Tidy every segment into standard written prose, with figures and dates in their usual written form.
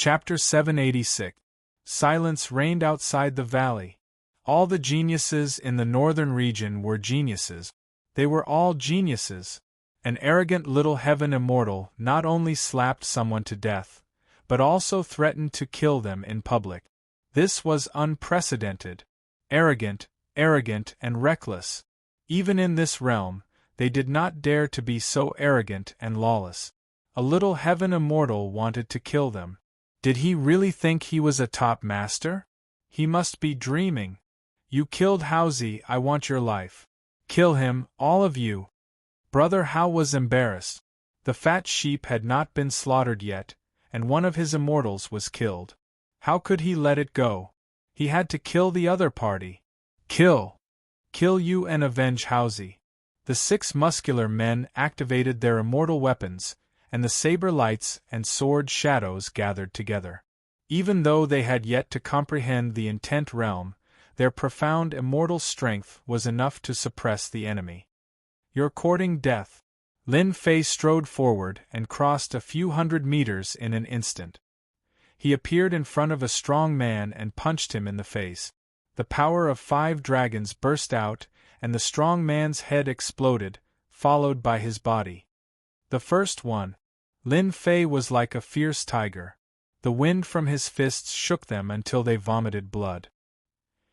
Chapter 786. Silence reigned outside the valley. All the geniuses in the northern region were geniuses. They were all geniuses. An arrogant little heaven immortal not only slapped someone to death, but also threatened to kill them in public. This was unprecedented. Arrogant, and reckless. Even in this realm, they did not dare to be so arrogant and lawless. A little heaven immortal wanted to kill them. Did he really think he was a top master? He must be dreaming. You killed Housie, I want your life. Kill him, all of you. Brother How was embarrassed. The fat sheep had not been slaughtered yet, and one of his immortals was killed. How could he let it go? He had to kill the other party. Kill you and avenge Housie. The 6 muscular men activated their immortal weapons, and the saber lights and sword shadows gathered together. Even though they had yet to comprehend the intent realm, their profound immortal strength was enough to suppress the enemy. You're courting death. Lin Fei strode forward and crossed a few hundred meters in an instant. He appeared in front of a strong man and punched him in the face. The power of 5 dragons burst out, and the strong man's head exploded, followed by his body. The first one. Lin Fei was like a fierce tiger. The wind from his fists shook them until they vomited blood.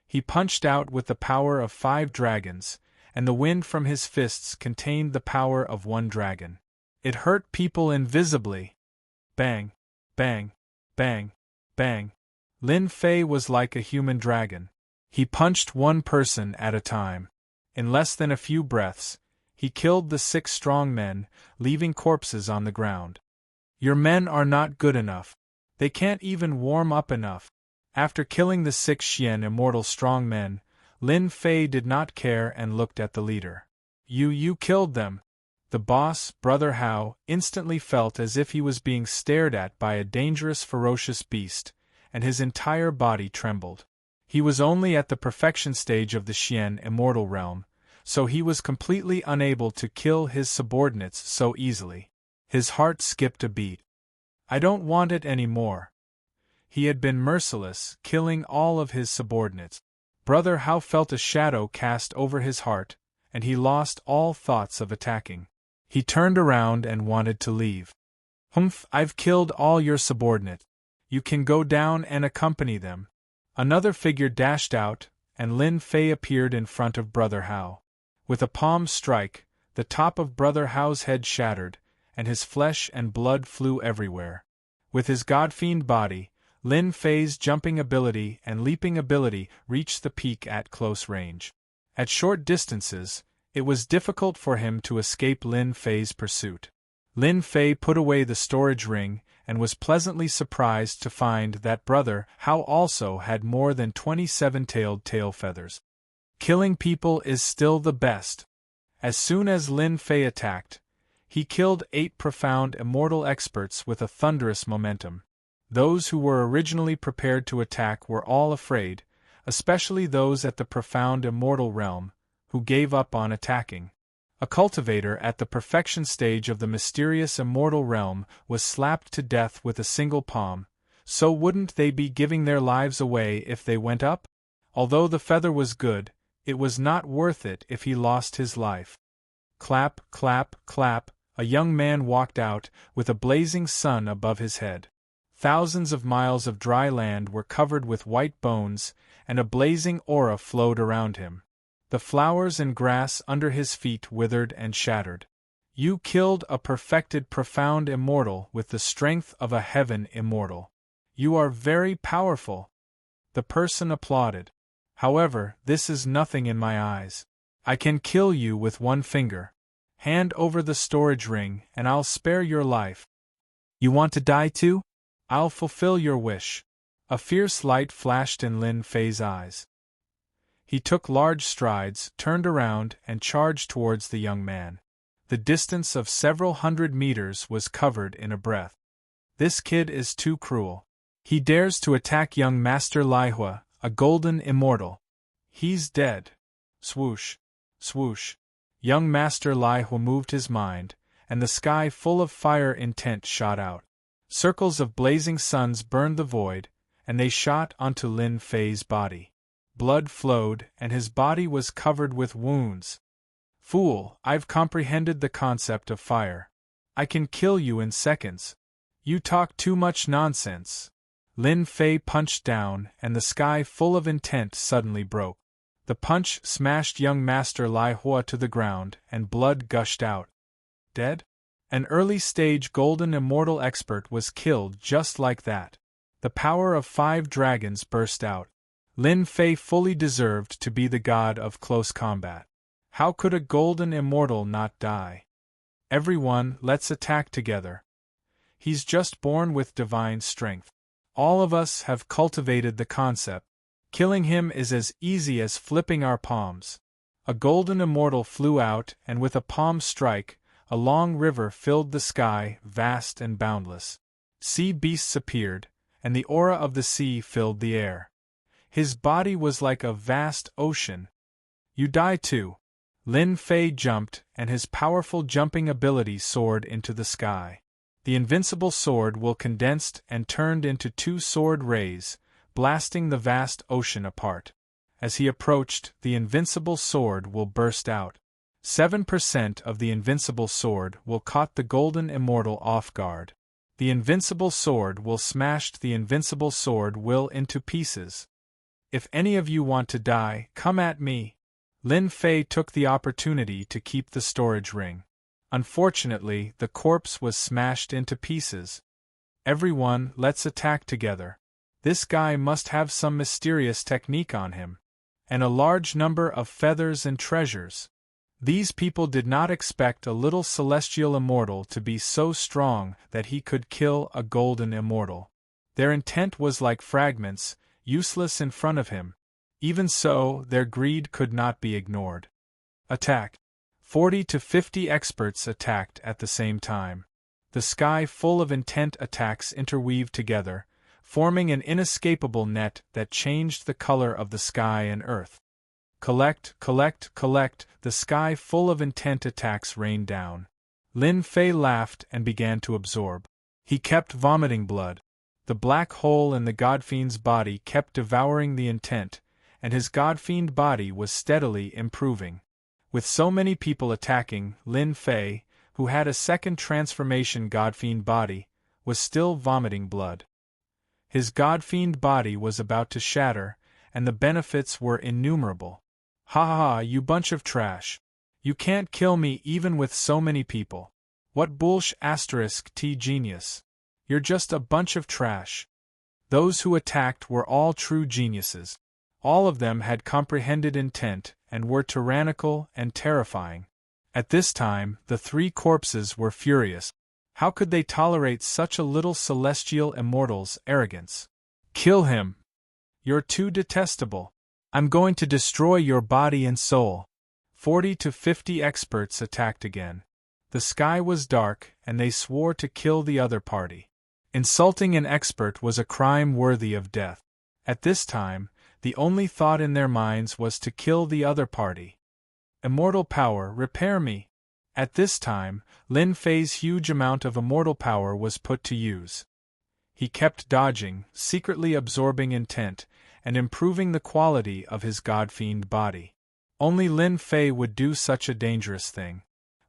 He punched out with the power of 5 dragons, and the wind from his fists contained the power of 1 dragon. It hurt people invisibly. Bang, bang, bang, bang. Lin Fei was like a human dragon. He punched 1 person at a time. In less than a few breaths, he killed the 6 strong men, leaving corpses on the ground. Your men are not good enough. They can't even warm up enough. After killing the 6 Xian immortal strong men, Lin Fei did not care and looked at the leader. You killed them. The boss, Brother Hao, instantly felt as if he was being stared at by a dangerous ferocious beast, and his entire body trembled. He was only at the perfection stage of the Xian immortal realm, so he was completely unable to kill his subordinates so easily. His heart skipped a beat. I don't want it anymore. He had been merciless, killing all of his subordinates. Brother Hao felt a shadow cast over his heart, and he lost all thoughts of attacking. He turned around and wanted to leave. Humph, I've killed all your subordinates. You can go down and accompany them. Another figure dashed out, and Lin Fei appeared in front of Brother Hao. With a palm strike, the top of Brother Hao's head shattered, and his flesh and blood flew everywhere. With his godfiend body, Lin Fei's jumping ability and leaping ability reached the peak at close range. At short distances, it was difficult for him to escape Lin Fei's pursuit. Lin Fei put away the storage ring and was pleasantly surprised to find that Brother Hao also had more than 27-tailed tail feathers. Killing people is still the best. As soon as Lin Fei attacked, he killed 8 profound immortal experts with a thunderous momentum. Those who were originally prepared to attack were all afraid, especially those at the profound immortal realm, who gave up on attacking. A cultivator at the perfection stage of the mysterious immortal realm was slapped to death with a single palm, so wouldn't they be giving their lives away if they went up? Although the feather was good, it was not worth it if he lost his life. Clap, clap, clap, a young man walked out, with a blazing sun above his head. Thousands of miles of dry land were covered with white bones, and a blazing aura flowed around him. The flowers and grass under his feet withered and shattered. You killed a perfected profound immortal with the strength of a heaven immortal. You are very powerful. The person applauded. However, this is nothing in my eyes. I can kill you with 1 finger. Hand over the storage ring and I'll spare your life. You want to die too? I'll fulfill your wish. A fierce light flashed in Lin Fei's eyes. He took large strides, turned around, and charged towards the young man. The distance of several hundred meters was covered in a breath. This kid is too cruel. He dares to attack young Master Lihua, a golden immortal. He's dead. Swoosh, swoosh. Young Master Lihua moved his mind, and the sky full of fire intent shot out. Circles of blazing suns burned the void, and they shot onto Lin Fei's body. Blood flowed, and his body was covered with wounds. Fool, I've comprehended the concept of fire. I can kill you in seconds. You talk too much nonsense. Lin Fei punched down, and the sky full of intent suddenly broke. The punch smashed young Master Lai Hua to the ground, and blood gushed out. Dead? An early-stage golden immortal expert was killed just like that. The power of 5 dragons burst out. Lin Fei fully deserved to be the god of close combat. How could a golden immortal not die? Everyone, let's attack together. He's just born with divine strength. All of us have cultivated the concept. Killing him is as easy as flipping our palms. A golden immortal flew out, and with a palm strike, a long river filled the sky, vast and boundless. Sea beasts appeared, and the aura of the sea filled the air. His body was like a vast ocean. You die too. Lin Fei jumped, and his powerful jumping ability soared into the sky. The invincible sword will condensed and turned into 2 sword rays, blasting the vast ocean apart. As he approached, the invincible sword will burst out. 7% of the invincible sword will caught the golden immortal off guard. The invincible sword will smashed the invincible sword will into pieces. If any of you want to die, come at me. Lin Fei took the opportunity to keep the storage ring. Unfortunately, the corpse was smashed into pieces. Everyone, let's attack together. This guy must have some mysterious technique on him. And a large number of feathers and treasures. These people did not expect a little celestial immortal to be so strong that he could kill a golden immortal. Their intent was like fragments, useless in front of him. Even so, their greed could not be ignored. Attack. 40 to 50 experts attacked at the same time. The sky full of intent attacks interweaved together, forming an inescapable net that changed the color of the sky and earth. Collect, collect, collect, the sky full of intent attacks rained down. Lin Fei laughed and began to absorb. He kept vomiting blood. The black hole in the Godfiend's body kept devouring the intent, and his Godfiend body was steadily improving. With so many people attacking, Lin Fei, who had a second transformation Godfiend body, was still vomiting blood. His Godfiend body was about to shatter, and the benefits were innumerable. Ha ha ha, you bunch of trash. You can't kill me even with so many people. What bullsh *T genius. You're just a bunch of trash. Those who attacked were all true geniuses. All of them had comprehended intent, and were tyrannical and terrifying. At this time, the 3 corpses were furious. How could they tolerate such a little celestial immortal's arrogance? Kill him! You're too detestable. I'm going to destroy your body and soul. 40 to 50 experts attacked again. The sky was dark, and they swore to kill the other party. Insulting an expert was a crime worthy of death. At this time, the only thought in their minds was to kill the other party. Immortal power, repair me! At this time, Lin Fei's huge amount of immortal power was put to use. He kept dodging, secretly absorbing intent, and improving the quality of his Godfiend body. Only Lin Fei would do such a dangerous thing.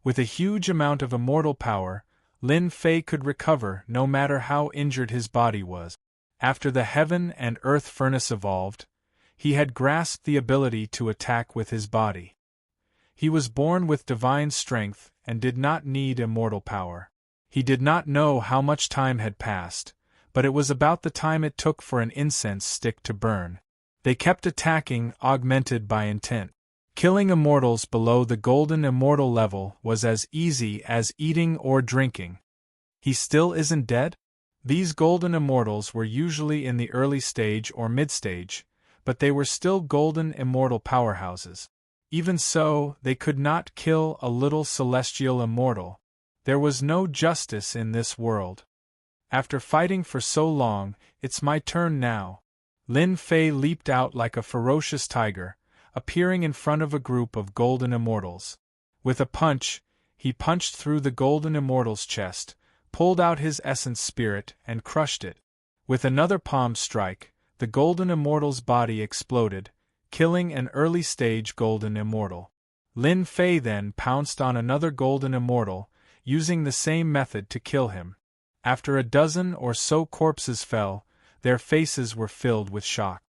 With a huge amount of immortal power, Lin Fei could recover no matter how injured his body was. After the heaven and earth furnace evolved, he had grasped the ability to attack with his body. He was born with divine strength and did not need immortal power. He did not know how much time had passed, but it was about the time it took for an incense stick to burn. They kept attacking, augmented by intent. Killing immortals below the golden immortal level was as easy as eating or drinking. He still isn't dead? These golden immortals were usually in the early stage or mid-stage, but they were still golden immortal powerhouses. Even so, they could not kill a little celestial immortal. There was no justice in this world. After fighting for so long, it's my turn now. Lin Fei leaped out like a ferocious tiger, appearing in front of a group of golden immortals. With a punch, he punched through the golden immortal's chest, pulled out his essence spirit and crushed it. With another palm strike, the golden immortal's body exploded, killing an early-stage golden immortal. Lin Fei then pounced on another golden immortal, using the same method to kill him. After a dozen or so corpses fell, their faces were filled with shock.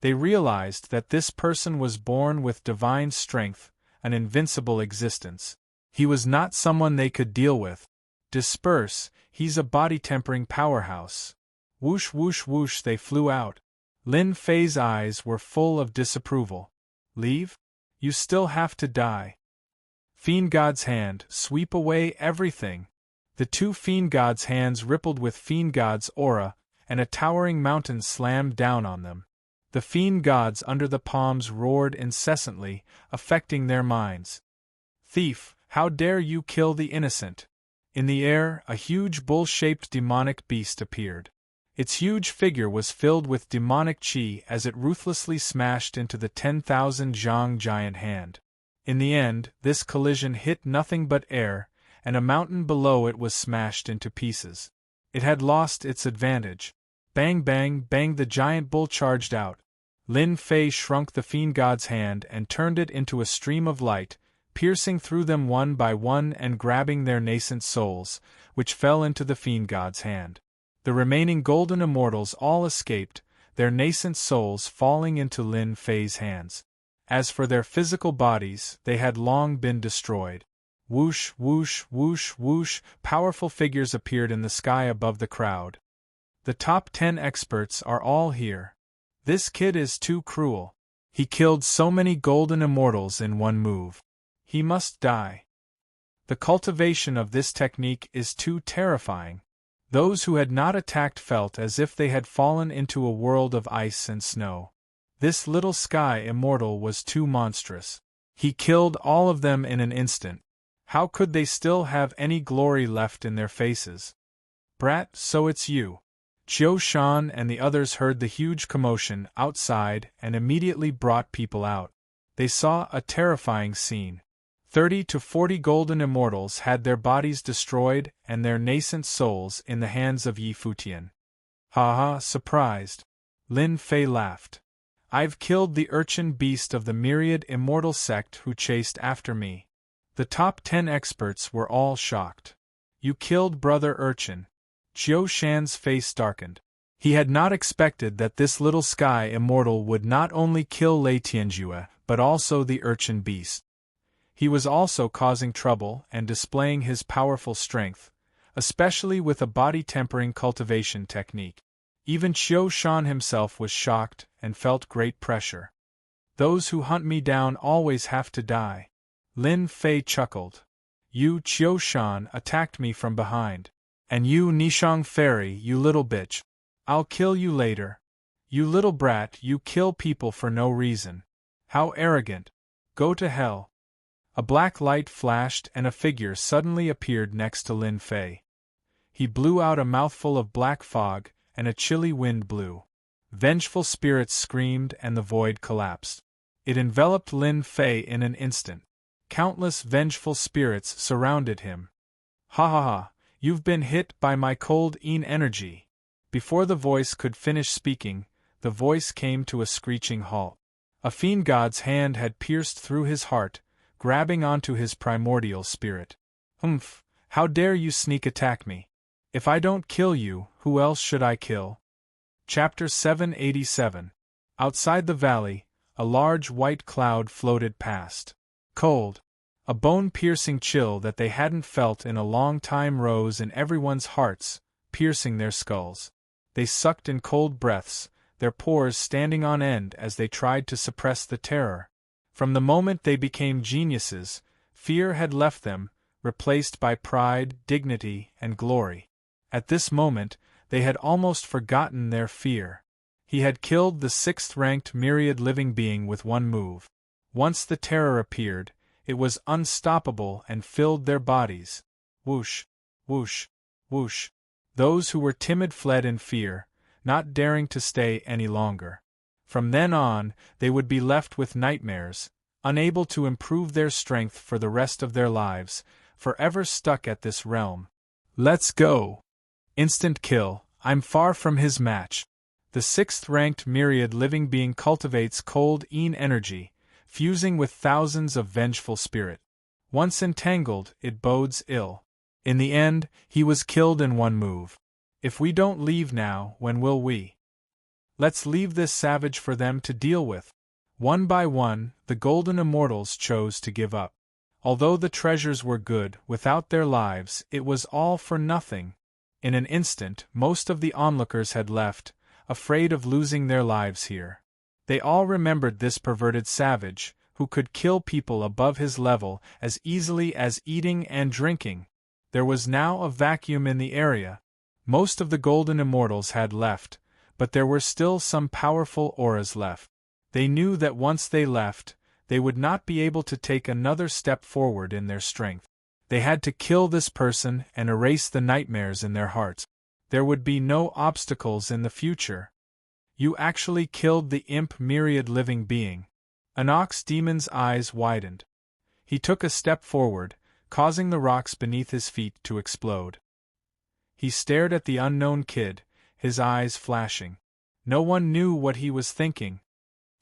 They realized that this person was born with divine strength, an invincible existence. He was not someone they could deal with. Disperse, he's a body-tempering powerhouse. Whoosh whoosh whoosh they flew out. Lin Fei's eyes were full of disapproval. Leave? You still have to die. Fiend God's hand, sweep away everything. The two Fiend God's hands rippled with Fiend God's aura, and a towering mountain slammed down on them. The Fiend Gods under the palms roared incessantly, affecting their minds. Thief, how dare you kill the innocent? In the air, a huge bull-shaped demonic beast appeared. Its huge figure was filled with demonic chi as it ruthlessly smashed into the 10,000 zhang giant hand. In the end, this collision hit nothing but air, and a mountain below it was smashed into pieces. It had lost its advantage. Bang bang bang the giant bull charged out. Lin Fei shrunk the Fiend God's hand and turned it into a stream of light, piercing through them one by one and grabbing their nascent souls, which fell into the Fiend God's hand. The remaining golden immortals all escaped, their nascent souls falling into Lin Fei's hands. As for their physical bodies, they had long been destroyed. Whoosh, whoosh, whoosh, whoosh, powerful figures appeared in the sky above the crowd. The top 10 experts are all here. This kid is too cruel. He killed so many golden immortals in one move. He must die. The cultivation of this technique is too terrifying. Those who had not attacked felt as if they had fallen into a world of ice and snow. This little sky immortal was too monstrous. He killed all of them in an instant. How could they still have any glory left in their faces? Brat, so it's you. Qiu Shan and the others heard the huge commotion outside and immediately brought people out. They saw a terrifying scene. 30 to 40 golden immortals had their bodies destroyed and their nascent souls in the hands of Yi Futian. Ha ha, surprised. Lin Fei laughed. I've killed the urchin beast of the myriad immortal sect who chased after me. The top 10 experts were all shocked. You killed Brother Urchin. Qiu Shan's face darkened. He had not expected that this little sky immortal would not only kill Lei Tianjue, but also the urchin beast. He was also causing trouble and displaying his powerful strength, especially with a body-tempering cultivation technique. Even Qiu Shan himself was shocked and felt great pressure. Those who hunt me down always have to die. Lin Fei chuckled. You, Qiu Shan, attacked me from behind. And you, Nishang Fairy, you little bitch. I'll kill you later. You little brat, you kill people for no reason. How arrogant. Go to hell. A black light flashed and a figure suddenly appeared next to Lin Fei. He blew out a mouthful of black fog, and a chilly wind blew. Vengeful spirits screamed and the void collapsed. It enveloped Lin Fei in an instant. Countless vengeful spirits surrounded him. Ha ha ha, you've been hit by my cold energy. Before the voice could finish speaking, the voice came to a screeching halt. A Fiend God's hand had pierced through his heart, grabbing onto his primordial spirit. Humph, how dare you sneak attack me? If I don't kill you, who else should I kill? Chapter 787. Outside the valley, a large white cloud floated past. Cold. A bone-piercing chill that they hadn't felt in a long time rose in everyone's hearts, piercing their skulls. They sucked in cold breaths, their pores standing on end as they tried to suppress the terror. From the moment they became geniuses, fear had left them, replaced by pride, dignity, and glory. At this moment, they had almost forgotten their fear. He had killed the 6th-ranked myriad living being with one move. Once the terror appeared, it was unstoppable and filled their bodies. Whoosh, whoosh, whoosh. Those who were timid fled in fear, not daring to stay any longer. From then on, they would be left with nightmares, unable to improve their strength for the rest of their lives, forever stuck at this realm. Let's go. Instant kill, I'm far from his match. The 6th-ranked myriad living being cultivates cold energy, fusing with thousands of vengeful spirit. Once entangled, it bodes ill. In the end, he was killed in one move. If we don't leave now, when will we? Let's leave this savage for them to deal with. One by one, the golden immortals chose to give up. Although the treasures were good, without their lives, it was all for nothing. In an instant, most of the onlookers had left, afraid of losing their lives here. They all remembered this perverted savage, who could kill people above his level as easily as eating and drinking. There was now a vacuum in the area. Most of the golden immortals had left, but there were still some powerful auras left. They knew that once they left, they would not be able to take another step forward in their strength. They had to kill this person and erase the nightmares in their hearts. There would be no obstacles in the future. You actually killed the imp myriad living being. An ox demon's eyes widened. He took a step forward, causing the rocks beneath his feet to explode. He stared at the unknown kid, his eyes flashing. No one knew what he was thinking.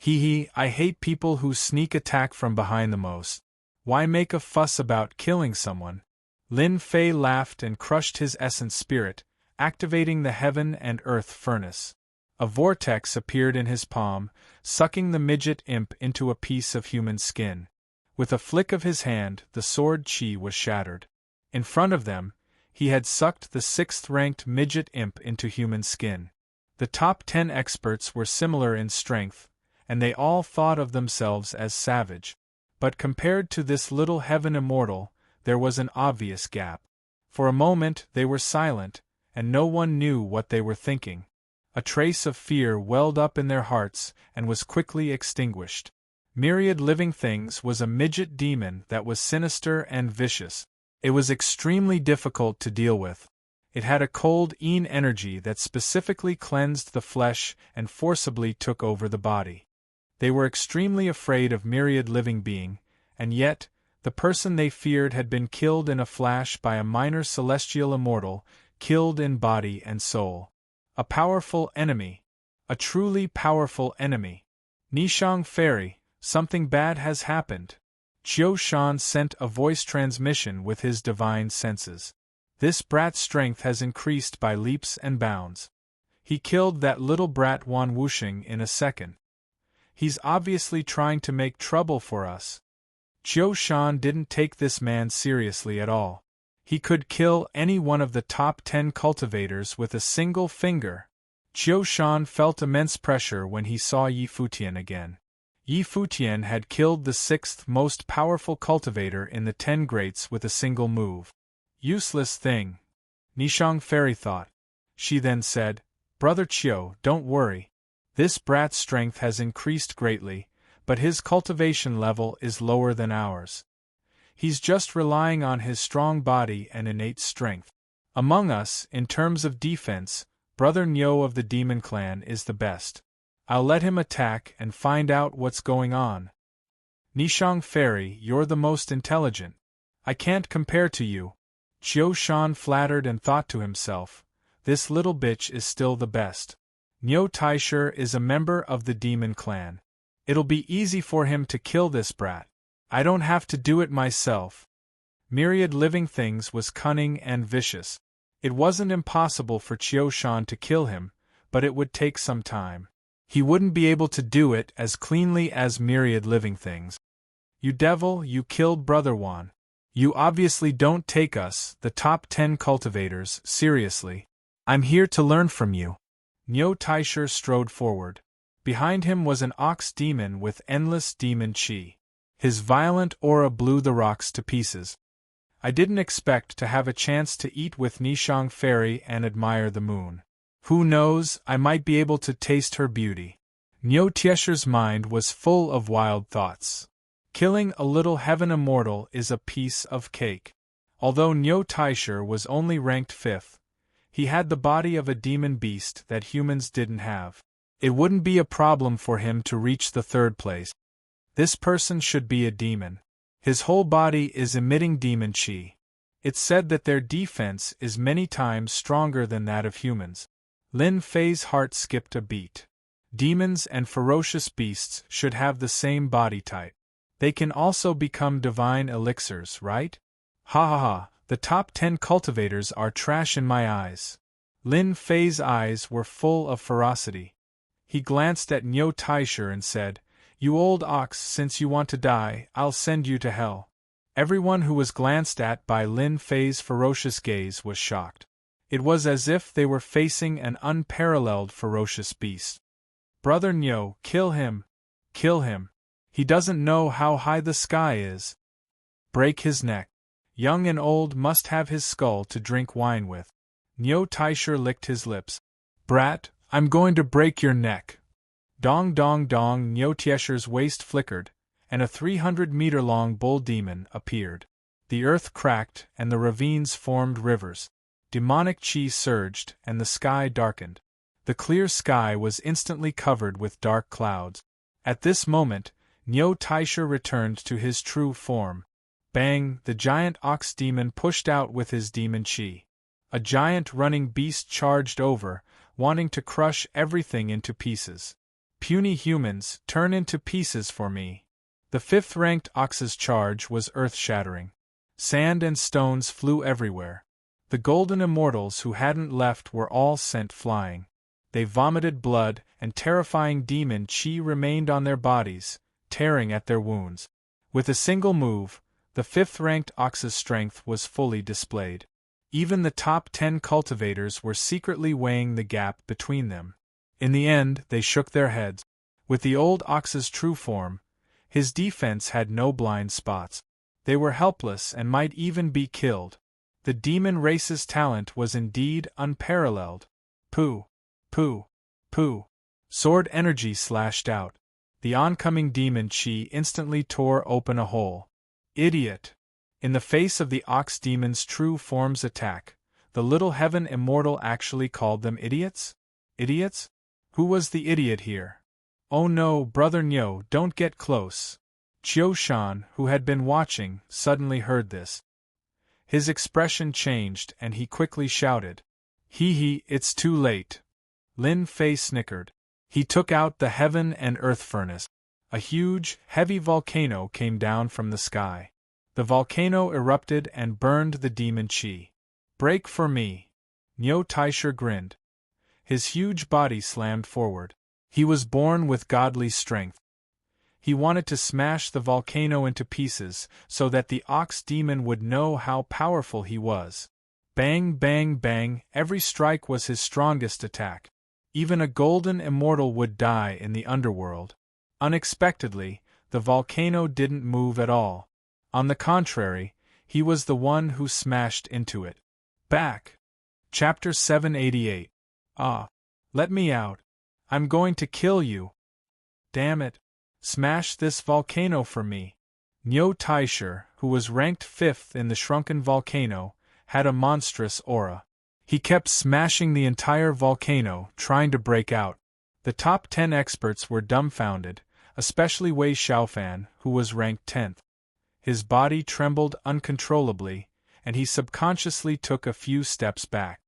I hate people who sneak attack from behind the most. Why make a fuss about killing someone? Lin Fei laughed and crushed his essence spirit, activating the heaven and earth furnace. A vortex appeared in his palm, sucking the midget imp into a piece of human skin. With a flick of his hand, the sword chi was shattered. In front of them, he had sucked the 6th-ranked midget imp into human skin. The top 10 experts were similar in strength, and they all thought of themselves as savage. But compared to this little heaven immortal, there was an obvious gap. For a moment they were silent, and no one knew what they were thinking. A trace of fear welled up in their hearts and was quickly extinguished. Myriad Living Things was a midget demon that was sinister and vicious. It was extremely difficult to deal with. It had a cold energy that specifically cleansed the flesh and forcibly took over the body. They were extremely afraid of Myriad Living Being, and yet, the person they feared had been killed in a flash by a minor celestial immortal, killed in body and soul. A powerful enemy. A truly powerful enemy. Nishang Fairy, something bad has happened. Qiu Shan sent a voice transmission with his divine senses. This brat's strength has increased by leaps and bounds. He killed that little brat Wan Wuxing in a second. He's obviously trying to make trouble for us. Qiu Shan didn't take this man seriously at all. He could kill any one of the top 10 cultivators with a single finger. Qiu Shan felt immense pressure when he saw Yi Futian again. Yi Futian had killed the 6th most powerful cultivator in the 10 greats with a single move. Useless thing, Nishang Fairy thought. She then said, "Brother Qiu, don't worry. This brat's strength has increased greatly, but his cultivation level is lower than ours. He's just relying on his strong body and innate strength. Among us, in terms of defense, Brother Nyo of the Demon Clan is the best. I'll let him attack and find out what's going on." Nishang Fairy, you're the most intelligent. I can't compare to you. Qiu Shan flattered and thought to himself, this little bitch is still the best. Nyo Taisher is a member of the Demon Clan. It'll be easy for him to kill this brat. I don't have to do it myself. Myriad Living Things was cunning and vicious. It wasn't impossible for Qiu Shan to kill him, but it would take some time. He wouldn't be able to do it as cleanly as Myriad Living Things. You devil, you killed Brother Wan. You obviously don't take us, the top 10 cultivators, seriously. I'm here to learn from you. Nyo Taisher strode forward. Behind him was an ox demon with endless demon chi. His violent aura blew the rocks to pieces. I didn't expect to have a chance to eat with Nishang Fairy and admire the moon. Who knows, I might be able to taste her beauty. Nyo Taisher's mind was full of wild thoughts. Killing a little heaven immortal is a piece of cake. Although Nyo Taisher was only ranked 5th, he had the body of a demon beast that humans didn't have. It wouldn't be a problem for him to reach the 3rd place. This person should be a demon. His whole body is emitting demon chi. It's said that their defense is many times stronger than that of humans. Lin Fei's heart skipped a beat. Demons and ferocious beasts should have the same body type. They can also become divine elixirs, right? Ha ha ha, the top 10 cultivators are trash in my eyes. Lin Fei's eyes were full of ferocity. He glanced at Niu Taisher and said, "You old ox, since you want to die, I'll send you to hell." Everyone who was glanced at by Lin Fei's ferocious gaze was shocked. It was as if they were facing an unparalleled ferocious beast. "Brother Niu, kill him! Kill him! He doesn't know how high the sky is. Break his neck. Young and old must have his skull to drink wine with." Niu Taisher licked his lips. "Brat, I'm going to break your neck." Dong dong dong, Niu Taisher's waist flickered, and a 300-meter-long bull demon appeared. The earth cracked and the ravines formed rivers. Demonic chi surged and the sky darkened. The clear sky was instantly covered with dark clouds. At this moment, Niu Taisher returned to his true form. Bang! The giant ox demon pushed out with his demon chi. A giant running beast charged over, wanting to crush everything into pieces. "Puny humans, turn into pieces for me." The 5th-ranked ox's charge was earth-shattering. Sand and stones flew everywhere. The golden immortals who hadn't left were all sent flying. They vomited blood, and terrifying demon chi remained on their bodies, tearing at their wounds. With a single move, the 5th-ranked ox's strength was fully displayed. Even the top 10 cultivators were secretly weighing the gap between them. In the end, they shook their heads. With the old ox's true form, his defense had no blind spots. They were helpless and might even be killed. The demon race's talent was indeed unparalleled. Pooh! Pooh! Pooh! Sword energy slashed out. The oncoming demon chi instantly tore open a hole. Idiot! In the face of the ox demon's true form's attack, the little heaven immortal actually called them idiots? Idiots? Who was the idiot here? "Oh no, Brother Niu, don't get close." Qiu Shan, who had been watching, suddenly heard this. His expression changed and he quickly shouted, "Hee hee, it's too late." Lin Fei snickered. He took out the heaven and earth furnace. A huge, heavy volcano came down from the sky. The volcano erupted and burned the demon chi. "Break for me." Niu Taisher grinned. His huge body slammed forward. He was born with godly strength. He wanted to smash the volcano into pieces so that the ox demon would know how powerful he was. Bang, bang, bang, every strike was his strongest attack. Even a golden immortal would die in the underworld. Unexpectedly, the volcano didn't move at all. On the contrary, he was the one who smashed into it. Back! Chapter 788. Ah! Let me out! I'm going to kill you! Damn it! Smash this volcano for me! Niu Taisher, who was ranked 5th in the shrunken volcano, had a monstrous aura. He kept smashing the entire volcano, trying to break out. The top 10 experts were dumbfounded, especially Wei Xiaofan, who was ranked 10th. His body trembled uncontrollably, and he subconsciously took a few steps back.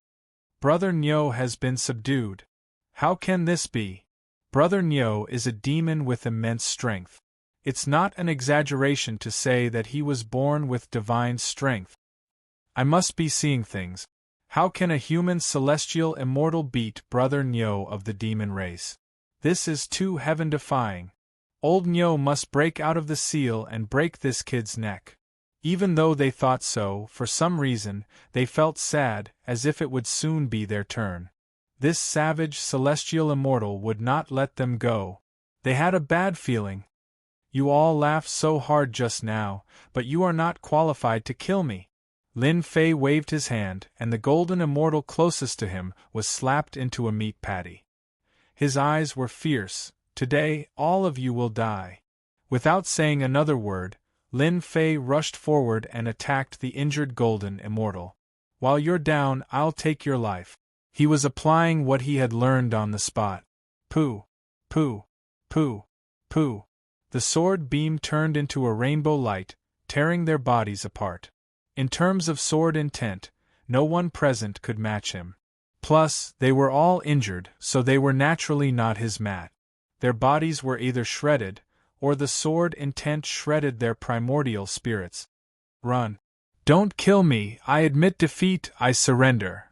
Brother Niu has been subdued. How can this be? Brother Niu is a demon with immense strength. It's not an exaggeration to say that he was born with divine strength. I must be seeing things. How can a human celestial immortal beat Brother Niu of the demon race? This is too heaven-defying. Old Niu must break out of the seal and break this kid's neck. Even though they thought so, for some reason, they felt sad, as if it would soon be their turn. This savage celestial immortal would not let them go. They had a bad feeling. "You all laughed so hard just now, but you are not qualified to kill me." Lin Fei waved his hand, and the golden immortal closest to him was slapped into a meat patty. His eyes were fierce. "Today, all of you will die." Without saying another word, Lin Fei rushed forward and attacked the injured golden immortal. "While you're down, I'll take your life." He was applying what he had learned on the spot. Pooh! Pooh! Pooh! Pooh! The sword beam turned into a rainbow light, tearing their bodies apart. In terms of sword intent, no one present could match him. Plus, they were all injured, so they were naturally not his match. Their bodies were either shredded, or the sword intent shredded their primordial spirits. Run. Don't kill me, I admit defeat, I surrender.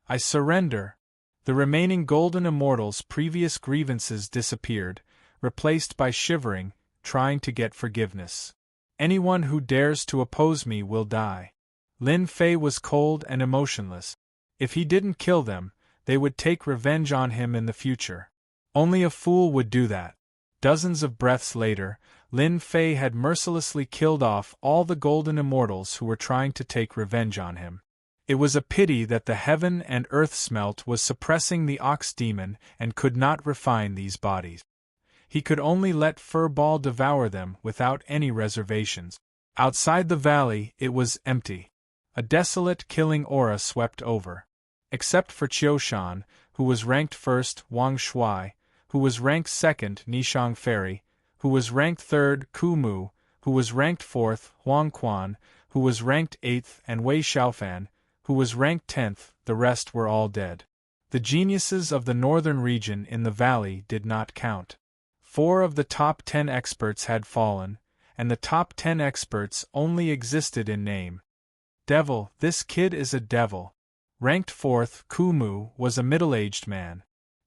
I surrender. The remaining golden immortals' previous grievances disappeared, replaced by shivering, trying to get forgiveness. Anyone who dares to oppose me will die. Lin Fei was cold and emotionless. If he didn't kill them, they would take revenge on him in the future. Only a fool would do that. Dozens of breaths later, Lin Fei had mercilessly killed off all the golden immortals who were trying to take revenge on him. It was a pity that the heaven and earth smelt was suppressing the ox demon and could not refine these bodies. He could only let Furball devour them without any reservations. Outside the valley, it was empty. A desolate, killing aura swept over. Except for Qiushan, who was ranked first, Wang Shuai, who was ranked second, Nishang Fairy, who was ranked third, Kumu, who was ranked fourth, Huang Quan, who was ranked eighth, and Wei Xiaofan, who was ranked 10th, the rest were all dead. The geniuses of the northern region in the valley did not count. 4 of the top 10 experts had fallen, and the top 10 experts only existed in name. Devil, this kid is a devil. Ranked 4th, Kumu, was a middle-aged man.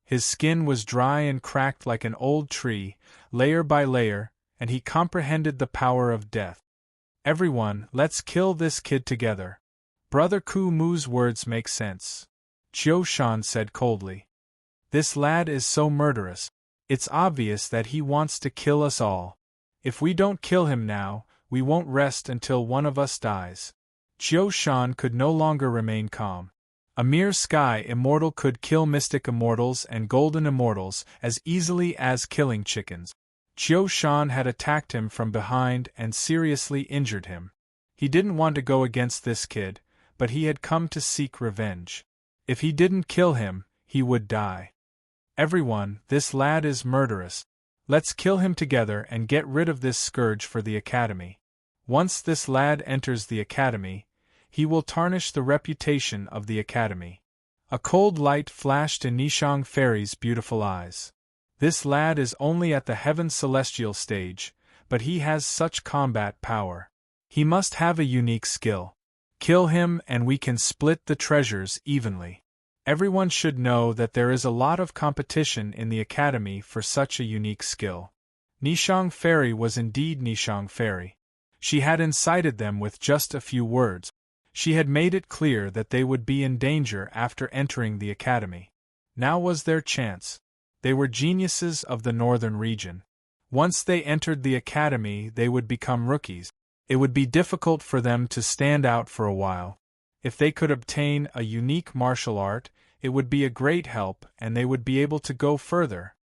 His skin was dry and cracked like an old tree, layer by layer, and he comprehended the power of death. Everyone, let's kill this kid together. Brother Kumu's words make sense. Qiushan said coldly. This lad is so murderous. It's obvious that he wants to kill us all. If we don't kill him now, we won't rest until one of us dies. Qiushan could no longer remain calm. A mere sky immortal could kill mystic immortals and golden immortals as easily as killing chickens. Qiushan had attacked him from behind and seriously injured him. He didn't want to go against this kid, but he had come to seek revenge. If he didn't kill him, he would die. Everyone, this lad is murderous. Let's kill him together and get rid of this scourge for the academy. Once this lad enters the academy, he will tarnish the reputation of the academy. A cold light flashed in Nishang Fairy's beautiful eyes. This lad is only at the heaven celestial stage, but he has such combat power. He must have a unique skill. Kill him and we can split the treasures evenly. Everyone should know that there is a lot of competition in the academy for such a unique skill. Nishang Fairy was indeed Nishang Fairy. She had incited them with just a few words. She had made it clear that they would be in danger after entering the academy. Now was their chance. They were geniuses of the northern region. Once they entered the academy, they would become rookies. It would be difficult for them to stand out for a while. If they could obtain a unique martial art, it would be a great help and they would be able to go further.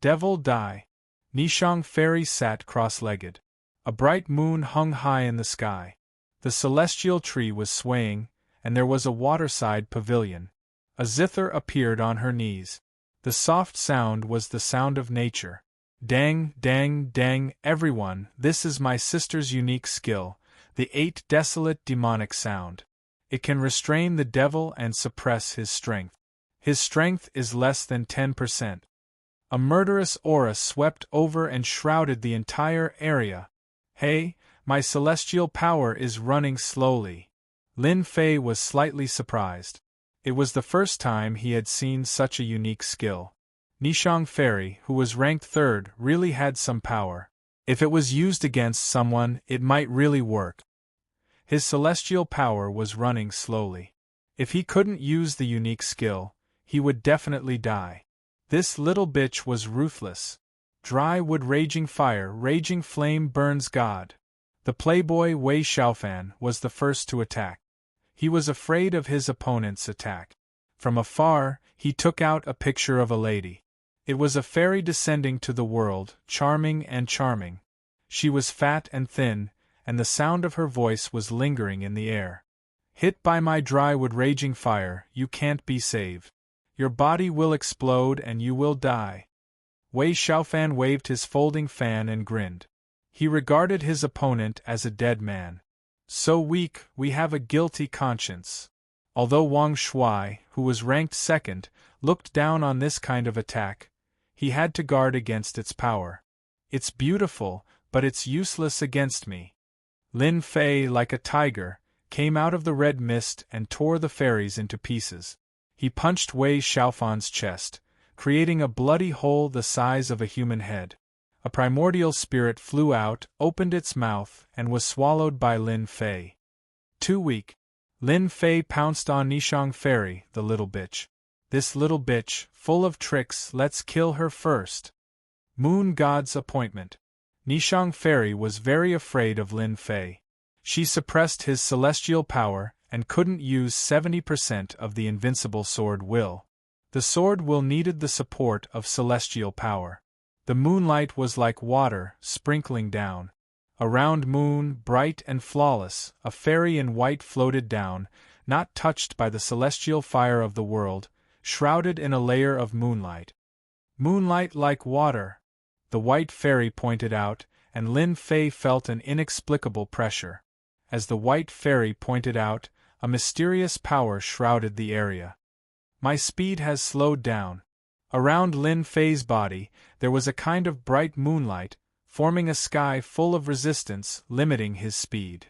Devil die. Nishang Fairy sat cross-legged. A bright moon hung high in the sky. The celestial tree was swaying, and there was a waterside pavilion. A zither appeared on her knees. The soft sound was the sound of nature. Dang, dang, dang, everyone, this is my sister's unique skill, the 8 desolate demonic sound. It can restrain the devil and suppress his strength. His strength is less than 10%. A murderous aura swept over and shrouded the entire area. Hey, my celestial power is running slowly. Lin Fei was slightly surprised. It was the first time he had seen such a unique skill. Nishang Fairy, who was ranked 3rd, really had some power. If it was used against someone, it might really work. His celestial power was running slowly. If he couldn't use the unique skill, he would definitely die. This little bitch was ruthless. Dry wood raging fire, raging flame burns God. The playboy Wei Xiaofan was the first to attack. He was afraid of his opponent's attack. From afar, he took out a picture of a lady. It was a fairy descending to the world, charming and charming. She was fat and thin, and the sound of her voice was lingering in the air. Hit by my dry wood raging fire, you can't be saved. Your body will explode and you will die. Wei Xiaofan waved his folding fan and grinned. He regarded his opponent as a dead man. So weak, we have a guilty conscience. Although Wang Shuai, who was ranked second, looked down on this kind of attack, he had to guard against its power. It's beautiful, but it's useless against me. Lin Fei, like a tiger, came out of the red mist and tore the fairies into pieces. He punched Wei Xiaofan's chest, creating a bloody hole the size of a human head. A primordial spirit flew out, opened its mouth, and was swallowed by Lin Fei. Too weak. Lin Fei pounced on Nishang Fairy, the little bitch. This little bitch, full of tricks, let's kill her first. Moon God's appointment. Nishang Fairy was very afraid of Lin Fei. She suppressed his celestial power and couldn't use 70% of the invincible sword will. The sword will needed the support of celestial power. The moonlight was like water, sprinkling down. A round moon, bright and flawless, a fairy in white floated down, not touched by the celestial fire of the world, shrouded in a layer of moonlight. Moonlight like water, the white fairy pointed out, and Lin Fei felt an inexplicable pressure. As the white fairy pointed out, a mysterious power shrouded the area. My speed has slowed down. Around Lin Fei's body, there was a kind of bright moonlight, forming a sky full of resistance, limiting his speed.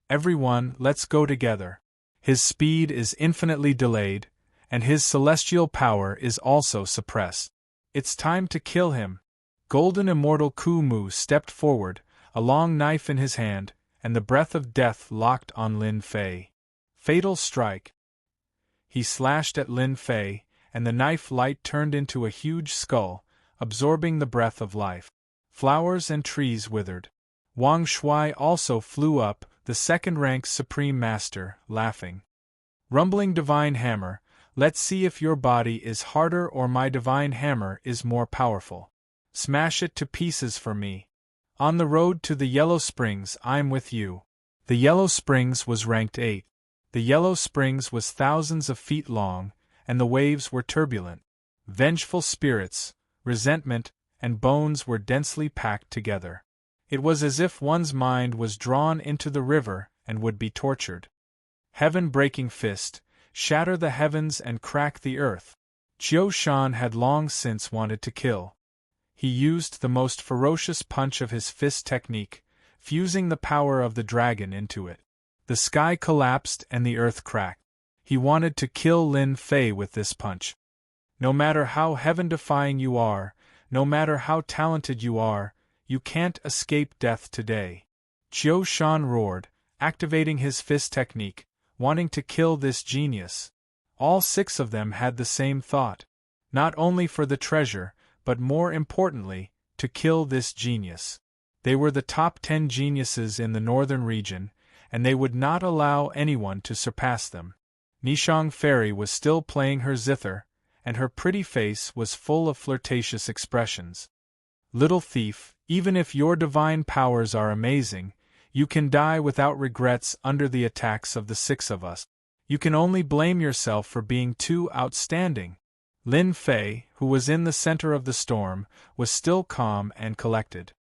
Everyone, let's go together. His speed is infinitely delayed, and his celestial power is also suppressed. It's time to kill him. Golden Immortal Ku Mu stepped forward, a long knife in his hand, and the breath of death locked on Lin Fei. Fatal strike. He slashed at Lin Fei, and the knife light turned into a huge skull, absorbing the breath of life. Flowers and trees withered. Wang Shuai also flew up, the second-rank Supreme Master, laughing. Rumbling Divine Hammer, let's see if your body is harder or my Divine Hammer is more powerful. Smash it to pieces for me. On the road to the Yellow Springs, I'm with you. The Yellow Springs was ranked 8. The Yellow Springs was thousands of feet long, and the waves were turbulent. Vengeful spirits, resentment, and bones were densely packed together. It was as if one's mind was drawn into the river and would be tortured. Heaven-breaking fist, shatter the heavens and crack the earth. Qiu Shan had long since wanted to kill. He used the most ferocious punch of his fist technique, fusing the power of the dragon into it. The sky collapsed and the earth cracked. He wanted to kill Lin Fei with this punch. No matter how heaven-defying you are, no matter how talented you are, you can't escape death today. Qiu Shan roared, activating his fist technique, wanting to kill this genius. All 6 of them had the same thought. Not only for the treasure, but more importantly, to kill this genius. They were the top 10 geniuses in the northern region, and they would not allow anyone to surpass them. Nishang Fairy was still playing her zither, and her pretty face was full of flirtatious expressions. Little thief, even if your divine powers are amazing, you can die without regrets under the attacks of the 6 of us. You can only blame yourself for being too outstanding. Lin Fei, who was in the center of the storm, was still calm and collected.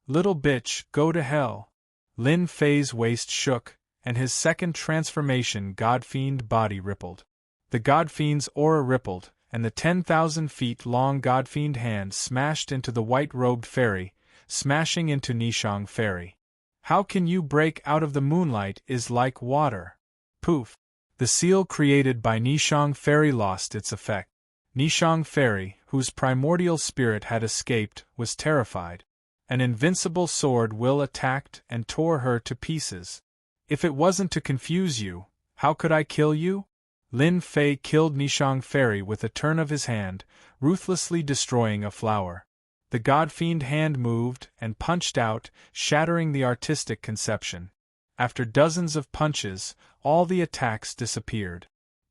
Little bitch, go to hell. Lin Fei's waist shook, and his second transformation Godfiend body rippled. The Godfiend's aura rippled, and the 10,000 feet long Godfiend hand smashed into the white-robed fairy, smashing into Nishang Fairy. How can you break out of the moonlight is like water. Poof! The seal created by Nishang Fairy lost its effect. Nishang Fairy, whose primordial spirit had escaped, was terrified. An invincible sword will attacked and tore her to pieces. If it wasn't to confuse you, how could I kill you? Lin Fei killed Nishang Fairy with a turn of his hand, ruthlessly destroying a flower. The Godfiend hand moved and punched out, shattering the artistic conception. After dozens of punches, all the attacks disappeared.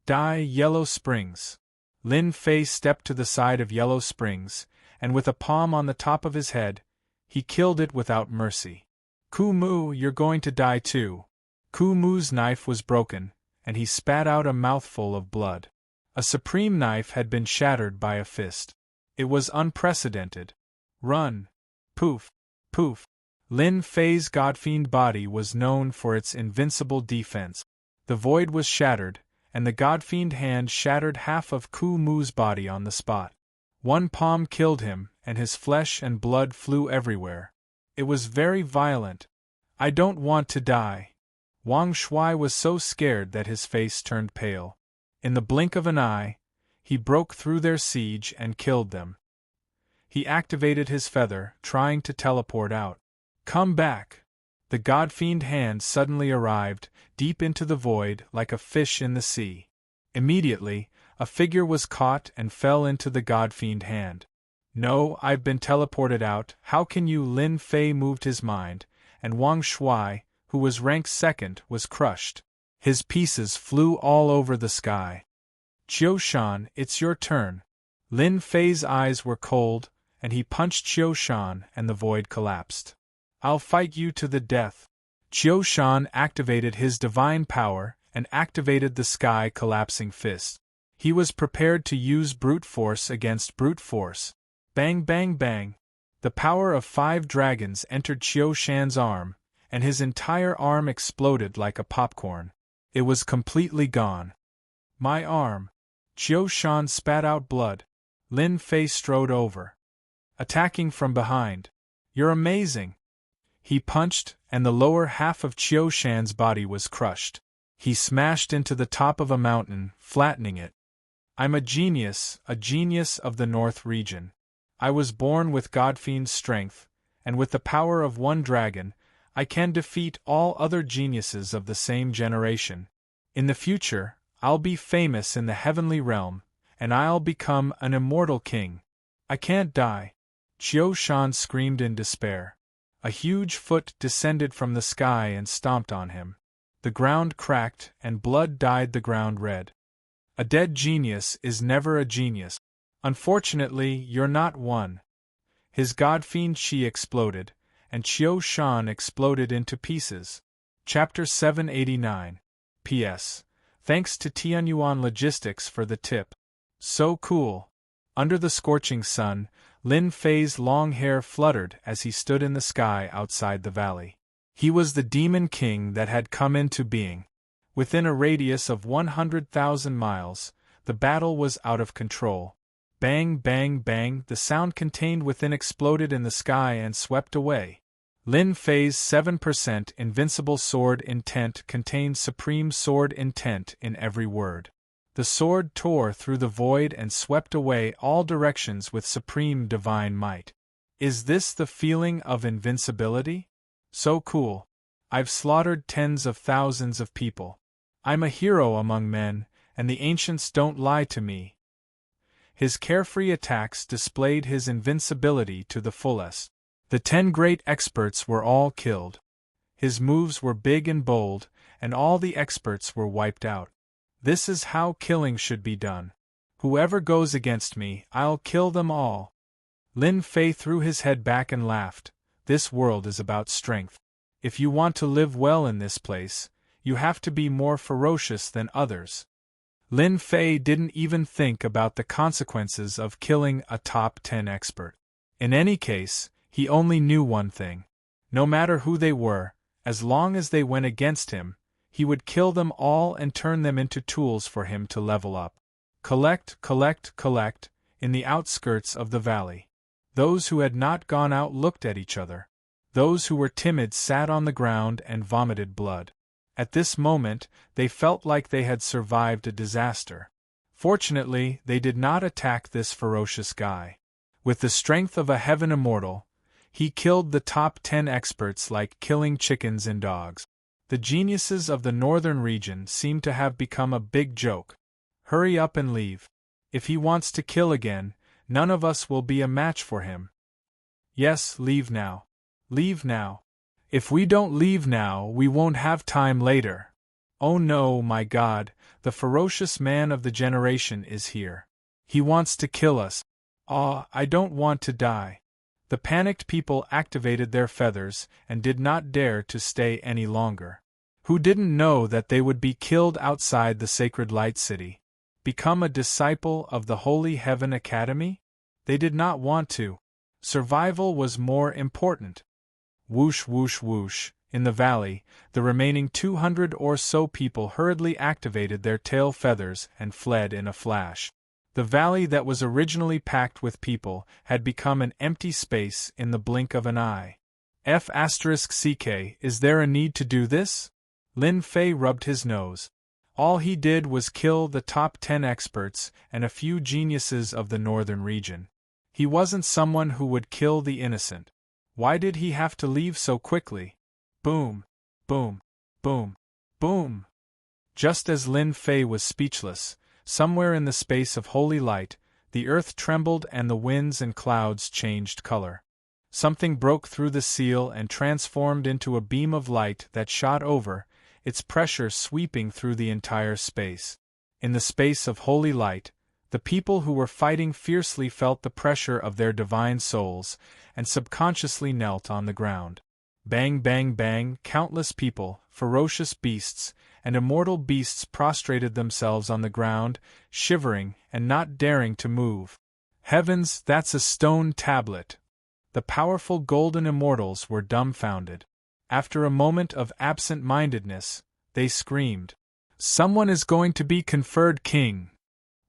Die Yellow Springs. Lin Fei stepped to the side of Yellow Springs, and with a palm on the top of his head, he killed it without mercy. Ku Mu, you're going to die too. Ku Mu's knife was broken, and he spat out a mouthful of blood. A supreme knife had been shattered by a fist. It was unprecedented. Run! Poof! Poof! Lin Fei's godfiend body was known for its invincible defense. The void was shattered, and the godfiend hand shattered half of Ku Mu's body on the spot. One palm killed him, and his flesh and blood flew everywhere. It was very violent. I don't want to die. Wang Shui was so scared that his face turned pale. In the blink of an eye, he broke through their siege and killed them. He activated his feather, trying to teleport out. Come back! The godfiend hand suddenly arrived, deep into the void like a fish in the sea. Immediately, a figure was caught and fell into the godfiend hand. No, I've been teleported out, how can you? Lin Fei moved his mind, and Wang Shui, who was ranked second, was crushed. His pieces flew all over the sky. Qiu Shan, it's your turn. Lin Fei's eyes were cold, and he punched Qiu Shan and the void collapsed. I'll fight you to the death. Qiu Shan activated his divine power and activated the sky collapsing fist. He was prepared to use brute force against brute force. Bang bang bang. The power of 5 dragons entered Qiu Shan's arm, and his entire arm exploded like a popcorn. It was completely gone. My arm. Qiu Shan spat out blood. Lin Fei strode over, attacking from behind. You're amazing. He punched, and the lower half of Qiu Shan's body was crushed. He smashed into the top of a mountain, flattening it. I'm a genius of the North region. I was born with godfiend's strength, and with the power of one dragon, I can defeat all other geniuses of the same generation. In the future, I'll be famous in the heavenly realm, and I'll become an immortal king. I can't die. Qiu Shan screamed in despair. A huge foot descended from the sky and stomped on him. The ground cracked, and blood dyed the ground red. A dead genius is never a genius. Unfortunately, you're not one. His godfiend Qi exploded, and Qiu Shan exploded into pieces. Chapter 789. P.S. Thanks to Tianyuan Logistics for the tip. So cool. Under the scorching sun, Lin Fei's long hair fluttered as he stood in the sky outside the valley. He was the demon king that had come into being. Within a radius of 100,000 miles, the battle was out of control. Bang bang bang, the sound contained within exploded in the sky and swept away. Lin Fei's 7% invincible sword intent contained supreme sword intent in every word. The sword tore through the void and swept away all directions with supreme divine might. Is this the feeling of invincibility? So cool. I've slaughtered tens of thousands of people. I'm a hero among men, and the ancients don't lie to me. His carefree attacks displayed his invincibility to the fullest. The 10 great experts were all killed. His moves were big and bold, and all the experts were wiped out. This is how killing should be done. Whoever goes against me, I'll kill them all. Lin Fei threw his head back and laughed. This world is about strength. If you want to live well in this place, you have to be more ferocious than others. Lin Fei didn't even think about the consequences of killing a top 10 expert. In any case, he only knew one thing. No matter who they were, as long as they went against him, he would kill them all and turn them into tools for him to level up. Collect, collect, collect, in the outskirts of the valley. Those who had not gone out looked at each other. Those who were timid sat on the ground and vomited blood. At this moment, they felt like they had survived a disaster. Fortunately, they did not attack this ferocious guy. With the strength of a heaven immortal, he killed the top 10 experts like killing chickens and dogs. The geniuses of the northern region seem to have become a big joke. Hurry up and leave. If he wants to kill again, none of us will be a match for him. Yes, leave now. Leave now. If we don't leave now, we won't have time later. Oh no, my God, the ferocious man of the generation is here. He wants to kill us. Ah, I don't want to die. The panicked people activated their feathers and did not dare to stay any longer. Who didn't know that they would be killed outside the sacred light city? Become a disciple of the Holy Heaven Academy? They did not want to. Survival was more important. Whoosh whoosh whoosh. In the valley, the remaining 200 or so people hurriedly activated their tail feathers and fled in a flash. The valley that was originally packed with people had become an empty space in the blink of an eye. F***ck, is there a need to do this? Lin Fei rubbed his nose. All he did was kill the top 10 experts and a few geniuses of the northern region. He wasn't someone who would kill the innocent. Why did he have to leave so quickly? Boom, boom, boom, boom. Just as Lin Fei was speechless, somewhere in the space of holy light, the earth trembled and the winds and clouds changed color. Something broke through the seal and transformed into a beam of light that shot over, its pressure sweeping through the entire space. In the space of holy light, the people who were fighting fiercely felt the pressure of their divine souls, and subconsciously knelt on the ground. Bang bang bang, countless people, ferocious beasts, and immortal beasts prostrated themselves on the ground, shivering and not daring to move. Heavens, that's a stone tablet! The powerful golden immortals were dumbfounded. After a moment of absent-mindedness, they screamed, "Someone is going to be conferred king!"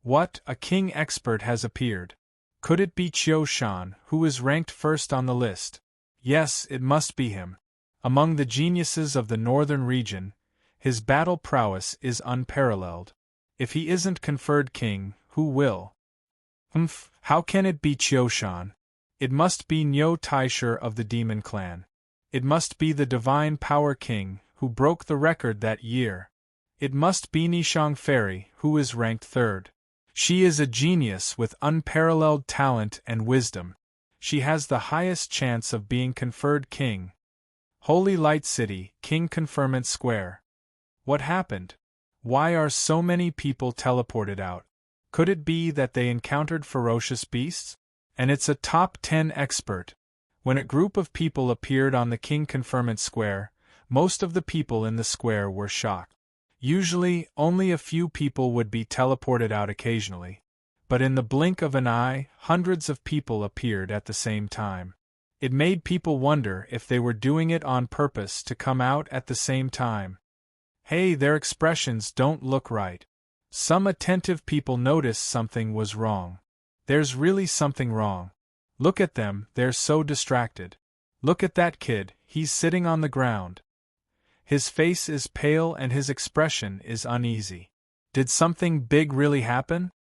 What, a king expert has appeared? Could it be Qiu Shan, who is ranked first on the list? Yes, it must be him. Among the geniuses of the northern region, his battle prowess is unparalleled. If he isn't conferred king, who will? How can it be Qiu Shan? It must be Niu Taisher of the Demon Clan. It must be the Divine Power King, who broke the record that year. It must be Nishang Fairy, who is ranked third. She is a genius with unparalleled talent and wisdom. She has the highest chance of being conferred king. Holy Light City, King Conferment Square. What happened? Why are so many people teleported out? Could it be that they encountered ferocious beasts? And it's a top 10 expert. When a group of people appeared on the King Conferment Square, most of the people in the square were shocked. Usually, only a few people would be teleported out occasionally. But in the blink of an eye, hundreds of people appeared at the same time. It made people wonder if they were doing it on purpose to come out at the same time. Hey, their expressions don't look right. Some attentive people noticed something was wrong. There's really something wrong. Look at them, they're so distracted. Look at that kid, he's sitting on the ground. His face is pale and his expression is uneasy. Did something big really happen?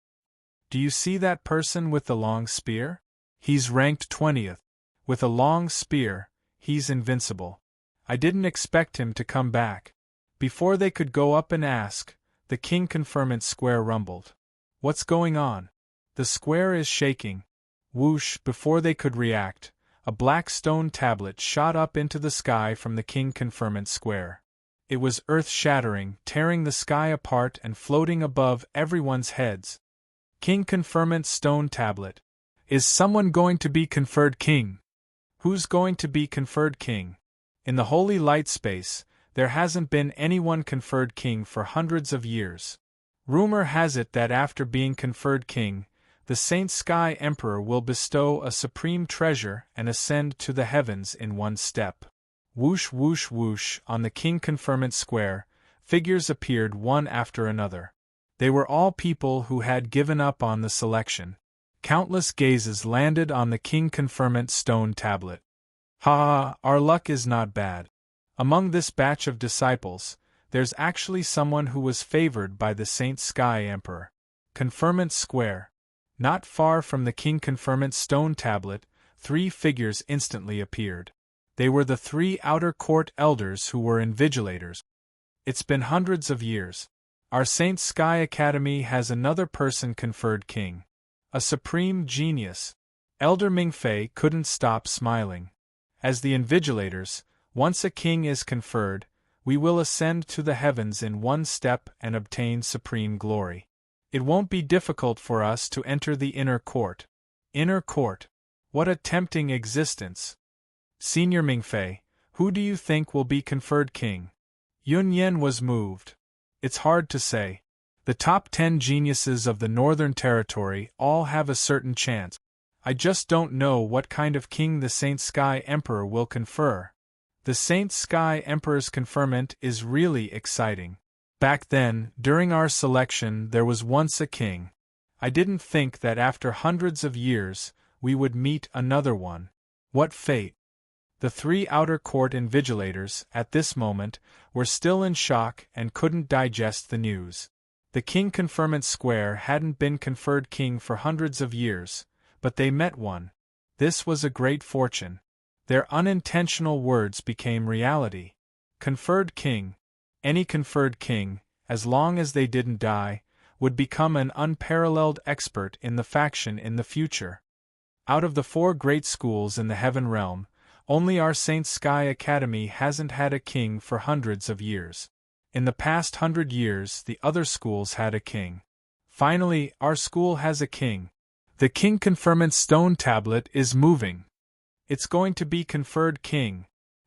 Do you see that person with the long spear? He's ranked 20th. With a long spear, he's invincible. I didn't expect him to come back. Before they could go up and ask, the King Conferment Square rumbled. What's going on? The square is shaking. Whoosh, before they could react, a black stone tablet shot up into the sky from the King Conferment Square. It was earth-shattering, tearing the sky apart and floating above everyone's heads. King Conferment Stone Tablet. Is someone going to be conferred king? Who's going to be conferred king? In the holy light space, there hasn't been anyone conferred king for hundreds of years. Rumor has it that after being conferred king, the Saint Sky Emperor will bestow a supreme treasure and ascend to the heavens in one step. Whoosh whoosh whoosh, on the King Conferment Square, figures appeared one after another. They were all people who had given up on the selection. Countless gazes landed on the King Conferment Stone Tablet. Ha, our luck is not bad. Among this batch of disciples, there's actually someone who was favored by the Saint Sky Emperor. Conferment Square. Not far from the King Conferment Stone Tablet, 3 figures instantly appeared. They were the 3 outer court elders who were invigilators. It's been hundreds of years. Our Saint Sky Academy has another person conferred king. A supreme genius. Elder Mingfei couldn't stop smiling. As the invigilators, once a king is conferred, we will ascend to the heavens in one step and obtain supreme glory. It won't be difficult for us to enter the inner court. Inner court. What a tempting existence. Senior Mingfei, who do you think will be conferred king? Yun Yen was moved. It's hard to say. The top 10 geniuses of the Northern Territory all have a certain chance. I just don't know what kind of king the Saint Sky Emperor will confer. The Saint Sky Emperor's conferment is really exciting. Back then, during our selection, there was once a king. I didn't think that after hundreds of years, we would meet another one. What fate! The 3 outer court invigilators, at this moment, were still in shock and couldn't digest the news. The king conferment square hadn't been conferred king for hundreds of years, but they met one. This was a great fortune. Their unintentional words became reality. Conferred king. Any conferred king, as long as they didn't die, would become an unparalleled expert in the faction in the future. Out of the 4 great schools in the heaven realm, only our Saint Sky Academy hasn't had a king for hundreds of years. In the past 100 years, the other schools had a king. Finally, our school has a king. The king conferment stone tablet is moving. It's going to be conferred king.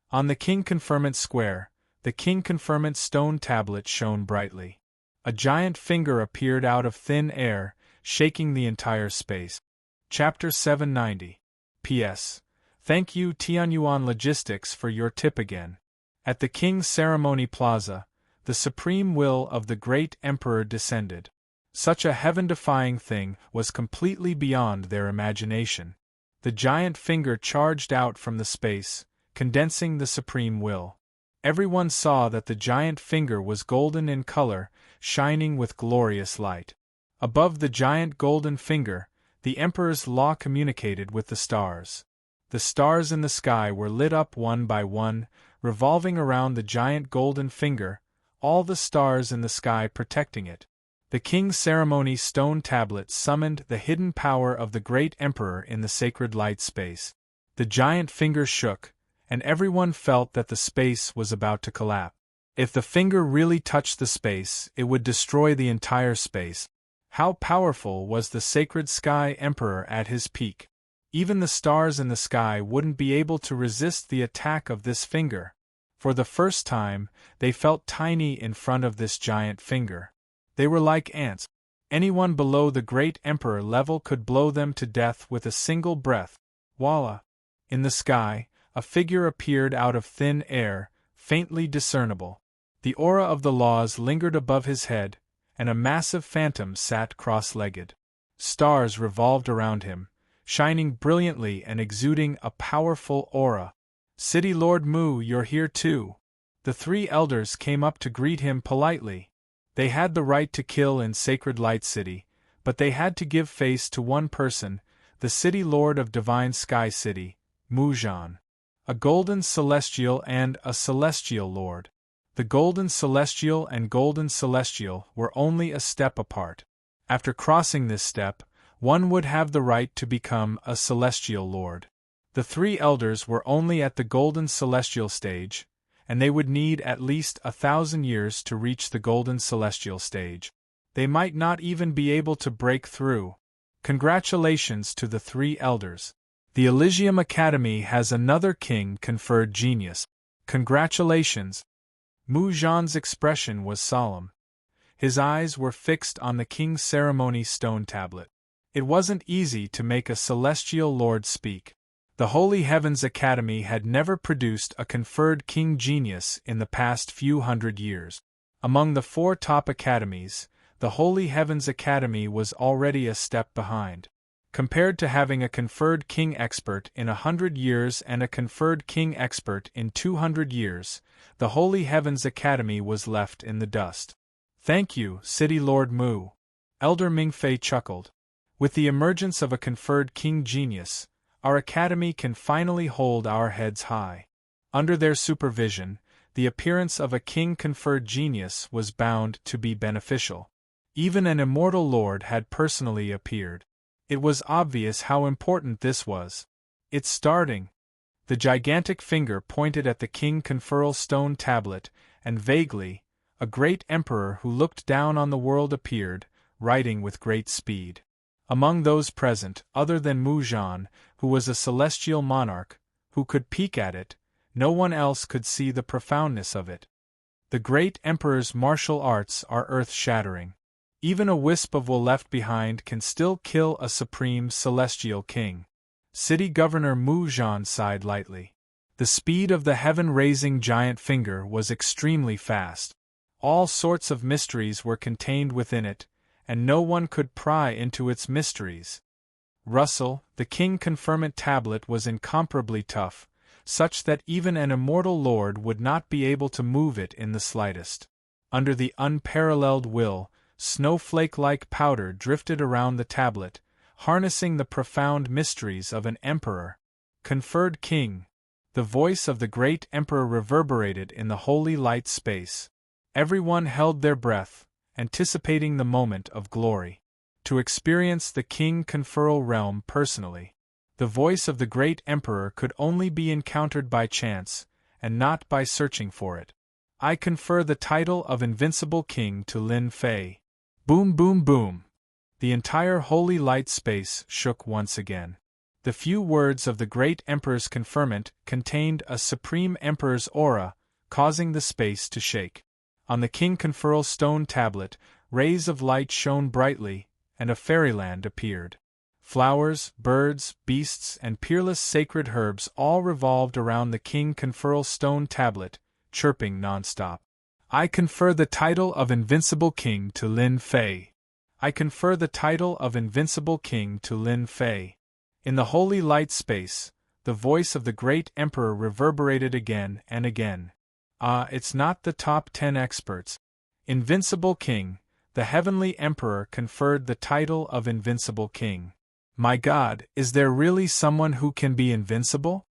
On the king conferment square, the king conferment stone tablet shone brightly. A giant finger appeared out of thin air, shaking the entire space. Chapter 790. P.S. Thank you Tianyuan Logistics for your tip again. At the King's Ceremony Plaza, the supreme will of the great emperor descended. Such a heaven-defying thing was completely beyond their imagination. The giant finger charged out from the space, condensing the supreme will. Everyone saw that the giant finger was golden in color, shining with glorious light. Above the giant golden finger, the emperor's law communicated with the stars. The stars in the sky were lit up one by one, revolving around the giant golden finger, all the stars in the sky protecting it. The king's ceremony stone tablet summoned the hidden power of the great emperor in the sacred light space. The giant finger shook, and everyone felt that the space was about to collapse. If the finger really touched the space, it would destroy the entire space. How powerful was the sacred sky emperor at his peak? Even the stars in the sky wouldn't be able to resist the attack of this finger. For the first time, they felt tiny in front of this giant finger. They were like ants. Anyone below the great emperor level could blow them to death with a single breath. Voila! In the sky, a figure appeared out of thin air, faintly discernible. The aura of the laws lingered above his head, and a massive phantom sat cross-legged. Stars revolved around him, shining brilliantly and exuding a powerful aura. City Lord Mu, you're here too. The 3 elders came up to greet him politely. They had the right to kill in Sacred Light City, but they had to give face to one person, the City Lord of Divine Sky City, Muzhan. A golden celestial and a celestial lord. The golden celestial and golden celestial were only a step apart. After crossing this step, one would have the right to become a celestial lord. The 3 elders were only at the golden celestial stage, and they would need at least 1,000 years to reach the golden celestial stage. They might not even be able to break through. Congratulations to the 3 elders. The Elysium Academy has another king conferred genius. Congratulations! Muzhan's expression was solemn. His eyes were fixed on the king's ceremony stone tablet. It wasn't easy to make a celestial lord speak. The Holy Heavens Academy had never produced a conferred king genius in the past few hundred years. Among the 4 top academies, the Holy Heavens Academy was already a step behind. Compared to having a conferred king expert in 100 years and a conferred king expert in 200 years, the Holy Heavens Academy was left in the dust. Thank you, City Lord Mu. Elder Mingfei chuckled. With the emergence of a conferred king genius, our academy can finally hold our heads high. Under their supervision, the appearance of a king-conferred genius was bound to be beneficial. Even an immortal lord had personally appeared. It was obvious how important this was. It's starting. The gigantic finger pointed at the king conferral stone tablet, and vaguely, a great emperor who looked down on the world appeared, riding with great speed. Among those present, other than Muzhan, who was a celestial monarch, who could peek at it, no one else could see the profoundness of it. The great emperor's martial arts are earth-shattering. Even a wisp of wool left behind can still kill a supreme celestial king. City Governor Muzhan sighed lightly. The speed of the heaven-raising giant finger was extremely fast. All sorts of mysteries were contained within it, and no one could pry into its mysteries. Russell, the king conferment tablet was incomparably tough, such that even an immortal lord would not be able to move it in the slightest. Under the unparalleled will, snowflake-like powder drifted around the tablet, harnessing the profound mysteries of an emperor. Conferred king. The voice of the great emperor reverberated in the holy light space. Everyone held their breath, anticipating the moment of glory. To experience the king conferral realm personally. The voice of the great emperor could only be encountered by chance, and not by searching for it. I confer the title of Invincible King to Lin Fei. Boom, boom, boom. The entire holy light space shook once again. The few words of the great emperor's conferment contained a supreme emperor's aura, causing the space to shake. On the king conferral stone tablet, rays of light shone brightly, and a fairyland appeared. Flowers, birds, beasts, and peerless sacred herbs all revolved around the king conferral stone tablet, chirping nonstop. I confer the title of Invincible King to Lin Fei. I confer the title of Invincible King to Lin Fei. In the holy light space, the voice of the great emperor reverberated again and again. It's not the top 10 experts. Invincible King, the heavenly emperor conferred the title of Invincible King. My God, is there really someone who can be invincible?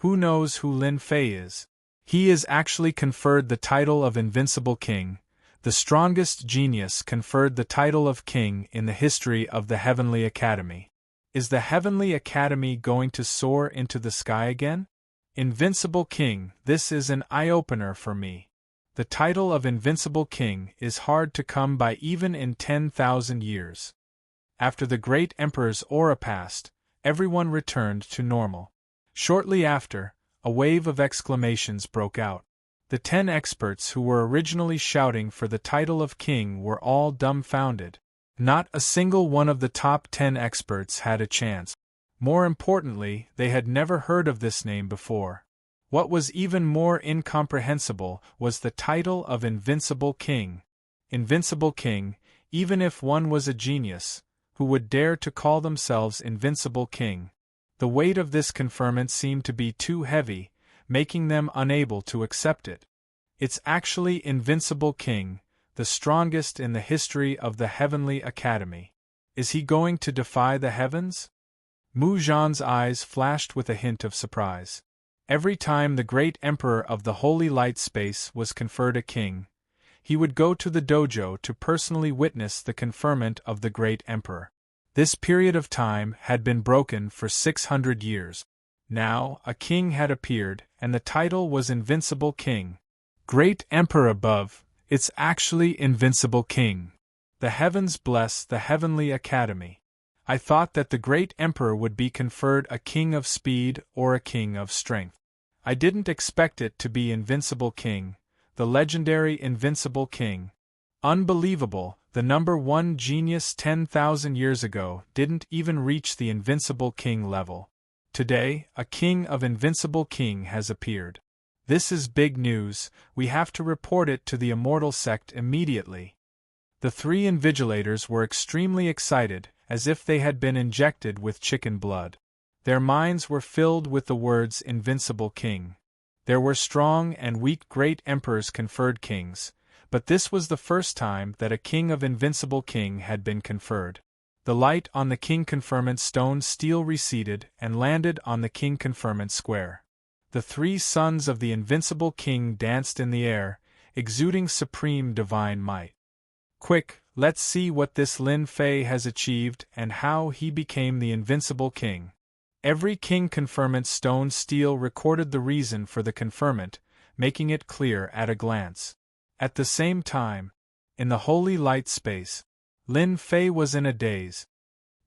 Who knows who Lin Fei is? He is actually conferred the title of Invincible King. The strongest genius conferred the title of king in the history of the Heavenly Academy. Is the Heavenly Academy going to soar into the sky again? Invincible King, this is an eye-opener for me. The title of Invincible King is hard to come by even in 10,000 years. After the great emperor's aura passed, everyone returned to normal. Shortly after, a wave of exclamations broke out. The 10 experts who were originally shouting for the title of king were all dumbfounded. Not a single one of the top 10 experts had a chance. More importantly, they had never heard of this name before. What was even more incomprehensible was the title of Invincible King. Invincible King, even if one was a genius, who would dare to call themselves Invincible King? The weight of this conferment seemed to be too heavy, making them unable to accept it. It's actually Invincible King, the strongest in the history of the Heavenly Academy. Is he going to defy the heavens? Mu Zhan's eyes flashed with a hint of surprise. Every time the great emperor of the holy light space was conferred a king, he would go to the dojo to personally witness the conferment of the great emperor. This period of time had been broken for 600 years. Now, a king had appeared, and the title was Invincible King. Great Emperor above, it's actually Invincible King. The heavens bless the Heavenly Academy. I thought that the great emperor would be conferred a king of speed or a king of strength. I didn't expect it to be Invincible King, the legendary Invincible King. Unbelievable, the number one genius 10,000 years ago didn't even reach the Invincible King level. Today, a king of Invincible King has appeared. This is big news, we have to report it to the Immortal Sect immediately. The 3 invigilators were extremely excited, as if they had been injected with chicken blood. Their minds were filled with the words Invincible King. There were strong and weak great emperors conferred kings, but this was the first time that a king of Invincible King had been conferred. The light on the king conferment stone steel receded and landed on the king conferment square. The 3 sons of the Invincible King danced in the air, exuding supreme divine might. Quick, let's see what this Lin Fei has achieved and how he became the Invincible King. Every king conferment stone steel recorded the reason for the conferment, making it clear at a glance. At the same time, in the holy light space, Lin Fei was in a daze.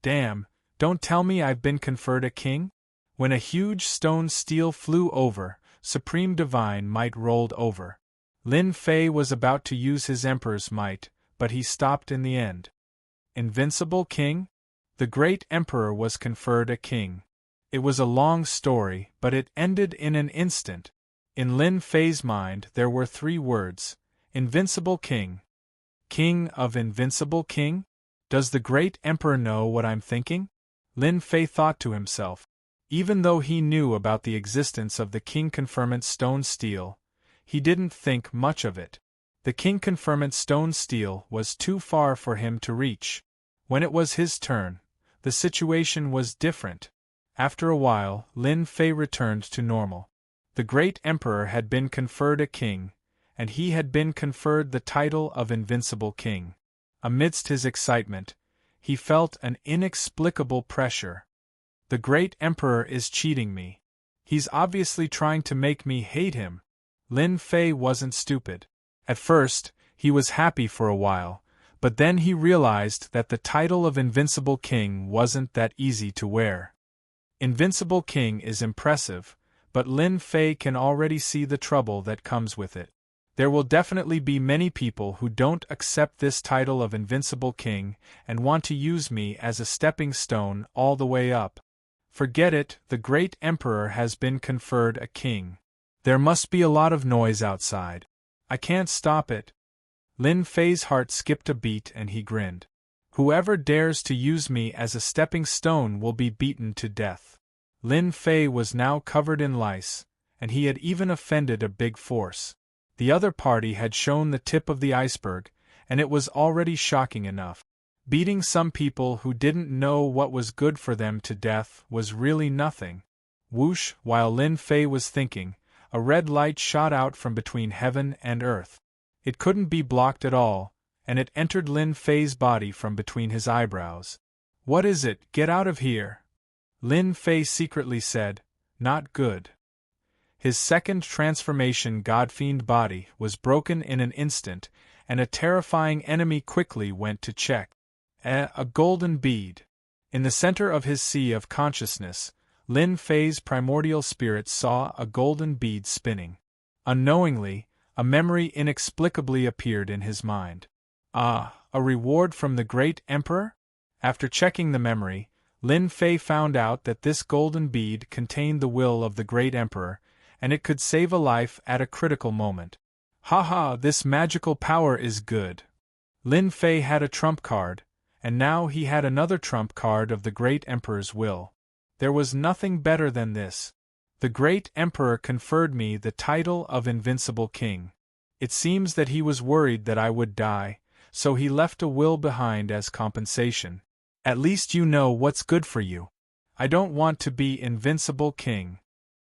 Damn, don't tell me I've been conferred a king? When a huge stone steel flew over, supreme divine might rolled over. Lin Fei was about to use his emperor's might, but he stopped in the end. Invincible King? The great emperor was conferred a king. It was a long story, but it ended in an instant. In Lin Fei's mind there were 3 words: Invincible King. King of Invincible King? Does the great emperor know what I'm thinking? Lin Fei thought to himself. Even though he knew about the existence of the King Confirmant Stone Steel, he didn't think much of it. The King Confirmant Stone Steel was too far for him to reach. When it was his turn, the situation was different. After a while, Lin Fei returned to normal. The great emperor had been conferred a king, and he had been conferred the title of Invincible King. Amidst his excitement, he felt an inexplicable pressure. The great emperor is cheating me. He's obviously trying to make me hate him. Lin Fei wasn't stupid. At first, he was happy for a while, but then he realized that the title of Invincible King wasn't that easy to wear. Invincible King is impressive, but Lin Fei can already see the trouble that comes with it. There will definitely be many people who don't accept this title of Invincible King and want to use me as a stepping stone all the way up. Forget it, the great emperor has been conferred a king. There must be a lot of noise outside. I can't stop it. Lin Fei's heart skipped a beat and he grinned. Whoever dares to use me as a stepping stone will be beaten to death. Lin Fei was now covered in lice, and he had even offended a big force. The other party had shown the tip of the iceberg, and it was already shocking enough. Beating some people who didn't know what was good for them to death was really nothing. Whoosh, while Lin Fei was thinking, a red light shot out from between heaven and earth. It couldn't be blocked at all, and it entered Lin Fei's body from between his eyebrows. What is it? Get out of here! Lin Fei secretly said, not good. His second transformation God-fiend body was broken in an instant, and a terrifying enemy quickly went to check. A golden bead. In the center of his sea of consciousness, Lin Fei's primordial spirit saw a golden bead spinning. Unknowingly, a memory inexplicably appeared in his mind. Ah, a reward from the great emperor? After checking the memory, Lin Fei found out that this golden bead contained the will of the great emperor, and it could save a life at a critical moment. Haha, this magical power is good. Lin Fei had a trump card, and now he had another trump card of the great emperor's will. There was nothing better than this. The great emperor conferred me the title of Invincible King. It seems that he was worried that I would die, so he left a will behind as compensation. At least you know what's good for you. I don't want to be Invincible King.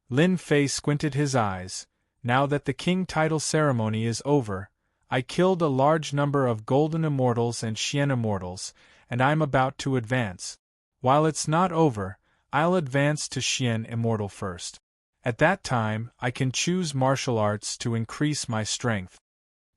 Lin Fei squinted his eyes. Now that the king title ceremony is over, I killed a large number of golden immortals and Xian immortals, and I'm about to advance. While it's not over, I'll advance to Xian immortal first. At that time, I can choose martial arts to increase my strength.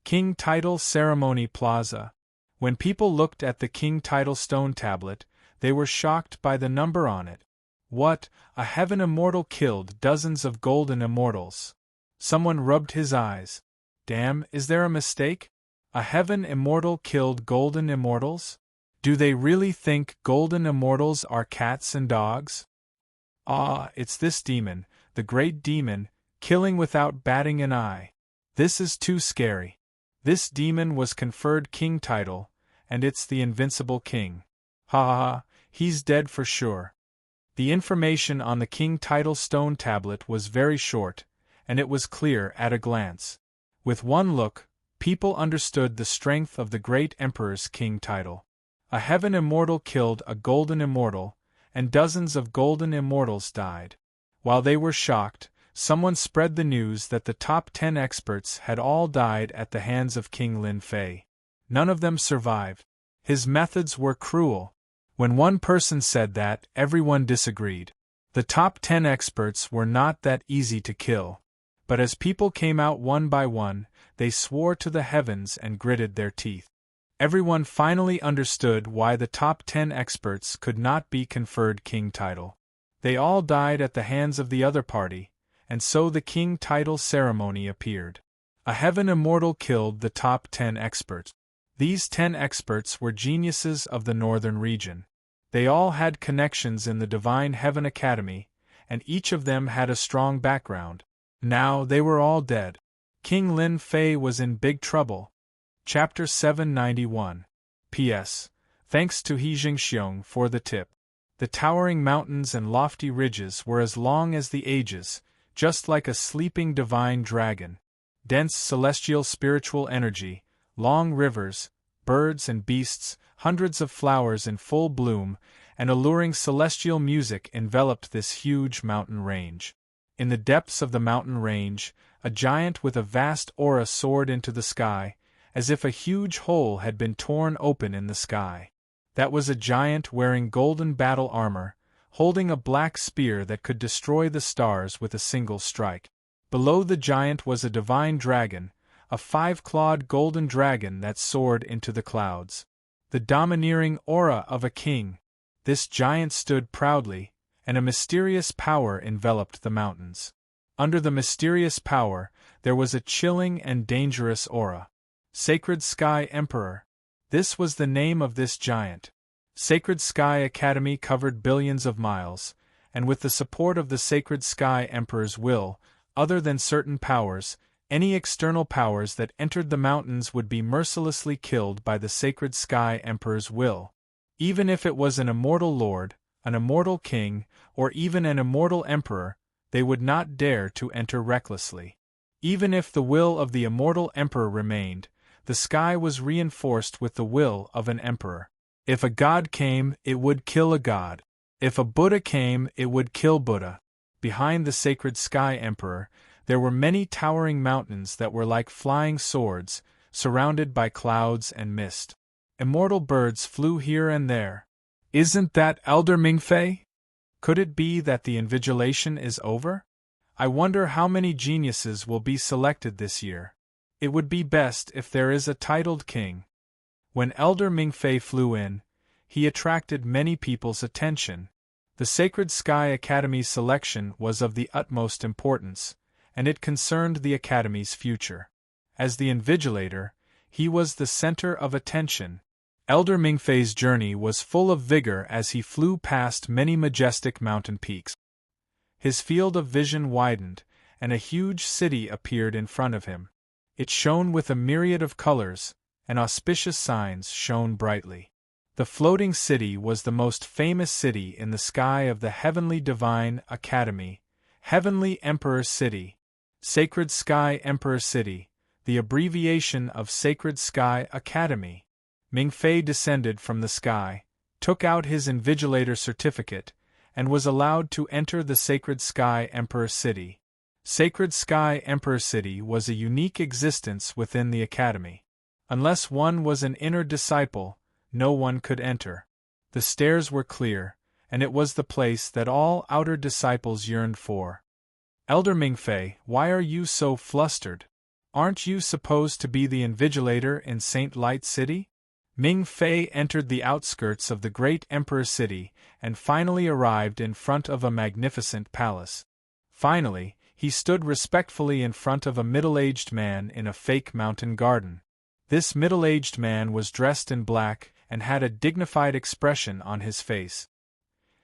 King Title Ceremony Plaza. When people looked at the King Title stone tablet, they were shocked by the number on it. What, a heaven immortal killed dozens of golden immortals. Someone rubbed his eyes. Damn, is there a mistake? A heaven immortal killed golden immortals? Do they really think golden immortals are cats and dogs? Ah, it's this demon, the great demon, killing without batting an eye. This is too scary. This demon was conferred king title, and it's the Invincible King. Ha ha ha, he's dead for sure. The information on the king title stone tablet was very short, and it was clear at a glance. With one look, people understood the strength of the great emperor's king title. A heaven immortal killed a golden immortal, and dozens of golden immortals died. While they were shocked, someone spread the news that the top 10 experts had all died at the hands of King Lin Fei. None of them survived. His methods were cruel. When one person said that, everyone disagreed. The top 10 experts were not that easy to kill. But as people came out one by one, they swore to the heavens and gritted their teeth. Everyone finally understood why the top 10 experts could not be conferred king title. They all died at the hands of the other party, and so the king title ceremony appeared. A heaven immortal killed the top 10 experts. These 10 experts were geniuses of the northern region. They all had connections in the Divine Heaven Academy, and each of them had a strong background. Now they were all dead. King Lin Fei was in big trouble. Chapter 791. P.S. Thanks to He Jingxiong for the tip. The towering mountains and lofty ridges were as long as the ages, just like a sleeping divine dragon. Dense celestial spiritual energy, long rivers, birds and beasts, hundreds of flowers in full bloom, and alluring celestial music enveloped this huge mountain range. In the depths of the mountain range, a giant with a vast aura soared into the sky, as if a huge hole had been torn open in the sky. That was a giant wearing golden battle armor, holding a black spear that could destroy the stars with a single strike. Below the giant was a divine dragon, a 5-clawed golden dragon that soared into the clouds. The domineering aura of a king. This giant stood proudly, and a mysterious power enveloped the mountains. Under the mysterious power, there was a chilling and dangerous aura. Sacred Sky Emperor. This was the name of this giant. Sacred Sky Academy covered billions of miles, and with the support of the Sacred Sky Emperor's will, other than certain powers, any external powers that entered the mountains would be mercilessly killed by the Sacred Sky Emperor's will. Even if it was an immortal lord, an immortal king, or even an immortal emperor, they would not dare to enter recklessly. Even if the will of the immortal emperor remained, the sky was reinforced with the will of an emperor. If a god came, it would kill a god. If a Buddha came, it would kill Buddha. Behind the Sacred Sky Emperor, there were many towering mountains that were like flying swords, surrounded by clouds and mist. Immortal birds flew here and there. Isn't that Elder Mingfei? Could it be that the invigilation is over? I wonder how many geniuses will be selected this year. It would be best if there is a titled king. When Elder Mingfei flew in, he attracted many people's attention. The Sacred Sky Academy's selection was of the utmost importance, and it concerned the Academy's future. As the invigilator, he was the center of attention. Elder Mingfei's journey was full of vigor as he flew past many majestic mountain peaks. His field of vision widened, and a huge city appeared in front of him. It shone with a myriad of colors, and auspicious signs shone brightly. The floating city was the most famous city in the sky of the Heavenly Divine Academy, Heavenly Emperor City. Sacred Sky Emperor City, the abbreviation of Sacred Sky Academy. Mingfei descended from the sky, took out his invigilator certificate, and was allowed to enter the Sacred Sky Emperor City. Sacred Sky Emperor City was a unique existence within the Academy. Unless one was an inner disciple, no one could enter. The stairs were clear, and it was the place that all outer disciples yearned for. Elder Mingfei, why are you so flustered? Aren't you supposed to be the invigilator in Saint Light City? Mingfei entered the outskirts of the great Emperor City and finally arrived in front of a magnificent palace. Finally, he stood respectfully in front of a middle-aged man in a fake mountain garden. This middle-aged man was dressed in black and had a dignified expression on his face.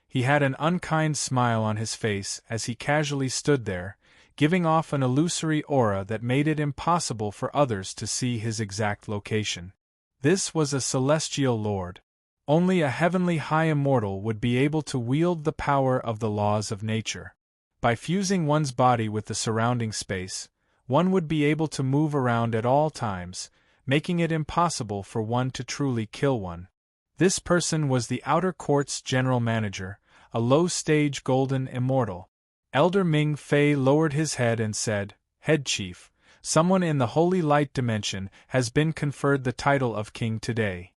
He had an unkind smile on his face as he casually stood there, giving off an illusory aura that made it impossible for others to see his exact location. This was a celestial lord. Only a heavenly high immortal would be able to wield the power of the laws of nature. By fusing one's body with the surrounding space, one would be able to move around at all times, making it impossible for one to truly kill one. This person was the Outer Court's general manager, a low-stage golden immortal. Elder Mingfei lowered his head and said, "Head Chief, someone in the Holy Light Dimension has been conferred the title of king today."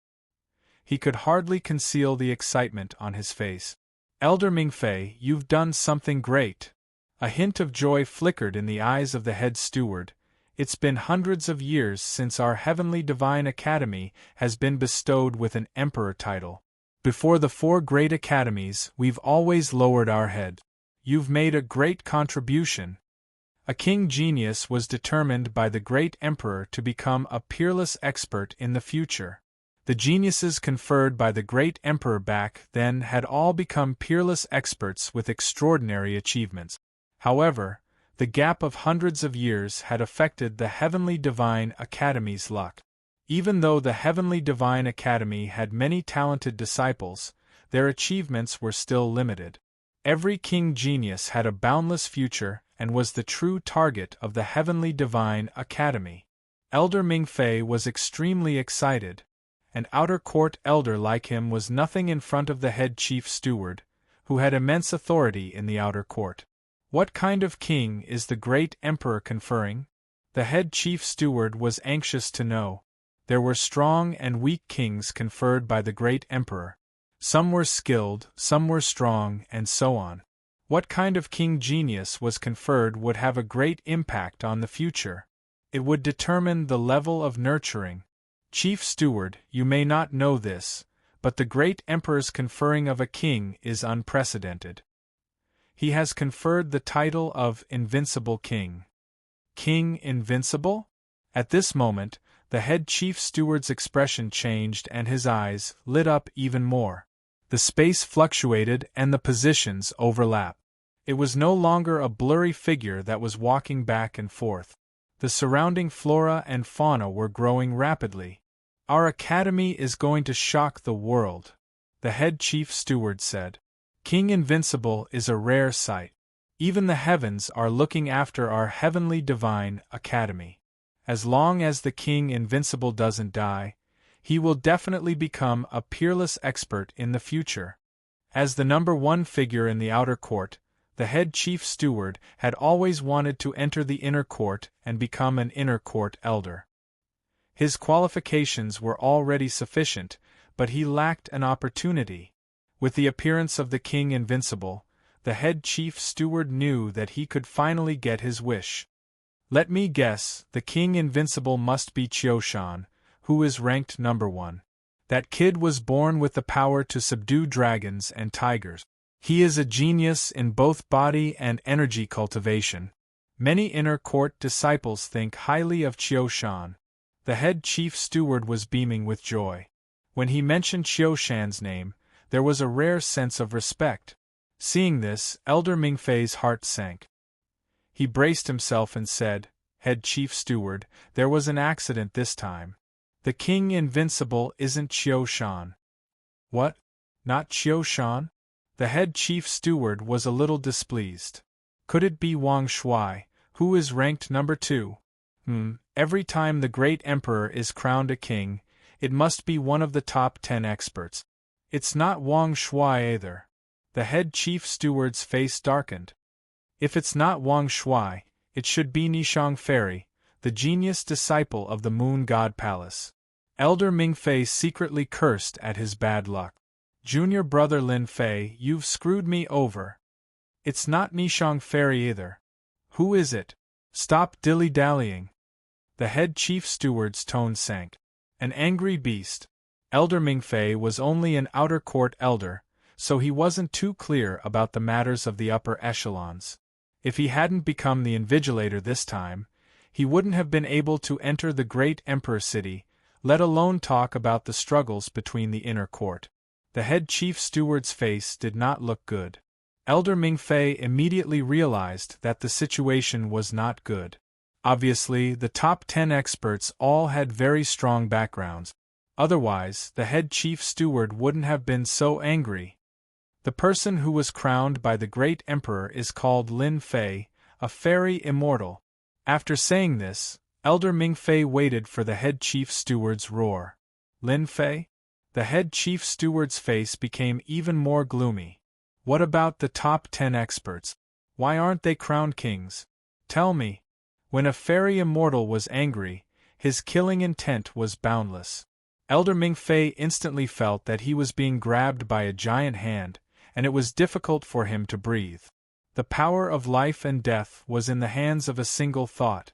He could hardly conceal the excitement on his face. "Elder Mingfei, you've done something great." A hint of joy flickered in the eyes of the head steward. It's been hundreds of years since our Heavenly Divine Academy has been bestowed with an emperor title. Before the 4 great academies, we've always lowered our head. You've made a great contribution. A king genius was determined by the great emperor to become a peerless expert in the future. The geniuses conferred by the great emperor back then had all become peerless experts with extraordinary achievements. However, the gap of hundreds of years had affected the Heavenly Divine Academy's luck. Even though the Heavenly Divine Academy had many talented disciples, their achievements were still limited. Every king genius had a boundless future and was the true target of the Heavenly Divine Academy. Elder Ming-Fei was extremely excited. An outer court elder like him was nothing in front of the head chief steward, who had immense authority in the outer court. What kind of king is the great emperor conferring? The head chief steward was anxious to know. There were strong and weak kings conferred by the great emperor. Some were skilled, some were strong, and so on. What kind of king genius was conferred would have a great impact on the future. It would determine the level of nurturing. Chief Steward, you may not know this, but the great emperor's conferring of a king is unprecedented. He has conferred the title of Invincible King. King Invincible? At this moment, the head chief steward's expression changed and his eyes lit up even more. The space fluctuated and the positions overlapped. It was no longer a blurry figure that was walking back and forth. The surrounding flora and fauna were growing rapidly. Our academy is going to shock the world, the head chief steward said. King Invincible is a rare sight. Even the heavens are looking after our Heavenly Divine Academy. As long as the King Invincible doesn't die, he will definitely become a peerless expert in the future. As the number one figure in the outer court, the head chief steward had always wanted to enter the inner court and become an inner court elder. His qualifications were already sufficient, but he lacked an opportunity. With the appearance of the King Invincible, the head chief steward knew that he could finally get his wish. Let me guess, the King Invincible must be Qiushan, who is ranked number 1. That kid was born with the power to subdue dragons and tigers. He is a genius in both body and energy cultivation. Many inner court disciples think highly of Qiushan. The head chief steward was beaming with joy. When he mentioned Qiushan's name, there was a rare sense of respect. Seeing this, Elder Ming-Fei's heart sank. He braced himself and said, Head chief steward, there was an accident this time. The King Invincible isn't Qiushan. What? Not Qiushan? The head chief steward was a little displeased. Could it be Wang Shuai, who is ranked number 2? Every time the great emperor is crowned a king, it must be one of the top 10 experts. It's not Wang Shuai either. The head chief steward's face darkened. If it's not Wang Shuai, it should be Nishang Fairy, the genius disciple of the Moon God Palace. Elder Ming-Fei secretly cursed at his bad luck. Junior brother Lin Fei, you've screwed me over. It's not Nishang Fairy either. Who is it? Stop dilly-dallying. The head chief steward's tone sank. An angry beast. Elder Ming-Fei was only an outer court elder, so he wasn't too clear about the matters of the upper echelons. If he hadn't become the Invigilator this time, he wouldn't have been able to enter the great emperor city, let alone talk about the struggles between the inner court. The head chief steward's face did not look good. Elder Ming-Fei immediately realized that the situation was not good. Obviously, the top 10 experts all had very strong backgrounds. Otherwise, the head chief steward wouldn't have been so angry. The person who was crowned by the great emperor is called Lin Fei, a fairy immortal. After saying this, Elder Ming-Fei waited for the head chief steward's roar. Lin Fei? The head chief steward's face became even more gloomy. What about the top 10 experts? Why aren't they crowned kings? Tell me. When a fairy immortal was angry, his killing intent was boundless. Elder Ming-Fei instantly felt that he was being grabbed by a giant hand, and it was difficult for him to breathe. The power of life and death was in the hands of a single thought.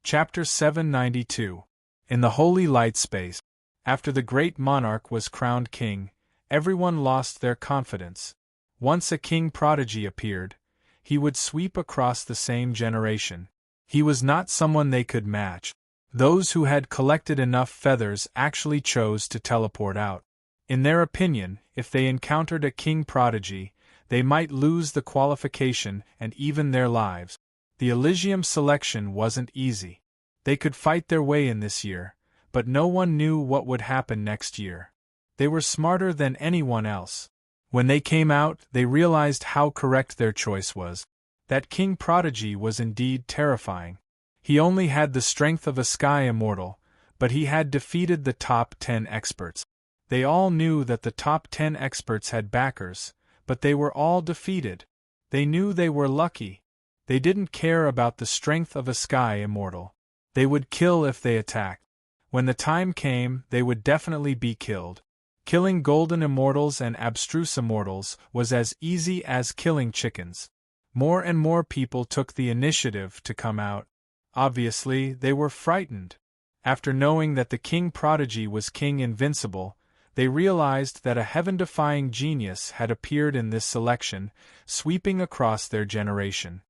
Chapter 792. In the Holy Light Space. After the great monarch was crowned king, everyone lost their confidence. Once a king prodigy appeared, he would sweep across the same generation. He was not someone they could match. Those who had collected enough feathers actually chose to teleport out. In their opinion, if they encountered a king prodigy, they might lose the qualification and even their lives. The Elysium selection wasn't easy. They could fight their way in this year, but no one knew what would happen next year. They were smarter than anyone else. When they came out, they realized how correct their choice was. That king prodigy was indeed terrifying. He only had the strength of a sky immortal, but he had defeated the top 10 experts. They all knew that the top 10 experts had backers, but they were all defeated. They knew they were lucky. They didn't care about the strength of a sky immortal. They would kill if they attacked. When the time came, they would definitely be killed. Killing golden immortals and abstruse immortals was as easy as killing chickens. More and more people took the initiative to come out. Obviously, they were frightened. After knowing that the king prodigy was King Invincible, they realized that a heaven-defying genius had appeared in this selection, sweeping across their generation.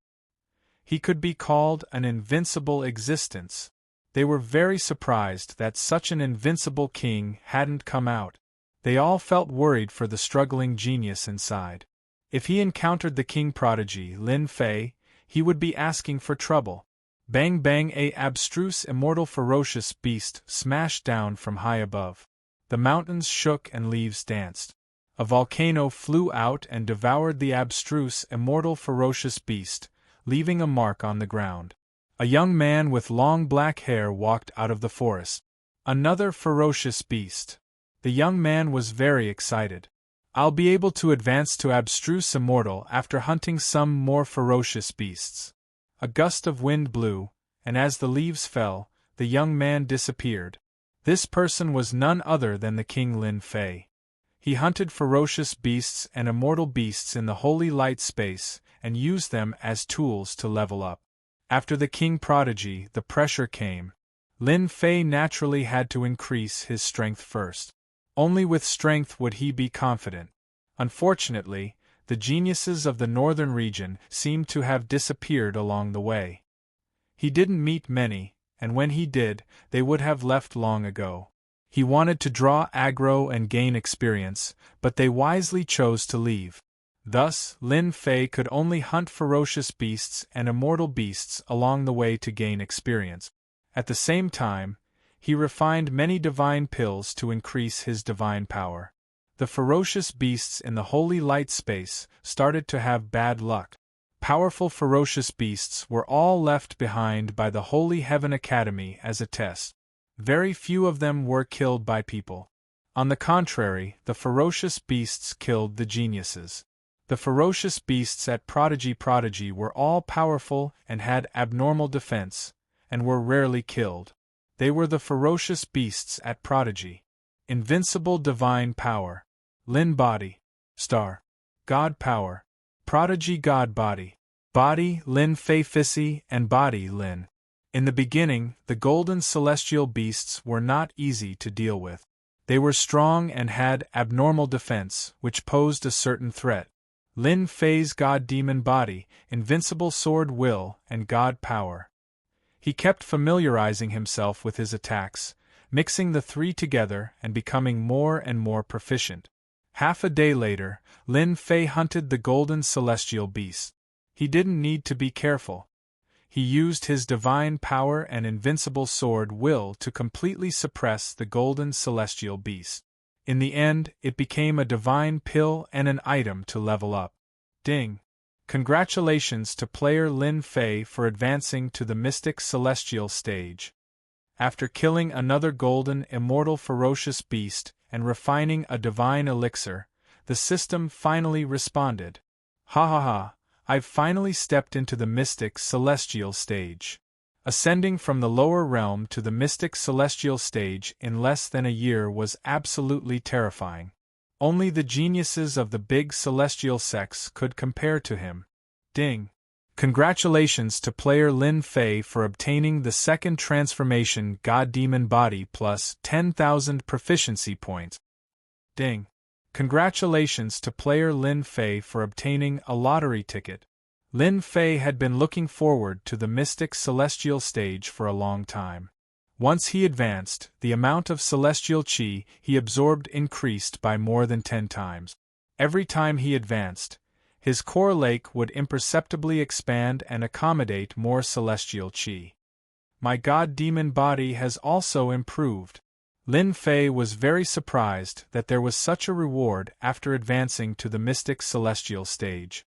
He could be called an invincible existence. They were very surprised that such an invincible king hadn't come out. They all felt worried for the struggling genius inside. If he encountered the king prodigy, Lin Fei, he would be asking for trouble. Bang bang, a abstruse immortal ferocious beast smashed down from high above. The mountains shook and leaves danced. A volcano flew out and devoured the abstruse immortal ferocious beast, leaving a mark on the ground. A young man with long black hair walked out of the forest. Another ferocious beast. The young man was very excited. I'll be able to advance to abstruse immortal after hunting some more ferocious beasts. A gust of wind blew, and as the leaves fell, the young man disappeared. This person was none other than the King Lin Fei. He hunted ferocious beasts and immortal beasts in the holy light space, and used them as tools to level up. After the king prodigy, the pressure came. Lin Fei naturally had to increase his strength first. Only with strength would he be confident. Unfortunately, the geniuses of the northern region seemed to have disappeared along the way. He didn't meet many, and when he did, they would have left long ago. He wanted to draw aggro and gain experience, but they wisely chose to leave. Thus, Lin Fei could only hunt ferocious beasts and immortal beasts along the way to gain experience. At the same time, he refined many divine pills to increase his divine power. The ferocious beasts in the holy light space started to have bad luck. Powerful ferocious beasts were all left behind by the Holy Heaven Academy as a test. Very few of them were killed by people. On the contrary, the ferocious beasts killed the geniuses. The ferocious beasts at Prodigy were all powerful and had abnormal defense, and were rarely killed. They were the ferocious beasts at Prodigy. Invincible divine power. Lin body. Star. God power. Prodigy God body. Body Lin Fei Fissy and body Lin. In the beginning, the golden celestial beasts were not easy to deal with. They were strong and had abnormal defense, which posed a certain threat. Lin Fei's god demon body, invincible sword will, and god power. He kept familiarizing himself with his attacks, mixing the three together and becoming more and more proficient. Half a day later, Lin Fei hunted the golden celestial beast. He didn't need to be careful. He used his divine power and invincible sword will to completely suppress the golden celestial beast. In the end, it became a divine pill and an item to level up. Ding! Congratulations to player Lin Fei for advancing to the Mystic Celestial stage. After killing another golden, immortal ferocious beast and refining a divine elixir, the system finally responded. Ha ha ha, I've finally stepped into the Mystic Celestial stage. Ascending from the lower realm to the Mystic Celestial stage in less than a year was absolutely terrifying. Only the geniuses of the big celestial sects could compare to him. Ding! Congratulations to player Lin Fei for obtaining the second transformation God Demon Body plus 10,000 proficiency points. Ding! Congratulations to player Lin Fei for obtaining a lottery ticket. Lin Fei had been looking forward to the Mystic Celestial stage for a long time. Once he advanced, the amount of celestial qi he absorbed increased by more than 10 times. Every time he advanced, his core lake would imperceptibly expand and accommodate more celestial qi. My god-demon body has also improved. Lin Fei was very surprised that there was such a reward after advancing to the mystic celestial stage.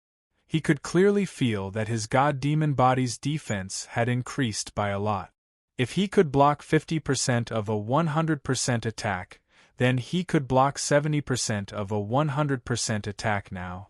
He could clearly feel that his god-demon body's defense had increased by a lot. If he could block 50% of a 100% attack, then he could block 70% of a 100% attack now.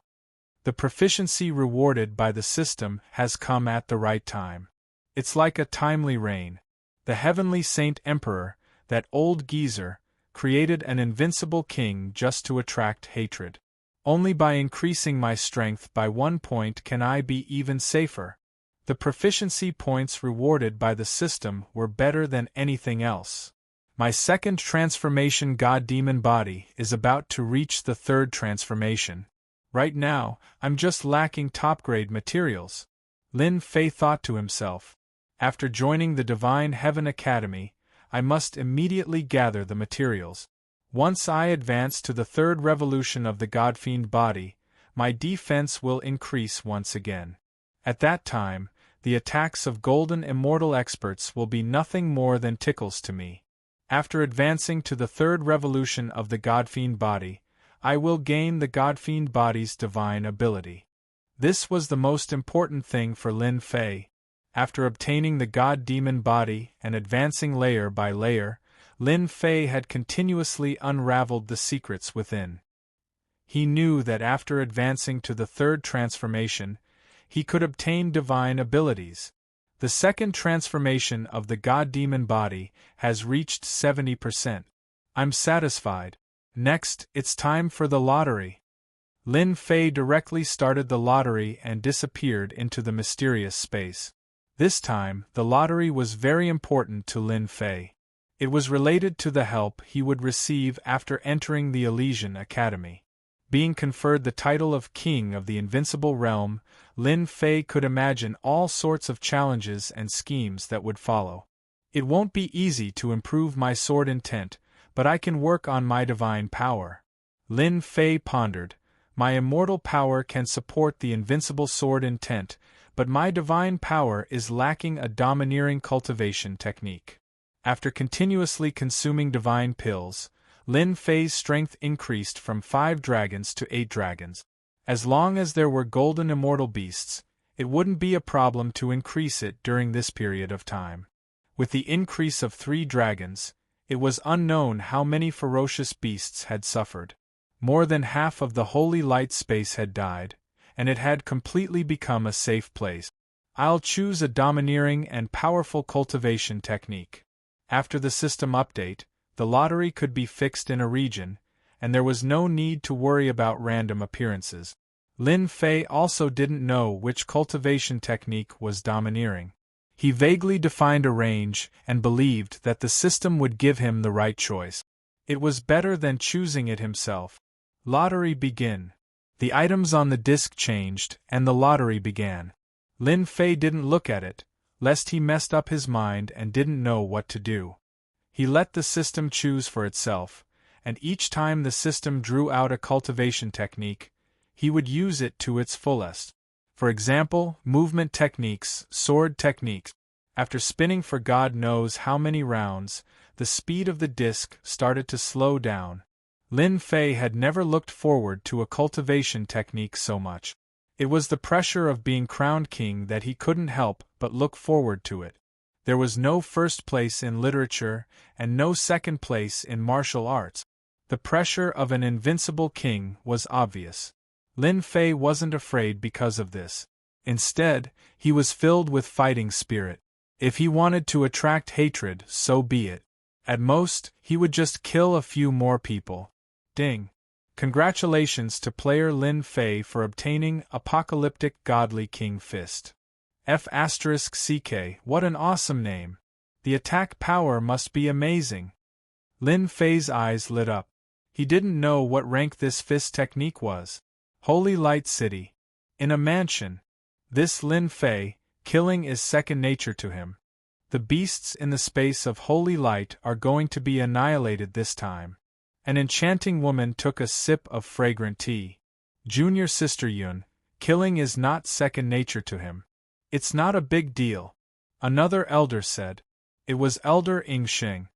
The proficiency rewarded by the system has come at the right time. It's like a timely rain. The heavenly Saint Emperor, that old geezer, created an invincible king just to attract hatred. Only by increasing my strength by 1 point can I be even safer. The proficiency points rewarded by the system were better than anything else. My second transformation god-demon body is about to reach the third transformation. Right now, I'm just lacking top-grade materials. Lin Fei thought to himself. After joining the Divine Heaven Academy, I must immediately gather the materials. Once I advance to the third revolution of the Godfiend body, my defense will increase once again. At that time, the attacks of golden immortal experts will be nothing more than tickles to me. After advancing to the third revolution of the Godfiend body, I will gain the Godfiend body's divine ability. This was the most important thing for Lin Fei. After obtaining the god-demon body and advancing layer by layer, Lin Fei had continuously unraveled the secrets within. He knew that after advancing to the third transformation, he could obtain divine abilities. The second transformation of the god-demon body has reached 70%. I'm satisfied. Next, it's time for the lottery. Lin Fei directly started the lottery and disappeared into the mysterious space. This time, the lottery was very important to Lin Fei. It was related to the help he would receive after entering the Elysian Academy. Being conferred the title of King of the Invincible Realm, Lin Fei could imagine all sorts of challenges and schemes that would follow. It won't be easy to improve my sword intent, but I can work on my divine power. Lin Fei pondered. My immortal power can support the invincible sword intent, but my divine power is lacking a domineering cultivation technique. After continuously consuming divine pills, Lin Fei's strength increased from 5 dragons to 8 dragons. As long as there were golden immortal beasts, it wouldn't be a problem to increase it during this period of time. With the increase of 3 dragons, it was unknown how many ferocious beasts had suffered. More than half of the holy light space had died, and it had completely become a safe place. I'll choose a domineering and powerful cultivation technique. After the system update, the lottery could be fixed in a region, and there was no need to worry about random appearances. Lin Fei also didn't know which cultivation technique was domineering. He vaguely defined a range and believed that the system would give him the right choice. It was better than choosing it himself. Lottery begin. The items on the disc changed, and the lottery began. Lin Fei didn't look at it, lest he messed up his mind and didn't know what to do. He let the system choose for itself, and each time the system drew out a cultivation technique, he would use it to its fullest. For example, movement techniques, sword techniques. After spinning for God knows how many rounds, the speed of the disc started to slow down. Lin Fei had never looked forward to a cultivation technique so much. It was the pressure of being crowned king that he couldn't help but look forward to it. There was no first place in literature, and no second place in martial arts. The pressure of an invincible king was obvious. Lin Fei wasn't afraid because of this. Instead, he was filled with fighting spirit. If he wanted to attract hatred, so be it. At most, he would just kill a few more people. Ding! Congratulations to player Lin Fei for obtaining Apocalyptic Godly King Fist. F***CK, what an awesome name. The attack power must be amazing. Lin Fei's eyes lit up. He didn't know what rank this fist technique was. Holy Light City. In a mansion. This Lin Fei, killing is second nature to him. The beasts in the space of holy light are going to be annihilated this time. An enchanting woman took a sip of fragrant tea. Junior Sister Yun, killing is not second nature to him. It's not a big deal. Another elder said. It was Elder Ing Shing.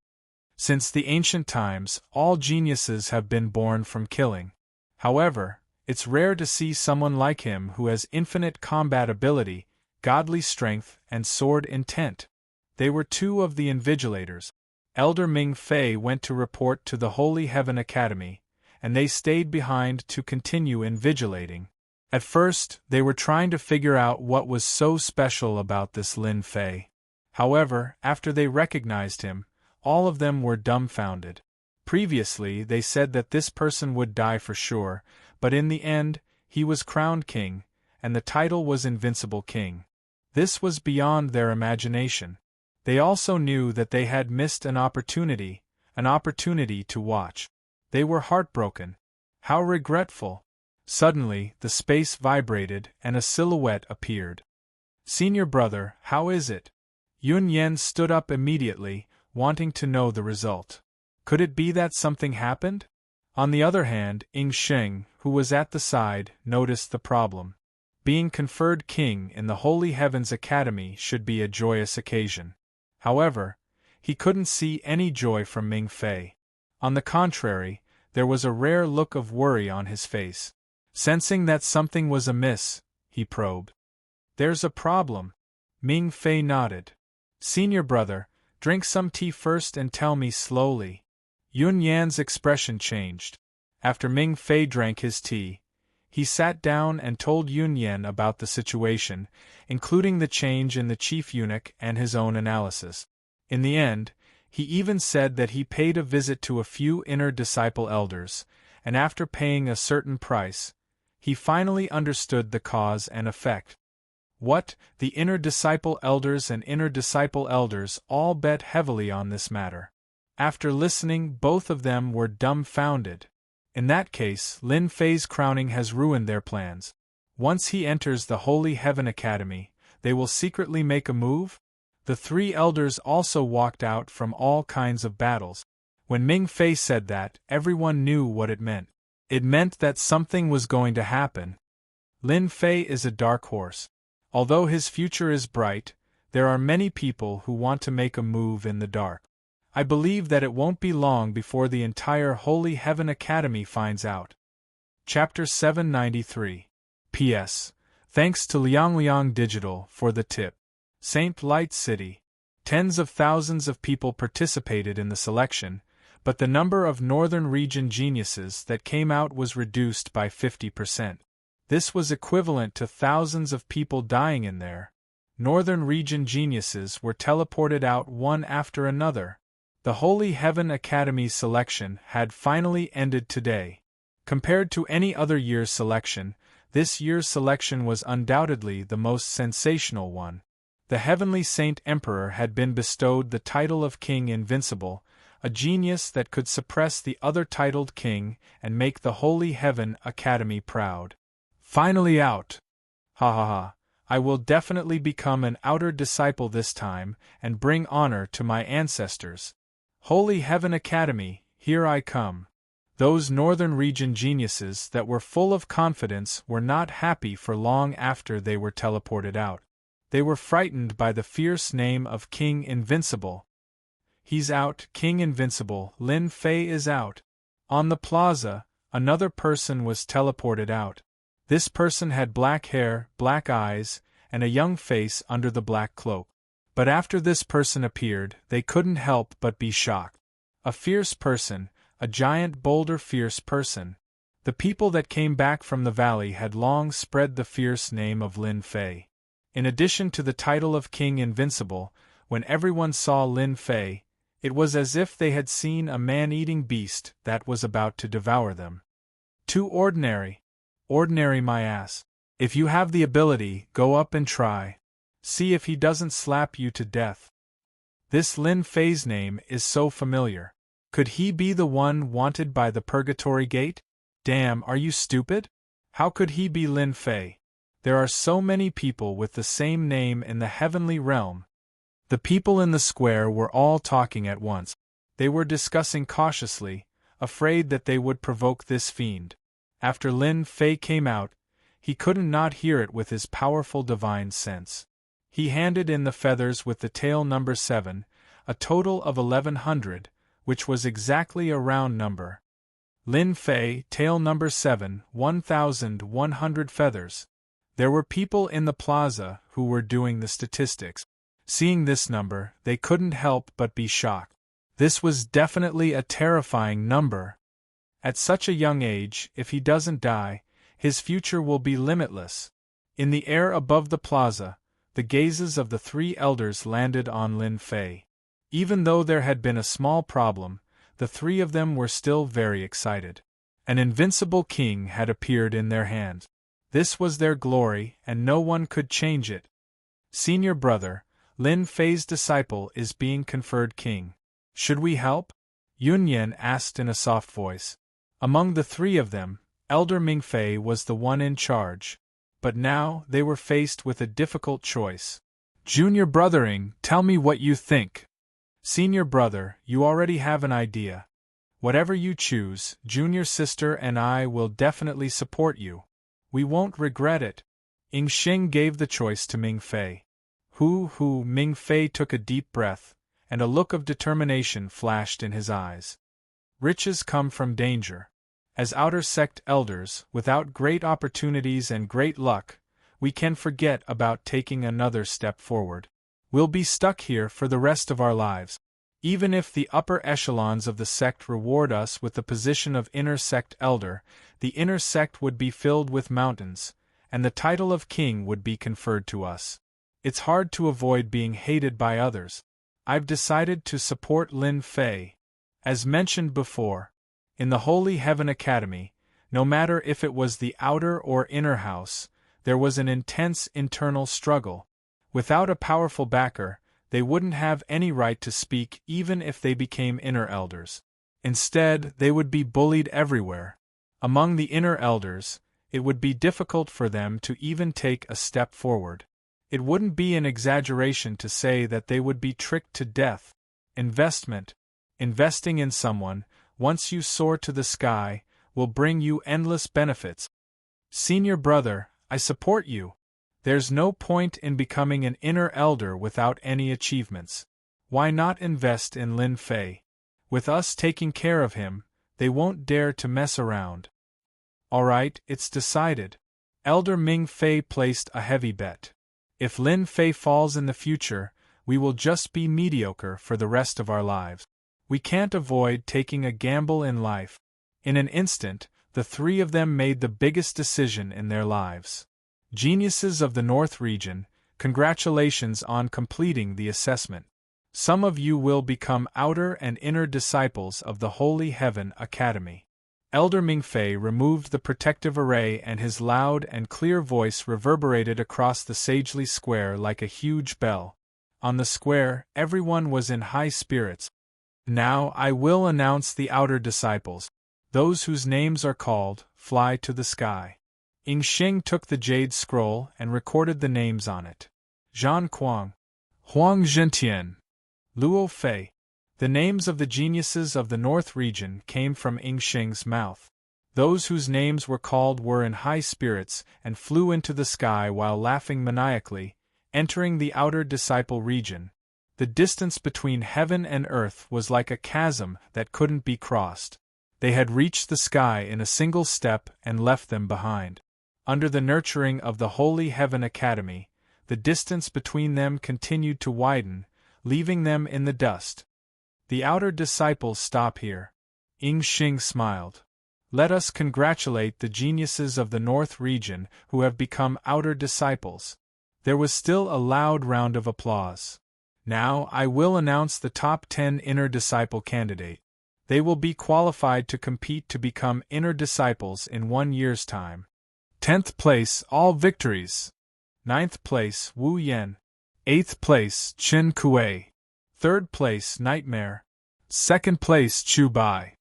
Since the ancient times, all geniuses have been born from killing. However, it's rare to see someone like him who has infinite combat ability, godly strength, and sword intent. They were two of the invigilators. Elder Ming Fei went to report to the Holy Heaven Academy, and they stayed behind to continue invigilating. At first, they were trying to figure out what was so special about this Lin Fei. However, after they recognized him, all of them were dumbfounded. Previously, they said that this person would die for sure, but in the end, he was crowned king, and the title was Invincible King. This was beyond their imagination. They also knew that they had missed an opportunity to watch. They were heartbroken. How regretful. Suddenly, the space vibrated and a silhouette appeared. Senior brother, how is it? Yun Yen stood up immediately, wanting to know the result. Could it be that something happened? On the other hand, Ing Sheng, who was at the side, noticed the problem. Being conferred king in the Holy Heavens Academy should be a joyous occasion. However, he couldn't see any joy from Ming Fei. On the contrary, there was a rare look of worry on his face. Sensing that something was amiss, he probed. There's a problem. Ming Fei nodded. Senior brother, drink some tea first and tell me slowly. Yun Yan's expression changed. After Ming Fei drank his tea, he sat down and told Yun Yan about the situation, including the change in the chief eunuch and his own analysis. In the end, he even said that he paid a visit to a few inner disciple elders, and after paying a certain price, he finally understood the cause and effect. What, the inner disciple elders and inner disciple elders all bet heavily on this matter. After listening, both of them were dumbfounded. In that case, Lin Fei's crowning has ruined their plans. Once he enters the Holy Heaven Academy, they will secretly make a move? The three elders also walked out from all kinds of battles. When Ming Fei said that, everyone knew what it meant. It meant that something was going to happen. Lin Fei is a dark horse. Although his future is bright, there are many people who want to make a move in the dark. I believe that it won't be long before the entire Holy Heaven Academy finds out. Chapter 793. P.S. Thanks to Liang Digital for the tip. Saint Light City. Tens of thousands of people participated in the selection, but the number of Northern Region geniuses that came out was reduced by 50%. This was equivalent to thousands of people dying in there. Northern Region geniuses were teleported out one after another. The Holy Heaven Academy selection had finally ended today. Compared to any other year's selection, this year's selection was undoubtedly the most sensational one. The Heavenly Saint Emperor had been bestowed the title of King Invincible, a genius that could suppress the other titled king and make the Holy Heaven Academy proud. Finally out! Ha ha ha! I will definitely become an outer disciple this time and bring honor to my ancestors. Holy Heaven Academy, here I come. Those Northern Region geniuses that were full of confidence were not happy for long after they were teleported out. They were frightened by the fierce name of King Invincible. He's out, King Invincible, Lin Fei is out. On the plaza, another person was teleported out. This person had black hair, black eyes, and a young face under the black cloak. But after this person appeared, they couldn't help but be shocked. A fierce person, a giant boulder fierce person. The people that came back from the valley had long spread the fierce name of Lin Fei. In addition to the title of King Invincible, when everyone saw Lin Fei, it was as if they had seen a man-eating beast that was about to devour them. Too ordinary. Ordinary my ass. If you have the ability, go up and try. See if he doesn't slap you to death. This Lin Fei's name is so familiar. Could he be the one wanted by the Purgatory Gate? Damn, are you stupid? How could he be Lin Fei? There are so many people with the same name in the heavenly realm. The people in the square were all talking at once. They were discussing cautiously, afraid that they would provoke this fiend. After Lin Fei came out, he couldn't not hear it with his powerful divine sense. He handed in the feathers with the tail number 7, a total of 1100, which was exactly a round number. Lin Fei, tail number 7, 1100 feathers. There were people in the plaza who were doing the statistics. Seeing this number, they couldn't help but be shocked. This was definitely a terrifying number. At such a young age, if he doesn't die, his future will be limitless. In the air above the plaza, the gazes of the 3 elders landed on Lin Fei. Even though there had been a small problem, the 3 of them were still very excited. An invincible king had appeared in their hands. This was their glory, and no one could change it. Senior brother, Lin Fei's disciple is being conferred king. Should we help? Yun Yan asked in a soft voice. Among the 3 of them, Elder Ming Fei was the one in charge. But now they were faced with a difficult choice. Junior brothering, tell me what you think. Senior brother, you already have an idea. Whatever you choose, junior sister and I will definitely support you. We won't regret it. Ying Xing gave the choice to Ming Fei. Ming Fei took a deep breath, and a look of determination flashed in his eyes. Riches come from danger. As outer sect elders, without great opportunities and great luck, we can forget about taking another step forward. We'll be stuck here for the rest of our lives. Even if the upper echelons of the sect reward us with the position of inner sect elder, the inner sect would be filled with mountains, and the title of king would be conferred to us. It's hard to avoid being hated by others. I've decided to support Lin Fei. As mentioned before, in the Holy Heaven Academy, no matter if it was the outer or inner house, there was an intense internal struggle. Without a powerful backer, they wouldn't have any right to speak even if they became inner elders. Instead, they would be bullied everywhere. Among the inner elders, it would be difficult for them to even take a step forward. It wouldn't be an exaggeration to say that they would be tricked to death. Investing in someone, once you soar to the sky, will bring you endless benefits. Senior brother, I support you. There's no point in becoming an inner elder without any achievements. Why not invest in Lin Fei? With us taking care of him, they won't dare to mess around. Alright, it's decided. Elder Ming Fei placed a heavy bet. If Lin Fei falls in the future, we will just be mediocre for the rest of our lives. We can't avoid taking a gamble in life. In an instant, the 3 of them made the biggest decision in their lives. Geniuses of the North region, congratulations on completing the assessment. Some of you will become outer and inner disciples of the Holy Heaven Academy. Elder Ming Fei removed the protective array and his loud and clear voice reverberated across the sagely square like a huge bell. On the square, everyone was in high spirits. Now I will announce the outer disciples. Those whose names are called, fly to the sky. Ying Xing took the jade scroll and recorded the names on it. Zhan Kuang, Huang Zhentian, Luo Fei. The names of the geniuses of the North region came from Ying Xing's mouth. Those whose names were called were in high spirits and flew into the sky while laughing maniacally, entering the outer disciple region. The distance between heaven and earth was like a chasm that couldn't be crossed. They had reached the sky in a single step and left them behind. Under the nurturing of the Holy Heaven Academy, the distance between them continued to widen, leaving them in the dust. The outer disciples stop here. Ying Xing smiled. Let us congratulate the geniuses of the North region who have become outer disciples. There was still a loud round of applause. Now I will announce the top 10 inner disciple candidate. They will be qualified to compete to become inner disciples in 1 year's time. 10th place, all victories. 9th place, Wu Yan. 8th place, Chen Kuei. 3rd place, Nightmare. 2nd place, Chu Bai.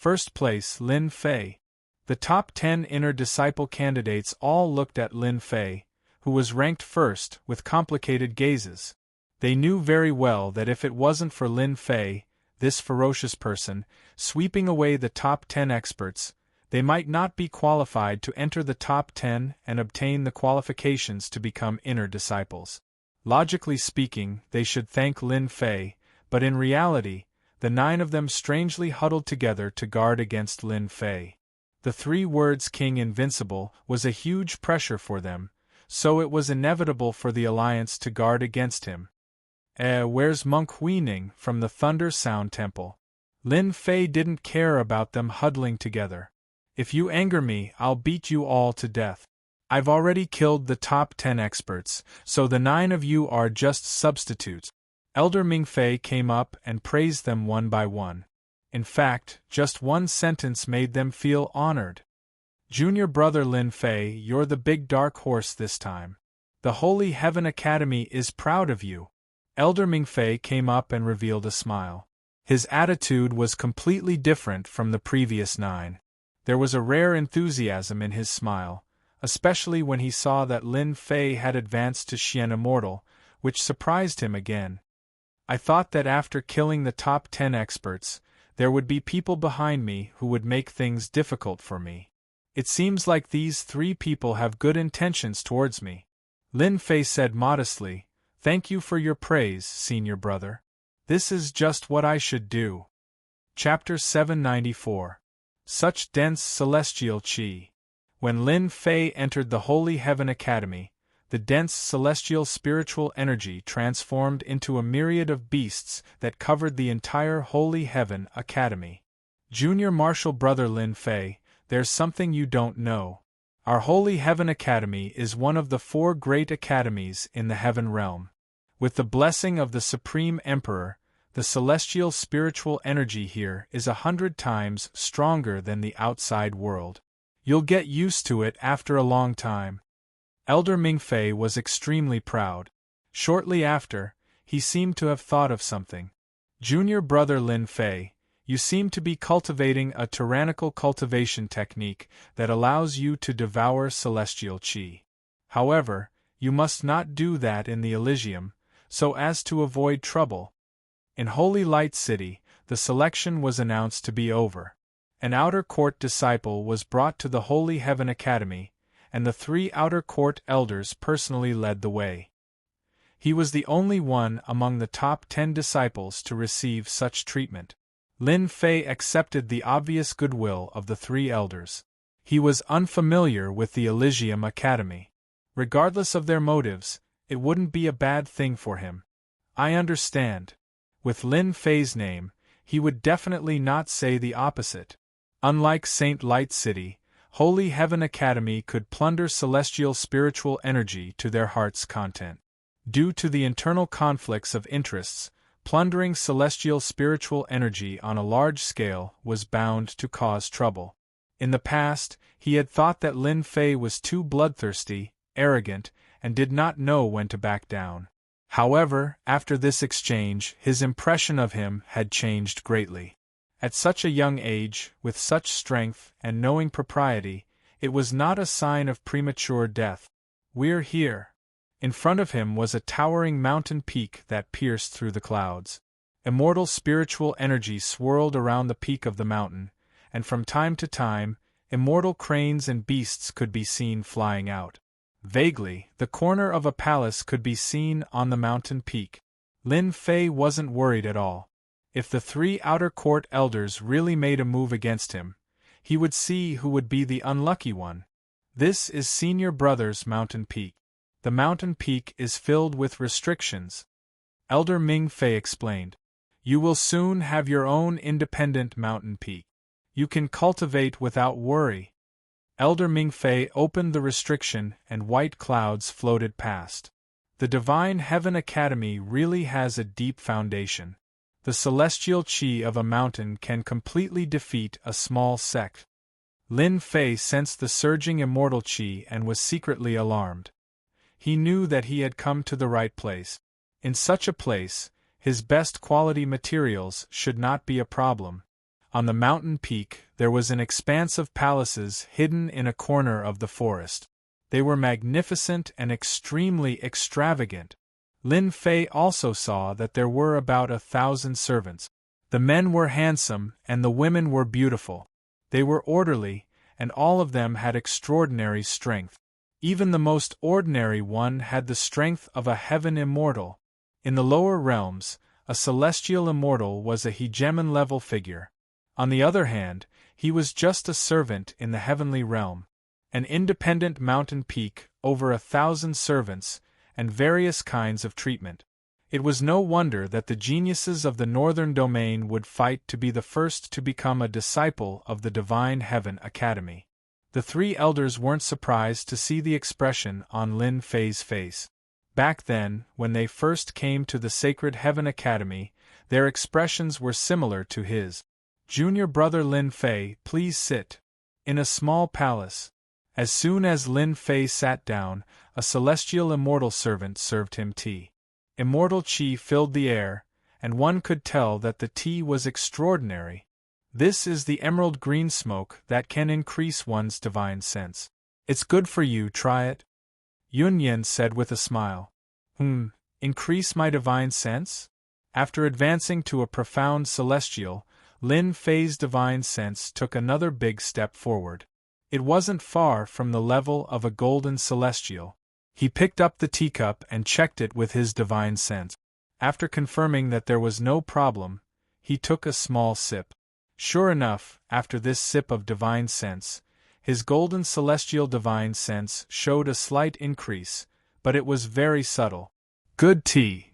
1st place, Lin Fei. The top 10 inner disciple candidates all looked at Lin Fei, who was ranked first, with complicated gazes. They knew very well that if it wasn't for Lin Fei, this ferocious person, sweeping away the top 10 experts, they might not be qualified to enter the top 10 and obtain the qualifications to become inner disciples. Logically speaking, they should thank Lin Fei, but in reality, the 9 of them strangely huddled together to guard against Lin Fei. The 3 words King Invincible was a huge pressure for them, so it was inevitable for the Alliance to guard against him. Where's Monk Huining from the Thunder Sound Temple? Lin Fei didn't care about them huddling together. If you anger me, I'll beat you all to death. I've already killed the top 10 experts, so the 9 of you are just substitutes. Elder Mingfei came up and praised them one by one. In fact, just one sentence made them feel honored. Junior brother Lin Fei, you're the big dark horse this time. The Holy Heaven Academy is proud of you. Elder Mingfei came up and revealed a smile. His attitude was completely different from the previous 9. There was a rare enthusiasm in his smile, especially when he saw that Lin Fei had advanced to Xian Immortal, which surprised him again. I thought that after killing the top 10 experts, there would be people behind me who would make things difficult for me. It seems like these 3 people have good intentions towards me. Lin Fei said modestly, "Thank you for your praise, senior brother. This is just what I should do." Chapter 794. Such dense celestial qi. When Lin Fei entered the Holy Heaven Academy, the dense celestial spiritual energy transformed into a myriad of beasts that covered the entire Holy Heaven Academy. Junior martial brother Lin Fei, there's something you don't know. Our Holy Heaven Academy is one of the 4 great academies in the Heaven Realm. With the blessing of the Supreme Emperor, the celestial spiritual energy here is 100 times stronger than the outside world. You'll get used to it after a long time. Elder Mingfei was extremely proud. Shortly after, he seemed to have thought of something. Junior brother Lin Fei, you seem to be cultivating a tyrannical cultivation technique that allows you to devour celestial qi. However, you must not do that in the Elysium, so as to avoid trouble. In Holy Light City, the selection was announced to be over. An outer court disciple was brought to the Holy Heaven Academy, and the 3 outer court elders personally led the way. He was the only one among the top 10 disciples to receive such treatment. Lin Fei accepted the obvious goodwill of the 3 elders. He was unfamiliar with the Elysium Academy. Regardless of their motives, it wouldn't be a bad thing for him. I understand. With Lin Fei's name, he would definitely not say the opposite. Unlike Saint Light City, Holy Heaven Academy could plunder celestial spiritual energy to their heart's content. Due to the internal conflicts of interests, plundering celestial spiritual energy on a large scale was bound to cause trouble. In the past, he had thought that Lin Fei was too bloodthirsty, arrogant, and did not know when to back down. However, after this exchange, his impression of him had changed greatly. At such a young age, with such strength and knowing propriety, it was not a sign of premature death. We're here. In front of him was a towering mountain peak that pierced through the clouds. Immortal spiritual energy swirled around the peak of the mountain, and from time to time, immortal cranes and beasts could be seen flying out. Vaguely, the corner of a palace could be seen on the mountain peak. Lin Fei wasn't worried at all. If the 3 outer court elders really made a move against him, he would see who would be the unlucky one. This is senior brother's mountain peak. The mountain peak is filled with restrictions. Elder Ming Fei explained. You will soon have your own independent mountain peak. You can cultivate without worry. Elder Mingfei opened the restriction and white clouds floated past. The Divine Heaven Academy really has a deep foundation. The celestial qi of a mountain can completely defeat a small sect. Lin Fei sensed the surging immortal qi and was secretly alarmed. He knew that he had come to the right place. In such a place, his best quality materials should not be a problem. On the mountain peak, there was an expanse of palaces hidden in a corner of the forest. They were magnificent and extremely extravagant. Lin Fei also saw that there were about 1,000 servants. The men were handsome and the women were beautiful. They were orderly, and all of them had extraordinary strength. Even the most ordinary one had the strength of a heaven immortal. In the lower realms, a celestial immortal was a hegemon-level figure. On the other hand, he was just a servant in the heavenly realm. An independent mountain peak, over 1,000 servants, and various kinds of treatment. It was no wonder that the geniuses of the northern domain would fight to be the first to become a disciple of the Divine Heaven Academy. The three elders weren't surprised to see the expression on Lin Fei's face. Back then, when they first came to the Sacred Heaven Academy, their expressions were similar to his. Junior brother Lin Fei, please sit. In a small palace. As soon as Lin Fei sat down, a celestial immortal servant served him tea. Immortal qi filled the air, and one could tell that the tea was extraordinary. This is the emerald green smoke that can increase one's divine sense. It's good for you, try it. Yunyan said with a smile. Increase my divine sense? After advancing to a profound celestial, Lin Fei's divine sense took another big step forward. It wasn't far from the level of a golden celestial. He picked up the teacup and checked it with his divine sense. After confirming that there was no problem, he took a small sip. Sure enough, after this sip of divine sense, his golden celestial divine sense showed a slight increase, but it was very subtle. Good tea.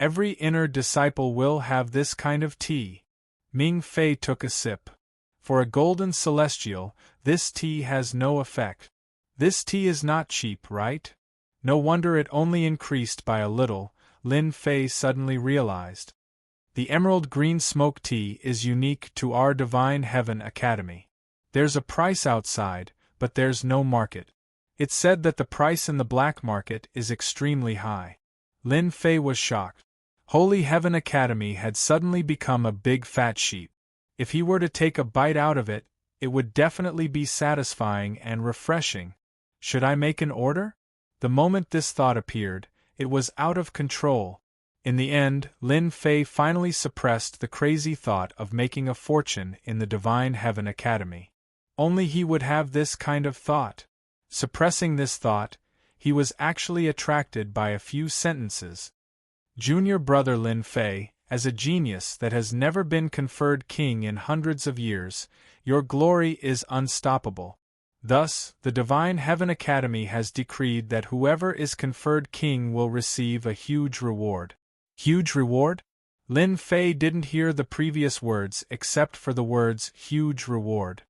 Every inner disciple will have this kind of tea. Ming Fei took a sip. For a golden celestial, this tea has no effect. This tea is not cheap, right? No wonder it only increased by a little, Lin Fei suddenly realized. The emerald green smoke tea is unique to our Divine Heaven Academy. There's a price outside, but there's no market. It's said that the price in the black market is extremely high. Lin Fei was shocked. Holy Heaven Academy had suddenly become a big fat sheep. If he were to take a bite out of it, it would definitely be satisfying and refreshing. Should I make an order? The moment this thought appeared, it was out of control. In the end, Lin Fei finally suppressed the crazy thought of making a fortune in the Divine Heaven Academy. Only he would have this kind of thought. Suppressing this thought, he was actually attracted by a few sentences. Junior brother Lin Fei, as a genius that has never been conferred king in hundreds of years, your glory is unstoppable. Thus, the Divine Heaven Academy has decreed that whoever is conferred king will receive a huge reward. Huge reward? Lin Fei didn't hear the previous words except for the words huge reward.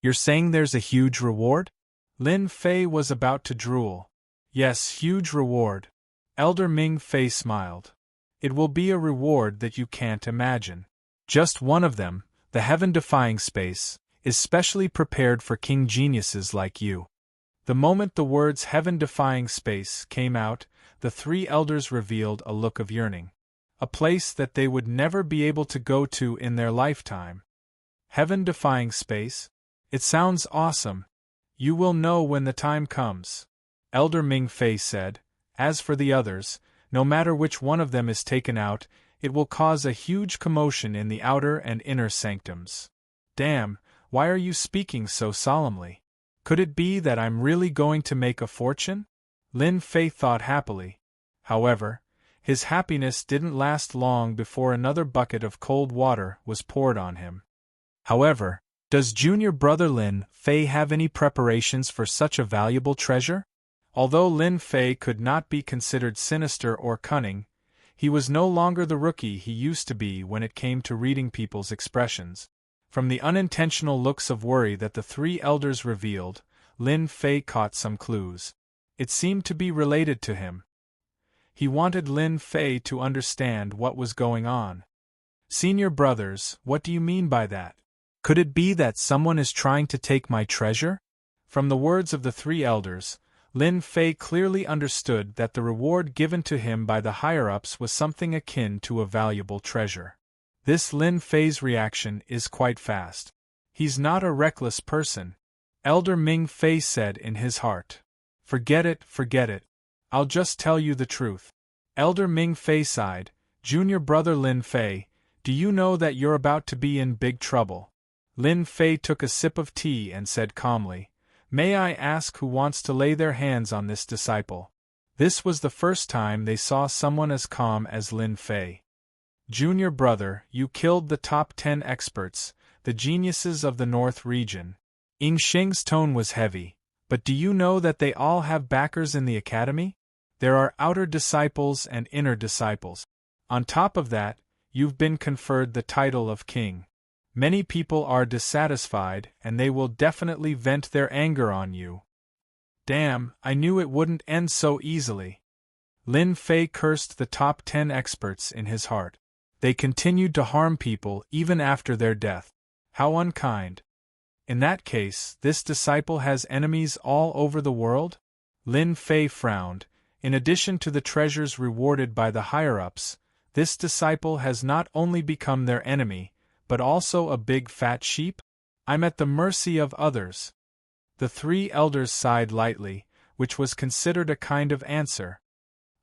You're saying there's a huge reward? Lin Fei was about to drool. Yes, huge reward. Elder Ming Fei smiled. It will be a reward that you can't imagine. Just one of them, the heaven-defying space, is specially prepared for king geniuses like you. The moment the words heaven-defying space came out, the three elders revealed a look of yearning. A place that they would never be able to go to in their lifetime. Heaven-defying space? It sounds awesome. You will know when the time comes. Elder Ming Fei said. As for the others, no matter which one of them is taken out, it will cause a huge commotion in the outer and inner sanctums. Damn, why are you speaking so solemnly? Could it be that I'm really going to make a fortune? Lin Fei thought happily. However, his happiness didn't last long before another bucket of cold water was poured on him. However, does junior brother Lin Fei have any preparations for such a valuable treasure? Although Lin Fei could not be considered sinister or cunning, he was no longer the rookie he used to be when it came to reading people's expressions. From the unintentional looks of worry that the three elders revealed, Lin Fei caught some clues. It seemed to be related to him. He wanted Lin Fei to understand what was going on. Senior brothers, what do you mean by that? Could it be that someone is trying to take my treasure? From the words of the three elders, Lin Fei clearly understood that the reward given to him by the higher-ups was something akin to a valuable treasure. This Lin Fei's reaction is quite fast. He's not a reckless person. Elder Ming Fei said in his heart. Forget it, forget it. I'll just tell you the truth. Elder Ming Fei sighed. Junior brother Lin Fei, do you know that you're about to be in big trouble? Lin Fei took a sip of tea and said calmly, May I ask who wants to lay their hands on this disciple? This was the first time they saw someone as calm as Lin Fei. Junior brother, you killed the top 10 experts, the geniuses of the North region. Ying Sheng's tone was heavy. But do you know that they all have backers in the academy? There are outer disciples and inner disciples. On top of that, you've been conferred the title of king. Many people are dissatisfied, and they will definitely vent their anger on you. Damn, I knew it wouldn't end so easily. Lin Fei cursed the top 10 experts in his heart. They continued to harm people even after their death. How unkind. In that case, this disciple has enemies all over the world? Lin Fei frowned. In addition to the treasures rewarded by the higher-ups, this disciple has not only become their enemy, but also a big fat sheep? I'm at the mercy of others. The 3 elders sighed lightly, which was considered a kind of answer.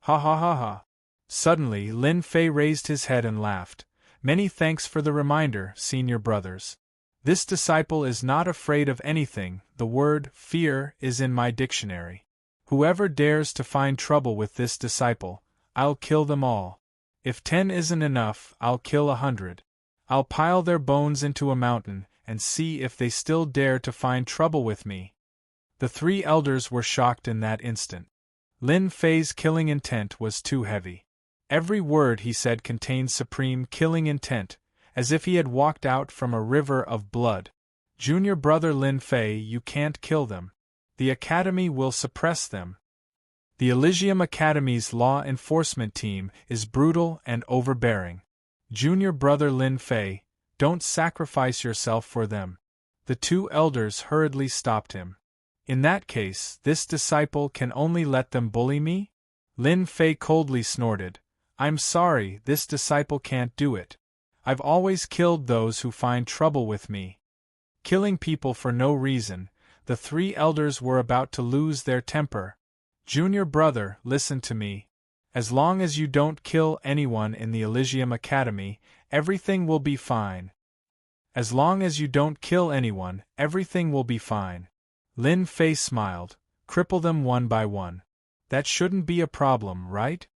Ha ha ha ha. Suddenly Lin Fei raised his head and laughed. Many thanks for the reminder, senior brothers. This disciple is not afraid of anything. The word fear is in my dictionary. Whoever dares to find trouble with this disciple, I'll kill them all. If 10 isn't enough, I'll kill 100. I'll pile their bones into a mountain and see if they still dare to find trouble with me. The 3 elders were shocked in that instant. Lin Fei's killing intent was too heavy. Every word he said contained supreme killing intent, as if he had walked out from a river of blood. Junior brother Lin Fei, you can't kill them. The Academy will suppress them. The Elysium Academy's law enforcement team is brutal and overbearing. Junior brother Lin Fei, don't sacrifice yourself for them. The 2 elders hurriedly stopped him. In that case, this disciple can only let them bully me? Lin Fei coldly snorted. I'm sorry, this disciple can't do it. I've always killed those who find trouble with me. Killing people for no reason, the 3 elders were about to lose their temper. Junior brother, listen to me. As long as you don't kill anyone in the Elysium Academy, everything will be fine. As long as you don't kill anyone, everything will be fine. Lin Fei smiled. Cripple them one by one. That shouldn't be a problem, right?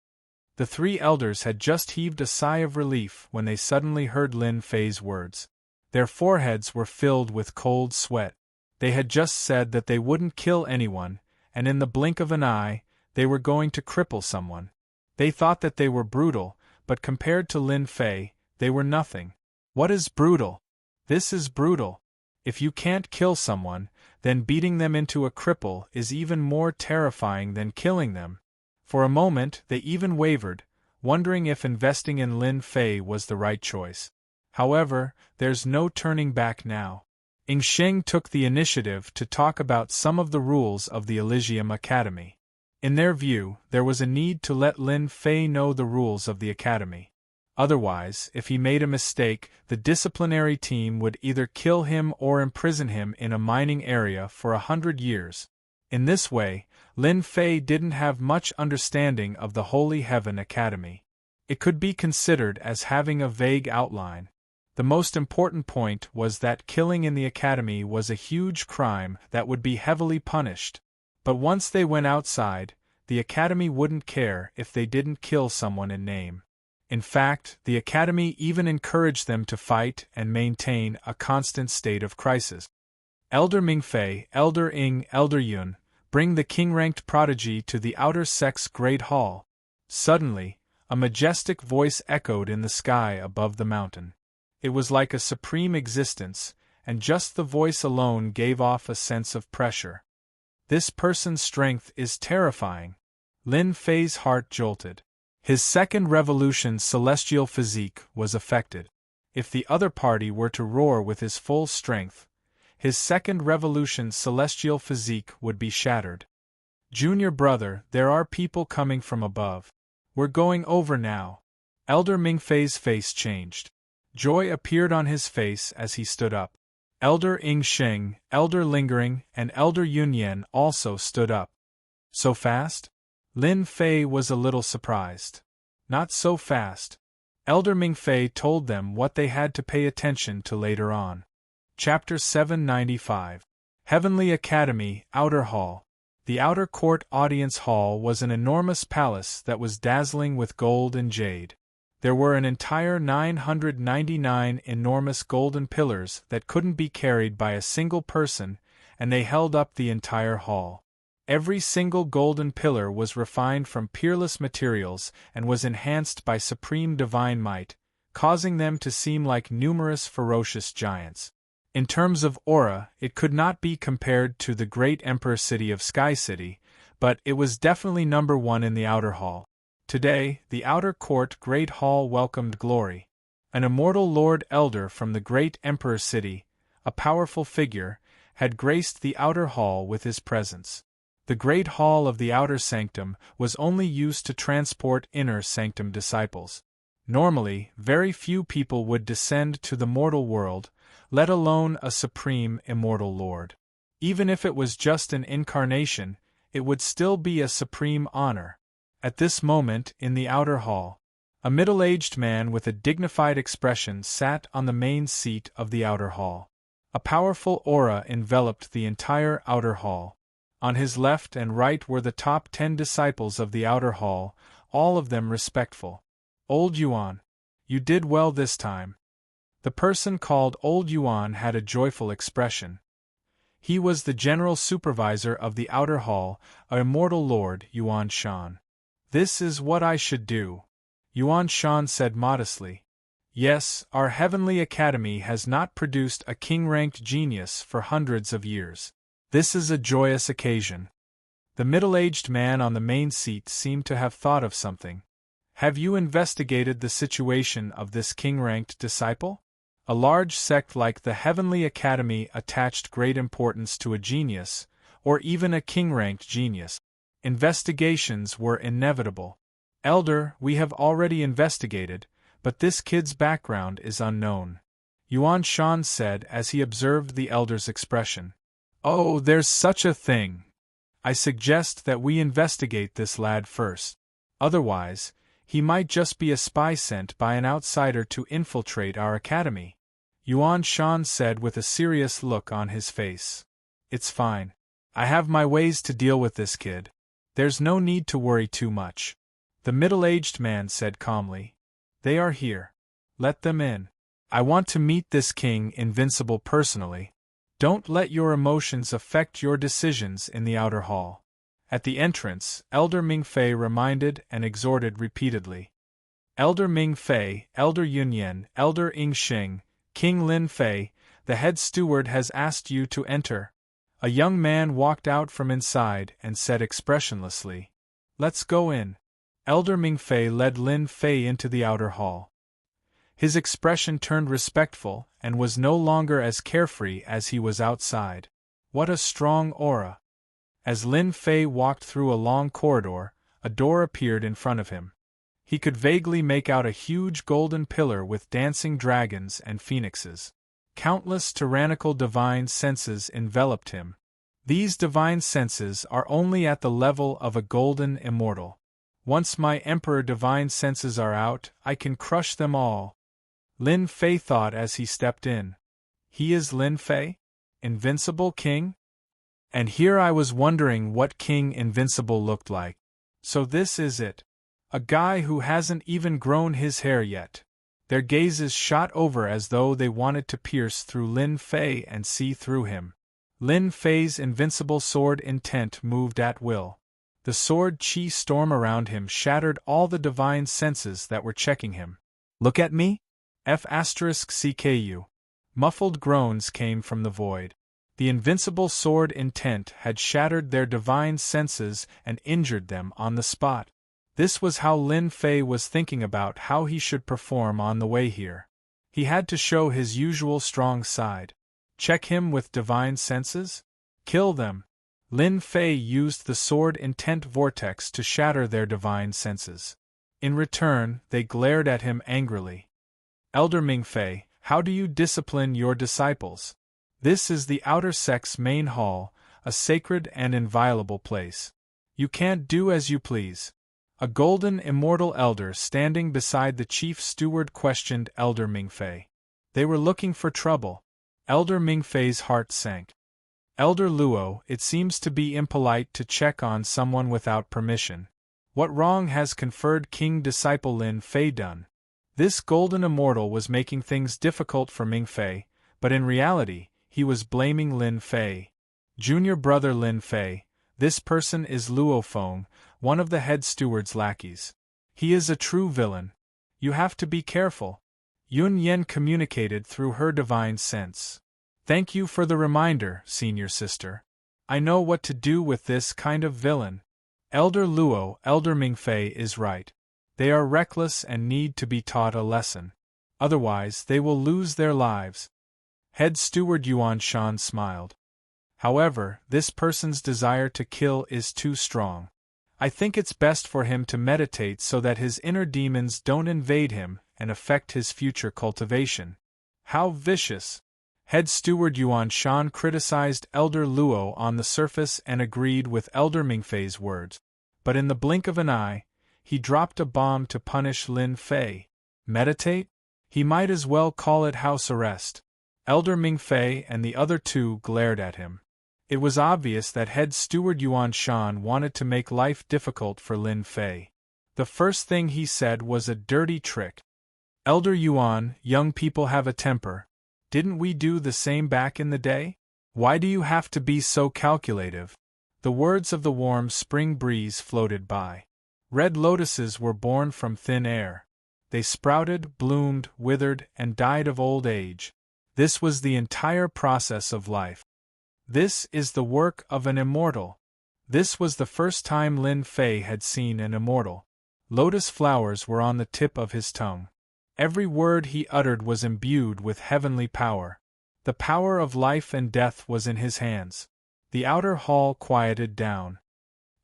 The 3 elders had just heaved a sigh of relief when they suddenly heard Lin Fei's words. Their foreheads were filled with cold sweat. They had just said that they wouldn't kill anyone, and in the blink of an eye, they were going to cripple someone. They thought that they were brutal, but compared to Lin Fei, they were nothing. What is brutal? This is brutal. If you can't kill someone, then beating them into a cripple is even more terrifying than killing them. For a moment they even wavered, wondering if investing in Lin Fei was the right choice. However, there's no turning back now. Ying Sheng took the initiative to talk about some of the rules of the Elysium Academy. In their view, there was a need to let Lin Fei know the rules of the Academy. Otherwise, if he made a mistake, the disciplinary team would either kill him or imprison him in a mining area for 100 years. In this way, Lin Fei didn't have much understanding of the Holy Heaven Academy. It could be considered as having a vague outline. The most important point was that killing in the Academy was a huge crime that would be heavily punished. But once they went outside, the Academy wouldn't care if they didn't kill someone in name. In fact, the Academy even encouraged them to fight and maintain a constant state of crisis. Elder Mingfei, Elder Ying, Elder Yun, bring the king-ranked prodigy to the outer sex Great Hall. Suddenly, a majestic voice echoed in the sky above the mountain. It was like a supreme existence, and just the voice alone gave off a sense of pressure. This person's strength is terrifying. Lin Fei's heart jolted. His second revolution's celestial physique was affected. If the other party were to roar with his full strength, his second revolution's celestial physique would be shattered. Junior brother, there are people coming from above. We're going over now. Elder Mingfei's face changed. Joy appeared on his face as he stood up. Elder Ying Sheng, Elder Lingering, and Elder Yunyan also stood up. So fast? Lin Fei was a little surprised. Not so fast. Elder Mingfei told them what they had to pay attention to later on. Chapter 795. Heavenly Academy, Outer Hall. The outer court audience hall was an enormous palace that was dazzling with gold and jade. There were an entire 999 enormous golden pillars that couldn't be carried by a single person, and they held up the entire hall. Every single golden pillar was refined from peerless materials and was enhanced by supreme divine might, causing them to seem like numerous ferocious giants. In terms of aura, it could not be compared to the great Emperor City of Sky City, but it was definitely number one in the outer hall. Today, the outer court Great Hall welcomed glory. An immortal Lord Elder from the great Emperor City, a powerful figure, had graced the outer hall with his presence. The great hall of the outer sanctum was only used to transport inner sanctum disciples. Normally, very few people would descend to the mortal world, let alone a supreme immortal lord. Even if it was just an incarnation, it would still be a supreme honor. At this moment, in the outer hall, a middle-aged man with a dignified expression sat on the main seat of the outer hall. A powerful aura enveloped the entire outer hall. On his left and right were the top 10 disciples of the outer hall, all of them respectful. Old Yuan, you did well this time. The person called Old Yuan had a joyful expression. He was the general supervisor of the outer hall, a immortal lord, Yuan Shan. This is what I should do, Yuan Shan said modestly. Yes, our heavenly academy has not produced a king-ranked genius for hundreds of years. This is a joyous occasion. The middle-aged man on the main seat seemed to have thought of something. Have you investigated the situation of this king-ranked disciple? A large sect like the Heavenly Academy attached great importance to a genius, or even a king-ranked genius. Investigations were inevitable. Elder, we have already investigated, but this kid's background is unknown, Yuan Shan said as he observed the elder's expression. Oh, there's such a thing. I suggest that we investigate this lad first. Otherwise, he might just be a spy sent by an outsider to infiltrate our academy, Yuan Shan said with a serious look on his face. It's fine. I have my ways to deal with this kid. There's no need to worry too much. The middle-aged man said calmly. They are here. Let them in. I want to meet this King Invincible personally. Don't let your emotions affect your decisions in the outer hall. At the entrance, Elder Mingfei reminded and exhorted repeatedly. Elder Mingfei, Elder Yunyan, Elder Yingxing, King Lin Fei, the head steward has asked you to enter. A young man walked out from inside and said expressionlessly, Let's go in. Elder Mingfei led Lin Fei into the outer hall. His expression turned respectful and was no longer as carefree as he was outside. What a strong aura! As Lin Fei walked through a long corridor, a door appeared in front of him. He could vaguely make out a huge golden pillar with dancing dragons and phoenixes. Countless tyrannical divine senses enveloped him. These divine senses are only at the level of a golden immortal. Once my Emperor divine senses are out, I can crush them all, Lin Fei thought as he stepped in. He is Lin Fei? Invincible King? And here I was wondering what King Invincible looked like. So this is it. A guy who hasn't even grown his hair yet. Their gazes shot over as though they wanted to pierce through Lin Fei and see through him. Lin Fei's invincible sword intent moved at will. The sword chi storm around him shattered all the divine senses that were checking him. Look at me? F***CKU. Muffled groans came from the void. The invincible sword intent had shattered their divine senses and injured them on the spot. This was how Lin Fei was thinking about how he should perform on the way here. He had to show his usual strong side. Check him with divine senses? Kill them. Lin Fei used the sword intent vortex to shatter their divine senses. In return, they glared at him angrily. Elder Mingfei, how do you discipline your disciples? This is the outer sect's main hall, a sacred and inviolable place. You can't do as you please. A golden immortal elder standing beside the chief steward questioned Elder Mingfei. They were looking for trouble. Elder Mingfei's heart sank. Elder Luo, it seems to be impolite to check on someone without permission. What wrong has conferred King Disciple Lin Fei done? This golden immortal was making things difficult for Mingfei, but in reality, he was blaming Lin Fei. Junior brother Lin Fei, this person is Luo Feng, one of the head steward's lackeys. He is a true villain. You have to be careful. Yun Yen communicated through her divine sense. Thank you for the reminder, senior sister. I know what to do with this kind of villain. Elder Luo, Elder Mingfei is right. They are reckless and need to be taught a lesson. Otherwise, they will lose their lives. Head steward Yuan Shan smiled. However, this person's desire to kill is too strong. I think it's best for him to meditate so that his inner demons don't invade him and affect his future cultivation. How vicious! Head steward Yuan Shan criticized Elder Luo on the surface and agreed with Elder Mingfei's words. But in the blink of an eye, he dropped a bomb to punish Lin Fei. Meditate? He might as well call it house arrest. Elder Mingfei and the other two glared at him. It was obvious that head steward Yuan Shan wanted to make life difficult for Lin Fei. The first thing he said was a dirty trick. Elder Yuan, young people have a temper. Didn't we do the same back in the day? Why do you have to be so calculative? The words of the warm spring breeze floated by. Red lotuses were born from thin air. They sprouted, bloomed, withered, and died of old age. This was the entire process of life. This is the work of an immortal. This was the first time Lin Fei had seen an immortal. Lotus flowers were on the tip of his tongue. Every word he uttered was imbued with heavenly power. The power of life and death was in his hands. The outer hall quieted down.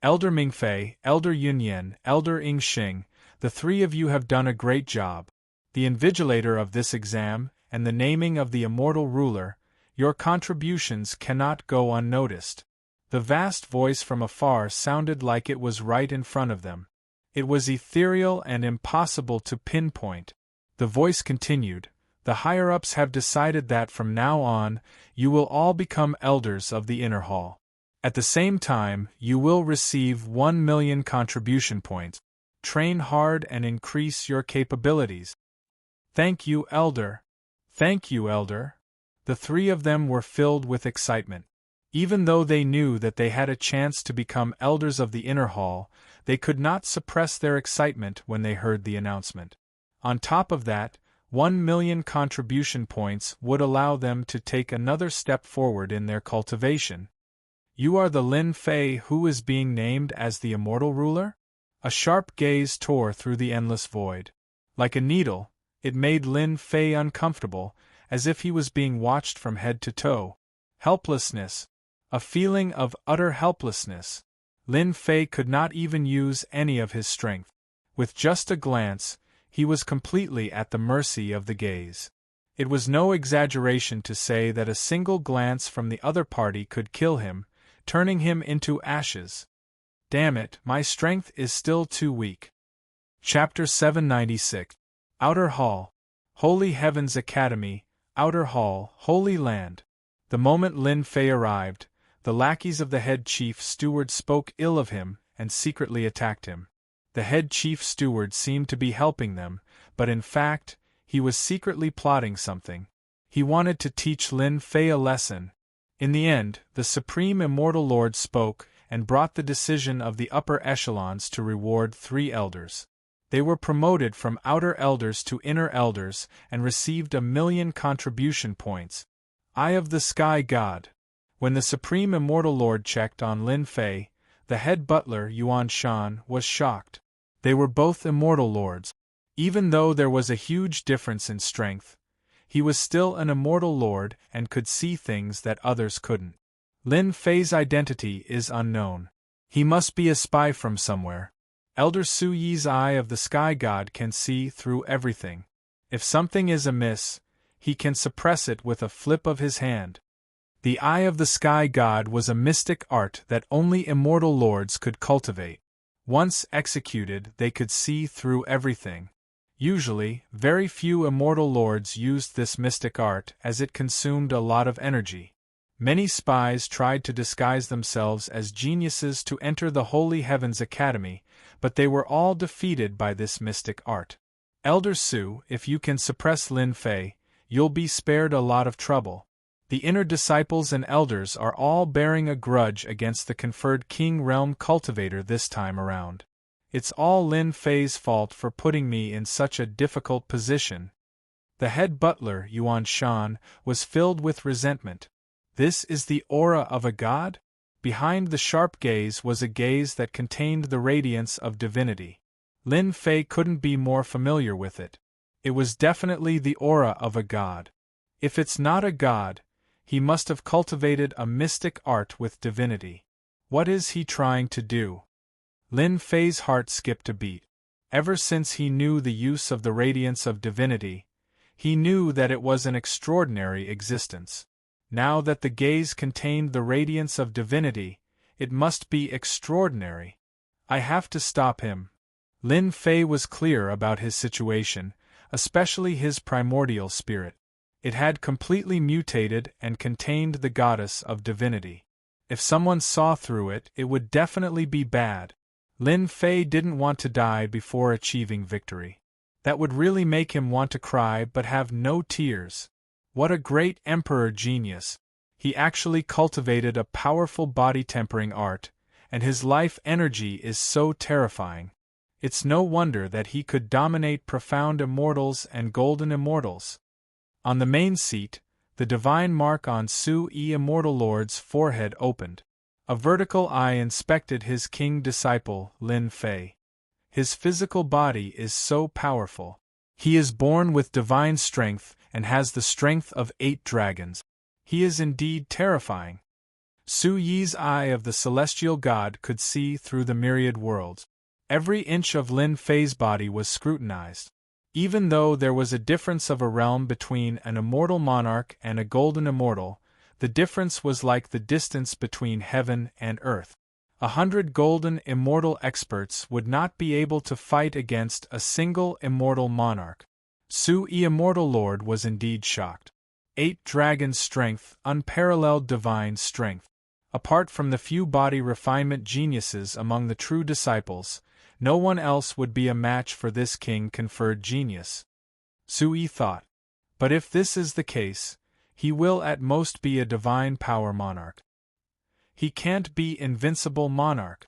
Elder Mingfei, Elder Yunyan, Elder Yingxing, the three of you have done a great job. The invigilator of this exam, and the naming of the immortal ruler, your contributions cannot go unnoticed. The vast voice from afar sounded like it was right in front of them. It was ethereal and impossible to pinpoint. The voice continued, the higher-ups have decided that from now on, you will all become elders of the inner hall. At the same time, you will receive 1 million contribution points. Train hard and increase your capabilities. Thank you, Elder. Thank you, Elder. The three of them were filled with excitement. Even though they knew that they had a chance to become elders of the inner hall, they could not suppress their excitement when they heard the announcement. On top of that, 1 million contribution points would allow them to take another step forward in their cultivation. You are the Lin Fei who is being named as the immortal ruler? A sharp gaze tore through the endless void. Like a needle, it made Lin Fei uncomfortable, as if he was being watched from head to toe. Helplessness. A feeling of utter helplessness. Lin Fei could not even use any of his strength. With just a glance, he was completely at the mercy of the gaze. It was no exaggeration to say that a single glance from the other party could kill him, turning him into ashes. Damn it, my strength is still too weak. Chapter 796. Outer Hall. Holy Heavens Academy, Outer Hall, Holy Land. The moment Lin Fei arrived, the lackeys of the head chief steward spoke ill of him and secretly attacked him. The head chief steward seemed to be helping them, but in fact, he was secretly plotting something. He wanted to teach Lin Fei a lesson. In the end, the Supreme Immortal Lord spoke and brought the decision of the upper echelons to reward 3 elders. They were promoted from outer elders to inner elders and received 1 million contribution points. Eye of the Sky God. When the Supreme Immortal Lord checked on Lin Fei, the head butler Yuan Shan was shocked. They were both immortal lords. Even though there was a huge difference in strength, he was still an immortal lord and could see things that others couldn't. Lin Fei's identity is unknown. He must be a spy from somewhere. Elder Su Yi's Eye of the Sky God can see through everything. If something is amiss, he can suppress it with a flip of his hand. The Eye of the Sky God was a mystic art that only immortal lords could cultivate. Once executed, they could see through everything. Usually, very few immortal lords used this mystic art as it consumed a lot of energy. Many spies tried to disguise themselves as geniuses to enter the Holy Heavens Academy, but they were all defeated by this mystic art. Elder Su, if you can suppress Lin Fei, you'll be spared a lot of trouble. The inner disciples and elders are all bearing a grudge against the conferred King Realm Cultivator this time around. It's all Lin Fei's fault for putting me in such a difficult position. The head butler, Yuan Shan, was filled with resentment. This is the aura of a god? Behind the sharp gaze was a gaze that contained the radiance of divinity. Lin Fei couldn't be more familiar with it. It was definitely the aura of a god. If it's not a god, he must have cultivated a mystic art with divinity. What is he trying to do? Lin Fei's heart skipped a beat. Ever since he knew the use of the radiance of divinity, he knew that it was an extraordinary existence. Now that the gaze contained the radiance of divinity, it must be extraordinary. I have to stop him. Lin Fei was clear about his situation, especially his primordial spirit. It had completely mutated and contained the goddess of divinity. If someone saw through it, it would definitely be bad. Lin Fei didn't want to die before achieving victory. That would really make him want to cry but have no tears. What a great emperor genius! He actually cultivated a powerful body-tempering art, and his life energy is so terrifying. It's no wonder that he could dominate profound immortals and golden immortals. On the main seat, the divine mark on Su-Yi Immortal Lord's forehead opened. A vertical eye inspected his king disciple, Lin Fei. His physical body is so powerful. He is born with divine strength and has the strength of 8 dragons. He is indeed terrifying. Su-Yi's eye of the celestial god could see through the myriad worlds. Every inch of Lin Fei's body was scrutinized. Even though there was a difference of a realm between an immortal monarch and a golden immortal, the difference was like the distance between heaven and earth. 100 golden immortal experts would not be able to fight against a single immortal monarch. Su-Yi Immortal Lord was indeed shocked. 8 dragons' strength, unparalleled divine strength. Apart from the few body refinement geniuses among the true disciples, no one else would be a match for this king-conferred genius. Su-Yi thought. But if this is the case, he will at most be a divine power monarch. He can't be invincible monarch.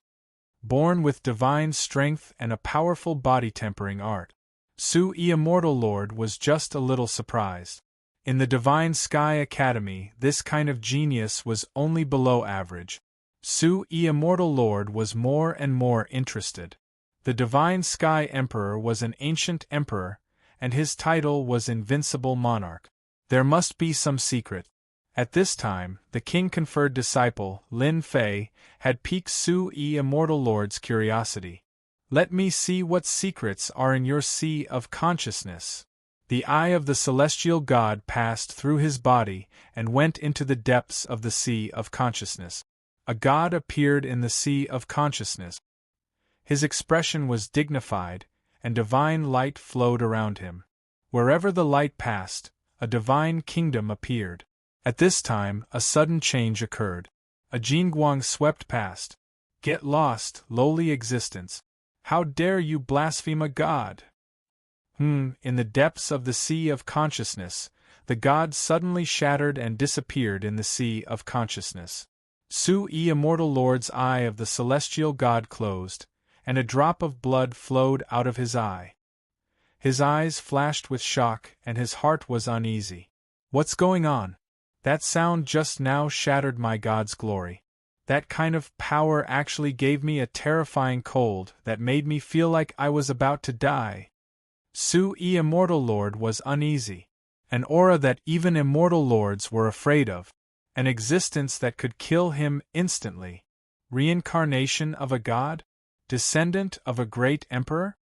Born with divine strength and a powerful body-tempering art. Su-Yi Immortal Lord was just a little surprised. In the Divine Sky Academy, this kind of genius was only below average. Su-Yi Immortal Lord was more and more interested. The Divine Sky Emperor was an ancient emperor, and his title was Invincible Monarch. There must be some secret. At this time, the king-conferred disciple, Lin Fei, had piqued Su-Yi Immortal Lord's curiosity. Let me see what secrets are in your sea of consciousness. The eye of the celestial god passed through his body and went into the depths of the sea of consciousness. A god appeared in the sea of consciousness. His expression was dignified, and divine light flowed around him. Wherever the light passed, a divine kingdom appeared. At this time, a sudden change occurred. A Jingguang swept past. Get lost, lowly existence. How dare you blaspheme a god? In the depths of the sea of consciousness, the god suddenly shattered and disappeared in the sea of consciousness. Su-Yi Immortal Lord's eye of the celestial god closed, and a drop of blood flowed out of his eye. His eyes flashed with shock and his heart was uneasy. What's going on? That sound just now shattered my god's glory. That kind of power actually gave me a terrifying cold that made me feel like I was about to die. Su-Yi Immortal Lord was uneasy. An aura that even immortal lords were afraid of. An existence that could kill him instantly. Reincarnation of a god? Descendant of a great emperor?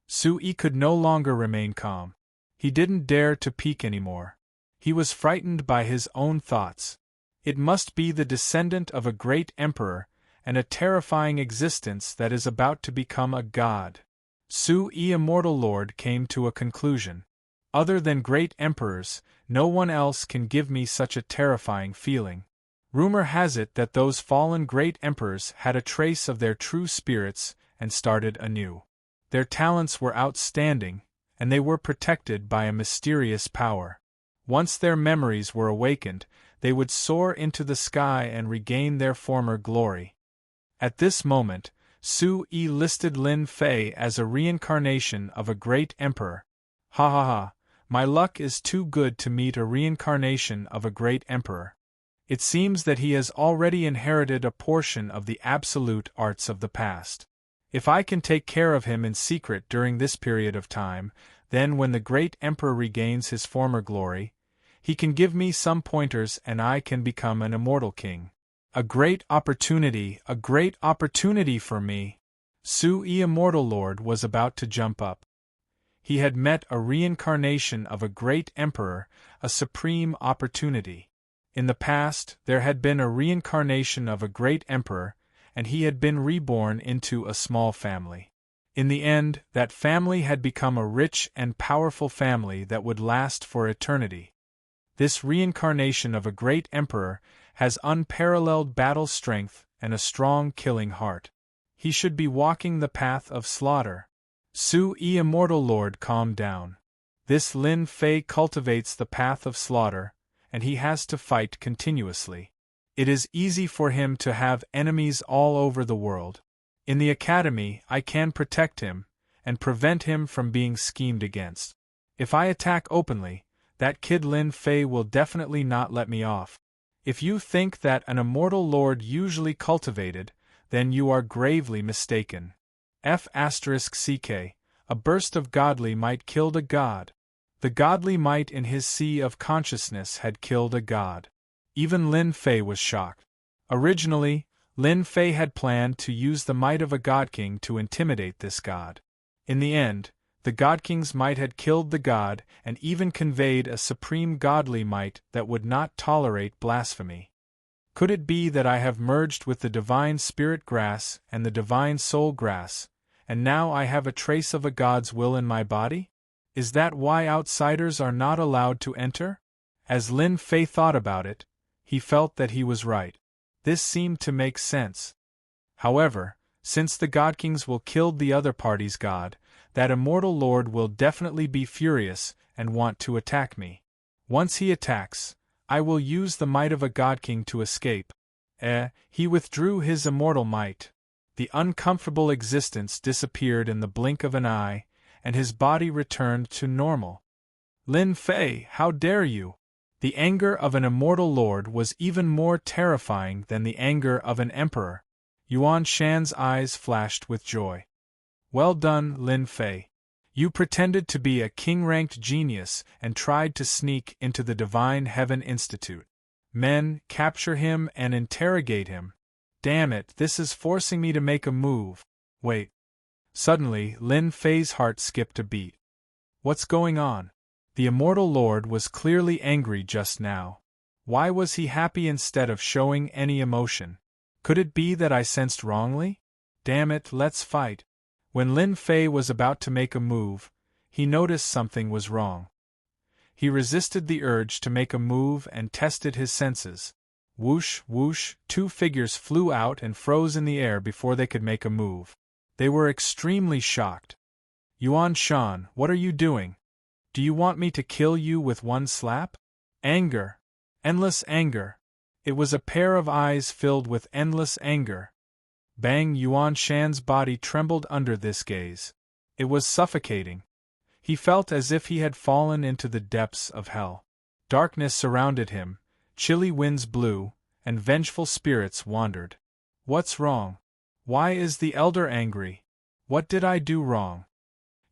Su-Yi could no longer remain calm. He didn't dare to peek anymore. He was frightened by his own thoughts. It must be the descendant of a great emperor, and a terrifying existence that is about to become a god. Su-e Immortal Lord came to a conclusion. Other than great emperors, no one else can give me such a terrifying feeling. Rumor has it that those fallen great emperors had a trace of their true spirits and started anew. Their talents were outstanding, and they were protected by a mysterious power. Once their memories were awakened, they would soar into the sky and regain their former glory. At this moment, Su-e listed Lin Fei as a reincarnation of a great emperor. Ha ha ha, my luck is too good to meet a reincarnation of a great emperor. It seems that he has already inherited a portion of the absolute arts of the past. If I can take care of him in secret during this period of time, then when the great emperor regains his former glory, he can give me some pointers and I can become an immortal king. A great opportunity for me. Su-e Immortal Lord was about to jump up. He had met a reincarnation of a great emperor, a supreme opportunity. In the past, there had been a reincarnation of a great emperor, and he had been reborn into a small family. In the end, that family had become a rich and powerful family that would last for eternity. This reincarnation of a great emperor has unparalleled battle strength and a strong killing heart. He should be walking the path of slaughter. Su-e Immortal Lord calmed down. This Lin Fei cultivates the path of slaughter, and he has to fight continuously. It is easy for him to have enemies all over the world. In the academy, I can protect him, and prevent him from being schemed against. If I attack openly, that kid Lin Fei will definitely not let me off. If you think that an immortal lord usually cultivated, then you are gravely mistaken. F*ck, a burst of godly might killed a god. The godly might in his sea of consciousness had killed a god. Even Lin Fei was shocked. Originally, Lin Fei had planned to use the might of a god king to intimidate this god. In the end, the god king's might had killed the god and even conveyed a supreme godly might that would not tolerate blasphemy. Could it be that I have merged with the divine spirit grass and the divine soul grass, and now I have a trace of a god's will in my body? Is that why outsiders are not allowed to enter? As Lin Fei thought about it, he felt that he was right. This seemed to make sense. However, since the God Kings will kill the other party's god, that immortal lord will definitely be furious and want to attack me. Once he attacks, I will use the might of a God King to escape. He withdrew his immortal might. The uncomfortable existence disappeared in the blink of an eye, and his body returned to normal. Lin Fei, how dare you! The anger of an immortal lord was even more terrifying than the anger of an emperor. Yuan Shan's eyes flashed with joy. Well done, Lin Fei. You pretended to be a king-ranked genius and tried to sneak into the Divine Heaven Institute. Men, capture him and interrogate him. Damn it, this is forcing me to make a move. Wait. Suddenly, Lin Fei's heart skipped a beat. What's going on? The immortal lord was clearly angry just now. Why was he happy instead of showing any emotion? Could it be that I sensed wrongly? Damn it, let's fight. When Lin Fei was about to make a move, he noticed something was wrong. He resisted the urge to make a move and tested his senses. Whoosh, whoosh, two figures flew out and froze in the air before they could make a move. They were extremely shocked. Yuan Shan, what are you doing? Do you want me to kill you with one slap? Anger. Endless anger. It was a pair of eyes filled with endless anger. Bang! Yuan Shan's body trembled under this gaze. It was suffocating. He felt as if he had fallen into the depths of hell. Darkness surrounded him, chilly winds blew, and vengeful spirits wandered. What's wrong? Why is the elder angry? What did I do wrong?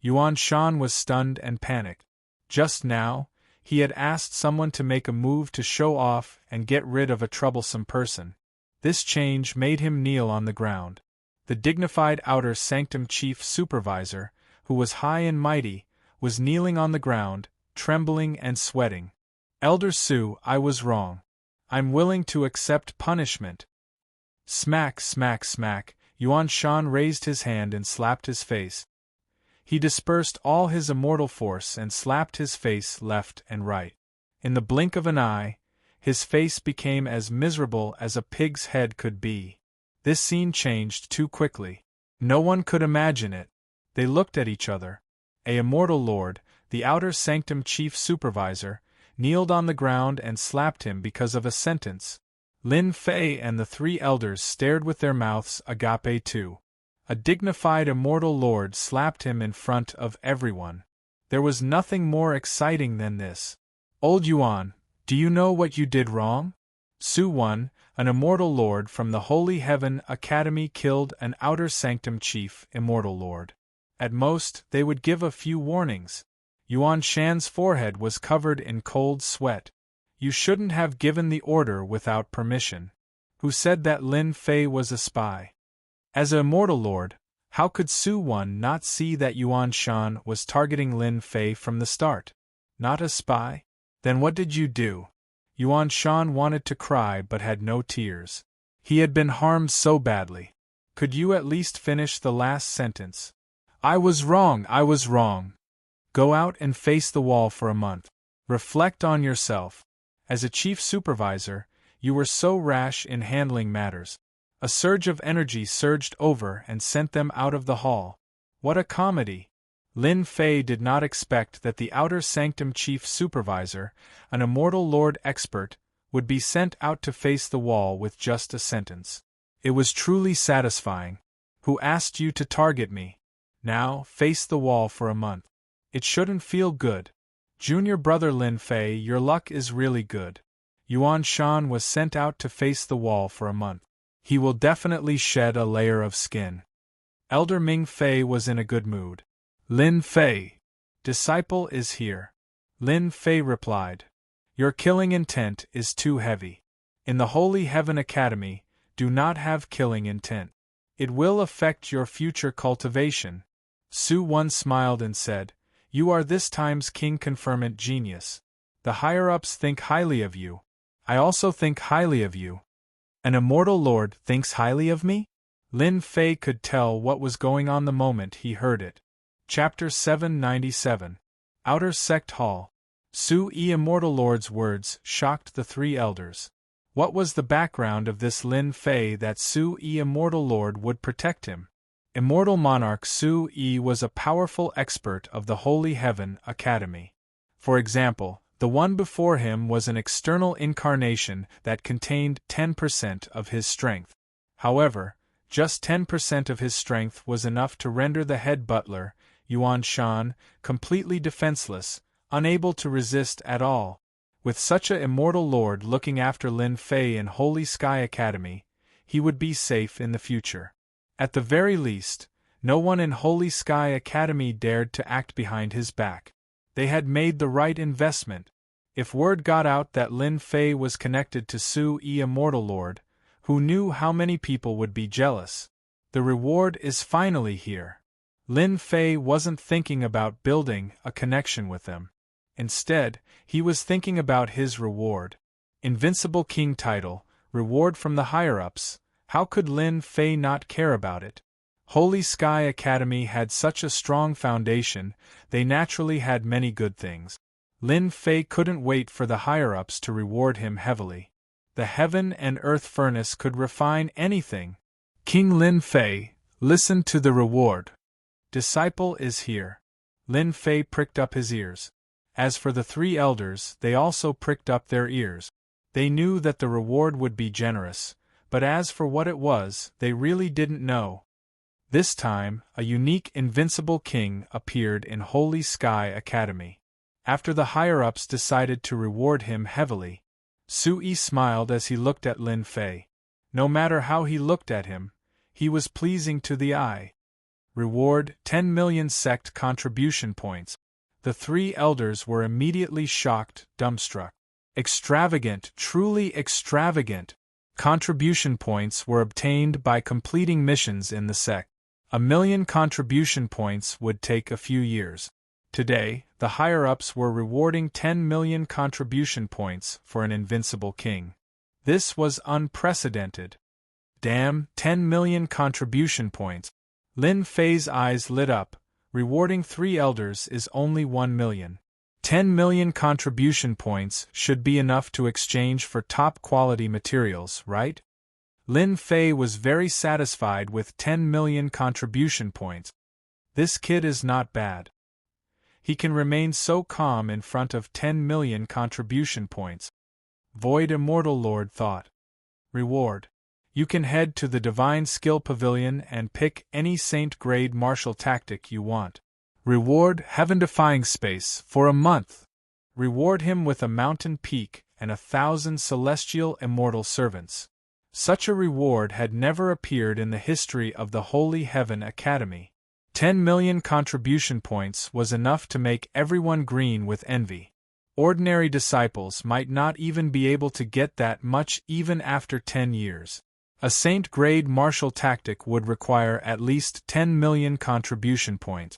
Yuan Shan was stunned and panicked. Just now, he had asked someone to make a move to show off and get rid of a troublesome person. This change made him kneel on the ground. The dignified outer sanctum chief supervisor, who was high and mighty, was kneeling on the ground, trembling and sweating. Elder Su, I was wrong. I'm willing to accept punishment. Smack, smack, smack, Yuan Shan raised his hand and slapped his face. He dispersed all his immortal force and slapped his face left and right. In the blink of an eye, his face became as miserable as a pig's head could be. This scene changed too quickly. No one could imagine it. They looked at each other. A immortal lord, the outer sanctum chief supervisor, kneeled on the ground and slapped him because of a sentence. Lin Fei and the three elders stared with their mouths agape too. A dignified immortal lord slapped him in front of everyone. There was nothing more exciting than this. Old Yuan, do you know what you did wrong? Su Wan, an immortal lord from the Holy Heaven Academy, killed an outer sanctum chief immortal lord. At most, they would give a few warnings. Yuan Shan's forehead was covered in cold sweat. You shouldn't have given the order without permission. Who said that Lin Fei was a spy? As an immortal lord, how could Su Wan not see that Yuan Shan was targeting Lin Fei from the start? Not a spy? Then what did you do? Yuan Shan wanted to cry but had no tears. He had been harmed so badly. Could you at least finish the last sentence? I was wrong, I was wrong. Go out and face the wall for a month. Reflect on yourself. As a chief supervisor, you were so rash in handling matters. A surge of energy surged over and sent them out of the hall. What a comedy! Lin Fei did not expect that the outer sanctum chief supervisor, an immortal lord expert, would be sent out to face the wall with just a sentence. It was truly satisfying. Who asked you to target me? Now, face the wall for a month. It shouldn't feel good. Junior brother Lin Fei, your luck is really good. Yuan Shan was sent out to face the wall for a month. He will definitely shed a layer of skin. Elder Ming Fei was in a good mood. Lin Fei, disciple is here. Lin Fei replied. Your killing intent is too heavy. In the Holy Heaven Academy, do not have killing intent. It will affect your future cultivation. Su Wan smiled and said, You are this time's king confirmant genius. The higher-ups think highly of you. I also think highly of you. An immortal lord thinks highly of me? Lin Fei could tell what was going on the moment he heard it. Chapter 797. Outer Sect Hall. Su-yi Immortal Lord's words shocked the three elders. What was the background of this Lin Fei that Su-yi Immortal Lord would protect him? Immortal Monarch Su-yi was a powerful expert of the Holy Heaven Academy. For example, the one before him was an external incarnation that contained 10% of his strength. However, just 10% of his strength was enough to render the head butler, Yuan Shan, completely defenseless, unable to resist at all. With such an immortal lord looking after Lin Fei in Holy Sky Academy, he would be safe in the future. At the very least, no one in Holy Sky Academy dared to act behind his back. They had made the right investment. If word got out that Lin Fei was connected to Su-yi Immortal Lord, who knew how many people would be jealous? The reward is finally here. Lin Fei wasn't thinking about building a connection with them. Instead, he was thinking about his reward. Invincible King title, reward from the higher-ups. How could Lin Fei not care about it? Holy Sky Academy had such a strong foundation, they naturally had many good things. Lin Fei couldn't wait for the higher-ups to reward him heavily. The heaven and earth furnace could refine anything. King Lin Fei, listen to the reward. Disciple is here. Lin Fei pricked up his ears. As for the three elders, they also pricked up their ears. They knew that the reward would be generous, but as for what it was, they really didn't know. This time, a unique invincible king appeared in Holy Sky Academy. After the higher-ups decided to reward him heavily, Su-yi smiled as he looked at Lin Fei. No matter how he looked at him, he was pleasing to the eye. Reward 10 million sect contribution points. The three elders were immediately shocked, dumbstruck. Extravagant, truly extravagant. Contribution points were obtained by completing missions in the sect. 1 million contribution points would take a few years. Today, the higher-ups were rewarding 10 million contribution points for an invincible king. This was unprecedented. Damn, 10 million contribution points. Lin Fei's eyes lit up. Rewarding 3 elders is only 1 million. 10 million contribution points should be enough to exchange for top-quality materials, right? Lin Fei was very satisfied with 10 million contribution points. This kid is not bad. He can remain so calm in front of 10 million contribution points. Void Immortal Lord thought. Reward. You can head to the Divine Skill Pavilion and pick any Saint-grade martial tactic you want. Reward Heaven-defying space for a month. Reward him with a mountain peak and 1,000 celestial immortal servants. Such a reward had never appeared in the history of the Holy Heaven Academy. 10 million contribution points was enough to make everyone green with envy. Ordinary disciples might not even be able to get that much even after 10 years. A Saint-grade martial tactic would require at least 10 million contribution points.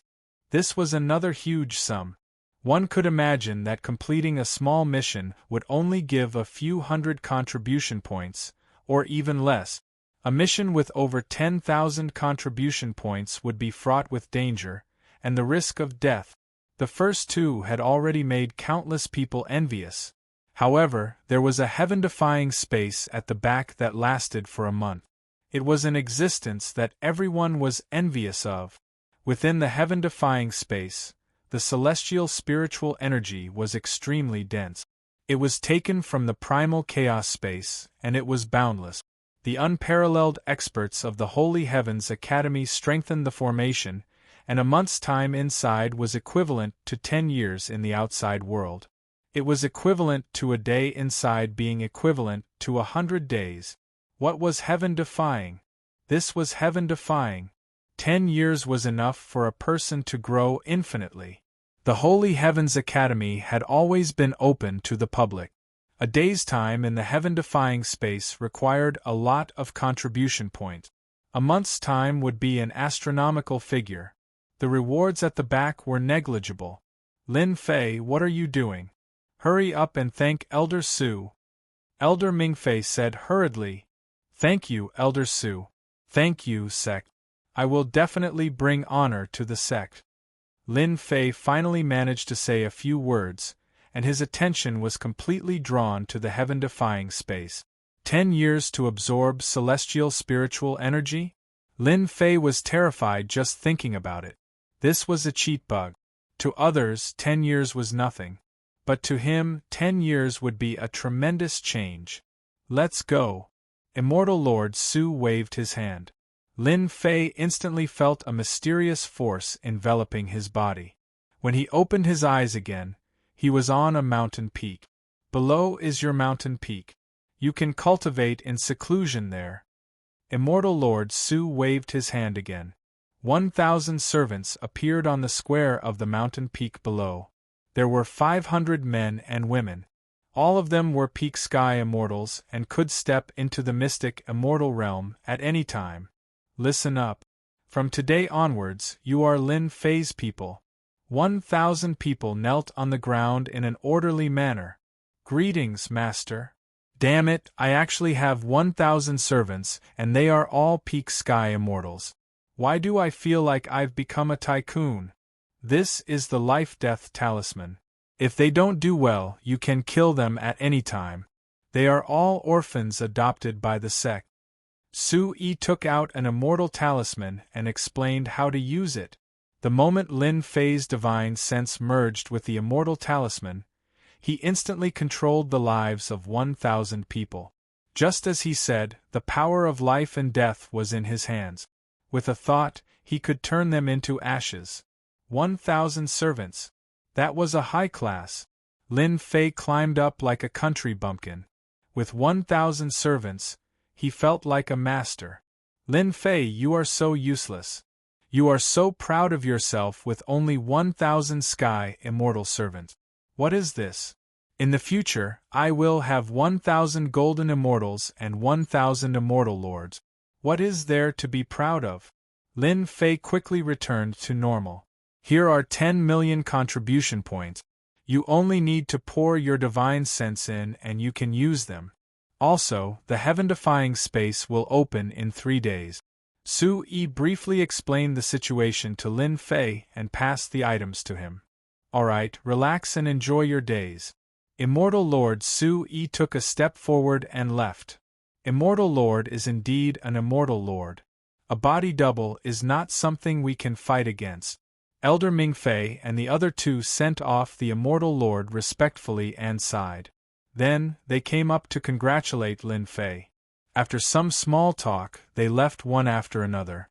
This was another huge sum. One could imagine that completing a small mission would only give a few hundred contribution points, or even less. A mission with over 10,000 contribution points would be fraught with danger, and the risk of death. The first 2 had already made countless people envious. However, there was a heaven-defying space at the back that lasted for a month. It was an existence that everyone was envious of. Within the heaven-defying space, the celestial spiritual energy was extremely dense. It was taken from the primal chaos space, and it was boundless. The unparalleled experts of the Holy Heavens Academy strengthened the formation, and a month's time inside was equivalent to 10 years in the outside world. It was equivalent to a day inside being equivalent to 100 days. What was heaven-defying? This was heaven-defying. 10 years was enough for a person to grow infinitely. The Holy Heavens Academy had always been open to the public. A day's time in the heaven-defying space required a lot of contribution points. A month's time would be an astronomical figure. The rewards at the back were negligible. Lin Fei, what are you doing? Hurry up and thank Elder Su. Elder Mingfei said hurriedly. Thank you, Elder Su. Thank you, sect. I will definitely bring honor to the sect. Lin Fei finally managed to say a few words, and his attention was completely drawn to the heaven-defying space. 10 years to absorb celestial spiritual energy? Lin Fei was terrified just thinking about it. This was a cheat bug. To others, 10 years was nothing. But to him, 10 years would be a tremendous change. Let's go. Immortal Lord Su waved his hand. Lin Fei instantly felt a mysterious force enveloping his body. When he opened his eyes again, he was on a mountain peak. Below is your mountain peak. You can cultivate in seclusion there. Immortal Lord Su waved his hand again. 1,000 servants appeared on the square of the mountain peak below. There were 500 men and women. All of them were peak sky immortals and could step into the mystic immortal realm at any time. Listen up. From today onwards, you are Lin Fei's people. 1,000 people knelt on the ground in an orderly manner. Greetings, Master. Damn it, I actually have 1,000 servants, and they are all peak sky immortals. Why do I feel like I've become a tycoon? This is the life-death talisman. If they don't do well, you can kill them at any time. They are all orphans adopted by the sect. Su-Yi took out an immortal talisman and explained how to use it. The moment Lin Fei's divine sense merged with the immortal talisman, he instantly controlled the lives of 1,000 people. Just as he said, the power of life and death was in his hands. With a thought, he could turn them into ashes. 1,000 servants. That was a high class. Lin Fei climbed up like a country bumpkin. With 1,000 servants, he felt like a master. Lin Fei, you are so useless. You are so proud of yourself with only 1,000 sky immortal servants. What is this? In the future, I will have 1,000 golden immortals and 1,000 immortal lords. What is there to be proud of? Lin Fei quickly returned to normal. Here are 10 million contribution points. You only need to pour your divine sense in and you can use them. Also, the heaven-defying space will open in 3 days. Su-yi briefly explained the situation to Lin Fei and passed the items to him. Alright, relax and enjoy your days. Immortal Lord Su-yi took a step forward and left. Immortal Lord is indeed an immortal lord. A body double is not something we can fight against. Elder Mingfei and the other two sent off the immortal lord respectfully and sighed. Then, they came up to congratulate Lin Fei. After some small talk, they left one after another.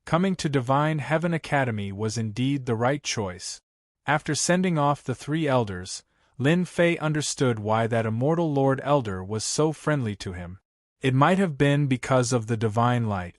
Coming to Divine Heaven Academy was indeed the right choice. After sending off the 3 elders, Lin Fei understood why that immortal Lord Elder was so friendly to him. It might have been because of the divine light.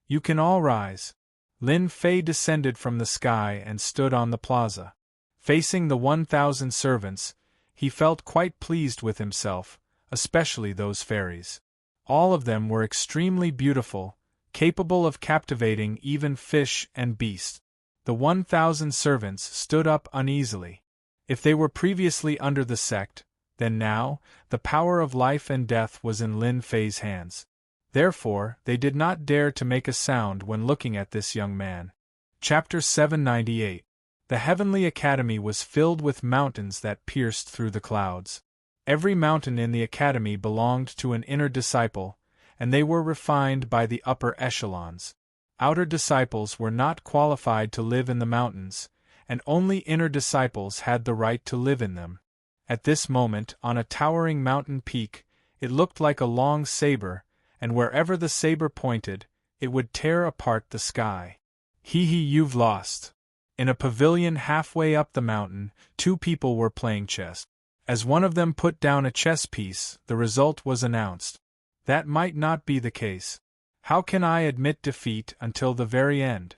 You can all rise. Lin Fei descended from the sky and stood on the plaza. Facing the 1,000 servants, he felt quite pleased with himself, especially those fairies. All of them were extremely beautiful, capable of captivating even fish and beasts. The 1,000 servants stood up uneasily. If they were previously under the sect, then now, the power of life and death was in Lin Fei's hands. Therefore, they did not dare to make a sound when looking at this young man. Chapter 798. The Heavenly Academy was filled with mountains that pierced through the clouds. Every mountain in the academy belonged to an inner disciple, and they were refined by the upper echelons. Outer disciples were not qualified to live in the mountains, and only inner disciples had the right to live in them. At this moment, on a towering mountain peak, it looked like a long saber, and wherever the saber pointed, it would tear apart the sky. You've lost. In a pavilion halfway up the mountain, 2 people were playing chess. As one of them put down a chess piece, the result was announced. That might not be the case. How can I admit defeat until the very end?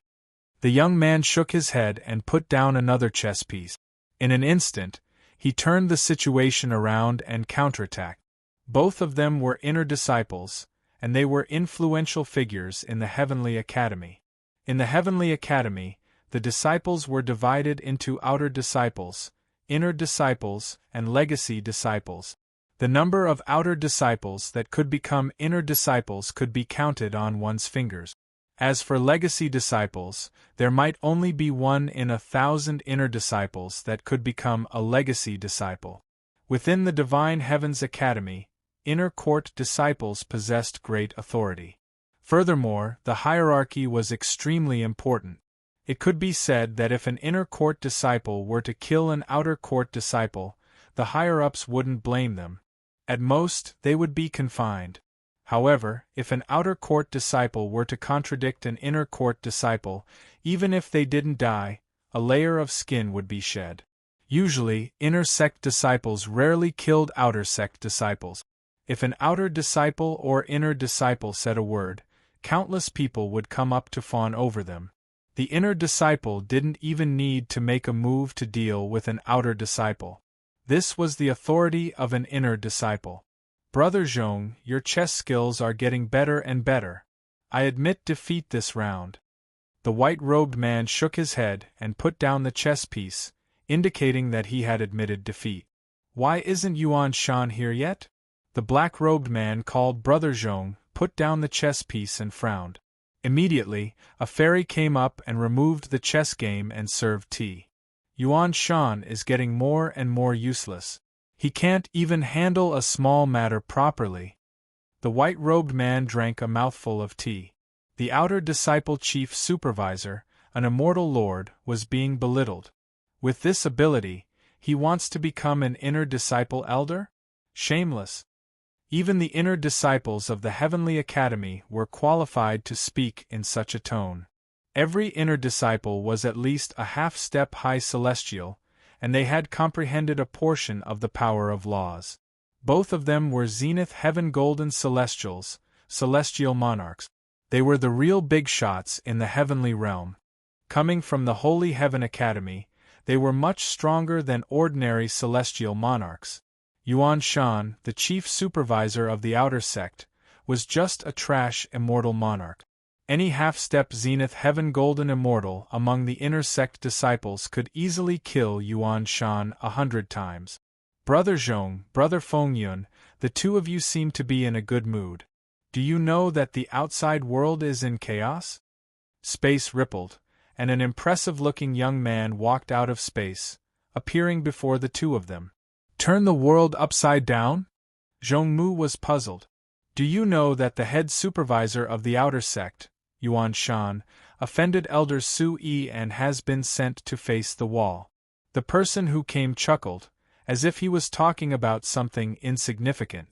The young man shook his head and put down another chess piece. In an instant, he turned the situation around and counterattacked. Both of them were inner disciples, and they were influential figures in the Heavenly Academy. In the Heavenly Academy, the disciples were divided into outer disciples, inner disciples, and legacy disciples. The number of outer disciples that could become inner disciples could be counted on one's fingers. As for legacy disciples, there might only be 1 in 1,000 inner disciples that could become a legacy disciple. Within the Divine Heavens Academy, inner court disciples possessed great authority. Furthermore, the hierarchy was extremely important. It could be said that if an inner court disciple were to kill an outer court disciple, the higher-ups wouldn't blame them. At most, they would be confined. However, if an outer court disciple were to contradict an inner court disciple, even if they didn't die, a layer of skin would be shed. Usually, inner sect disciples rarely killed outer sect disciples. If an outer disciple or inner disciple said a word, countless people would come up to fawn over them. The inner disciple didn't even need to make a move to deal with an outer disciple. This was the authority of an inner disciple. Brother Zhong, your chess skills are getting better and better. I admit defeat this round. The white-robed man shook his head and put down the chess piece, indicating that he had admitted defeat. Why isn't Yuan Shan here yet? The black-robed man called Brother Zhong, put down the chess piece and frowned. Immediately, a fairy came up and removed the chess game and served tea. Yuan Shan is getting more and more useless. He can't even handle a small matter properly. The white-robed man drank a mouthful of tea. The outer disciple chief supervisor, an immortal lord, was being belittled. With this ability, he wants to become an inner disciple elder? Shameless. Even the inner disciples of the Heavenly Academy were qualified to speak in such a tone. Every inner disciple was at least a half-step high celestial, and they had comprehended a portion of the power of laws. Both of them were Zenith Heaven Golden Celestials, celestial monarchs. They were the real big shots in the heavenly realm. Coming from the Holy Heaven Academy, they were much stronger than ordinary celestial monarchs. Yuan Shan, the chief supervisor of the outer sect, was just a trash immortal monarch. Any half-step Zenith Heaven Golden Immortal among the inner sect disciples could easily kill Yuan Shan 100 times. Brother Zhong, Brother Fengyun, the two of you seem to be in a good mood. Do you know that the outside world is in chaos? Space rippled, and an impressive-looking young man walked out of space, appearing before the two of them. Turn the world upside down? Zhongmu was puzzled. Do you know that the head supervisor of the outer sect, Yuan Shan, offended Elder Su Yi and has been sent to face the wall? The person who came chuckled, as if he was talking about something insignificant.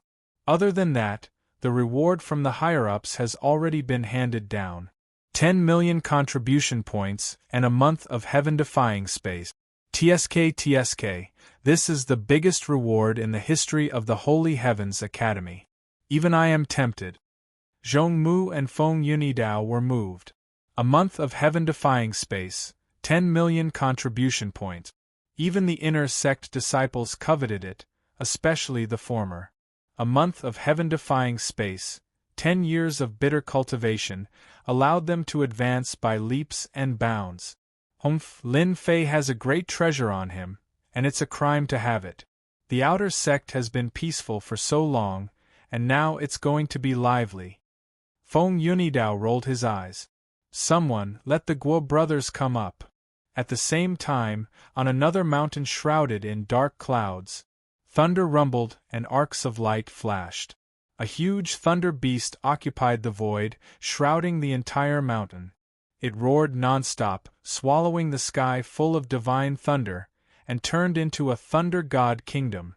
Other than that, the reward from the higher-ups has already been handed down. 10 million contribution points and a month of heaven-defying space. TSK, this is the biggest reward in the history of the Holy Heavens Academy. Even I am tempted. Zhongmu and Feng Yunidao were moved. A month of heaven-defying space, 10 million contribution points. Even the inner sect disciples coveted it, especially the former. A month of heaven-defying space, 10 years of bitter cultivation, allowed them to advance by leaps and bounds. Humph, Lin Fei has a great treasure on him, and it's a crime to have it. The outer sect has been peaceful for so long, and now it's going to be lively. Feng Yunidao rolled his eyes. Someone, let the Guo brothers come up. At the same time, on another mountain shrouded in dark clouds, thunder rumbled and arcs of light flashed. A huge thunder beast occupied the void, shrouding the entire mountain. It roared non-stop, swallowing the sky full of divine thunder, and turned into a thunder god kingdom.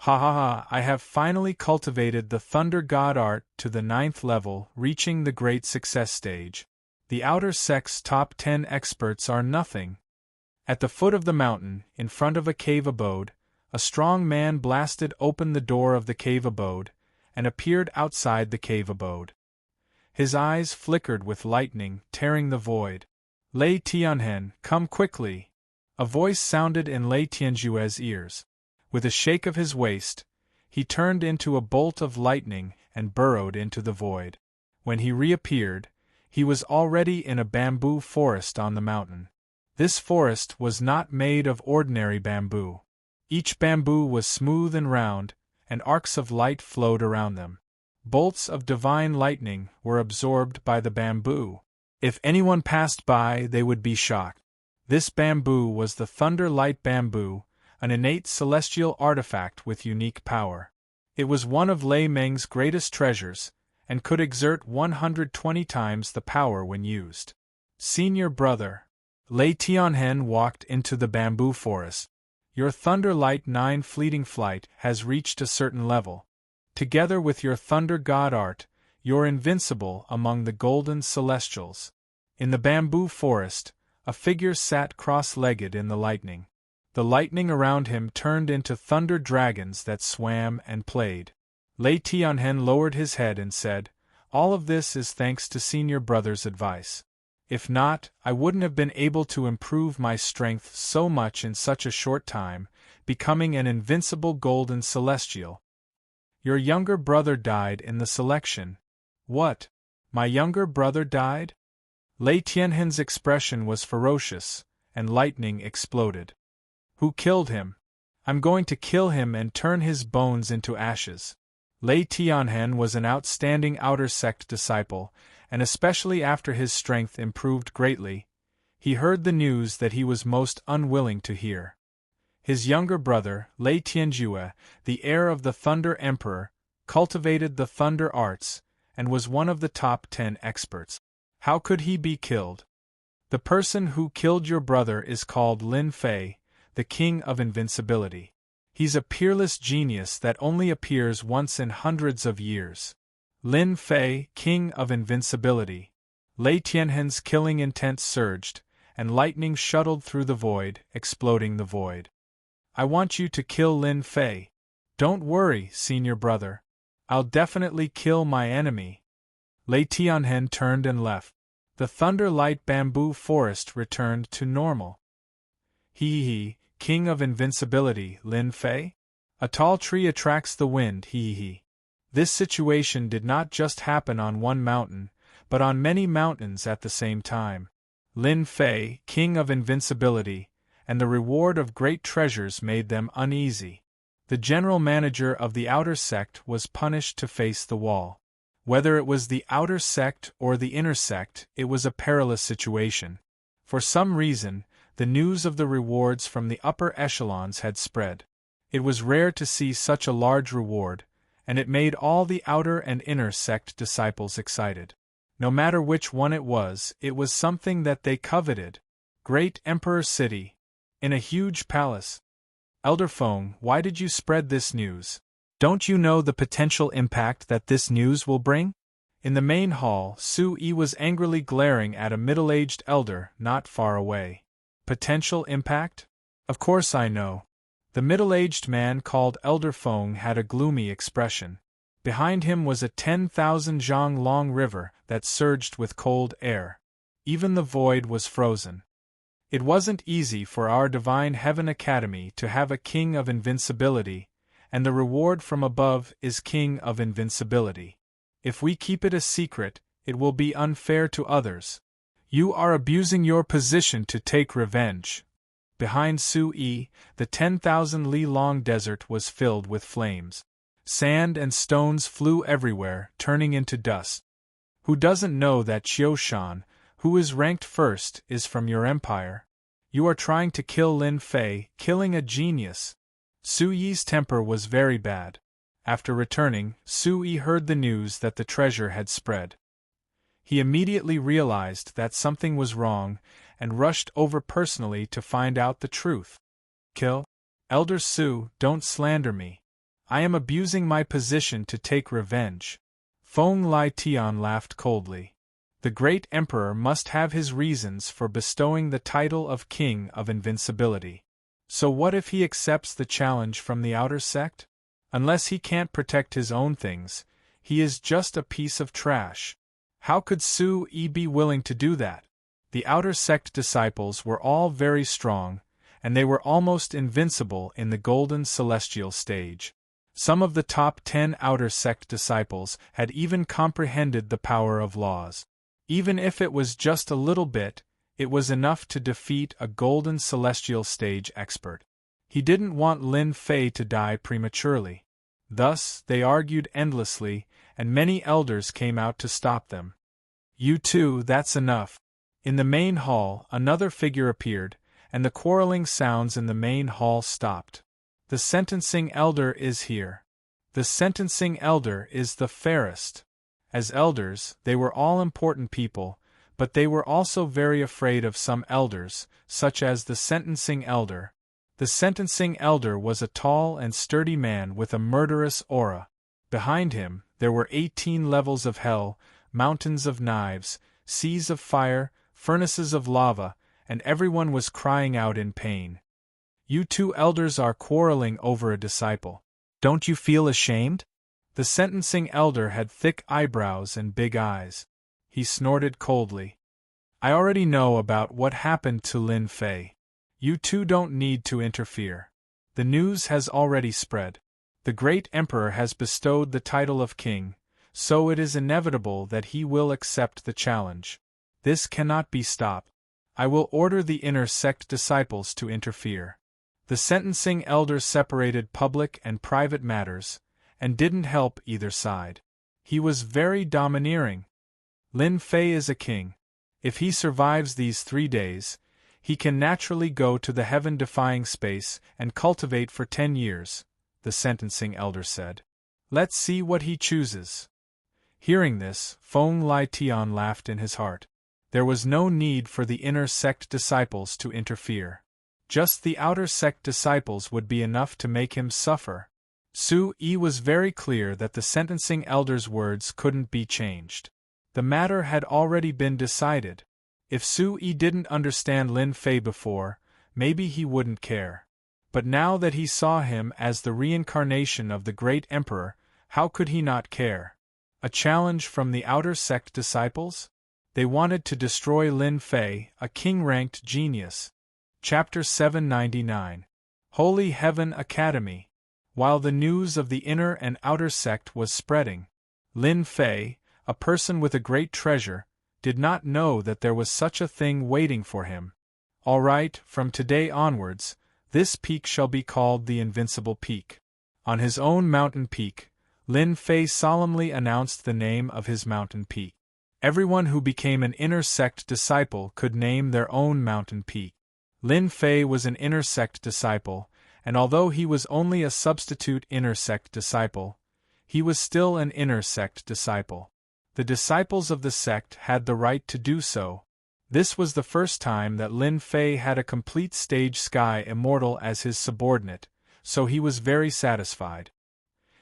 Ha ha ha, I have finally cultivated the thunder god art to the 9th level, reaching the great success stage. The outer sect's top 10 experts are nothing. At the foot of the mountain, in front of a cave abode, a strong man blasted open the door of the cave abode, and appeared outside the cave abode. His eyes flickered with lightning, tearing the void. Lei Tianhen, come quickly! A voice sounded in Lei Tianjue's ears. With a shake of his waist, he turned into a bolt of lightning and burrowed into the void. When he reappeared, he was already in a bamboo forest on the mountain. This forest was not made of ordinary bamboo. Each bamboo was smooth and round, and arcs of light flowed around them. Bolts of divine lightning were absorbed by the bamboo. If anyone passed by, they would be shocked. This bamboo was the Thunder Light Bamboo, an innate celestial artifact with unique power. It was one of Lei Meng's greatest treasures, and could exert 120 times the power when used. Senior brother, Lei Tianhen walked into the bamboo forest. Your Thunder Light 9 fleeting flight has reached a certain level. Together with your Thunder God art, you're invincible among the golden celestials. In the bamboo forest, a figure sat cross-legged in the lightning. The lightning around him turned into thunder dragons that swam and played. Lei Tianhen lowered his head and said, "All of this is thanks to senior brother's advice. If not, I wouldn't have been able to improve my strength so much in such a short time, becoming an invincible golden celestial." Your younger brother died in the selection. What? My younger brother died? Lei Tianhen's expression was ferocious, and lightning exploded. Who killed him? I'm going to kill him and turn his bones into ashes. Lei Tianhen was an outstanding outer sect disciple, and especially after his strength improved greatly, he heard the news that he was most unwilling to hear. His younger brother, Lei Tianjue, the heir of the Thunder Emperor, cultivated the thunder arts, and was one of the top 10 experts. How could he be killed? The person who killed your brother is called Lin Fei, the King of Invincibility. He's a peerless genius that only appears once in hundreds of years. Lin Fei, King of Invincibility. Lei Tianhen's killing intent surged, and lightning shuttled through the void, exploding the void. I want you to kill Lin Fei. Don't worry, senior brother. I'll definitely kill my enemy. Lei Tianhen turned and left. The Thunder Light Bamboo Forest returned to normal. He, King of Invincibility, Lin Fei? A tall tree attracts the wind, he. This situation did not just happen on one mountain, but on many mountains at the same time. Lin Fei, King of Invincibility, and the reward of great treasures made them uneasy. The general manager of the outer sect was punished to face the wall. Whether it was the outer sect or the inner sect, it was a perilous situation. For some reason, the news of the rewards from the upper echelons had spread. It was rare to see such a large reward, and it made all the outer and inner sect disciples excited. No matter which one it was something that they coveted. Great Emperor City. In a huge palace. Elder Feng, why did you spread this news? Don't you know the potential impact that this news will bring? In the main hall, Su Yi was angrily glaring at a middle-aged elder not far away. Potential impact? Of course I know. The middle-aged man called Elder Feng had a gloomy expression. Behind him was a 10,000 zhang long river that surged with cold air. Even the void was frozen. It wasn't easy for our Divine Heaven Academy to have a king of invincibility, and the reward from above is king of invincibility. If we keep it a secret, it will be unfair to others. You are abusing your position to take revenge. Behind Su Yi, the 10,000 li long desert was filled with flames. Sand and stones flew everywhere, turning into dust. Who doesn't know that Qiu Shan, who is ranked first, is from your empire? You are trying to kill Lin Fei, killing a genius. Su Yi's temper was very bad. After returning, Su Yi heard the news that the treasure had spread. He immediately realized that something was wrong, and rushed over personally to find out the truth. Kill? Elder Su, don't slander me. I am abusing my position to take revenge. Feng Lai Tian laughed coldly. The great emperor must have his reasons for bestowing the title of King of Invincibility. So what if he accepts the challenge from the outer sect? Unless he can't protect his own things, he is just a piece of trash. How could Su Yi be willing to do that? The outer sect disciples were all very strong, and they were almost invincible in the golden celestial stage. Some of the top 10 outer sect disciples had even comprehended the power of laws. Even if it was just a little bit, it was enough to defeat a golden celestial stage expert. He didn't want Lin Fei to die prematurely. Thus, they argued endlessly, and many elders came out to stop them. You two, that's enough. In the main hall, another figure appeared, and the quarreling sounds in the main hall stopped. The sentencing elder is here. The sentencing elder is the fairest. As elders, they were all important people, but they were also very afraid of some elders, such as the sentencing elder. The sentencing elder was a tall and sturdy man with a murderous aura. Behind him, there were 18 levels of hell, mountains of knives, seas of fire, furnaces of lava, and everyone was crying out in pain. You two elders are quarreling over a disciple. Don't you feel ashamed? The sentencing elder had thick eyebrows and big eyes. He snorted coldly. I already know about what happened to Lin Fei. You two don't need to interfere. The news has already spread. The great emperor has bestowed the title of king, so it is inevitable that he will accept the challenge. This cannot be stopped. I will order the inner sect disciples to interfere. The sentencing elder separated public and private matters, and didn't help either side. He was very domineering. Lin Fei is a king. If he survives these 3 days, he can naturally go to the heaven-defying space and cultivate for 10 years, the sentencing elder said. Let's see what he chooses. Hearing this, Feng Lai Tian laughed in his heart. There was no need for the inner sect disciples to interfere. Just the outer sect disciples would be enough to make him suffer. Su Yi was very clear that the sentencing elder's words couldn't be changed. The matter had already been decided. If Su Yi didn't understand Lin Fei before, maybe he wouldn't care. But now that he saw him as the reincarnation of the great emperor, how could he not care? A challenge from the outer sect disciples? They wanted to destroy Lin Fei, a king-ranked genius. Chapter 799. Holy Heaven Academy. While the news of the inner and outer sect was spreading, Lin Fei, a person with a great treasure, did not know that there was such a thing waiting for him. All right, from today onwards, this peak shall be called the Invincible Peak. On his own mountain peak, Lin Fei solemnly announced the name of his mountain peak. Everyone who became an inner sect disciple could name their own mountain peak. Lin Fei was an inner sect disciple, and although he was only a substitute inner sect disciple, he was still an inner sect disciple. The disciples of the sect had the right to do so. This was the first time that Lin Fei had a complete stage sky immortal as his subordinate, so he was very satisfied.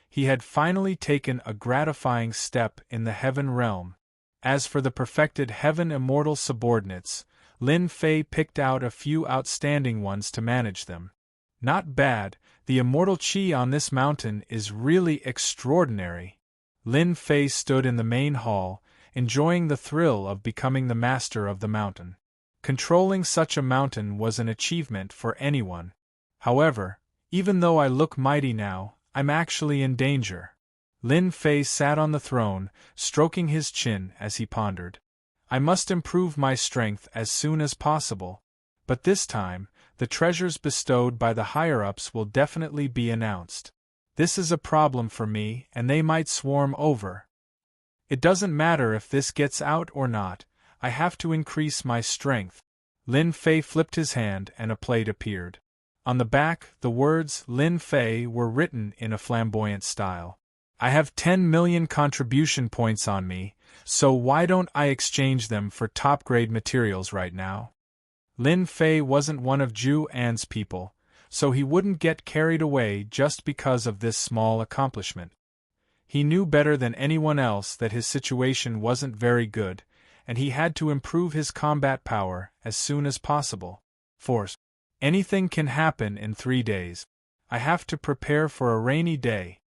He had finally taken a gratifying step in the heaven realm. As for the perfected heaven immortal subordinates, Lin Fei picked out a few outstanding ones to manage them. Not bad, the immortal chi on this mountain is really extraordinary. Lin Fei stood in the main hall, enjoying the thrill of becoming the master of the mountain. Controlling such a mountain was an achievement for anyone. However, even though I look mighty now, I'm actually in danger. Lin Fei sat on the throne, stroking his chin as he pondered. I must improve my strength as soon as possible. But this time, the treasures bestowed by the higher-ups will definitely be announced. This is a problem for me, and they might swarm over. It doesn't matter if this gets out or not, I have to increase my strength. Lin Fei flipped his hand and a plate appeared. On the back, the words Lin Fei were written in a flamboyant style. I have 10 million contribution points on me, so why don't I exchange them for top-grade materials right now? Lin Fei wasn't one of Ju An's people, so he wouldn't get carried away just because of this small accomplishment. He knew better than anyone else that his situation wasn't very good, and he had to improve his combat power as soon as possible. Force. Anything can happen in 3 days. I have to prepare for a rainy day.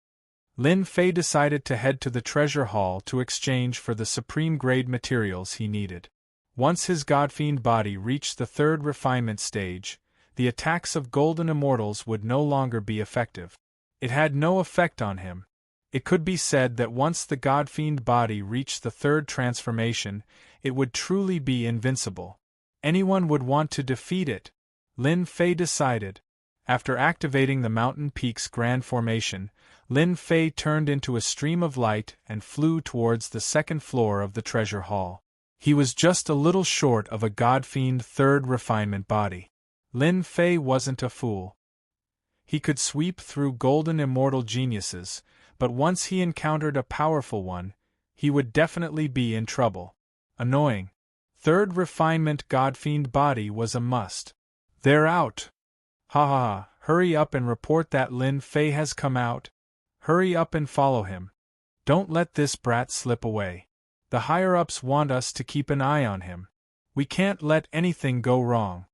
Lin Fei decided to head to the treasure hall to exchange for the supreme-grade materials he needed. Once his godfiend body reached the 3rd refinement stage, the attacks of golden immortals would no longer be effective. It had no effect on him. It could be said that once the godfiend body reached the 3rd transformation, it would truly be invincible. Anyone would want to defeat it, Lin Fei decided. After activating the mountain peak's grand formation, Lin Fei turned into a stream of light and flew towards the 2nd floor of the treasure hall. He was just a little short of a godfiend 3rd refinement body. Lin Fei wasn't a fool. He could sweep through golden immortal geniuses, but once he encountered a powerful one, he would definitely be in trouble. Annoying. 3rd refinement godfiend body was a must. They're out. Ha ha ha, hurry up and report that Lin Fei has come out. Hurry up and follow him. Don't let this brat slip away. The higher-ups want us to keep an eye on him. We can't let anything go wrong.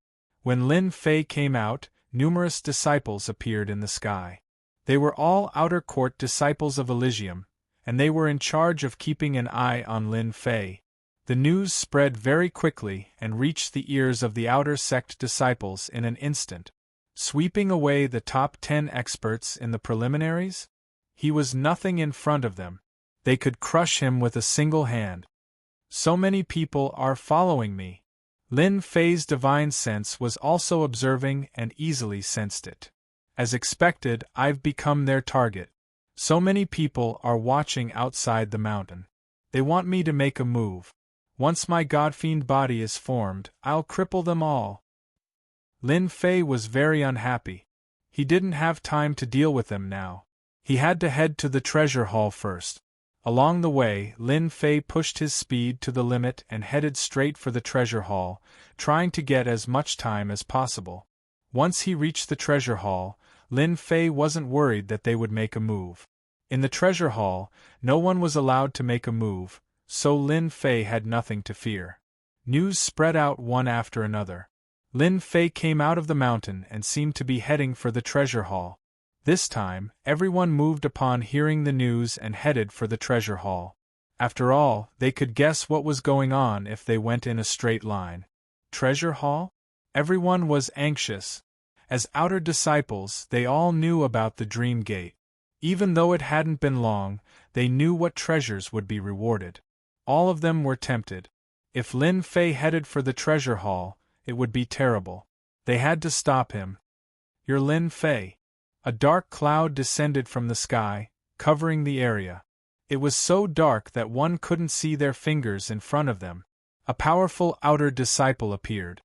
When Lin Fei came out, numerous disciples appeared in the sky. They were all outer court disciples of Elysium, and they were in charge of keeping an eye on Lin Fei. The news spread very quickly and reached the ears of the outer sect disciples in an instant. Sweeping away the top 10 experts in the preliminaries? He was nothing in front of them. They could crush him with a single hand. So many people are following me. Lin Fei's divine sense was also observing and easily sensed it. As expected, I've become their target. So many people are watching outside the mountain. They want me to make a move. Once my godfiend body is formed, I'll cripple them all. Lin Fei was very unhappy. He didn't have time to deal with them now. He had to head to the treasure hall first. Along the way, Lin Fei pushed his speed to the limit and headed straight for the treasure hall, trying to get as much time as possible. Once he reached the treasure hall, Lin Fei wasn't worried that they would make a move. In the treasure hall, no one was allowed to make a move, so Lin Fei had nothing to fear. News spread out one after another. Lin Fei came out of the mountain and seemed to be heading for the treasure hall. This time, everyone moved upon hearing the news and headed for the treasure hall. After all, they could guess what was going on if they went in a straight line. Treasure hall? Everyone was anxious. As outer disciples, they all knew about the Dream Gate. Even though it hadn't been long, they knew what treasures would be rewarded. All of them were tempted. If Lin Fei headed for the treasure hall, it would be terrible. They had to stop him. You're Lin Fei. A dark cloud descended from the sky, covering the area. It was so dark that one couldn't see their fingers in front of them. A powerful outer disciple appeared.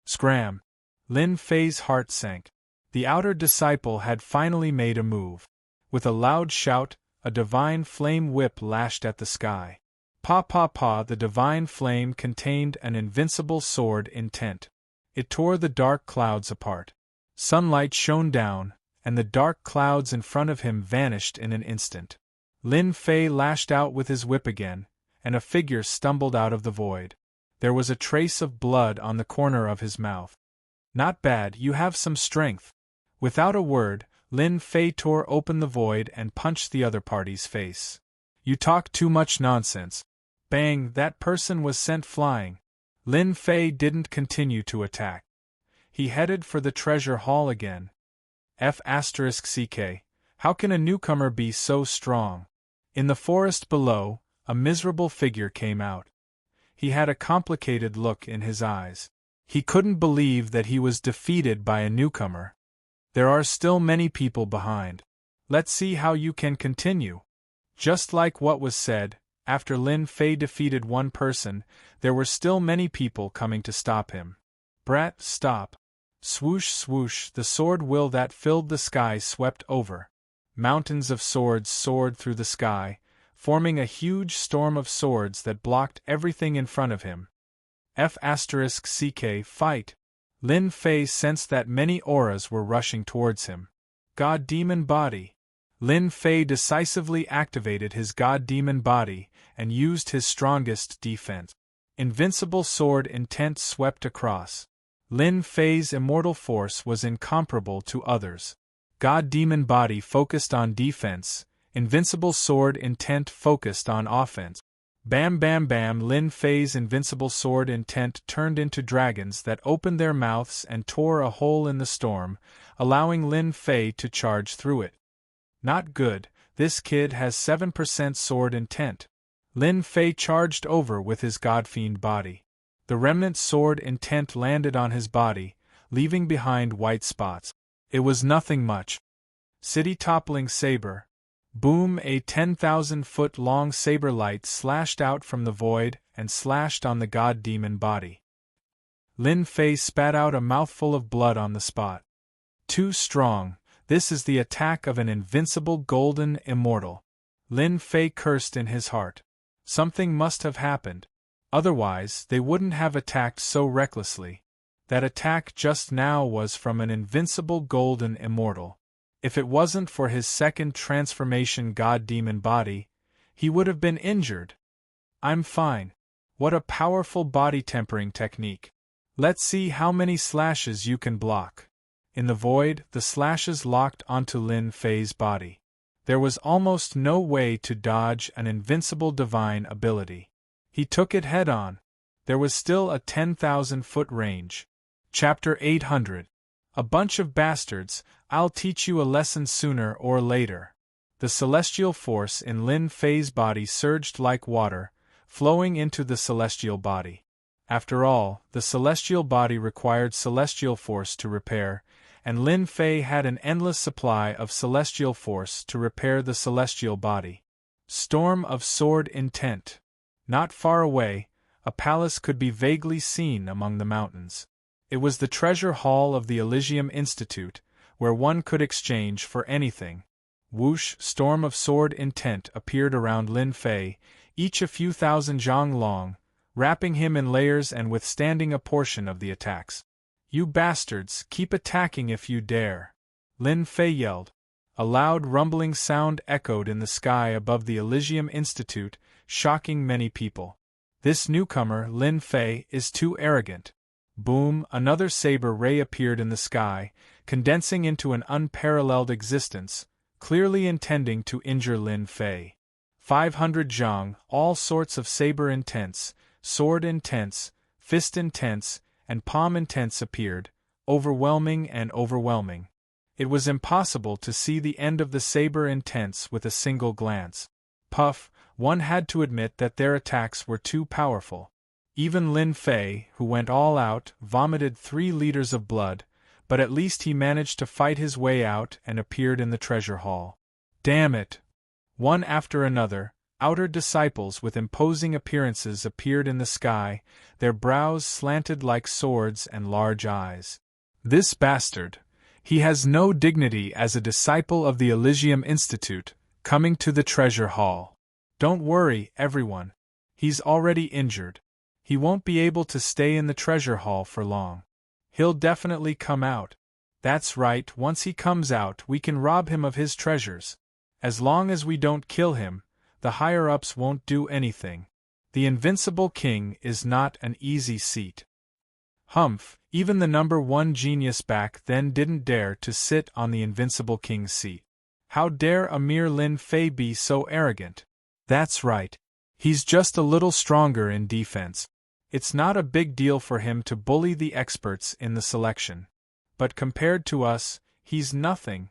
Scram! Lin Fei's heart sank. The outer disciple had finally made a move. With a loud shout, a divine flame whip lashed at the sky. Pa pa pa! The divine flame contained an invincible sword intent. It tore the dark clouds apart. Sunlight shone down, and the dark clouds in front of him vanished in an instant. Lin Fei lashed out with his whip again, and a figure stumbled out of the void. There was a trace of blood on the corner of his mouth. Not bad, you have some strength. Without a word, Lin Fei tore open the void and punched the other party's face. You talk too much nonsense. Bang! That person was sent flying. Lin Fei didn't continue to attack. He headed for the treasure hall again. F***ck. How can a newcomer be so strong? In the forest below, a miserable figure came out. He had a complicated look in his eyes. He couldn't believe that he was defeated by a newcomer. There are still many people behind. Let's see how you can continue. Just like what was said, after Lin Fei defeated one person, there were still many people coming to stop him. Brat, stop. Swoosh swoosh, the sword will that filled the sky swept over. Mountains of swords soared through the sky, forming a huge storm of swords that blocked everything in front of him. F***ck, fight! Lin Fei sensed that many auras were rushing towards him. God Demon Body. Lin Fei decisively activated his God Demon Body and used his strongest defense. Invincible sword intent swept across. Lin Fei's immortal force was incomparable to others. God Demon Body focused on defense, invincible sword intent focused on offense. Bam bam bam! Lin Fei's invincible sword intent turned into dragons that opened their mouths and tore a hole in the storm, allowing Lin Fei to charge through it. Not good, this kid has 7% sword intent. Lin Fei charged over with his Godfiend body. The remnant sword intent landed on his body, leaving behind white spots. It was nothing much. City toppling saber. Boom! A 10,000-foot-long saber light slashed out from the void and slashed on the God Demon Body. Lin Fei spat out a mouthful of blood on the spot. Too strong, this is the attack of an invincible golden immortal. Lin Fei cursed in his heart. Something must have happened. Otherwise, they wouldn't have attacked so recklessly. That attack just now was from an invincible golden immortal. If it wasn't for his second transformation God Demon Body, he would have been injured. I'm fine. What a powerful body tempering technique. Let's see how many slashes you can block. In the void, the slashes locked onto Lin Fei's body. There was almost no way to dodge an invincible divine ability. He took it head-on. There was still a 10,000-foot range. Chapter 800. A bunch of bastards, I'll teach you a lesson sooner or later. The celestial force in Lin Fei's body surged like water, flowing into the celestial body. After all, the celestial body required celestial force to repair, and Lin Fei had an endless supply of celestial force to repair the celestial body. Storm of sword intent. Not far away, a palace could be vaguely seen among the mountains. It was the treasure hall of the Elysium Institute, where one could exchange for anything. Whoosh! Storm of sword intent appeared around Lin Fei, each a few thousand zhang long, wrapping him in layers and withstanding a portion of the attacks. You bastards, keep attacking if you dare! Lin Fei yelled. A loud rumbling sound echoed in the sky above the Elysium Institute, shocking many people. This newcomer, Lin Fei, is too arrogant. Boom! Another saber ray appeared in the sky, condensing into an unparalleled existence, clearly intending to injure Lin Fei. 500 zhang, all sorts of saber intents, sword intents, fist intents, and palm intents appeared, overwhelming and overwhelming. It was impossible to see the end of the saber intents with a single glance. Puff! One had to admit that their attacks were too powerful. Even Lin Fei, who went all out, vomited 3 liters of blood, but at least he managed to fight his way out and appeared in the treasure hall. Damn it! One after another, outer disciples with imposing appearances appeared in the sky, their brows slanted like swords and large eyes. This bastard! He has no dignity as a disciple of the Elysium Institute, coming to the treasure hall. Don't worry, everyone. He's already injured. He won't be able to stay in the treasure hall for long. He'll definitely come out. That's right, once he comes out we can rob him of his treasures. As long as we don't kill him, the higher-ups won't do anything. The invincible king is not an easy seat. Humph, even the #1 genius back then didn't dare to sit on the invincible king's seat. How dare a mere Lin Fei be so arrogant? That's right. He's just a little stronger in defense. It's not a big deal for him to bully the experts in the selection. But compared to us, he's nothing.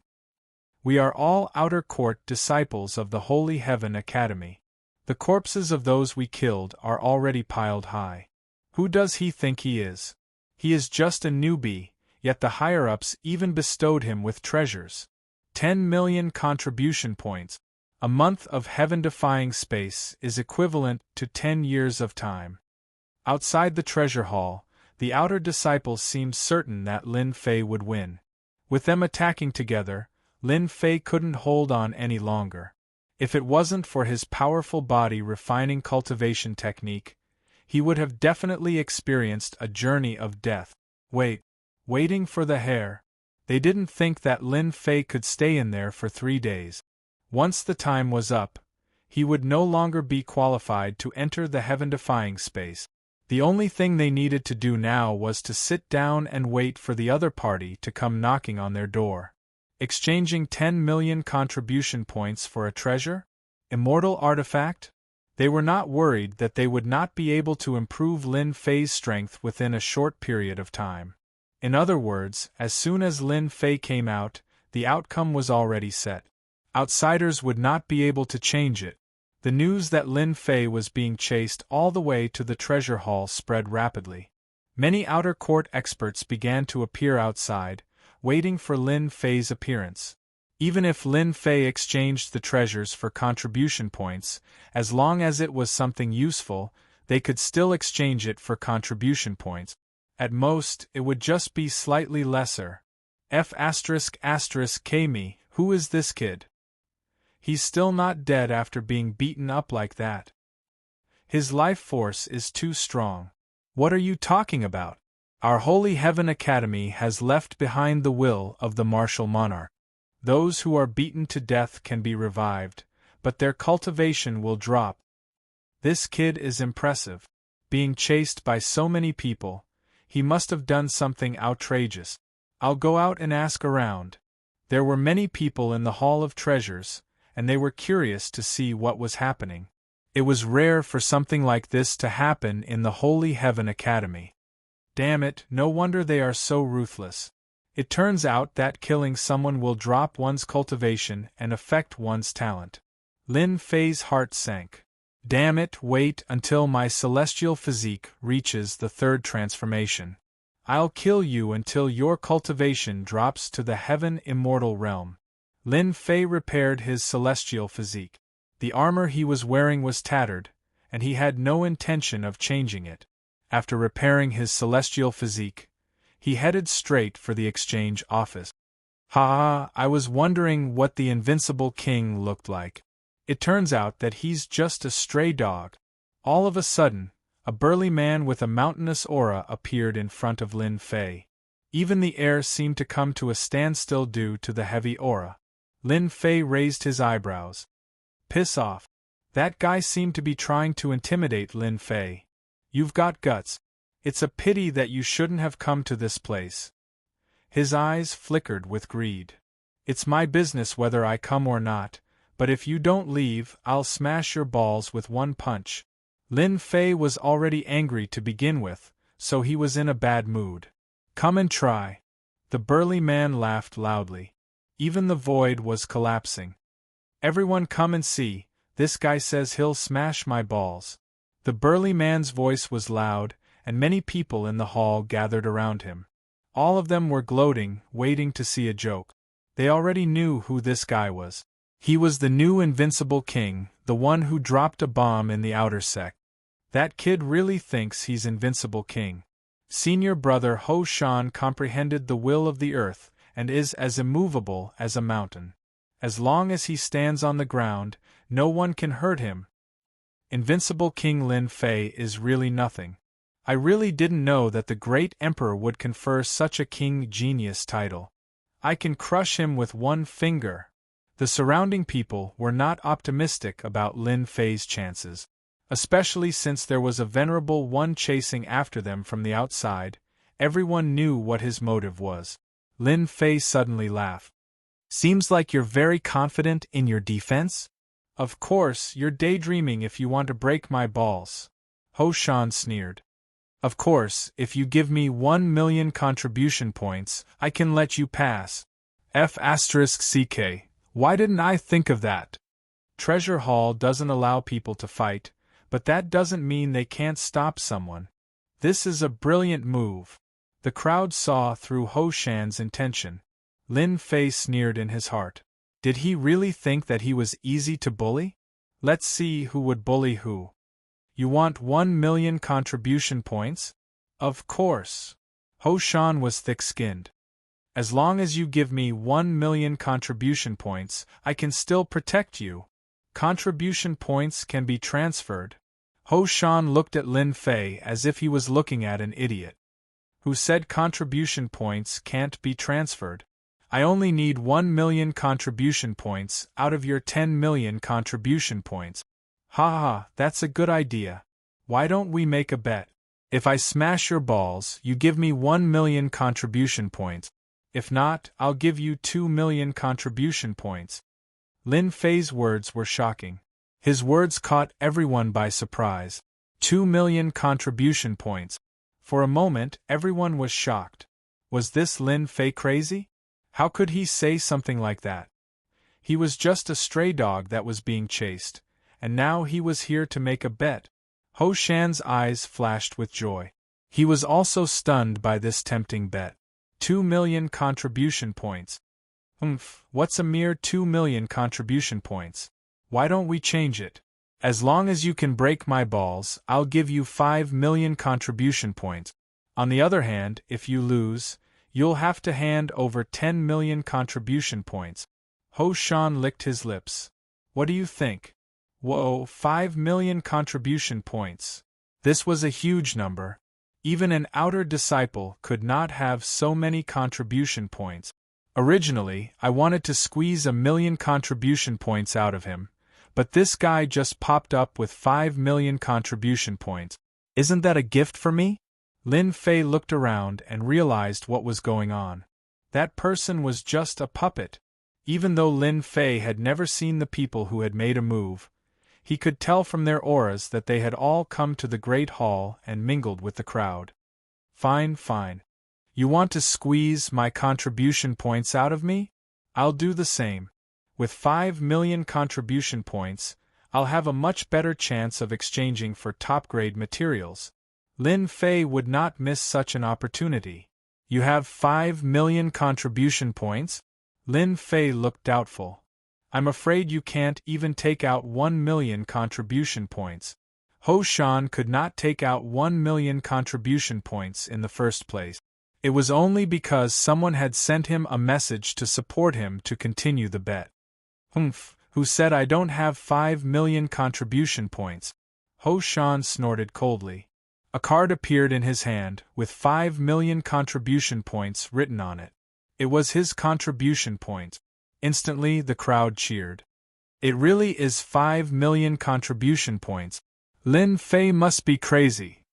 We are all outer court disciples of the Holy Heaven Academy. The corpses of those we killed are already piled high. Who does he think he is? He is just a newbie, yet the higher-ups even bestowed him with treasures. 10 million contribution points. A month of heaven-defying space is equivalent to 10 years of time. Outside the treasure hall, the outer disciples seemed certain that Lin Fei would win. With them attacking together, Lin Fei couldn't hold on any longer. If it wasn't for his powerful body refining cultivation technique, he would have definitely experienced a journey of death. Waiting for the hare. They didn't think that Lin Fei could stay in there for 3 days. Once the time was up, he would no longer be qualified to enter the heaven-defying space. The only thing they needed to do now was to sit down and wait for the other party to come knocking on their door. Exchanging 10 million contribution points for a treasure? Immortal artifact? They were not worried that they would not be able to improve Lin Fei's strength within a short period of time. In other words, as soon as Lin Fei came out, the outcome was already set. Outsiders would not be able to change it. The news that Lin Fei was being chased all the way to the treasure hall spread rapidly. Many outer court experts began to appear outside, waiting for Lin Fei's appearance. Even if Lin Fei exchanged the treasures for contribution points, as long as it was something useful, they could still exchange it for contribution points. At most, it would just be slightly lesser. F***K who is this kid? He's still not dead after being beaten up like that. His life force is too strong. What are you talking about? Our Holy Heaven Academy has left behind the will of the martial monarch. Those who are beaten to death can be revived, but their cultivation will drop. This kid is impressive. Being chased by so many people, he must have done something outrageous. I'll go out and ask around. There were many people in the Hall of Treasures, and they were curious to see what was happening. It was rare for something like this to happen in the Holy Heaven Academy. Damn it, no wonder they are so ruthless. It turns out that killing someone will drop one's cultivation and affect one's talent. Lin Fei's heart sank. Damn it, wait until my celestial physique reaches the 3rd transformation. I'll kill you until your cultivation drops to the heaven immortal realm. Lin Fei repaired his celestial physique. The armor he was wearing was tattered, and he had no intention of changing it. After repairing his celestial physique, he headed straight for the exchange office. I was wondering what the invincible king looked like. It turns out that he's just a stray dog. All of a sudden, a burly man with a mountainous aura appeared in front of Lin Fei. Even the air seemed to come to a standstill due to the heavy aura. Lin Fei raised his eyebrows. Piss off. That guy seemed to be trying to intimidate Lin Fei. You've got guts. It's a pity that you shouldn't have come to this place. His eyes flickered with greed. It's my business whether I come or not, but if you don't leave, I'll smash your balls with one punch. Lin Fei was already angry to begin with, so he was in a bad mood. Come and try. The burly man laughed loudly. Even the void was collapsing. Everyone come and see, this guy says he'll smash my balls. The burly man's voice was loud, and many people in the hall gathered around him. All of them were gloating, waiting to see a joke. They already knew who this guy was. He was the new invincible king, the one who dropped a bomb in the outer sec. That kid really thinks he's invincible king. Senior brother Ho Shan comprehended the will of the earth, and is as immovable as a mountain. As long as he stands on the ground, no one can hurt him. Invincible King Lin Fei is really nothing. I really didn't know that the great emperor would confer such a king genius title. I can crush him with one finger. The surrounding people were not optimistic about Lin Fei's chances, especially since there was a venerable one chasing after them from the outside. Everyone knew what his motive was. Lin Fei suddenly laughed. Seems like you're very confident in your defense? Of course, you're daydreaming if you want to break my balls. Ho Shan sneered. Of course, if you give me 1 million contribution points, I can let you pass. F***ck, why didn't I think of that? Treasure Hall doesn't allow people to fight, but that doesn't mean they can't stop someone. This is a brilliant move. The crowd saw through Ho Shan's intention. Lin Fei sneered in his heart. Did he really think that he was easy to bully? Let's see who would bully who. You want 1 million contribution points? Of course. Ho Shan was thick-skinned. As long as you give me 1 million contribution points, I can still protect you. Contribution points can be transferred. Ho Shan looked at Lin Fei as if he was looking at an idiot. Who said contribution points can't be transferred? I only need 1 million contribution points out of your 10 million contribution points. Ha ha, that's a good idea. Why don't we make a bet? If I smash your balls, you give me 1 million contribution points. If not, I'll give you 2 million contribution points. Lin Fei's words were shocking. His words caught everyone by surprise. 2 million contribution points. For a moment, everyone was shocked. Was this Lin Fei crazy? How could he say something like that? He was just a stray dog that was being chased. And now he was here to make a bet. Ho Shan's eyes flashed with joy. He was also stunned by this tempting bet. 2 million contribution points. What's a mere 2 million contribution points? Why don't we change it? As long as you can break my balls, I'll give you 5 million contribution points. On the other hand, if you lose, you'll have to hand over 10 million contribution points. Ho Shan licked his lips. What do you think? Whoa, 5 million contribution points. This was a huge number. Even an outer disciple could not have so many contribution points. Originally, I wanted to squeeze 1 million contribution points out of him, but this guy just popped up with 5 million contribution points. Isn't that a gift for me? Lin Fei looked around and realized what was going on. That person was just a puppet. Even though Lin Fei had never seen the people who had made a move, he could tell from their auras that they had all come to the Great Hall and mingled with the crowd. Fine, fine. You want to squeeze my contribution points out of me? I'll do the same. With 5 million contribution points, I'll have a much better chance of exchanging for top-grade materials. Lin Fei would not miss such an opportunity. You have 5 million contribution points? Lin Fei looked doubtful. I'm afraid you can't even take out 1 million contribution points. Ho Shan could not take out 1 million contribution points in the first place. It was only because someone had sent him a message to support him to continue the bet. Who said I don't have 5 million contribution points? Ho Shan snorted coldly. A card appeared in his hand, with 5 million contribution points written on it. It was his contribution points. Instantly, the crowd cheered. It really is 5 million contribution points. Lin Fei must be crazy.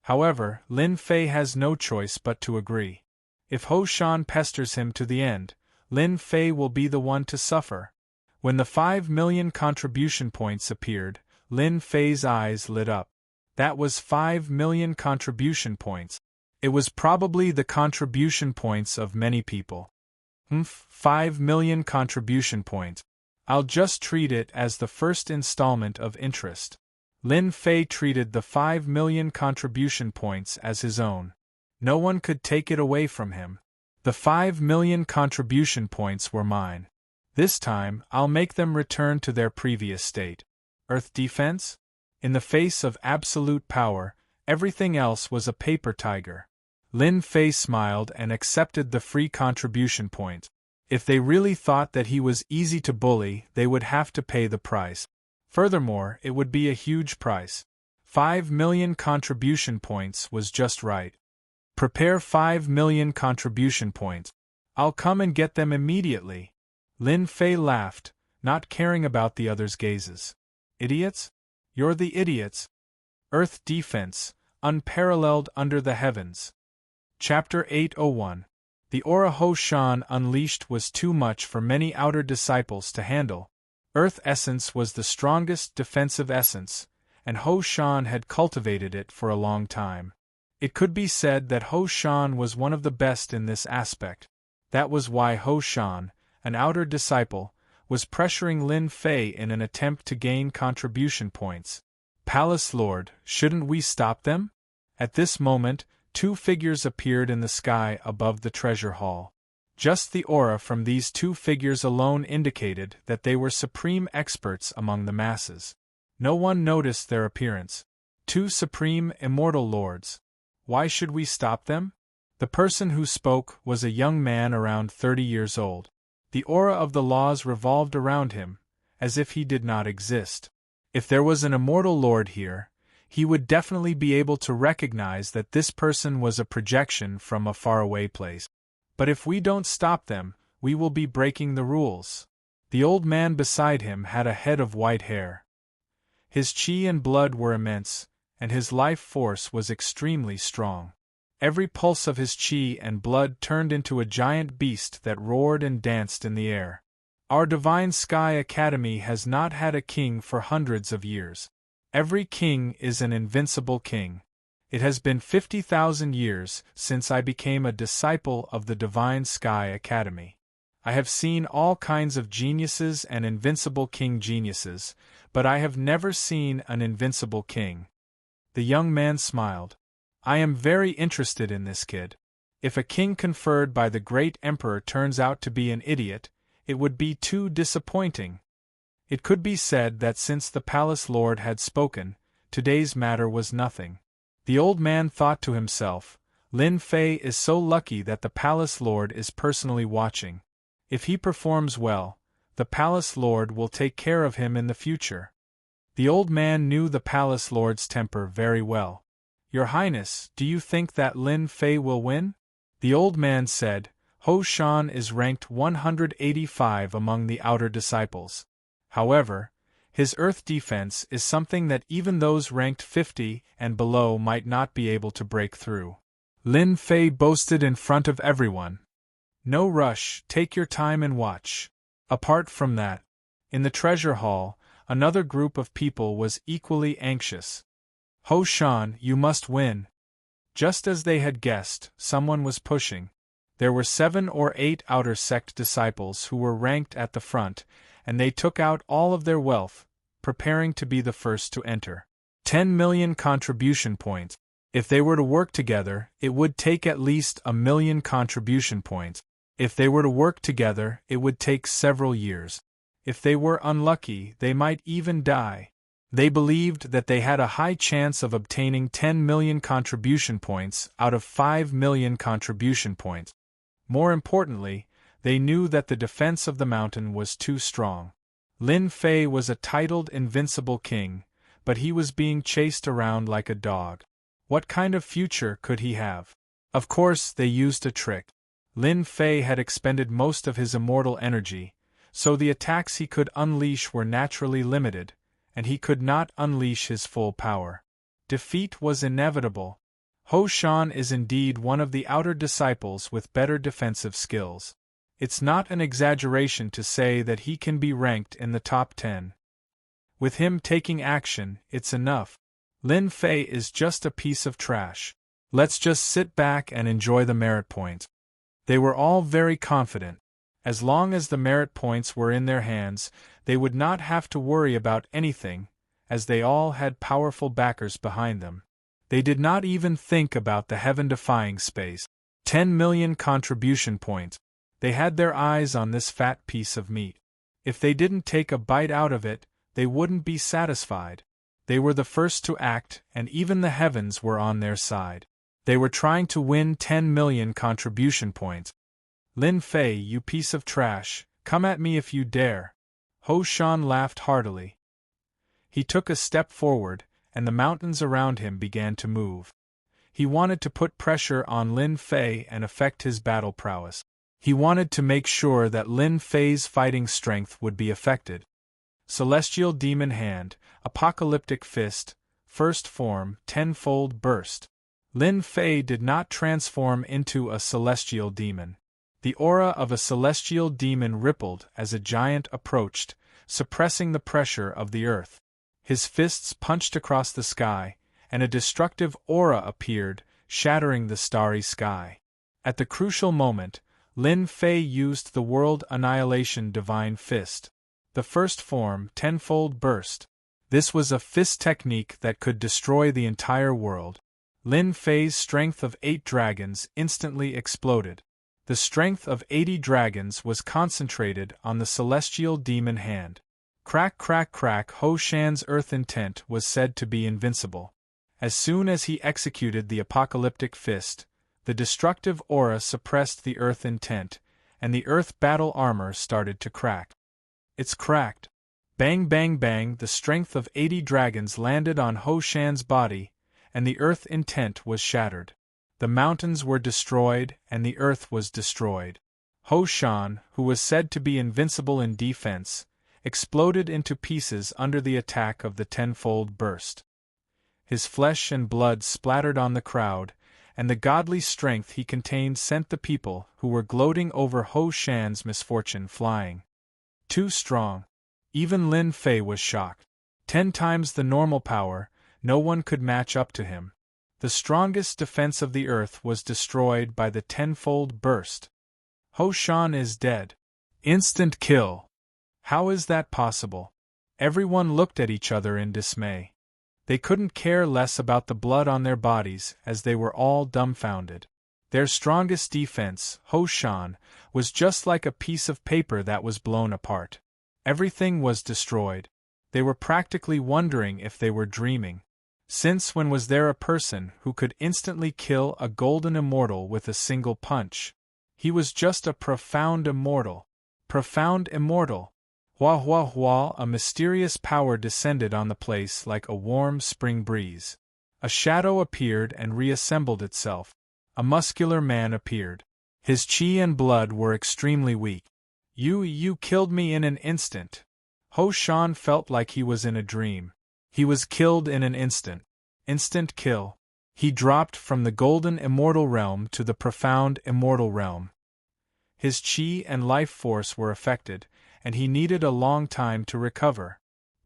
However, Lin Fei has no choice but to agree. If Ho Shan pesters him to the end, Lin Fei will be the one to suffer. When the 5 million contribution points appeared, Lin Fei's eyes lit up. That was 5 million contribution points. It was probably the contribution points of many people. 5 million contribution points. I'll just treat it as the first installment of interest. Lin Fei treated the 5 million contribution points as his own. No one could take it away from him. The 5 million contribution points were mine. This time, I'll make them return to their previous state. Earth defense? In the face of absolute power, everything else was a paper tiger. Lin Fei smiled and accepted the free contribution point. If they really thought that he was easy to bully, they would have to pay the price. Furthermore, it would be a huge price. 5 million contribution points was just right. Prepare 5 million contribution points. I'll come and get them immediately. Lin Fei laughed, not caring about the others' gazes. Idiots? You're the idiots. Earth defense, unparalleled under the heavens. Chapter 801. The aura Ho Shan unleashed was too much for many outer disciples to handle. Earth essence was the strongest defensive essence, and Ho Shan had cultivated it for a long time. It could be said that Ho Shan was one of the best in this aspect. That was why Ho Shan, an outer disciple, was pressuring Lin Fei in an attempt to gain contribution points. Palace Lord, shouldn't we stop them? At this moment, 2 figures appeared in the sky above the treasure hall. Just the aura from these 2 figures alone indicated that they were supreme experts among the masses. No one noticed their appearance. 2 supreme immortal lords. Why should we stop them? The person who spoke was a young man around 30 years old. The aura of the laws revolved around him, as if he did not exist. If there was an immortal lord here, he would definitely be able to recognize that this person was a projection from a faraway place. But if we don't stop them, we will be breaking the rules. The old man beside him had a head of white hair. His chi and blood were immense, and his life force was extremely strong. Every pulse of his chi and blood turned into a giant beast that roared and danced in the air. Our Divine Sky Academy has not had a king for hundreds of years. Every king is an invincible king. It has been 50,000 years since I became a disciple of the Divine Sky Academy. I have seen all kinds of geniuses and invincible king geniuses, but I have never seen an invincible king. The young man smiled. I am very interested in this kid. If a king conferred by the great emperor turns out to be an idiot, it would be too disappointing. It could be said that since the palace lord had spoken, today's matter was nothing. The old man thought to himself, Lin Fei is so lucky that the palace lord is personally watching. If he performs well, the palace lord will take care of him in the future. The old man knew the palace lord's temper very well. Your Highness, do you think that Lin Fei will win? The old man said, Ho Shan is ranked 185 among the outer disciples. However, his earth defense is something that even those ranked 50 and below might not be able to break through. Lin Fei boasted in front of everyone. No rush, take your time and watch. Apart from that, in the treasure hall, another group of people was equally anxious. Ho Shan, you must win. Just as they had guessed, someone was pushing. There were 7 or 8 outer sect disciples who were ranked at the front, and they took out all of their wealth, preparing to be the first to enter. 10 million contribution points. If they were to work together, it would take at least 1 million contribution points. If they were to work together, it would take several years. If they were unlucky, they might even die. They believed that they had a high chance of obtaining 10 million contribution points out of 5 million contribution points. More importantly, they knew that the defense of the mountain was too strong. Lin Fei was a titled invincible king, but he was being chased around like a dog. What kind of future could he have? Of course, they used a trick. Lin Fei had expended most of his immortal energy, so the attacks he could unleash were naturally limited, and he could not unleash his full power. Defeat was inevitable. Ho Shan is indeed one of the outer disciples with better defensive skills. It's not an exaggeration to say that he can be ranked in the top 10. With him taking action, it's enough. Lin Fei is just a piece of trash. Let's just sit back and enjoy the merit points. They were all very confident. As long as the merit points were in their hands, they would not have to worry about anything, as they all had powerful backers behind them. They did not even think about the heaven-defying space. 10 million contribution points. They had their eyes on this fat piece of meat. If they didn't take a bite out of it, they wouldn't be satisfied. They were the first to act, and even the heavens were on their side. They were trying to win 10 million contribution points. Lin Fei, you piece of trash, come at me if you dare. Ho Shan laughed heartily. He took a step forward, and the mountains around him began to move. He wanted to put pressure on Lin Fei and affect his battle prowess. He wanted to make sure that Lin Fei's fighting strength would be affected. Celestial Demon Hand, Apocalyptic Fist, First Form, Tenfold Burst. Lin Fei did not transform into a celestial demon. The aura of a celestial demon rippled as a giant approached, suppressing the pressure of the earth. His fists punched across the sky, and a destructive aura appeared, shattering the starry sky. At the crucial moment, Lin Fei used the World Annihilation Divine Fist. The first form, Tenfold Burst. This was a fist technique that could destroy the entire world. Lin Fei's strength of 8 dragons instantly exploded. The strength of 80 dragons was concentrated on the celestial demon hand. Crack crack crack. Ho Shan's earth intent was said to be invincible. As soon as he executed the apocalyptic fist, the destructive aura suppressed the earth intent, and the earth battle armor started to crack. It's cracked. Bang bang bang. The strength of 80 dragons landed on Ho Shan's body, and the earth intent was shattered. The mountains were destroyed, and the earth was destroyed. Ho Shan, who was said to be invincible in defense, exploded into pieces under the attack of the tenfold burst. His flesh and blood splattered on the crowd, and the godly strength he contained sent the people who were gloating over Ho Shan's misfortune flying. Too strong. Even Lin Fei was shocked. 10 times the normal power, no one could match up to him. The strongest defense of the earth was destroyed by the tenfold burst. Ho Shan is dead. Instant kill. How is that possible? Everyone looked at each other in dismay. They couldn't care less about the blood on their bodies as they were all dumbfounded. Their strongest defense, Ho Shan, was just like a piece of paper that was blown apart. Everything was destroyed. They were practically wondering if they were dreaming. Since when was there a person who could instantly kill a golden immortal with a single punch? He was just a profound immortal. Profound immortal. Hua hua hua. A mysterious power descended on the place like a warm spring breeze. A shadow appeared and reassembled itself. A muscular man appeared. His chi and blood were extremely weak. You killed me in an instant. Ho Shan felt like he was in a dream. He was killed in an instant. Instant kill. He dropped from the golden immortal realm to the profound immortal realm. His chi and life force were affected, and he needed a long time to recover.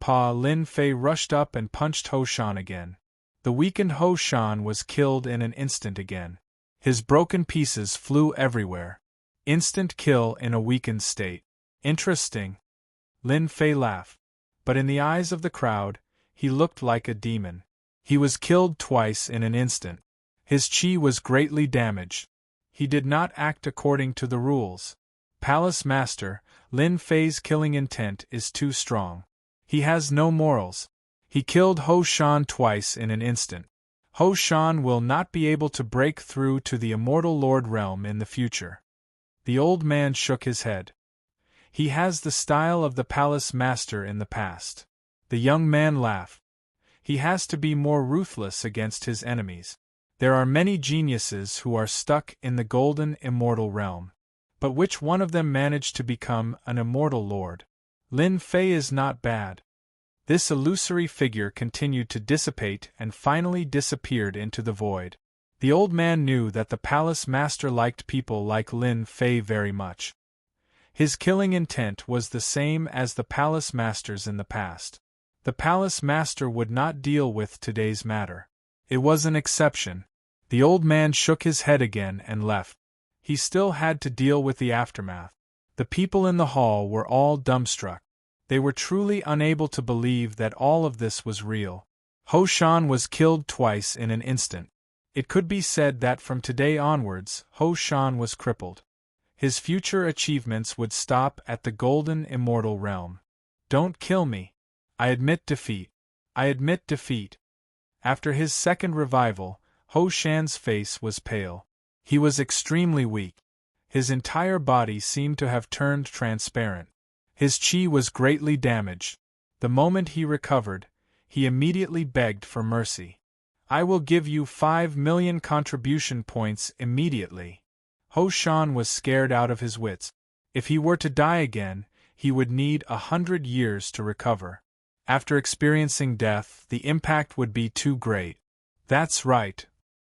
Lin Fei rushed up and punched Ho Shan again. The weakened Ho Shan was killed in an instant again. His broken pieces flew everywhere. Instant kill in a weakened state. Interesting. Lin Fei laughed. But in the eyes of the crowd, he looked like a demon. He was killed twice in an instant. His chi was greatly damaged. He did not act according to the rules. Palace Master, Lin Fei's killing intent is too strong. He has no morals. He killed Ho Shan twice in an instant. Ho Shan will not be able to break through to the Immortal Lord realm in the future. The old man shook his head. He has the style of the Palace Master in the past. The young man laughed. He has to be more ruthless against his enemies. There are many geniuses who are stuck in the golden immortal realm. But which one of them managed to become an immortal lord? Lin Fei is not bad. This illusory figure continued to dissipate and finally disappeared into the void. The old man knew that the Palace Master liked people like Lin Fei very much. His killing intent was the same as the Palace Masters in the past. The Palace Master would not deal with today's matter. It was an exception. The old man shook his head again and left. He still had to deal with the aftermath. The people in the hall were all dumbstruck. They were truly unable to believe that all of this was real. Ho Shan was killed twice in an instant. It could be said that from today onwards, Ho Shan was crippled. His future achievements would stop at the golden immortal realm. Don't kill me. I admit defeat. I admit defeat. After his second revival, Ho Shan's face was pale. He was extremely weak. His entire body seemed to have turned transparent. His qi was greatly damaged. The moment he recovered, he immediately begged for mercy. I will give you 5 million contribution points immediately. Ho Shan was scared out of his wits. If he were to die again, he would need 100 years to recover. After experiencing death, the impact would be too great. That's right.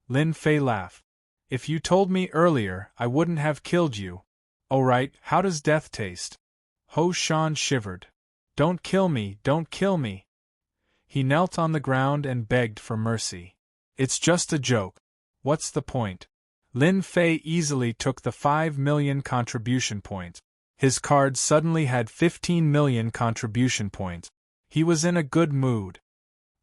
Lin Fei laughed. If you told me earlier, I wouldn't have killed you. Oh right, how does death taste? Ho Shan shivered. Don't kill me, don't kill me. He knelt on the ground and begged for mercy. It's just a joke. What's the point? Lin Fei easily took the 5 million contribution points. His card suddenly had 15 million contribution points. He was in a good mood.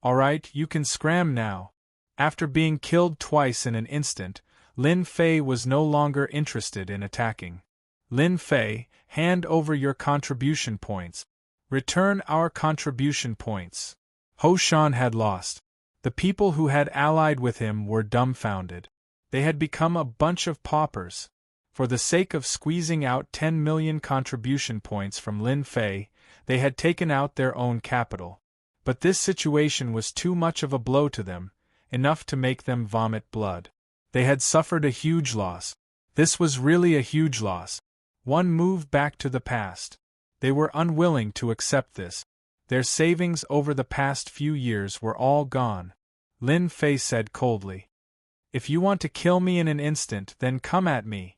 Alright, you can scram now. After being killed twice in an instant, Lin Fei was no longer interested in attacking. Lin Fei, hand over your contribution points. Return our contribution points. Ho Shan had lost. The people who had allied with him were dumbfounded. They had become a bunch of paupers. For the sake of squeezing out 10 million contribution points from Lin Fei, they had taken out their own capital. But this situation was too much of a blow to them, enough to make them vomit blood. They had suffered a huge loss. This was really a huge loss. One move back to the past. They were unwilling to accept this. Their savings over the past few years were all gone. Lin Fei said coldly. If you want to kill me in an instant, then come at me.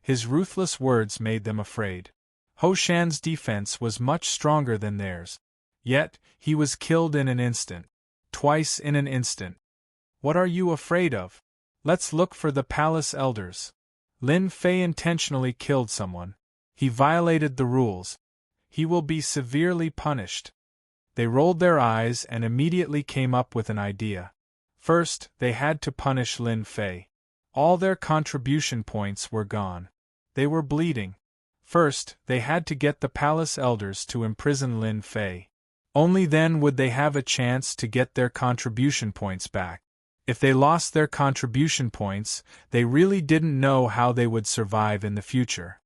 His ruthless words made them afraid. Ho Shan's defense was much stronger than theirs. Yet, he was killed in an instant. Twice in an instant. What are you afraid of? Let's look for the palace elders. Lin Fei intentionally killed someone. He violated the rules. He will be severely punished. They rolled their eyes and immediately came up with an idea. First, they had to punish Lin Fei. All their contribution points were gone. They were bleeding. First, they had to get the palace elders to imprison Lin Fei. Only then would they have a chance to get their contribution points back. If they lost their contribution points, they really didn't know how they would survive in the future.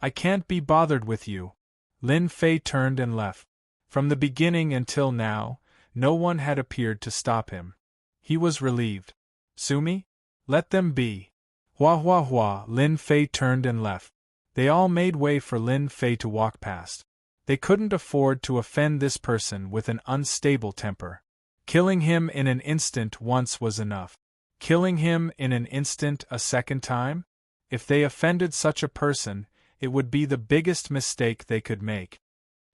I can't be bothered with you. Lin Fei turned and left. From the beginning until now, no one had appeared to stop him. He was relieved. Sumi? Let them be. Hua hua hua. Lin Fei turned and left. They all made way for Lin Fei to walk past. They couldn't afford to offend this person with an unstable temper. Killing him in an instant once was enough. Killing him in an instant a second time? If they offended such a person, it would be the biggest mistake they could make.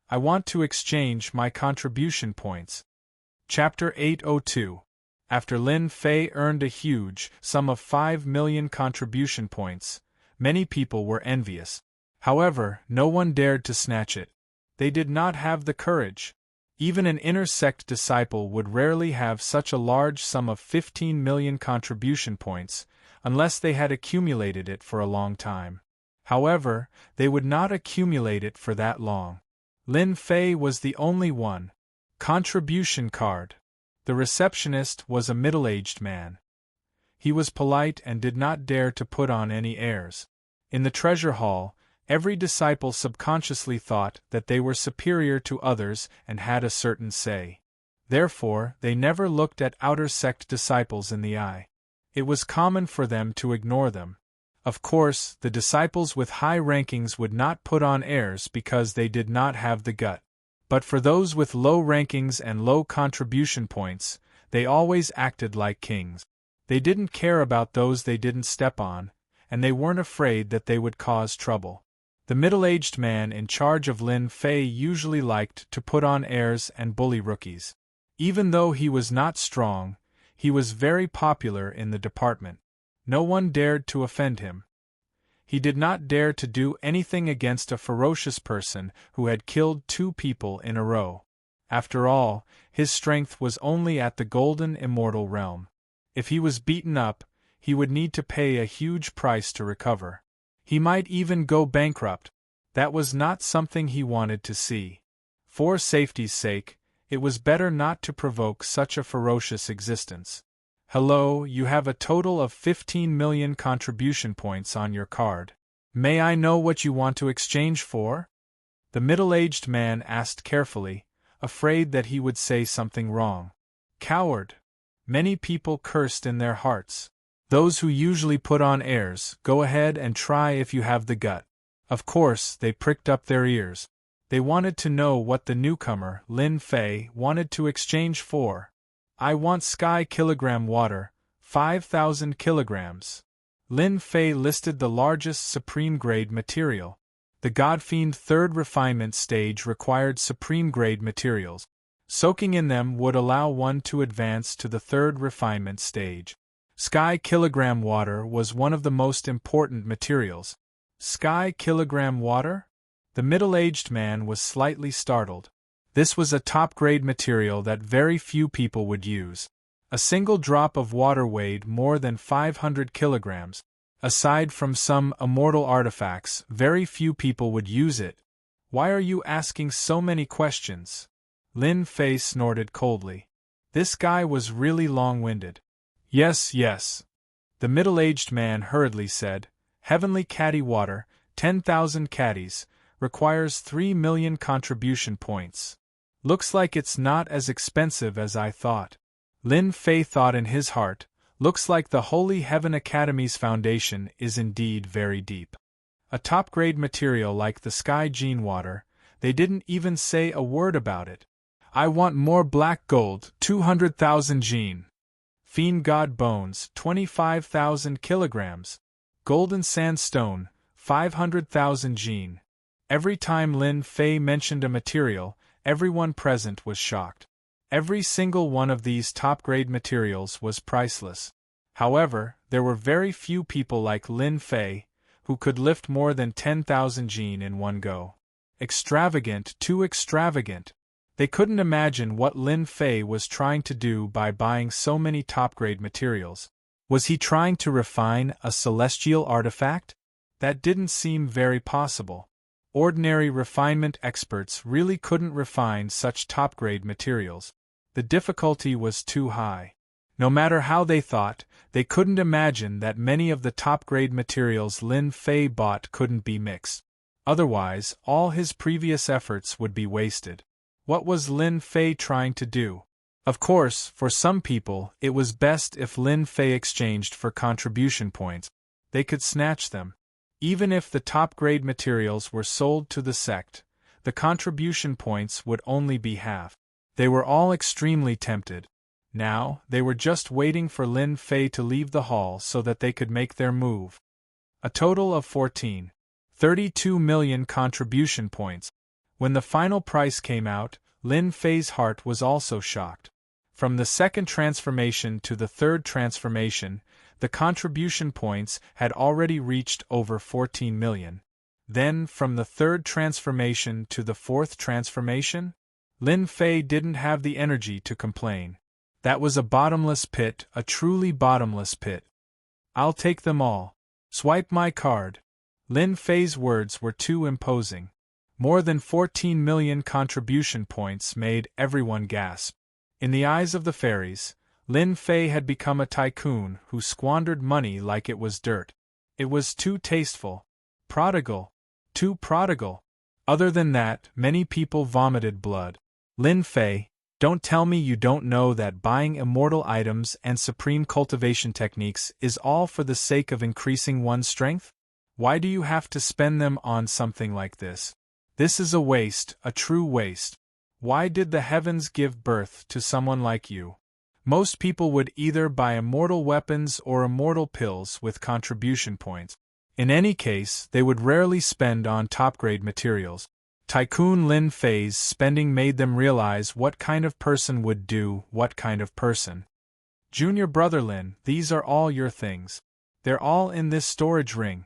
I want to exchange my contribution points. Chapter 802. After Lin Fei earned a huge sum of 5 million contribution points, many people were envious. However, no one dared to snatch it. They did not have the courage. Even an inner sect disciple would rarely have such a large sum of 15 million contribution points, unless they had accumulated it for a long time. However, they would not accumulate it for that long. Lin Fei was the only one. Contribution card. The receptionist was a middle-aged man. He was polite and did not dare to put on any airs. In the treasure hall, every disciple subconsciously thought that they were superior to others and had a certain say. Therefore, they never looked at outer sect disciples in the eye. It was common for them to ignore them. Of course, the disciples with high rankings would not put on airs because they did not have the gut. But for those with low rankings and low contribution points, they always acted like kings. They didn't care about those they didn't step on, and they weren't afraid that they would cause trouble. The middle-aged man in charge of Lin Fei usually liked to put on airs and bully rookies. Even though he was not strong, he was very popular in the department. No one dared to offend him. He did not dare to do anything against a ferocious person who had killed 2 people in a row. After all, his strength was only at the golden immortal realm. If he was beaten up, he would need to pay a huge price to recover. He might even go bankrupt. That was not something he wanted to see. For safety's sake, it was better not to provoke such a ferocious existence. Hello, you have a total of 15 million contribution points on your card. May I know what you want to exchange for? The middle-aged man asked carefully, afraid that he would say something wrong. Coward! Many people cursed in their hearts. Those who usually put on airs, go ahead and try if you have the gut. Of course, they pricked up their ears. They wanted to know what the newcomer, Lin Fei, wanted to exchange for. I want sky kilogram water, 5,000 kilograms. Lin Fei listed the largest supreme-grade material. The Godfiend third refinement stage required supreme-grade materials. Soaking in them would allow one to advance to the third refinement stage. Sky kilogram water was one of the most important materials. Sky kilogram water? The middle-aged man was slightly startled. This was a top-grade material that very few people would use. A single drop of water weighed more than 500 kilograms. Aside from some immortal artifacts, very few people would use it. Why are you asking so many questions? Lin Fei snorted coldly. This guy was really long-winded. Yes, yes. The middle-aged man hurriedly said, Heavenly caddy water, 10,000 caddies, requires 3 million contribution points. Looks like it's not as expensive as I thought. Lin Fei thought in his heart, looks like the Holy Heaven Academy's foundation is indeed very deep. A top-grade material like the Sky Gene water, they didn't even say a word about it. I want more black gold, 200,000 gene. Fiend God bones, 25,000 kilograms. Golden sandstone, 500,000 gene. Every time Lin Fei mentioned a material, everyone present was shocked. Every single one of these top-grade materials was priceless. However, there were very few people like Lin Fei who could lift more than 10,000 gene in one go. Extravagant, too extravagant. They couldn't imagine what Lin Fei was trying to do by buying so many top-grade materials. Was he trying to refine a celestial artifact? That didn't seem very possible. Ordinary refinement experts really couldn't refine such top-grade materials. The difficulty was too high. No matter how they thought, they couldn't imagine that many of the top-grade materials Lin Fei bought couldn't be mixed. Otherwise, all his previous efforts would be wasted. What was Lin Fei trying to do? Of course, for some people, it was best if Lin Fei exchanged for contribution points. They could snatch them. Even if the top-grade materials were sold to the sect, the contribution points would only be half. They were all extremely tempted. Now, they were just waiting for Lin Fei to leave the hall so that they could make their move. A total of 32 million contribution points. When the final price came out, Lin Fei's heart was also shocked. From the second transformation to the third transformation, the contribution points had already reached over 14 million. Then, from the third transformation to the fourth transformation, Lin Fei didn't have the energy to complain. That was a bottomless pit, a truly bottomless pit. I'll take them all. Swipe my card. Lin Fei's words were too imposing. More than 14 million contribution points made everyone gasp. In the eyes of the fairies, Lin Fei had become a tycoon who squandered money like it was dirt. It was too tasteful. Prodigal. Too prodigal. Other than that, many people vomited blood. Lin Fei, don't tell me you don't know that buying immortal items and supreme cultivation techniques is all for the sake of increasing one's strength? Why do you have to spend them on something like this? This is a waste, a true waste. Why did the heavens give birth to someone like you? Most people would either buy immortal weapons or immortal pills with contribution points. In any case, they would rarely spend on top-grade materials. Tycoon Lin Fei's spending made them realize what kind of person would do what kind of person. Junior brother Lin, these are all your things. They're all in this storage ring.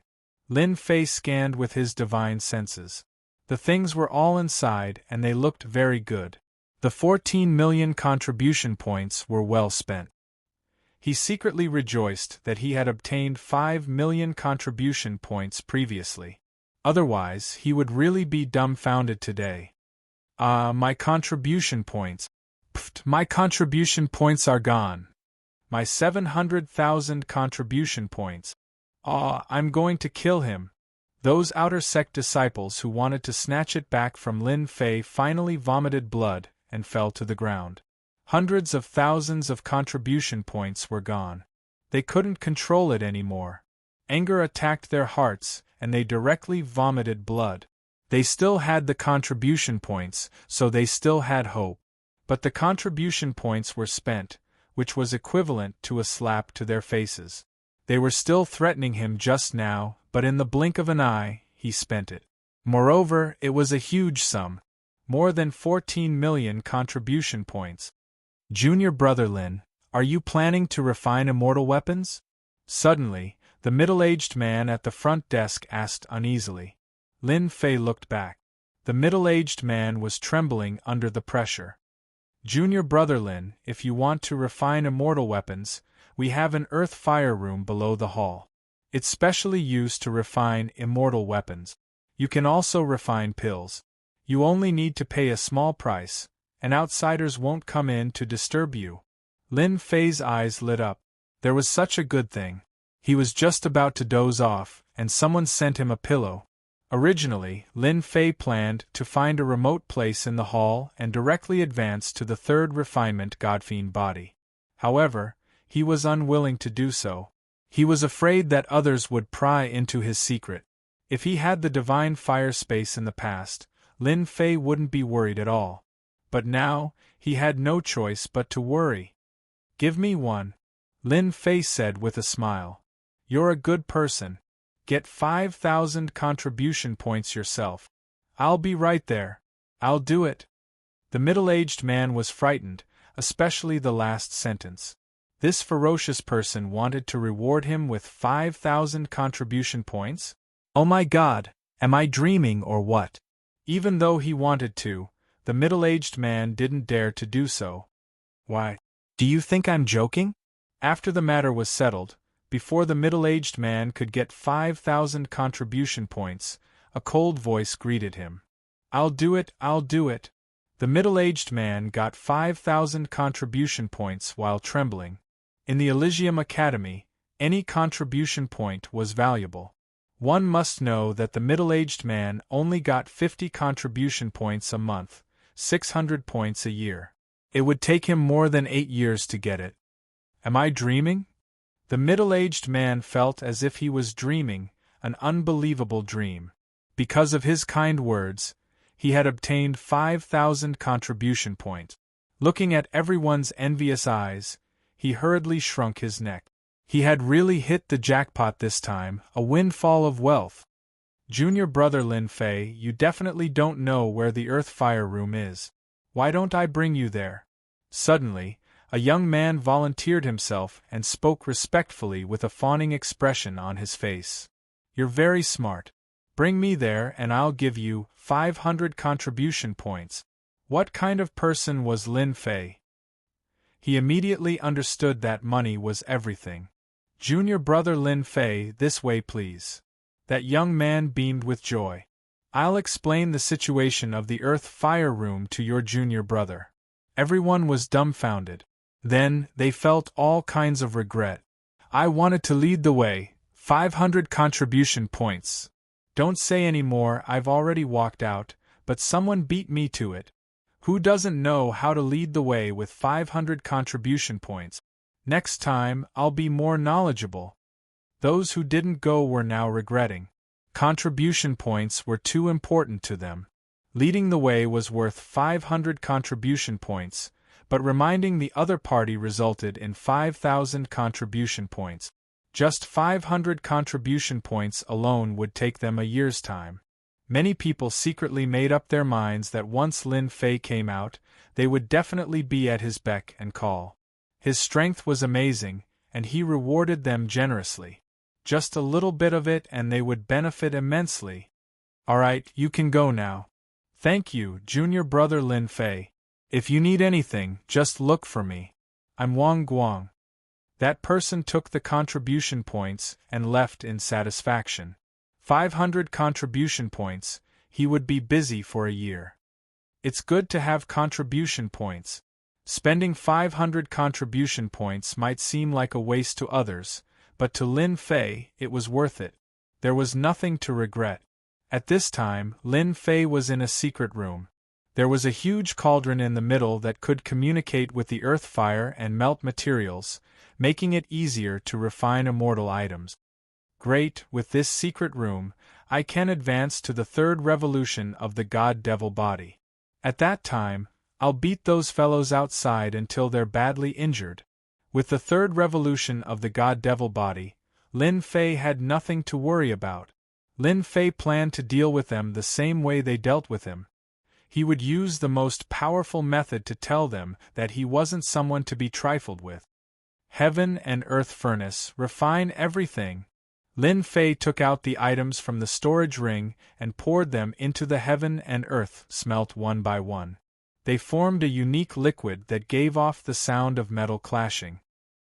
Lin Fei scanned with his divine senses. The things were all inside and they looked very good. The 14 million contribution points were well spent. He secretly rejoiced that he had obtained 5 million contribution points previously. Otherwise, he would really be dumbfounded today. My contribution points. Pfft, my contribution points are gone. My 700,000 contribution points. I'm going to kill him. Those outer sect disciples who wanted to snatch it back from Lin Fei finally vomited blood and fell to the ground. Hundreds of thousands of contribution points were gone. They couldn't control it anymore. Anger attacked their hearts, and they directly vomited blood. They still had the contribution points, so they still had hope. But the contribution points were spent, which was equivalent to a slap to their faces. They were still threatening him just now, but in the blink of an eye, he spent it. Moreover, it was a huge sum. More than 14 million contribution points. Junior brother Lin, are you planning to refine immortal weapons? Suddenly, the middle-aged man at the front desk asked uneasily. Lin Fei looked back. The middle-aged man was trembling under the pressure. Junior brother Lin, if you want to refine immortal weapons, we have an earth fire room below the hall. It's specially used to refine immortal weapons. You can also refine pills. You only need to pay a small price, and outsiders won't come in to disturb you. Lin Fei's eyes lit up. There was such a good thing. He was just about to doze off, and someone sent him a pillow. Originally, Lin Fei planned to find a remote place in the hall and directly advance to the third refinement Godfiend body. However, he was unwilling to do so. He was afraid that others would pry into his secret. If he had the divine fire space in the past, Lin Fei wouldn't be worried at all. But now, he had no choice but to worry. Give me one, Lin Fei said with a smile. You're a good person. Get 5,000 contribution points yourself. I'll be right there. I'll do it. The middle-aged man was frightened, especially the last sentence. This ferocious person wanted to reward him with 5,000 contribution points? Oh my God, am I dreaming or what? Even though he wanted to, the middle-aged man didn't dare to do so. Why, do you think I'm joking? After the matter was settled, before the middle-aged man could get 5,000 contribution points, a cold voice greeted him. I'll do it, I'll do it. The middle-aged man got 5,000 contribution points while trembling. In the Elysium Academy, any contribution point was valuable. One must know that the middle-aged man only got 50 contribution points a month, 600 points a year. It would take him more than 8 years to get it. Am I dreaming? The middle-aged man felt as if he was dreaming, an unbelievable dream. Because of his kind words, he had obtained 5,000 contribution points. Looking at everyone's envious eyes, he hurriedly shrunk his neck. He had really hit the jackpot this time, a windfall of wealth. Junior brother Lin Fei, you definitely don't know where the Earth Fire Room is. Why don't I bring you there? Suddenly, a young man volunteered himself and spoke respectfully with a fawning expression on his face. You're very smart. Bring me there and I'll give you 500 contribution points. What kind of person was Lin Fei? He immediately understood that money was everything. Junior brother Lin Fei, this way please. That young man beamed with joy. I'll explain the situation of the Earth Fire Room to your junior brother. Everyone was dumbfounded. Then, they felt all kinds of regret. I wanted to lead the way, 500 contribution points. Don't say any more, I've already walked out, but someone beat me to it. Who doesn't know how to lead the way with 500 contribution points? Next time, I'll be more knowledgeable. Those who didn't go were now regretting. Contribution points were too important to them. Leading the way was worth 500 contribution points, but reminding the other party resulted in 5,000 contribution points. Just 500 contribution points alone would take them a year's time. Many people secretly made up their minds that once Lin Fei came out, they would definitely be at his beck and call. His strength was amazing, and he rewarded them generously. Just a little bit of it and they would benefit immensely. Alright, you can go now. Thank you, junior brother Lin Fei. If you need anything, just look for me. I'm Wang Guang. That person took the contribution points and left in satisfaction. 500 contribution points, he would be busy for a year. It's good to have contribution points. Spending 500 contribution points might seem like a waste to others, but to Lin Fei, it was worth it. There was nothing to regret. At this time, Lin Fei was in a secret room. There was a huge cauldron in the middle that could communicate with the earth fire and melt materials, making it easier to refine immortal items. Great, with this secret room, I can advance to the third revolution of the God-Devil body. At that time, I'll beat those fellows outside until they're badly injured. With the third revolution of the God-Devil body, Lin Fei had nothing to worry about. Lin Fei planned to deal with them the same way they dealt with him. He would use the most powerful method to tell them that he wasn't someone to be trifled with. Heaven and earth furnace, refine everything. Lin Fei took out the items from the storage ring and poured them into the heaven and earth, smelt one by one. They formed a unique liquid that gave off the sound of metal clashing.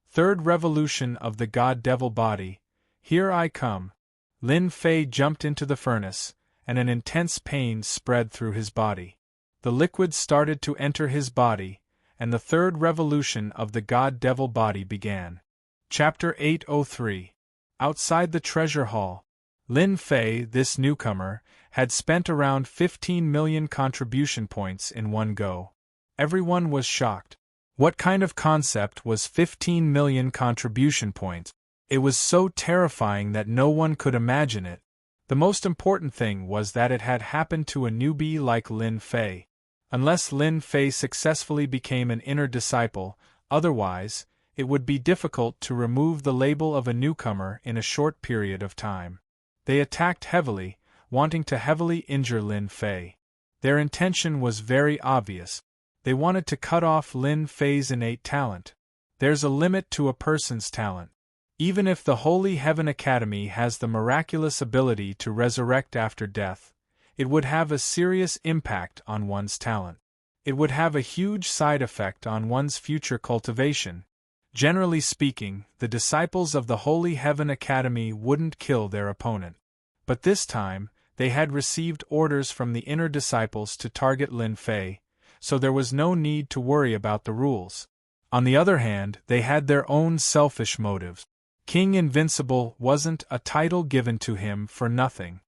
Third revolution of the God-Devil body, here I come. Lin Fei jumped into the furnace, and an intense pain spread through his body. The liquid started to enter his body, and the third revolution of the God-Devil body began. Chapter 803. Outside the treasure hall, Lin Fei, this newcomer, had spent around 15 million contribution points in one go. Everyone was shocked. What kind of concept was 15 million contribution points? It was so terrifying that no one could imagine it. The most important thing was that it had happened to a newbie like Lin Fei. Unless Lin Fei successfully became an inner disciple, otherwise, it would be difficult to remove the label of a newcomer in a short period of time. They attacked heavily, wanting to heavily injure Lin Fei. Their intention was very obvious. They wanted to cut off Lin Fei's innate talent. There's a limit to a person's talent. Even if the Holy Heaven Academy has the miraculous ability to resurrect after death, it would have a serious impact on one's talent. It would have a huge side effect on one's future cultivation. Generally speaking, the disciples of the Holy Heaven Academy wouldn't kill their opponent. But this time, they had received orders from the inner disciples to target Lin Fei, so there was no need to worry about the rules. On the other hand, they had their own selfish motives. King Invincible wasn't a title given to him for nothing.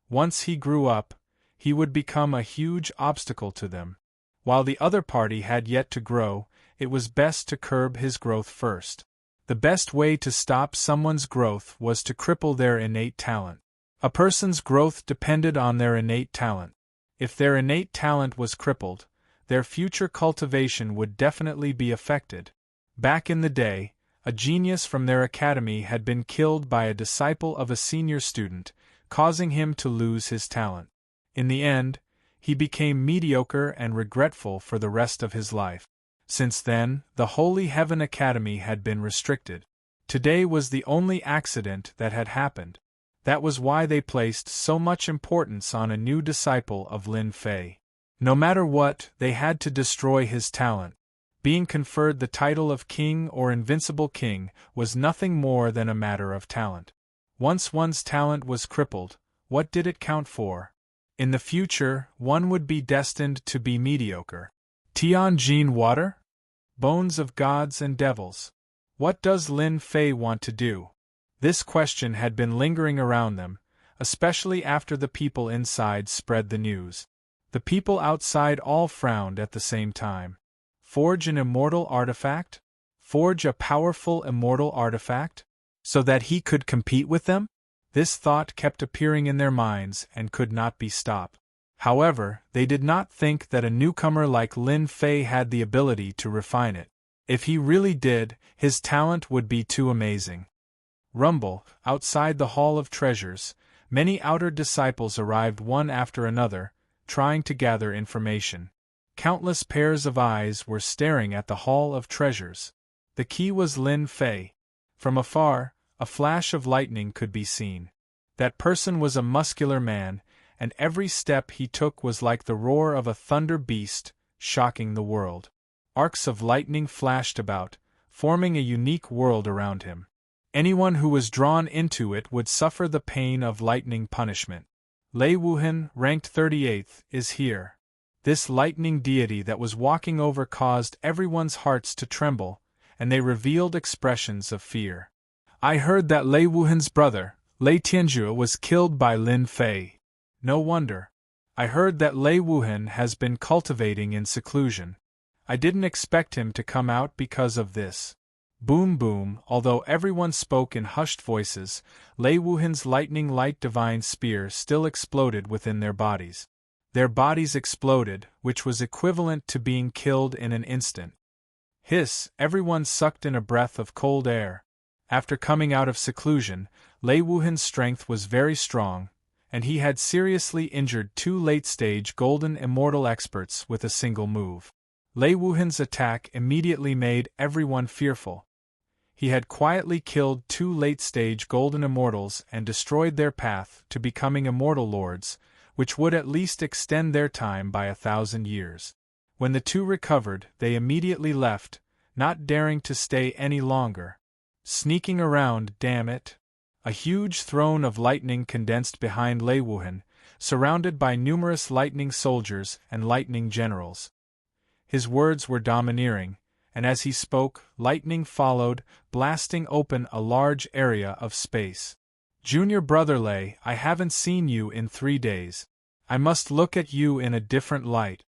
Once he grew up, he would become a huge obstacle to them. While the other party had yet to grow, it was best to curb his growth first. The best way to stop someone's growth was to cripple their innate talent. A person's growth depended on their innate talent. If their innate talent was crippled, their future cultivation would definitely be affected. Back in the day, a genius from their academy had been killed by a disciple of a senior student, causing him to lose his talent. In the end, he became mediocre and regretful for the rest of his life. Since then, the Holy Heaven Academy had been restricted. Today was the only accident that had happened. That was why they placed so much importance on a new disciple of Lin Fei. No matter what, they had to destroy his talent. Being conferred the title of King or Invincible King was nothing more than a matter of talent. Once one's talent was crippled, what did it count for? In the future, one would be destined to be mediocre. Tianjin water? Bones of gods and devils. What does Lin Fei want to do? This question had been lingering around them, especially after the people inside spread the news. The people outside all frowned at the same time. Forge an immortal artifact? Forge a powerful immortal artifact? So that he could compete with them? This thought kept appearing in their minds and could not be stopped. However, they did not think that a newcomer like Lin Fei had the ability to refine it. If he really did, his talent would be too amazing. Rumble, outside the Hall of Treasures, many outer disciples arrived one after another, trying to gather information. Countless pairs of eyes were staring at the Hall of Treasures. The key was Lin Fei. From afar, a flash of lightning could be seen. That person was a muscular man, and every step he took was like the roar of a thunder beast, shocking the world. Arcs of lightning flashed about, forming a unique world around him. Anyone who was drawn into it would suffer the pain of lightning punishment. Lei Wuhan, ranked 38th, is here. This lightning deity that was walking over caused everyone's hearts to tremble, and they revealed expressions of fear. I heard that Lei Wuhan's brother, Lei Tianzhu, was killed by Lin Fei. No wonder. I heard that Lei Wuhan has been cultivating in seclusion. I didn't expect him to come out because of this. Boom boom, although everyone spoke in hushed voices, Lei Wuhan's lightning light divine spear still exploded within their bodies. Their bodies exploded, which was equivalent to being killed in an instant. Hiss, everyone sucked in a breath of cold air. After coming out of seclusion, Lei Wuhan's strength was very strong, and he had seriously injured 2 late-stage golden immortal experts with a single move. Lei Wuhan's attack immediately made everyone fearful. He had quietly killed 2 late-stage golden immortals and destroyed their path to becoming immortal lords, which would at least extend their time by 1,000 years. When the 2 recovered, they immediately left, not daring to stay any longer. Sneaking around, damn it! A huge throne of lightning condensed behind Lei Wuhan, surrounded by numerous lightning soldiers and lightning generals. His words were domineering, and as he spoke, lightning followed, blasting open a large area of space. Junior brother Lei, I haven't seen you in 3 days. I must look at you in a different light.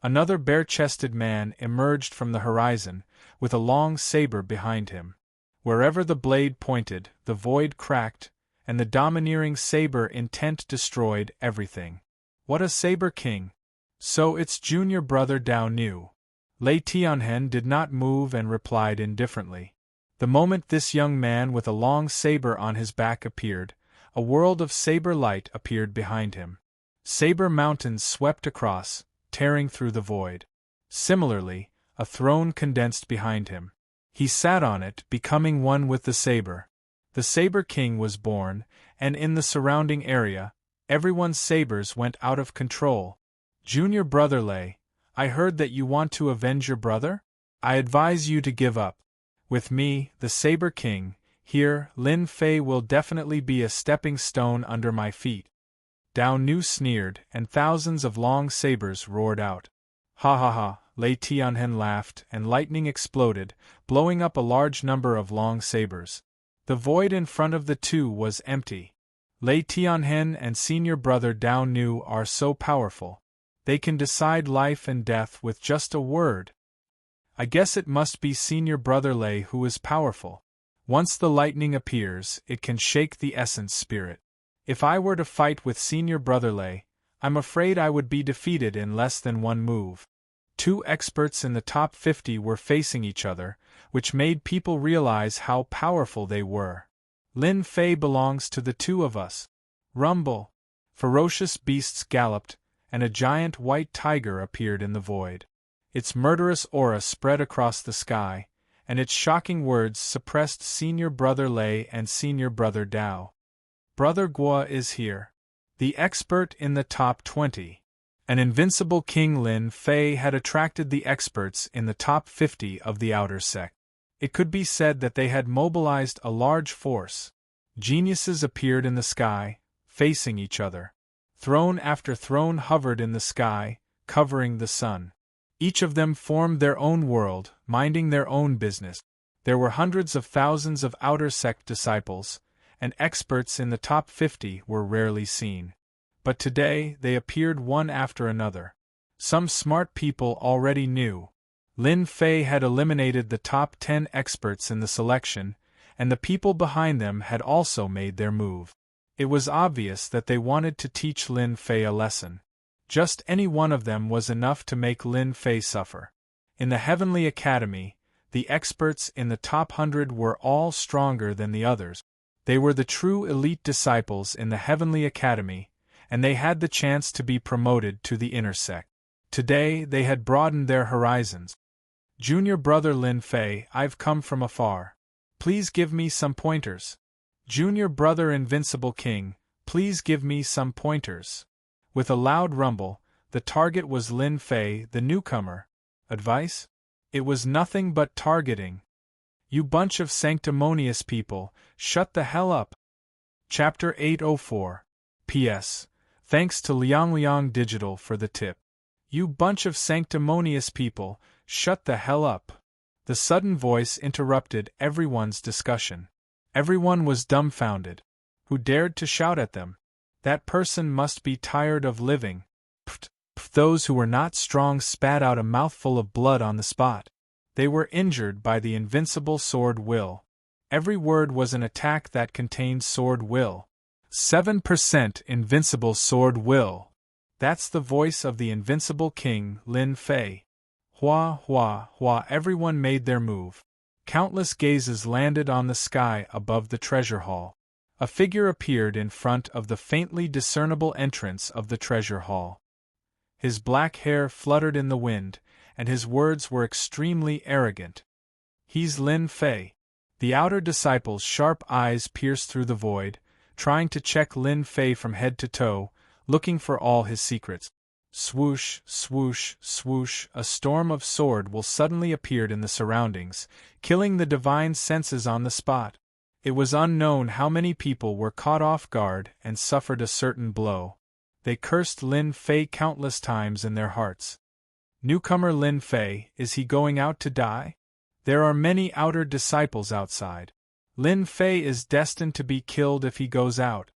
Another bare-chested man emerged from the horizon, with a long saber behind him. Wherever the blade pointed, the void cracked, and the domineering saber intent destroyed everything. What a saber king! So it's junior brother Dao Nu. Lei Tianhen did not move and replied indifferently. The moment this young man with a long saber on his back appeared, a world of saber light appeared behind him. Saber mountains swept across, tearing through the void. Similarly, a throne condensed behind him. He sat on it, becoming one with the saber. The Saber King was born, and in the surrounding area, everyone's sabers went out of control. Junior brother Lei, I heard that you want to avenge your brother? I advise you to give up. With me, the Saber King, here, Lin Fei will definitely be a stepping stone under my feet. Dao Nu sneered, and thousands of long sabers roared out. Ha ha ha, Lei Tianhen laughed, and lightning exploded, blowing up a large number of long sabers. The void in front of the 2 was empty. Lei Tianhen and senior brother Dao Nu are so powerful. They can decide life and death with just a word. I guess it must be senior brother Lei who is powerful. Once the lightning appears, it can shake the essence spirit. If I were to fight with senior brother Lei, I'm afraid I would be defeated in less than 1 move. 2 experts in the top 50 were facing each other, which made people realize how powerful they were. Lin Fei belongs to the 2 of us. Rumble! Ferocious beasts galloped, and a giant white tiger appeared in the void. Its murderous aura spread across the sky, and its shocking words suppressed senior brother Lei and senior brother Dao. Brother Guo is here. The expert in the top 20. An invincible King Lin Fei had attracted the experts in the top 50 of the outer sect. It could be said that they had mobilized a large force. Geniuses appeared in the sky, facing each other. Throne after throne hovered in the sky, covering the sun. Each of them formed their own world, minding their own business. There were hundreds of thousands of outer sect disciples, and experts in the top 50 were rarely seen. But today they appeared one after another. Some smart people already knew. Lin Fei had eliminated the top 10 experts in the selection, and the people behind them had also made their move. It was obvious that they wanted to teach Lin Fei a lesson. Just any one of them was enough to make Lin Fei suffer. In the Heavenly Academy, the experts in the top 100 were all stronger than the others. They were the true elite disciples in the Heavenly Academy, and they had the chance to be promoted to the inner sect. Today they had broadened their horizons. Junior brother Lin Fei, I've come from afar. Please give me some pointers. Junior brother Invincible King, please give me some pointers. With a loud rumble, The target was Lin Fei, the newcomer. Advice? It was nothing but targeting. You bunch of sanctimonious people, shut the hell up. Chapter 804. P.S. Thanks to Liang Digital for the tip. You bunch of sanctimonious people, shut the hell up. The sudden voice interrupted everyone's discussion. Everyone was dumbfounded. Who dared to shout at them? That person must be tired of living. Pft, pft. Those who were not strong spat out a mouthful of blood on the spot. They were injured by the invincible sword will. Every word was an attack that contained sword will. 7% invincible sword will. That's the voice of the invincible king, Lin Fei. Hua, hua, hua, everyone made their move. Countless gazes landed on the sky above the treasure hall. A figure appeared in front of the faintly discernible entrance of the treasure hall. His black hair fluttered in the wind, and his words were extremely arrogant. He's Lin Fei. The outer disciples' sharp eyes pierced through the void, trying to check Lin Fei from head to toe, looking for all his secrets. Swoosh, swoosh, swoosh, a storm of sword will suddenly appeared in the surroundings, killing the divine senses on the spot. It was unknown how many people were caught off guard and suffered a certain blow. They cursed Lin Fei countless times in their hearts. Newcomer Lin Fei, is he going out to die? There are many outer disciples outside. Lin Fei is destined to be killed if he goes out.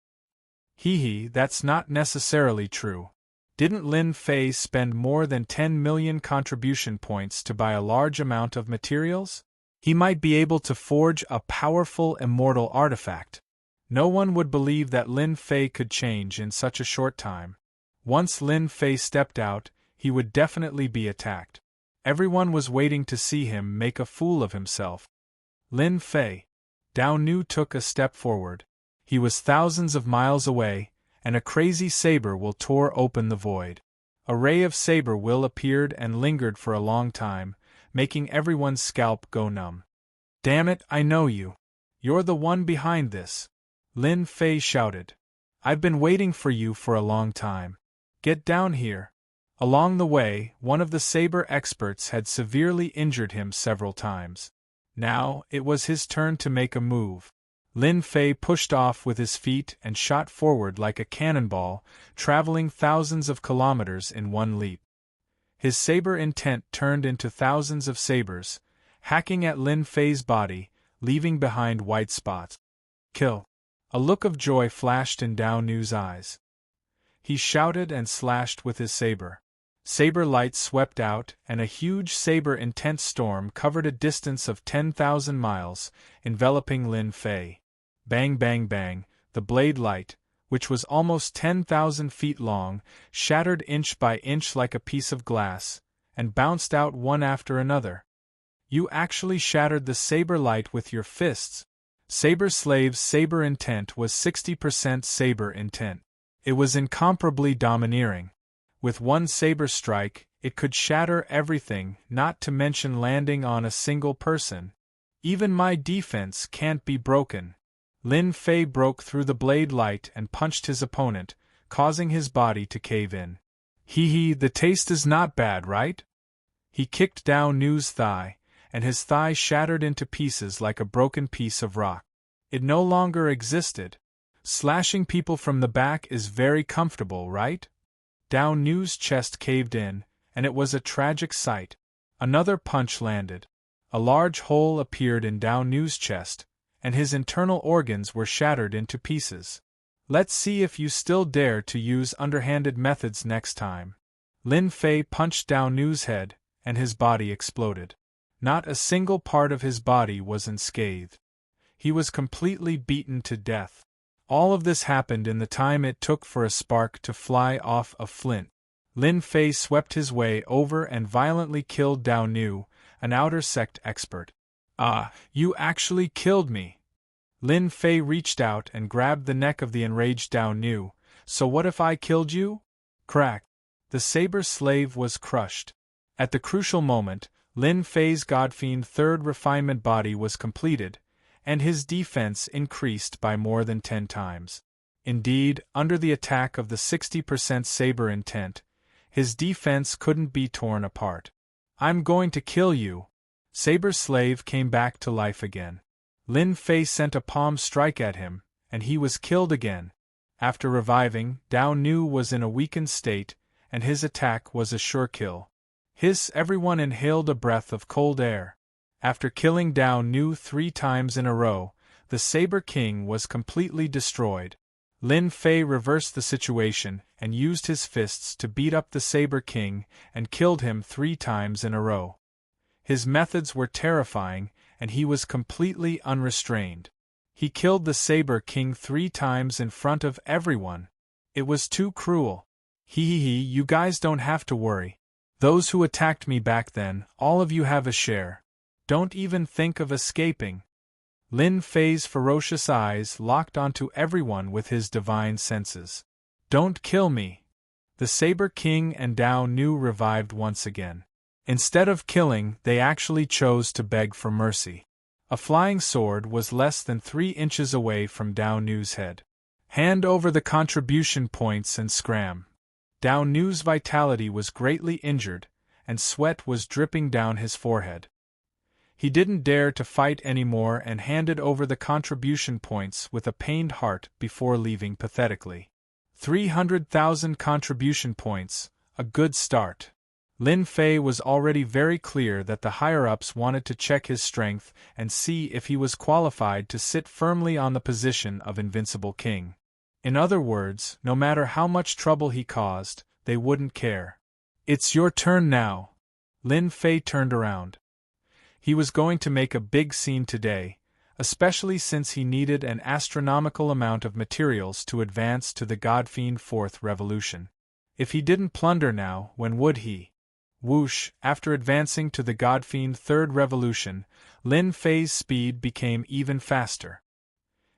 Hee, that's not necessarily true. Didn't Lin Fei spend more than 10 million contribution points to buy a large amount of materials? He might be able to forge a powerful immortal artifact. No one would believe that Lin Fei could change in such a short time. Once Lin Fei stepped out, he would definitely be attacked. Everyone was waiting to see him make a fool of himself. Lin Fei. Dao Nu took a step forward. He was thousands of miles away, and a crazy saber will tore open the void. A ray of saber will appeared and lingered for a long time, making everyone's scalp go numb. Damn it, I know you. You're the one behind this. Lin Fei shouted. I've been waiting for you for a long time. Get down here. Along the way, one of the saber experts had severely injured him several times. Now, it was his turn to make a move. Lin Fei pushed off with his feet and shot forward like a cannonball, traveling thousands of kilometers in one leap. His saber intent turned into thousands of sabers, hacking at Lin Fei's body, leaving behind white spots. Kill! A look of joy flashed in Dao Nu's eyes. He shouted and slashed with his saber. Saber light swept out, and a huge saber-intent storm covered a distance of 10,000 miles, enveloping Lin Fei. Bang bang bang, the blade light, which was almost 10,000 feet long, shattered inch by inch like a piece of glass, and bounced out one after another. You actually shattered the saber light with your fists. Saber Slave's saber intent was 60% saber intent. It was incomparably domineering. With one saber strike, it could shatter everything, not to mention landing on a single person. Even my defense can't be broken. Lin Fei broke through the blade light and punched his opponent, causing his body to cave in. Hee, the taste is not bad, right? He kicked Dao Nu's thigh, and his thigh shattered into pieces like a broken piece of rock. It no longer existed. Slashing people from the back is very comfortable, right? Dao Nu's chest caved in, and it was a tragic sight. Another punch landed. A large hole appeared in Dao Nu's chest, and his internal organs were shattered into pieces. Let's see if you still dare to use underhanded methods next time. Lin Fei punched Dao Nu's head, and his body exploded. Not a single part of his body was unscathed. He was completely beaten to death. All of this happened in the time it took for a spark to fly off a flint. Lin Fei swept his way over and violently killed Dao Nu, an outer sect expert. Ah, you actually killed me! Lin Fei reached out and grabbed the neck of the enraged Dao Nu. So what if I killed you? Crack! The saber slave was crushed. At the crucial moment, Lin Fei's Godfiend third refinement body was completed, and his defense increased by more than 10 times. Indeed, under the attack of the 60% saber intent, His defense couldn't be torn apart. "I'm going to kill you!" Saber's slave came back to life again. Lin Fei sent a palm strike at him, and he was killed again. After reviving, Dao Nu was in a weakened state, and his attack was a sure kill. Everyone inhaled a breath of cold air. After killing Dao Nu 3 times in a row, the Saber King was completely destroyed. Lin Fei reversed the situation and used his fists to beat up the Saber King and killed him 3 times in a row. His methods were terrifying, and he was completely unrestrained. He killed the Saber King 3 times in front of everyone. It was too cruel. You guys don't have to worry. Those who attacked me back then, all of you have a share. Don't even think of escaping. Lin Fei's ferocious eyes locked onto everyone with his divine senses. Don't kill me. The Saber King and Dao Nu revived once again. Instead of killing, they actually chose to beg for mercy. A flying sword was less than 3 inches away from Dao Nu's head. "Hand over the contribution points and scram." Dao Nu's vitality was greatly injured, and sweat was dripping down his forehead. He didn't dare to fight anymore and handed over the contribution points with a pained heart before leaving pathetically. 300,000 contribution points, a good start. Lin Fei was already very clear that the higher-ups wanted to check his strength and see if he was qualified to sit firmly on the position of Invincible King. In other words, no matter how much trouble he caused, they wouldn't care. "It's your turn now." Lin Fei turned around. He was going to make a big scene today, especially since he needed an astronomical amount of materials to advance to the Godfiend 4th Revolution. If he didn't plunder now, when would he? Whoosh! After advancing to the Godfiend 3rd Revolution, Lin Fei's speed became even faster.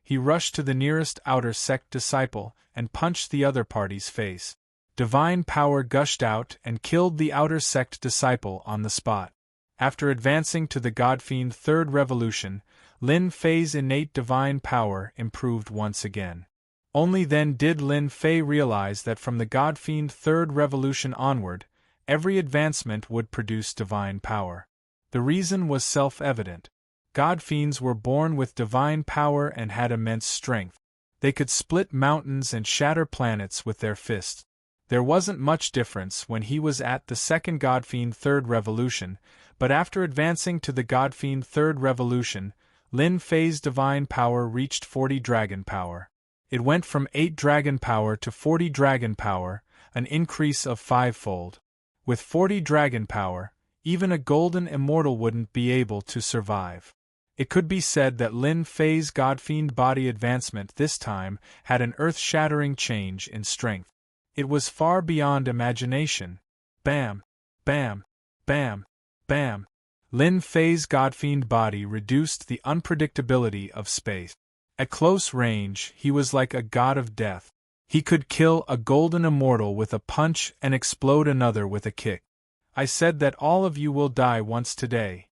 He rushed to the nearest outer sect disciple and punched the other party's face. Divine power gushed out and killed the outer sect disciple on the spot. After advancing to the Godfiend 3rd Revolution, Lin Fei's innate divine power improved once again. Only then did Lin Fei realize that from the Godfiend 3rd Revolution onward, every advancement would produce divine power. The reason was self-evident. Godfiends were born with divine power and had immense strength. They could split mountains and shatter planets with their fists. There wasn't much difference when he was at the second Godfiend 3rd Revolution, but after advancing to the Godfiend 3rd Revolution, Lin Fei's divine power reached 40 dragon power. It went from 8 dragon power to 40 dragon power, an increase of 5-fold. With 40 dragon power, even a golden immortal wouldn't be able to survive. It could be said that Lin Fei's Godfiend body advancement this time had an earth-shattering change in strength. It was far beyond imagination. Bam! Bam! Bam! Bam! Lin Fei's Godfiend body reduced the unpredictability of space. At close range, he was like a god of death. He could kill a golden immortal with a punch and explode another with a kick. I said that all of you will die once today.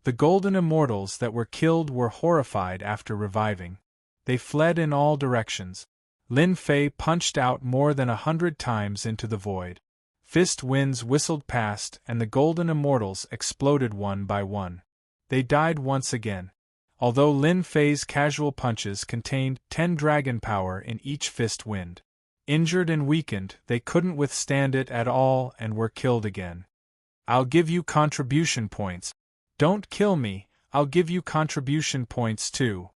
The golden immortals that were killed were horrified after reviving. They fled in all directions. Lin Fei punched out more than 100 times into the void. Fist winds whistled past and the golden immortals exploded one by one. They died once again. Although Lin Fei's casual punches contained 10 dragon power in each fist wind. Injured and weakened, they couldn't withstand it at all and were killed again. "I'll give you contribution points." "Don't kill me, I'll give you contribution points too."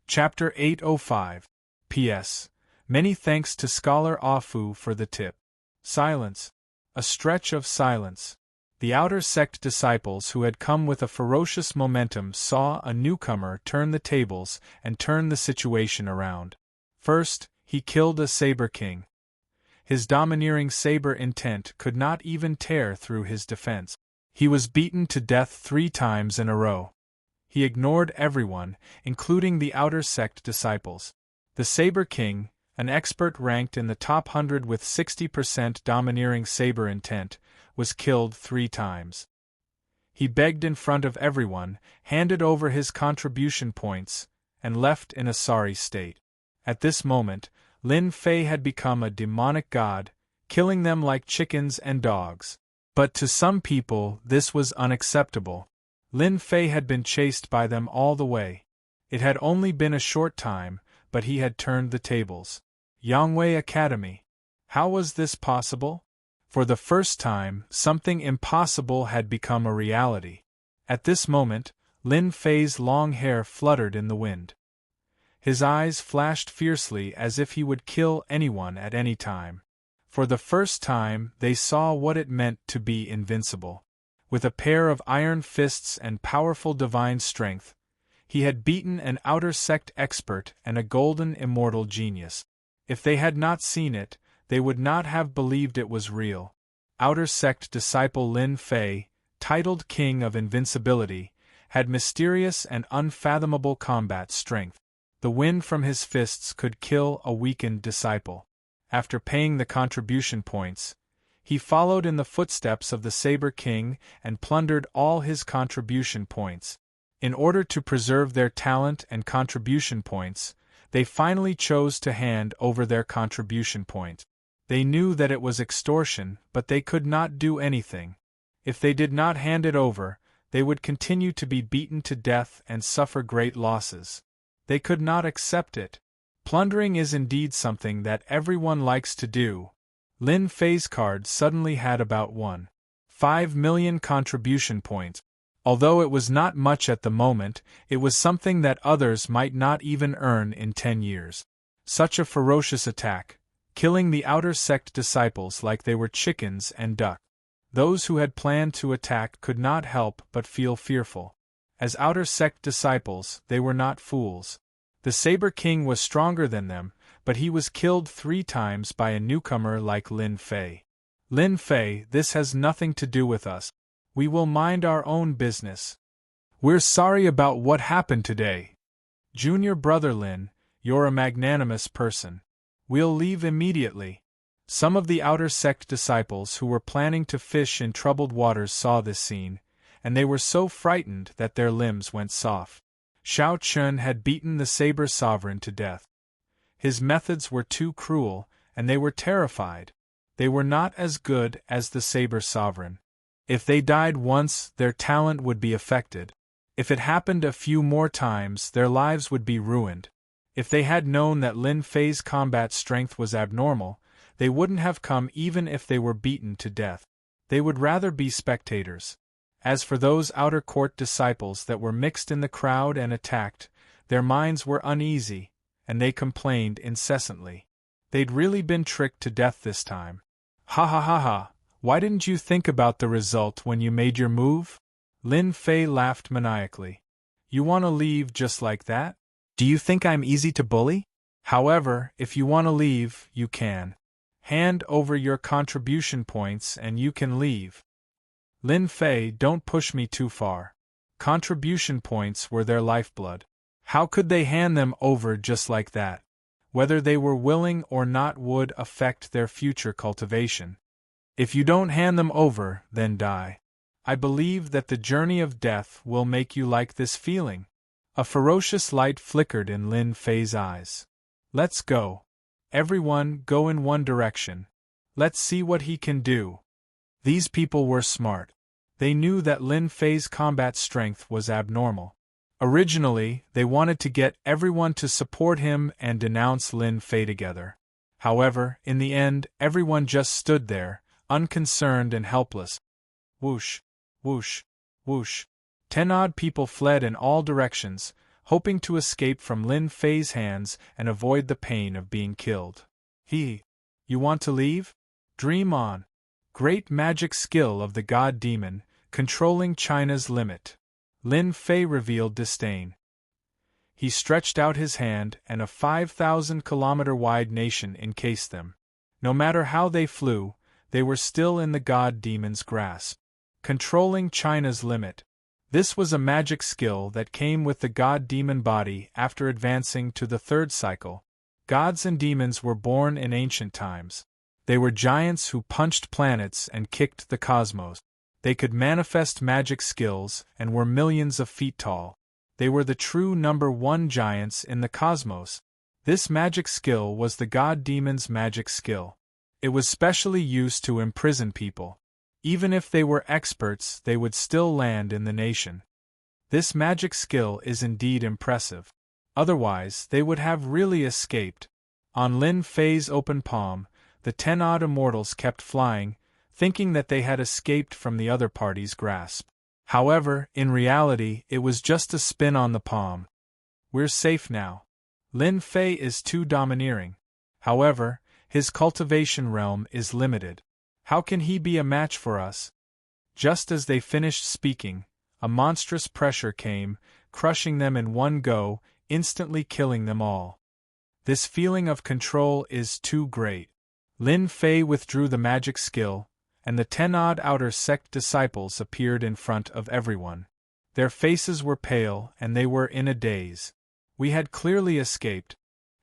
Chapter 805. P.S. Many thanks to Scholar Afu for the tip. Silence. A stretch of silence. The outer sect disciples who had come with a ferocious momentum saw a newcomer turn the tables and turn the situation around. First, he killed a Saber King. His domineering saber intent could not even tear through his defense. He was beaten to death 3 times in a row. He ignored everyone, including the outer sect disciples. The Saber King, an expert ranked in the top 100 with 60% domineering saber intent, was killed 3 times. He begged in front of everyone, handed over his contribution points, and left in a sorry state. At this moment, Lin Fei had become a demonic god, killing them like chickens and dogs. But to some people this was unacceptable. Lin Fei had been chased by them all the way. It had only been a short time, but he had turned the tables. Yangwei Academy. How was this possible? For the first time, something impossible had become a reality. At this moment, Lin Fei's long hair fluttered in the wind. His eyes flashed fiercely as if he would kill anyone at any time. For the first time, they saw what it meant to be invincible. With a pair of iron fists and powerful divine strength, he had beaten an outer sect expert and a golden immortal genius. If they had not seen it, they would not have believed it was real. Outer sect disciple Lin Fei, titled King of Invincibility, had mysterious and unfathomable combat strength. The wind from his fists could kill a weakened disciple. After paying the contribution points, he followed in the footsteps of the Saber King and plundered all his contribution points. In order to preserve their talent and contribution points, they finally chose to hand over their contribution point. They knew that it was extortion, but they could not do anything. If they did not hand it over, they would continue to be beaten to death and suffer great losses. They could not accept it. Plundering is indeed something that everyone likes to do. Lin Fei's card suddenly had about 1.5 million contribution points. Although it was not much at the moment, it was something that others might not even earn in 10 years. Such a ferocious attack, killing the outer sect disciples like they were chickens and ducks. Those who had planned to attack could not help but feel fearful. As outer sect disciples, they were not fools. The Saber King was stronger than them, but he was killed 3 times by a newcomer like Lin Fei. Lin Fei, this has nothing to do with us. We will mind our own business. We're sorry about what happened today. Junior brother Lin, you're a magnanimous person. We'll leave immediately. Some of the outer sect disciples who were planning to fish in troubled waters saw this scene, and they were so frightened that their limbs went soft. Xiao Chun had beaten the Saber Sovereign to death. His methods were too cruel, and they were terrified. They were not as good as the Saber Sovereign. If they died once, their talent would be affected. If it happened a few more times, their lives would be ruined. If they had known that Lin Fei's combat strength was abnormal, they wouldn't have come even if they were beaten to death. They would rather be spectators. As for those outer court disciples that were mixed in the crowd and attacked, their minds were uneasy, and they complained incessantly. They'd really been tricked to death this time. Ha ha ha ha, why didn't you think about the result when you made your move? Lin Fei laughed maniacally. You want to leave just like that? Do you think I'm easy to bully? However, if you want to leave, you can. Hand over your contribution points and you can leave. Lin Fei, don't push me too far. Contribution points were their lifeblood. How could they hand them over just like that? Whether they were willing or not would affect their future cultivation. If you don't hand them over, then die. I believe that the journey of death will make you like this feeling. A ferocious light flickered in Lin Fei's eyes. Let's go. Everyone, go in one direction. Let's see what he can do. These people were smart. They knew that Lin Fei's combat strength was abnormal. Originally, they wanted to get everyone to support him and denounce Lin Fei together. However, in the end, everyone just stood there, unconcerned and helpless. Whoosh, whoosh, whoosh. 10 odd people fled in all directions, hoping to escape from Lin Fei's hands and avoid the pain of being killed. You want to leave? Dream on. Great magic skill of the god demon, controlling China's limit. Lin Fei revealed disdain. He stretched out his hand and a 5,000-kilometer-wide nation encased them. No matter how they flew, they were still in the god demon's grasp. Controlling China's limit. This was a magic skill that came with the god demon body after advancing to the 3rd cycle. Gods and demons were born in ancient times. They were giants who punched planets and kicked the cosmos. They could manifest magic skills and were millions of feet tall. They were the true number 1 giants in the cosmos. This magic skill was the god demon's magic skill. It was specially used to imprison people. Even if they were experts, they would still land in the nation. This magic skill is indeed impressive. Otherwise, they would have really escaped. On Lin Fei's open palm, the 10-odd immortals kept flying, thinking that they had escaped from the other party's grasp. However, in reality, it was just a spin on the palm. We're safe now. Lin Fei is too domineering. However, his cultivation realm is limited. How can he be a match for us? Just as they finished speaking, a monstrous pressure came, crushing them in one go, instantly killing them all. This feeling of control is too great. Lin Fei withdrew the magic skill, and the 10-odd outer sect disciples appeared in front of everyone. Their faces were pale and they were in a daze. We had clearly escaped.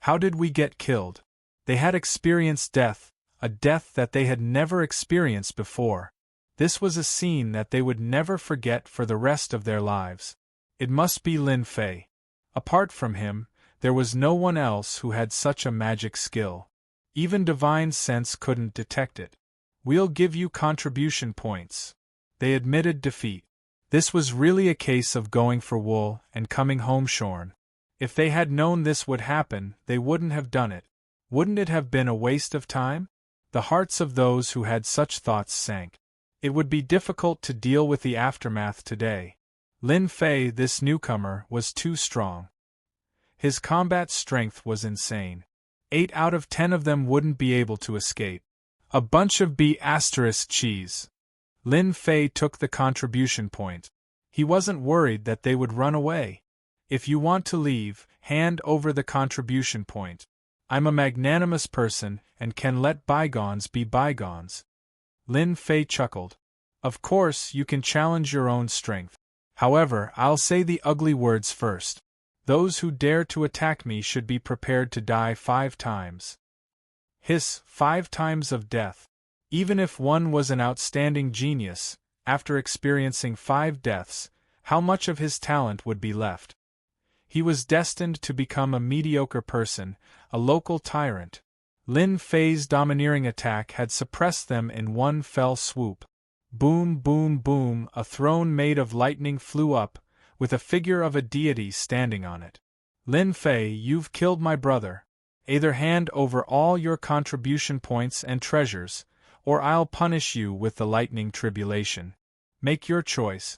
How did we get killed? They had experienced death, a death that they had never experienced before. This was a scene that they would never forget for the rest of their lives. It must be Lin Fei. Apart from him, there was no one else who had such a magic skill. Even divine sense couldn't detect it. We'll give you contribution points. They admitted defeat. This was really a case of going for wool and coming home shorn. If they had known this would happen, they wouldn't have done it. Wouldn't it have been a waste of time? The hearts of those who had such thoughts sank. It would be difficult to deal with the aftermath today. Lin Fei, this newcomer, was too strong. His combat strength was insane. 8 out of 10 of them wouldn't be able to escape. A bunch of B** cheese. Lin Fei took the contribution point. He wasn't worried that they would run away. If you want to leave, hand over the contribution point. I'm a magnanimous person and can let bygones be bygones. Lin Fei chuckled. Of course, you can challenge your own strength. However, I'll say the ugly words first. Those who dare to attack me should be prepared to die 5 times. Hiss, 5 times of death. Even if one was an outstanding genius, after experiencing 5 deaths, how much of his talent would be left? He was destined to become a mediocre person, a local tyrant. Lin Fei's domineering attack had suppressed them in one fell swoop. Boom, boom, boom, a throne made of lightning flew up, with a figure of a deity standing on it. Lin Fei, you've killed my brother. Either hand over all your contribution points and treasures, or I'll punish you with the lightning tribulation. Make your choice.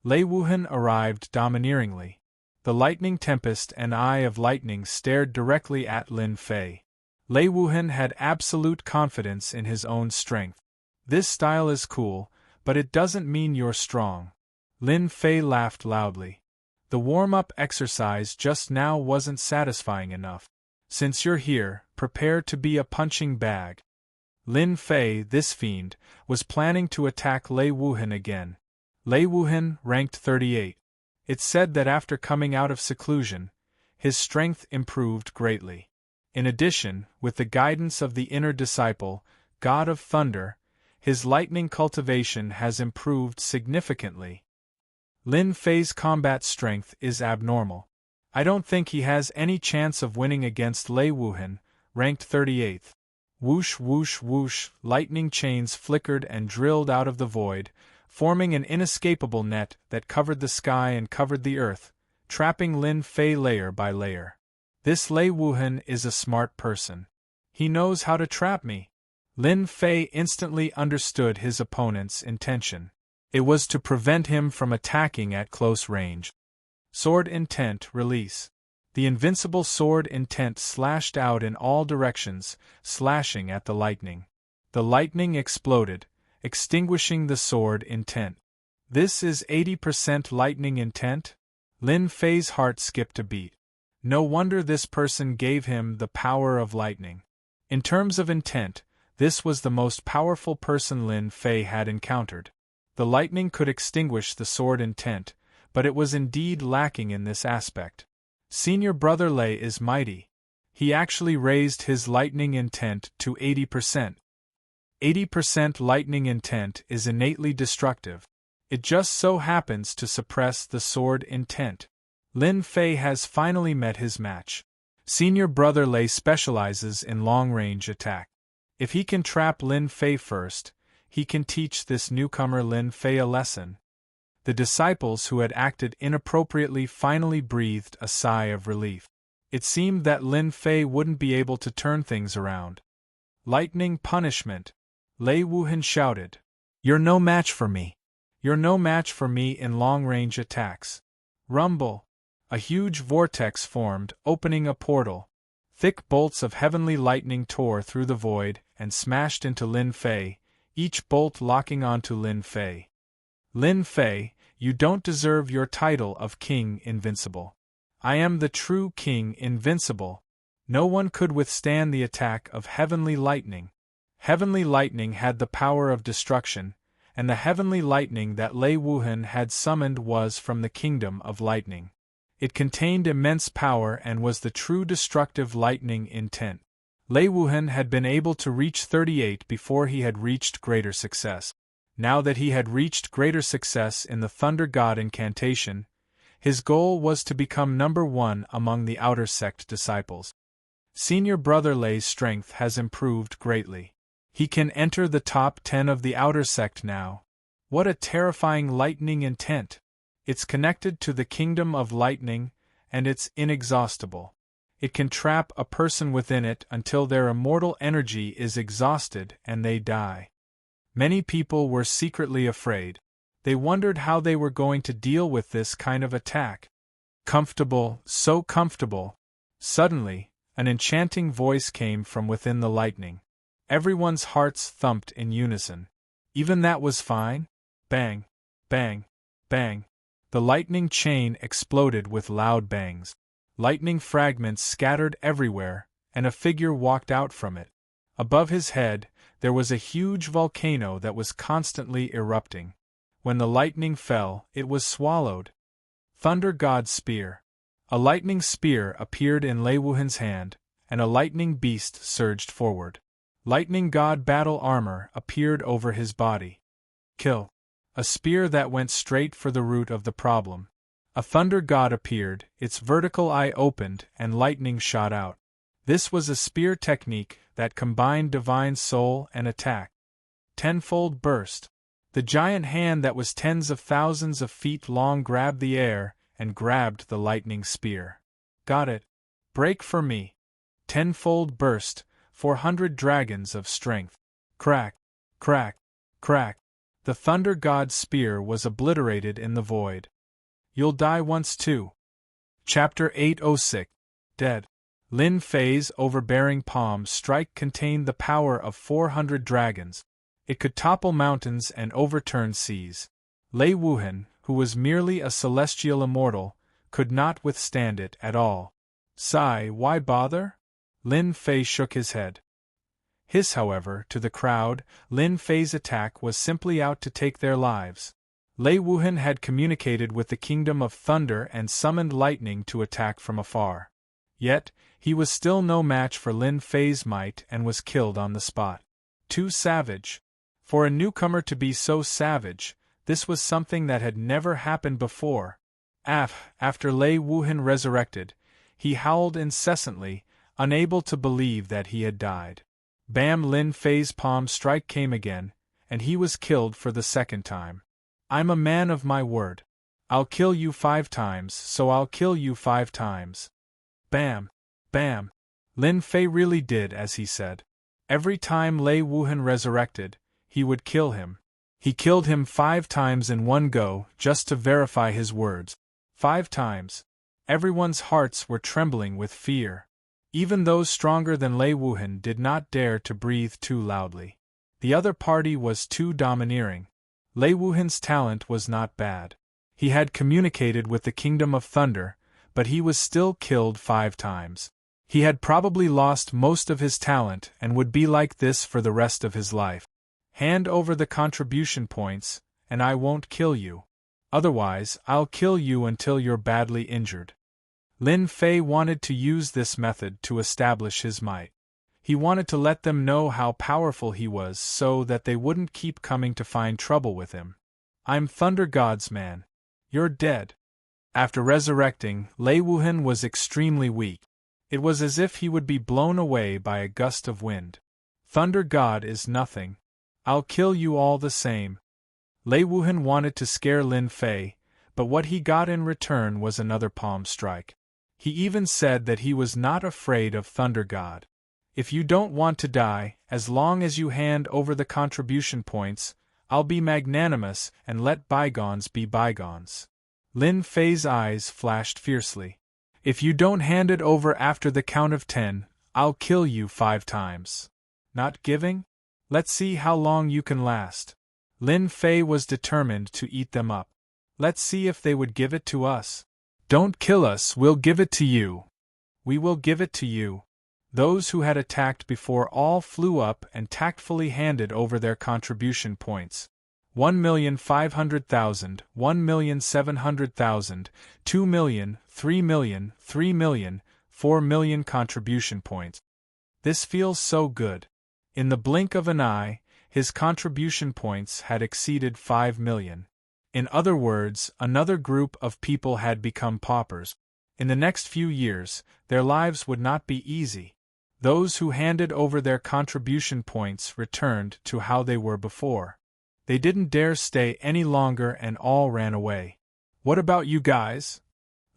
Lei Wuhan arrived domineeringly. The lightning tempest and eye of lightning stared directly at Lin Fei. Lei Wuhan had absolute confidence in his own strength. This style is cool, but it doesn't mean you're strong. Lin Fei laughed loudly. The warm-up exercise just now wasn't satisfying enough. Since you're here, prepare to be a punching bag. Lin Fei, this fiend, was planning to attack Lei Wuhan again. Lei Wuhan ranked 38. It's said that after coming out of seclusion, his strength improved greatly. In addition, with the guidance of the inner disciple, God of Thunder, his lightning cultivation has improved significantly. Lin Fei's combat strength is abnormal. I don't think he has any chance of winning against Lei Wuhan, ranked 38th. Whoosh whoosh whoosh, lightning chains flickered and drilled out of the void, forming an inescapable net that covered the sky and covered the earth, trapping Lin Fei layer by layer. This Lei Wuhan is a smart person. He knows how to trap me. Lin Fei instantly understood his opponent's intention. It was to prevent him from attacking at close range. Sword intent release. The invincible sword intent slashed out in all directions, slashing at the lightning. The lightning exploded, extinguishing the sword intent. This is 80% lightning intent? Lin Fei's heart skipped a beat. No wonder this person gave him the power of lightning. In terms of intent, this was the most powerful person Lin Fei had encountered. The lightning could extinguish the sword intent, but it was indeed lacking in this aspect. Senior brother Lei is mighty. He actually raised his lightning intent to 80%. 80% lightning intent is innately destructive. It just so happens to suppress the sword intent. Lin Fei has finally met his match. Senior brother Lei specializes in long-range attack. If he can trap Lin Fei first, he can teach this newcomer Lin Fei a lesson. The disciples who had acted inappropriately finally breathed a sigh of relief. It seemed that Lin Fei wouldn't be able to turn things around. Lightning punishment! Lei Wuhan shouted. You're no match for me. You're no match for me in long-range attacks. Rumble! A huge vortex formed, opening a portal. Thick bolts of heavenly lightning tore through the void and smashed into Lin Fei, each bolt locking onto Lin Fei. Lin Fei, you don't deserve your title of King Invincible. I am the true King Invincible. No one could withstand the attack of heavenly lightning. Heavenly lightning had the power of destruction, and the heavenly lightning that Lei Wuhan had summoned was from the kingdom of lightning. It contained immense power and was the true destructive lightning intent. Lei Wuhan had been able to reach 38 before he had reached greater success. Now that he had reached greater success in the Thunder God incantation, his goal was to become number 1 among the outer sect disciples. Senior brother Lei's strength has improved greatly. He can enter the top 10 of the outer sect now. What a terrifying lightning intent! It's connected to the kingdom of lightning, and it's inexhaustible. It can trap a person within it until their immortal energy is exhausted and they die. Many people were secretly afraid. They wondered how they were going to deal with this kind of attack. Comfortable, so comfortable. Suddenly, an enchanting voice came from within the lightning. Everyone's hearts thumped in unison. Even that was fine? Bang, bang, bang. The lightning chain exploded with loud bangs. Lightning fragments scattered everywhere, and a figure walked out from it. Above his head, there was a huge volcano that was constantly erupting. When the lightning fell, it was swallowed. Thunder God's spear. A lightning spear appeared in Lei Wuhan's hand, and a lightning beast surged forward. Lightning God battle armor appeared over his body. Kill. A spear that went straight for the root of the problem. A thunder god appeared, its vertical eye opened, and lightning shot out. This was a spear technique that combined divine soul and attack. Tenfold burst. The giant hand that was tens of thousands of feet long grabbed the air and grabbed the lightning spear. Got it. Break for me. Tenfold burst, 400 dragons of strength. Crack, crack, crack. The thunder god's spear was obliterated in the void. You'll die once too. Chapter 806. Dead. Lin Fei's overbearing palm strike contained the power of 400 dragons. It could topple mountains and overturn seas. Lei Wuhan, who was merely a celestial immortal, could not withstand it at all. Sigh, why bother? Lin Fei shook his head. However, to the crowd, Lin Fei's attack was simply out to take their lives. Lei Wuhan had communicated with the Kingdom of Thunder and summoned lightning to attack from afar. Yet, he was still no match for Lin Fei's might and was killed on the spot. Too savage. For a newcomer to be so savage, this was something that had never happened before. After Lei Wuhan resurrected, he howled incessantly, unable to believe that he had died. Bam! Lin Fei's palm strike came again, and he was killed for the second time. I'm a man of my word. I'll kill you 5 times, so I'll kill you 5 times. Bam! Bam! Lin Fei really did as he said. Every time Lei Wuhan resurrected, he would kill him. He killed him 5 times in one go, just to verify his words. 5 times. Everyone's hearts were trembling with fear. Even those stronger than Lei Wuhan did not dare to breathe too loudly. The other party was too domineering. Lei Wuhan's talent was not bad. He had communicated with the Kingdom of Thunder, but he was still killed 5 times. He had probably lost most of his talent and would be like this for the rest of his life. Hand over the contribution points, and I won't kill you. Otherwise, I'll kill you until you're badly injured. Lin Fei wanted to use this method to establish his might. He wanted to let them know how powerful he was so that they wouldn't keep coming to find trouble with him. I'm Thunder God's man. You're dead. After resurrecting, Lei Wuhan was extremely weak. It was as if he would be blown away by a gust of wind. Thunder God is nothing. I'll kill you all the same. Lei Wuhan wanted to scare Lin Fei, but what he got in return was another palm strike. He even said that he was not afraid of Thunder God. If you don't want to die, as long as you hand over the contribution points, I'll be magnanimous and let bygones be bygones. Lin Fei's eyes flashed fiercely. If you don't hand it over after the count of 10, I'll kill you 5 times. Not giving? Let's see how long you can last. Lin Fei was determined to eat them up. Let's see if they would give it to us. Don't kill us, we'll give it to you. We will give it to you. Those who had attacked before all flew up and tactfully handed over their contribution points. 1,500,000, 1,700,000, 2 million, 3 million, 3 million, 4 million contribution points. This feels so good. In the blink of an eye, his contribution points had exceeded 5 million. In other words, another group of people had become paupers. In the next few years, their lives would not be easy. Those who handed over their contribution points returned to how they were before. They didn't dare stay any longer and all ran away. What about you guys?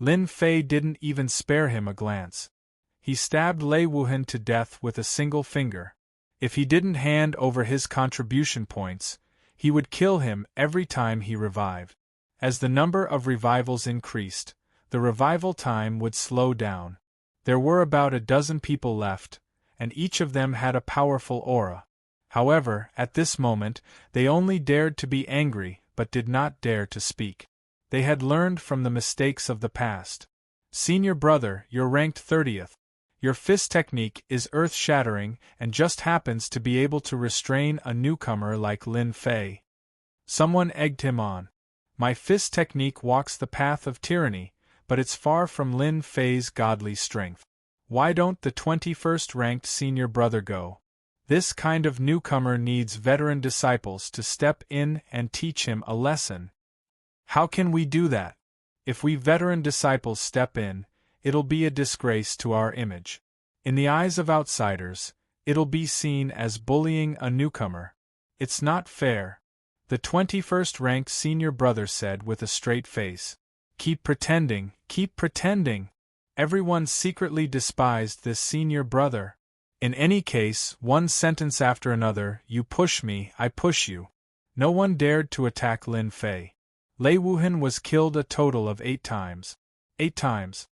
Lin Fei didn't even spare him a glance. He stabbed Lei Wuhan to death with a single finger. If he didn't hand over his contribution points, he would kill him every time he revived. As the number of revivals increased, the revival time would slow down. There were about a dozen people left, and each of them had a powerful aura. However, at this moment, they only dared to be angry but did not dare to speak. They had learned from the mistakes of the past. Senior brother, you're ranked 30th. Your fist technique is earth-shattering and just happens to be able to restrain a newcomer like Lin Fei. Someone egged him on. My fist technique walks the path of tyranny, but it's far from Lin Fei's godly strength. Why don't the 21st ranked senior brother go? This kind of newcomer needs veteran disciples to step in and teach him a lesson. How can we do that? If we veteran disciples step in, it'll be a disgrace to our image. In the eyes of outsiders, it'll be seen as bullying a newcomer. It's not fair. The 21st ranked senior brother said with a straight face. Keep pretending, keep pretending. Everyone secretly despised this senior brother. In any case, one sentence after another, you push me, I push you. No one dared to attack Lin Fei. Lei Wuhan was killed a total of 8 times. 8 times.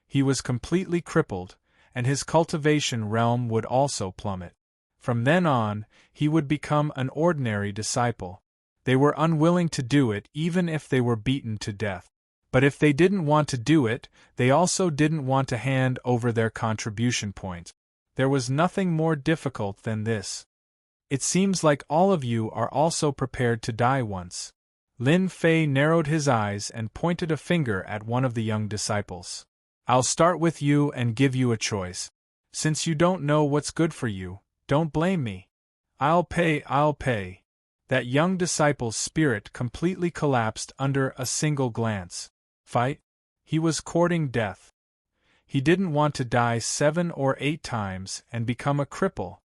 He was completely crippled, and his cultivation realm would also plummet. From then on, he would become an ordinary disciple. They were unwilling to do it even if they were beaten to death. But if they didn't want to do it, they also didn't want to hand over their contribution points. There was nothing more difficult than this. It seems like all of you are also prepared to die once. Lin Fei narrowed his eyes and pointed a finger at one of the young disciples. I'll start with you and give you a choice. Since you don't know what's good for you, don't blame me. I'll pay. That young disciple's spirit completely collapsed under a single glance. Fight? He was courting death. He didn't want to die 7 or 8 times and become a cripple.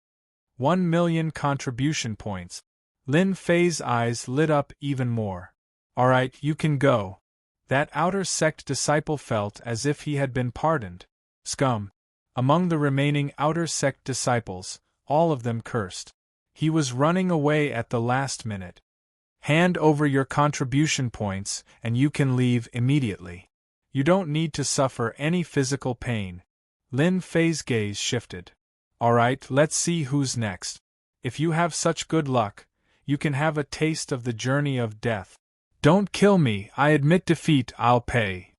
1 million contribution points. Lin Fei's eyes lit up even more. All right, you can go. That outer sect disciple felt as if he had been pardoned. Scum. Among the remaining outer sect disciples, all of them cursed. He was running away at the last minute. Hand over your contribution points and you can leave immediately. You don't need to suffer any physical pain. Lin Fei's gaze shifted. All right, let's see who's next. If you have such good luck, you can have a taste of the journey of death. Don't kill me, I admit defeat, I'll pay.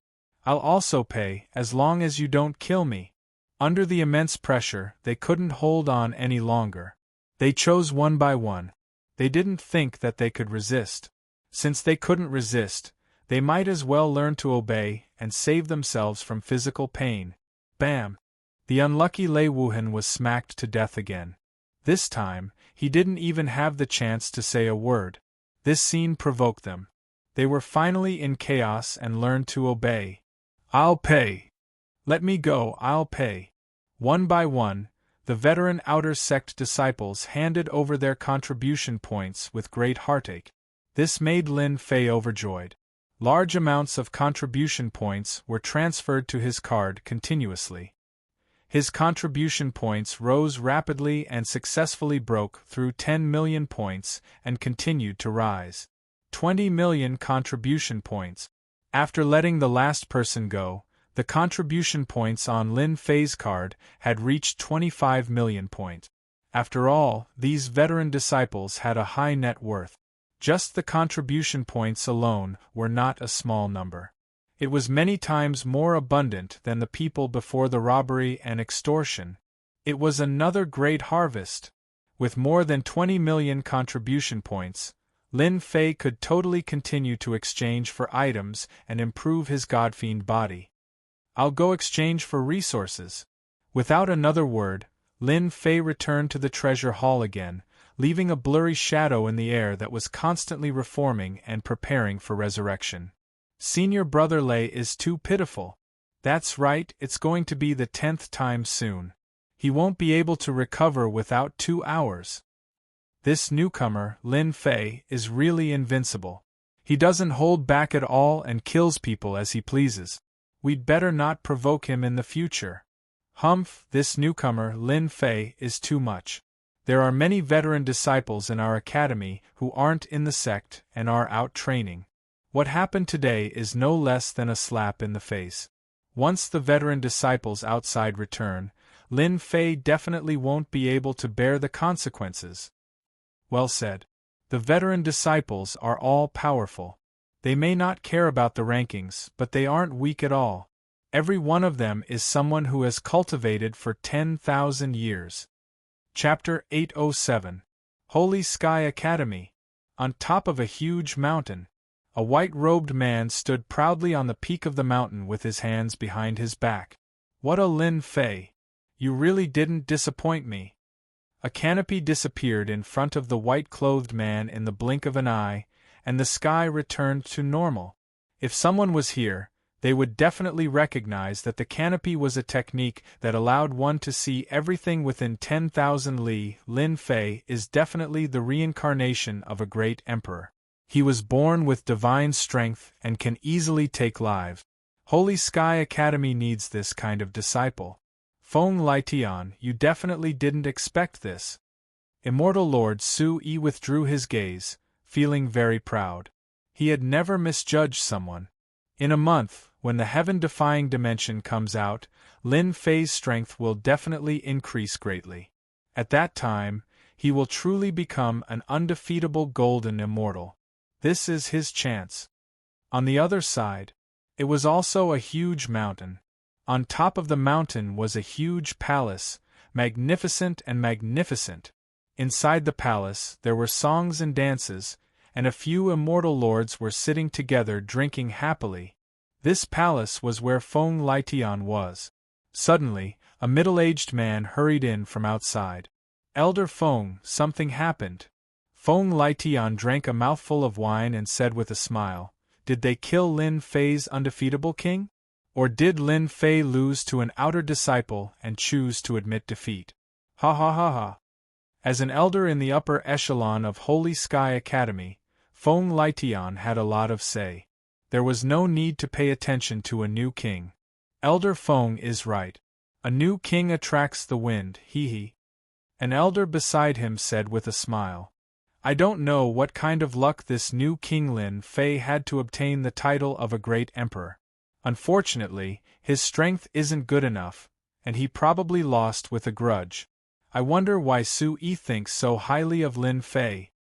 I'll also pay, as long as you don't kill me. Under the immense pressure, they couldn't hold on any longer. They chose one by one. They didn't think that they could resist. Since they couldn't resist, they might as well learn to obey and save themselves from physical pain. Bam! The unlucky Lei Wuhan was smacked to death again. This time, he didn't even have the chance to say a word. This scene provoked them. They were finally in chaos and learned to obey. I'll pay. Let me go, I'll pay. One by one, The veteran outer sect disciples handed over their contribution points with great heartache. This made Lin Fei overjoyed. Large amounts of contribution points were transferred to his card continuously. His contribution points rose rapidly and successfully broke through 10 million points and continued to rise. 20 million contribution points. After letting the last person go, the contribution points on Lin Fei's card had reached 25 million points. After all, these veteran disciples had a high net worth. Just the contribution points alone were not a small number. It was many times more abundant than the people before the robbery and extortion. It was another great harvest. With more than 20 million contribution points, Lin Fei could totally continue to exchange for items and improve his godfiend body. I'll go exchange for resources. Without another word, Lin Fei returned to the treasure hall again, leaving a blurry shadow in the air that was constantly reforming and preparing for resurrection. Senior Brother Lei is too pitiful. That's right, it's going to be the 10th time soon. He won't be able to recover without 2 hours. This newcomer, Lin Fei, is really invincible. He doesn't hold back at all and kills people as he pleases. We'd better not provoke him in the future. Humph, this newcomer, Lin Fei, is too much. There are many veteran disciples in our academy who aren't in the sect and are out training. What happened today is no less than a slap in the face. Once the veteran disciples outside return, Lin Fei definitely won't be able to bear the consequences. Well said. The veteran disciples are all powerful. They may not care about the rankings, but they aren't weak at all. Every one of them is someone who has cultivated for 10,000 years. Chapter 807. Holy Sky Academy. On top of a huge mountain, a white-robed man stood proudly on the peak of the mountain with his hands behind his back. What a Lin Fei! You really didn't disappoint me. A canopy disappeared in front of the white-clothed man in the blink of an eye, and the sky returned to normal. If someone was here, they would definitely recognize that the canopy was a technique that allowed one to see everything within 10,000 li. Lin Fei is definitely the reincarnation of a great emperor. He was born with divine strength and can easily take lives. Holy Sky Academy needs this kind of disciple. Feng Litian, you definitely didn't expect this. Immortal Lord Su Yi withdrew his gaze, feeling very proud. He had never misjudged someone. In a month, when the heaven-defying dimension comes out, Lin Fei's strength will definitely increase greatly. At that time, he will truly become an undefeatable golden immortal. This is his chance. On the other side, it was also a huge mountain. On top of the mountain was a huge palace, magnificent and magnificent. Inside the palace, there were songs and dances, and a few immortal lords were sitting together drinking happily. This palace was where Feng Litian was. Suddenly, a middle-aged man hurried in from outside. Elder Feng, something happened. Feng Litian drank a mouthful of wine and said with a smile, "Did they kill Lin Fei's undefeatable king? Or did Lin Fei lose to an outer disciple and choose to admit defeat? Ha ha ha ha." As an elder in the upper echelon of Holy Sky Academy, Feng Litian had a lot of say. There was no need to pay attention to a new king. Elder Feng is right. A new king attracts the wind, hee. An elder beside him said with a smile. I don't know what kind of luck this new King Lin Fei had to obtain the title of a great emperor. Unfortunately, his strength isn't good enough, and he probably lost with a grudge. I wonder why Su Yi thinks so highly of Lin Fei.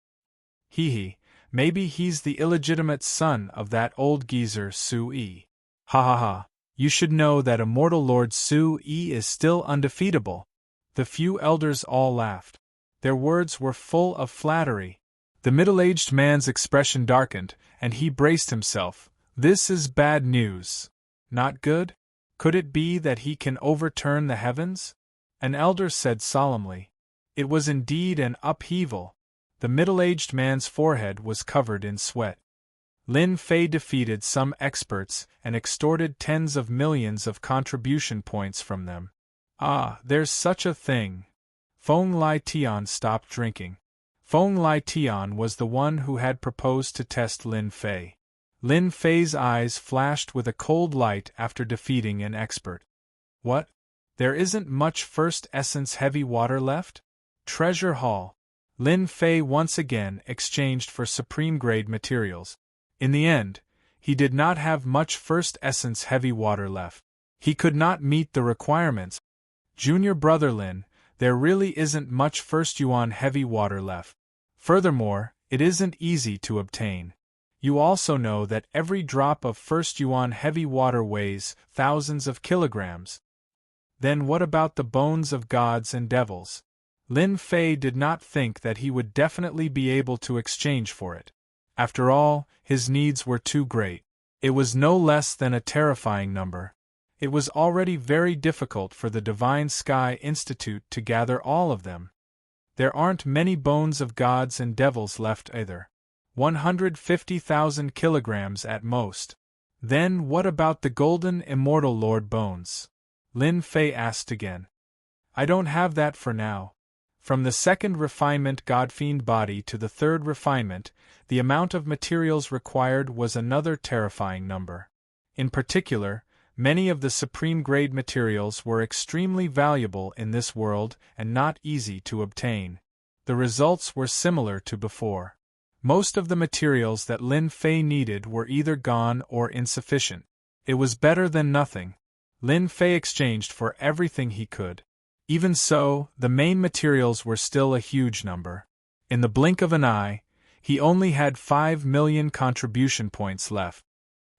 Hee. Maybe he's the illegitimate son of that old geezer Su Yi. Ha ha ha. You should know that immortal Lord Su Yi is still undefeatable. The few elders all laughed. Their words were full of flattery. The middle-aged man's expression darkened, and he braced himself. This is bad news. Not good? Could it be that he can overturn the heavens? An elder said solemnly. It was indeed an upheaval. The middle-aged man's forehead was covered in sweat. Lin Fei defeated some experts and extorted tens of millions of contribution points from them. Ah, there's such a thing. Feng Lai Tian stopped drinking. Feng Lai Tian was the one who had proposed to test Lin Fei. Lin Fei's eyes flashed with a cold light after defeating an expert. What? There isn't much first essence heavy water left? Treasure Hall. Lin Fei once again exchanged for supreme grade materials. In the end, he did not have much first essence heavy water left. He could not meet the requirements. Junior brother Lin, there really isn't much first yuan heavy water left. Furthermore, it isn't easy to obtain. You also know that every drop of first yuan heavy water weighs thousands of kilograms. Then what about the bones of gods and devils? Lin Fei did not think that he would definitely be able to exchange for it. After all, his needs were too great. It was no less than a terrifying number. It was already very difficult for the Divine Sky Institute to gather all of them. There aren't many bones of gods and devils left either. 150,000 kilograms at most. Then what about the golden immortal lord bones? Lin Fei asked again. I don't have that for now. From the second refinement Godfiend body to the third refinement, the amount of materials required was another terrifying number. In particular, many of the supreme grade materials were extremely valuable in this world and not easy to obtain. The results were similar to before. Most of the materials that Lin Fei needed were either gone or insufficient. It was better than nothing. Lin Fei exchanged for everything he could. Even so, the main materials were still a huge number. In the blink of an eye, he only had 5 million contribution points left.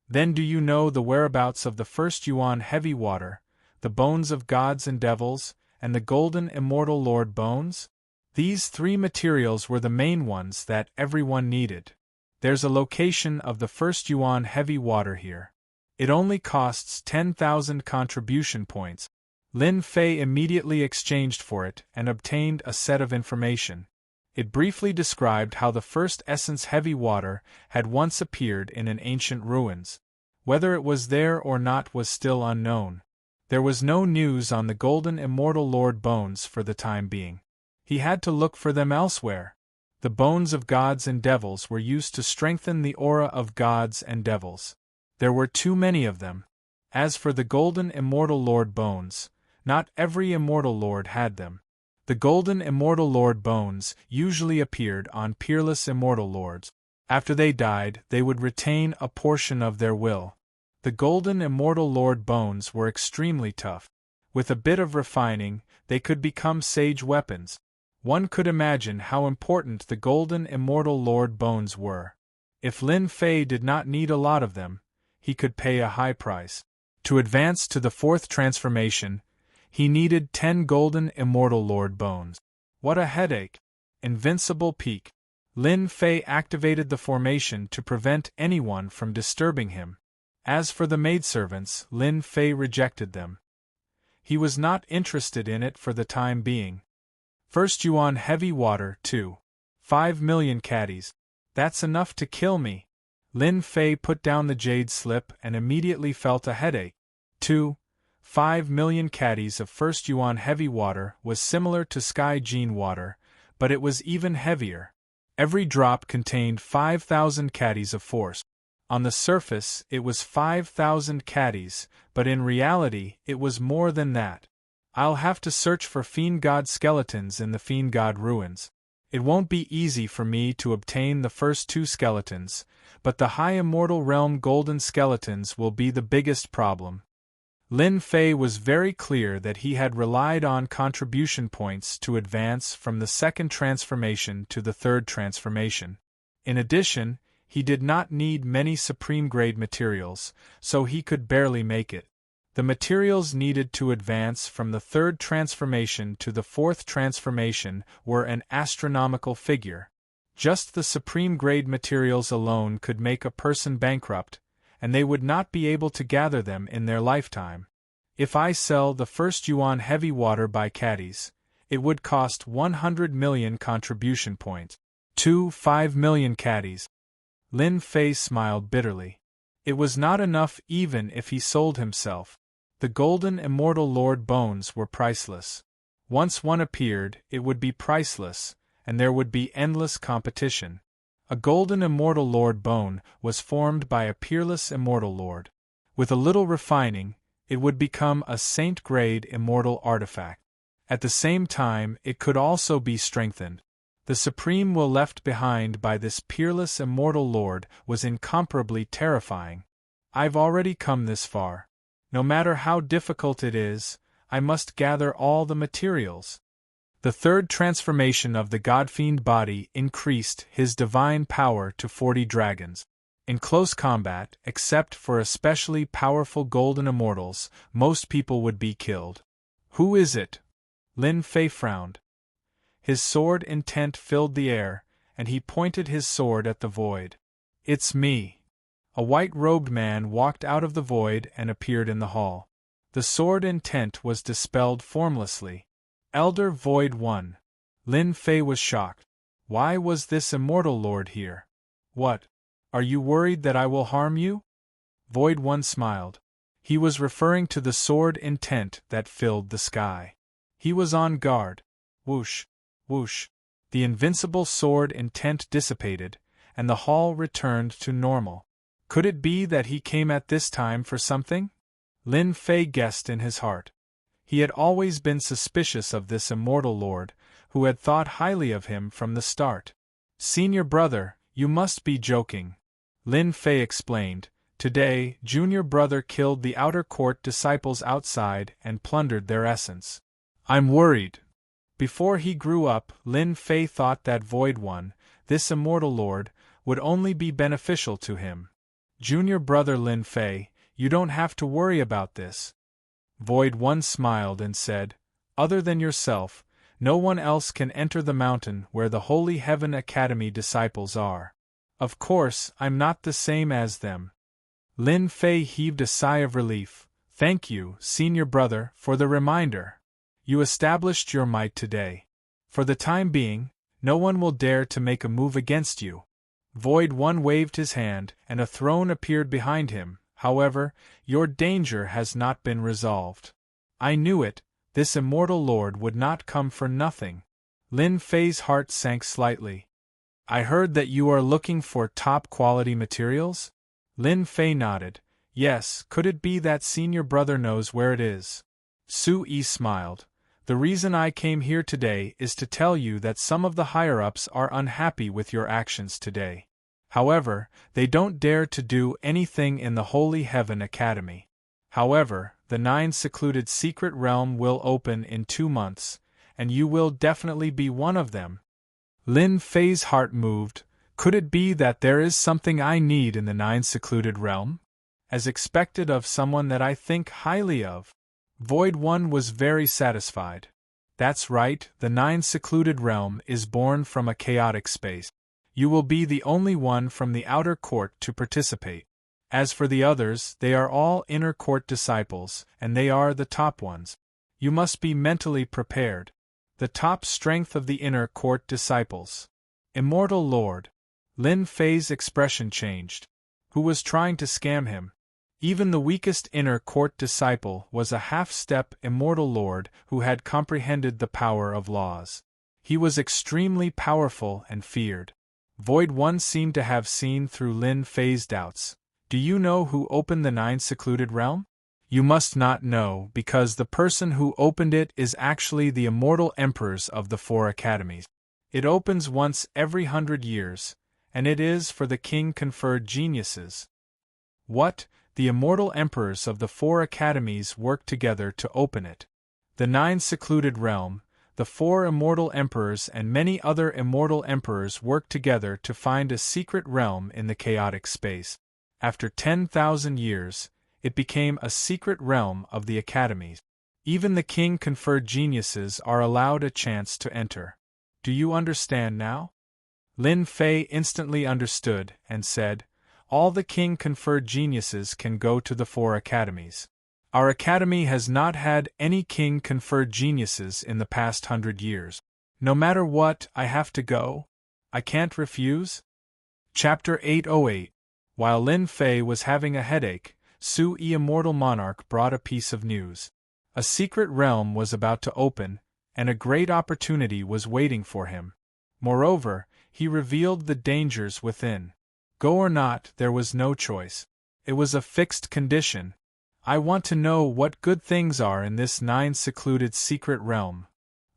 Then do you know the whereabouts of the first yuan heavy water, the bones of gods and devils, and the golden immortal lord bones? These three materials were the main ones that everyone needed. There's a location of the first yuan heavy water here. It only costs 10,000 contribution points. Lin Fei immediately exchanged for it and obtained a set of information. It briefly described how the first essence heavy water had once appeared in an ancient ruins. Whether it was there or not was still unknown. There was no news on the golden immortal lord bones for the time being. He had to look for them elsewhere. The bones of gods and devils were used to strengthen the aura of gods and devils. There were too many of them. As for the golden immortal lord bones, not every immortal lord had them. The golden immortal lord bones usually appeared on peerless immortal lords. After they died, they would retain a portion of their will. The golden immortal lord bones were extremely tough. With a bit of refining, they could become sage weapons. One could imagine how important the golden immortal lord bones were. If Lin Fei did not need a lot of them, he could pay a high price. To advance to the fourth transformation, he needed 10 golden immortal lord bones. What a headache! Invincible peak. Lin Fei activated the formation to prevent anyone from disturbing him. As for the maidservants, Lin Fei rejected them. He was not interested in it for the time being. First yuan heavy water, 2. 5 million caddies. That's enough to kill me. Lin Fei put down the jade slip and immediately felt a headache. 5 million caddies of first yuan heavy water was similar to sky gene water, but it was even heavier. Every drop contained 5,000 caddies of force. On the surface, it was 5,000 caddies, but in reality, it was more than that. I'll have to search for fiend god skeletons in the fiend god ruins. It won't be easy for me to obtain the first 2 skeletons, but the high immortal realm golden skeletons will be the biggest problem. Lin Fei was very clear that he had relied on contribution points to advance from the second transformation to the third transformation. In addition, he did not need many supreme-grade materials, so he could barely make it. The materials needed to advance from the third transformation to the fourth transformation were an astronomical figure. Just the supreme-grade materials alone could make a person bankrupt, and they would not be able to gather them in their lifetime. If I sell the first yuan heavy water by caddies, it would cost 100 million contribution points. 5 million caddies. Lin Fei smiled bitterly. It was not enough even if he sold himself. The golden immortal lord bones were priceless. Once one appeared, it would be priceless, and there would be endless competition. A golden immortal Lord Bone was formed by a peerless immortal lord. With a little refining, it would become a saint-grade immortal artifact. At the same time, it could also be strengthened. The supreme will left behind by this peerless immortal lord was incomparably terrifying. I've already come this far. No matter how difficult it is, I must gather all the materials. The third transformation of the godfiend body increased his divine power to 40 dragons. In close combat, except for especially powerful golden immortals, most people would be killed. Who is it? Lin Fei frowned. His sword intent filled the air, and he pointed his sword at the void. It's me. A white-robed man walked out of the void and appeared in the hall. The sword intent was dispelled formlessly. Elder Void 1. Lin Fei was shocked. Why was this immortal lord here? What? Are you worried that I will harm you? Void 1 smiled. He was referring to the sword intent that filled the sky. He was on guard. Whoosh, whoosh. The invincible sword intent dissipated, and the hall returned to normal. Could it be that he came at this time for something? Lin Fei guessed in his heart. He had always been suspicious of this immortal lord, who had thought highly of him from the start. Senior brother, you must be joking. Lin Fei explained. Today, junior brother killed the outer court disciples outside and plundered their essence. I'm worried. Before he grew up, Lin Fei thought that Void One, this immortal lord, would only be beneficial to him. Junior brother Lin Fei, you don't have to worry about this. Void One smiled and said, other than yourself, no one else can enter the mountain where the Holy Heaven Academy disciples are. Of course, I'm not the same as them. Lin Fei heaved a sigh of relief. Thank you, senior brother, for the reminder. You established your might today. For the time being, no one will dare to make a move against you. Void One waved his hand, and a throne appeared behind him. However, your danger has not been resolved. I knew it, this immortal lord would not come for nothing. Lin Fei's heart sank slightly. I heard that you are looking for top-quality materials? Lin Fei nodded. Yes, could it be that senior brother knows where it is? Su Yi smiled. The reason I came here today is to tell you that some of the higher-ups are unhappy with your actions today. However, they don't dare to do anything in the Holy Heaven Academy. However, the 9 secluded secret realm will open in 2 months, and you will definitely be one of them. Lin Fei's heart moved. Could it be that there is something I need in the 9 secluded realm? As expected of someone that I think highly of. Void One was very satisfied. That's right, the 9 secluded realm is born from a chaotic space. You will be the only one from the outer court to participate. As for the others, they are all inner court disciples, and they are the top ones. You must be mentally prepared. The top strength of the inner court disciples. Immortal Lord. Lin Fei's expression changed. Who was trying to scam him? Even the weakest inner court disciple was a half-step immortal lord who had comprehended the power of laws. He was extremely powerful and feared. Void One seemed to have seen through Lin Fei's doubts. Do you know who opened the 9 secluded realm? You must not know, because the person who opened it is actually the immortal emperors of the 4 academies. It opens once every 100 years, and it is for the king-conferred geniuses. What? The immortal emperors of the 4 academies work together to open it. The 9 secluded realm, the 4 immortal emperors and many other immortal emperors work together to find a secret realm in the chaotic space. After 10,000 years, it became a secret realm of the academies. Even the king-conferred geniuses are allowed a chance to enter. Do you understand now? Lin Fei instantly understood and said, all the king-conferred geniuses can go to the 4 academies. Our academy has not had any king-conferred geniuses in the past 100 years. No matter what, I have to go. I can't refuse. Chapter 808. While Lin Fei was having a headache, Su Yi Immortal Monarch brought a piece of news. A secret realm was about to open, and a great opportunity was waiting for him. Moreover, he revealed the dangers within. Go or not, there was no choice. It was a fixed condition. I want to know what good things are in this 9 secluded secret realm.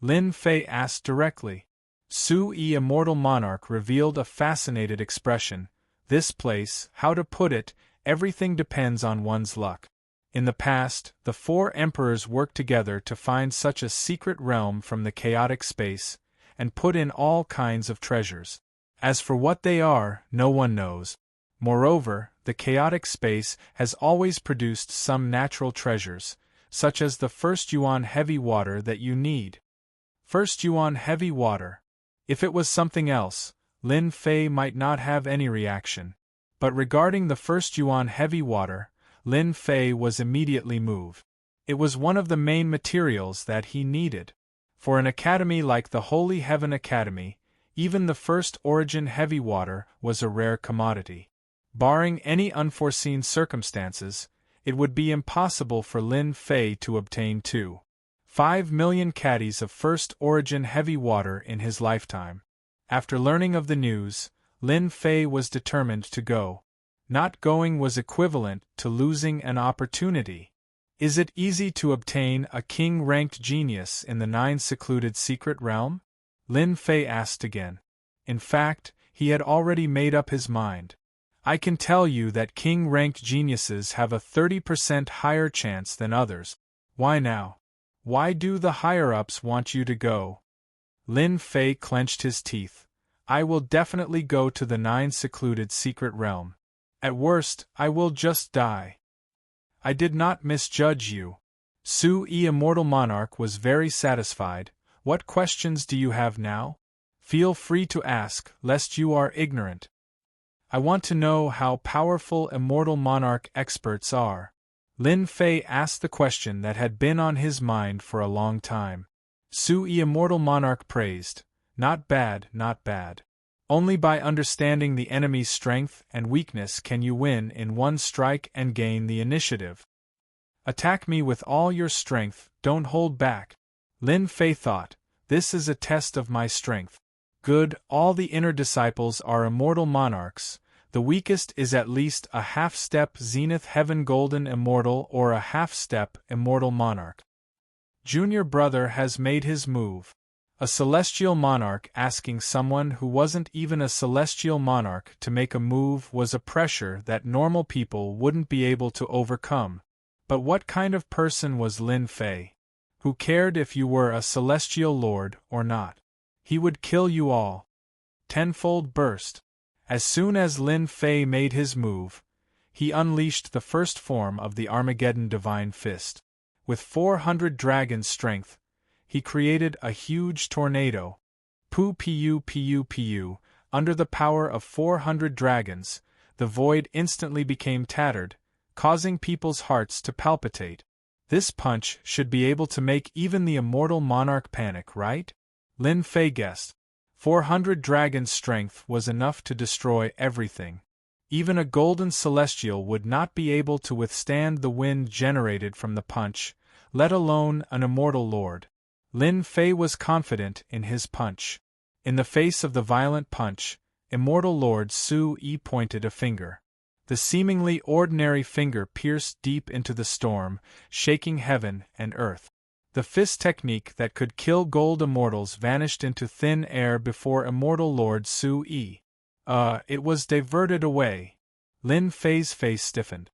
Lin Fei asked directly. Su-Yi, Immortal Monarch, revealed a fascinated expression. This place, how to put it, everything depends on one's luck. In the past, the 4 emperors worked together to find such a secret realm from the chaotic space, and put in all kinds of treasures. As for what they are, no one knows. Moreover, the chaotic space has always produced some natural treasures, such as the first yuan heavy water that you need. First yuan heavy water. If it was something else, Lin Fei might not have any reaction. But regarding the first yuan heavy water, Lin Fei was immediately moved. It was one of the main materials that he needed. For an academy like the Holy Heaven Academy, even the first origin heavy water was a rare commodity. Barring any unforeseen circumstances, it would be impossible for Lin Fei to obtain 2.5 million caddies of first origin heavy water in his lifetime. After learning of the news, Lin Fei was determined to go. Not going was equivalent to losing an opportunity. Is it easy to obtain a king-ranked genius in the 9 secluded secret realm? Lin Fei asked again. In fact, he had already made up his mind. I can tell you that king-ranked geniuses have a 30% higher chance than others. Why now? Why do the higher-ups want you to go? Lin Fei clenched his teeth. I will definitely go to the 9 secluded secret realm. At worst, I will just die. I did not misjudge you. Su-Yi, Immortal Monarch, was very satisfied. What questions do you have now? Feel free to ask, lest you are ignorant. I want to know how powerful Immortal Monarch experts are. Lin Fei asked the question that had been on his mind for a long time. Su-Yi, Immortal Monarch, praised. Not bad, not bad. Only by understanding the enemy's strength and weakness can you win in one strike and gain the initiative. Attack me with all your strength, don't hold back. Lin Fei thought, this is a test of my strength. Good, all the inner disciples are immortal monarchs. The weakest is at least a half-step Zenith Heaven Golden Immortal or a half-step Immortal Monarch. Junior brother has made his move. A celestial monarch asking someone who wasn't even a celestial monarch to make a move was a pressure that normal people wouldn't be able to overcome. But what kind of person was Lin Fei? Who cared if you were a celestial lord or not? He would kill you all. Tenfold burst. As soon as Lin Fei made his move, he unleashed the first form of the Armageddon Divine Fist. With 400 dragons' strength, he created a huge tornado. Pu. Under the power of 400 dragons, the void instantly became tattered, causing people's hearts to palpitate. This punch should be able to make even the immortal monarch panic, right? Lin Fei guessed. 400 dragons' strength was enough to destroy everything. Even a golden celestial would not be able to withstand the wind generated from the punch, let alone an immortal lord. Lin Fei was confident in his punch. In the face of the violent punch, immortal lord Su-Yi pointed a finger. The seemingly ordinary finger pierced deep into the storm, shaking heaven and earth. The fist technique that could kill gold immortals vanished into thin air before immortal lord Su-Yi. It was diverted away. Lin Fei's face stiffened.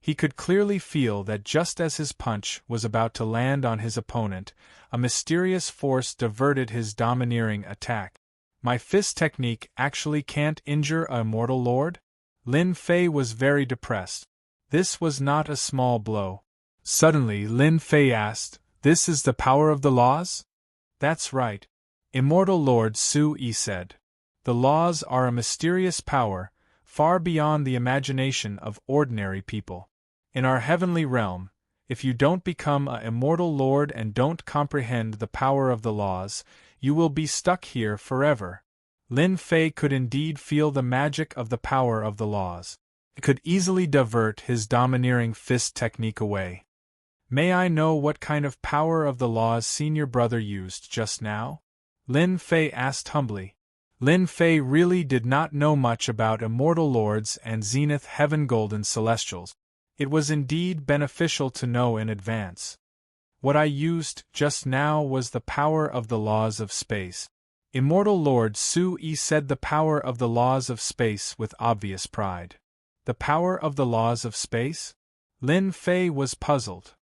He could clearly feel that just as his punch was about to land on his opponent, a mysterious force diverted his domineering attack. My fist technique actually can't injure a immortal lord? Lin Fei was very depressed. This was not a small blow. Suddenly Lin Fei asked, "This is the power of the laws?" "That's right," Immortal Lord Su-Yi said. "The laws are a mysterious power, far beyond the imagination of ordinary people. In our heavenly realm, if you don't become an immortal lord and don't comprehend the power of the laws, you will be stuck here forever." Lin Fei could indeed feel the magic of the power of the laws. It could easily divert his domineering fist technique away. May I know what kind of power of the laws senior brother used just now? Lin Fei asked humbly. Lin Fei really did not know much about immortal lords and zenith heaven golden celestials. It was indeed beneficial to know in advance. What I used just now was the power of the laws of space. Immortal Lord Su-yi said the power of the laws of space with obvious pride. The power of the laws of space? Lin Fei was puzzled.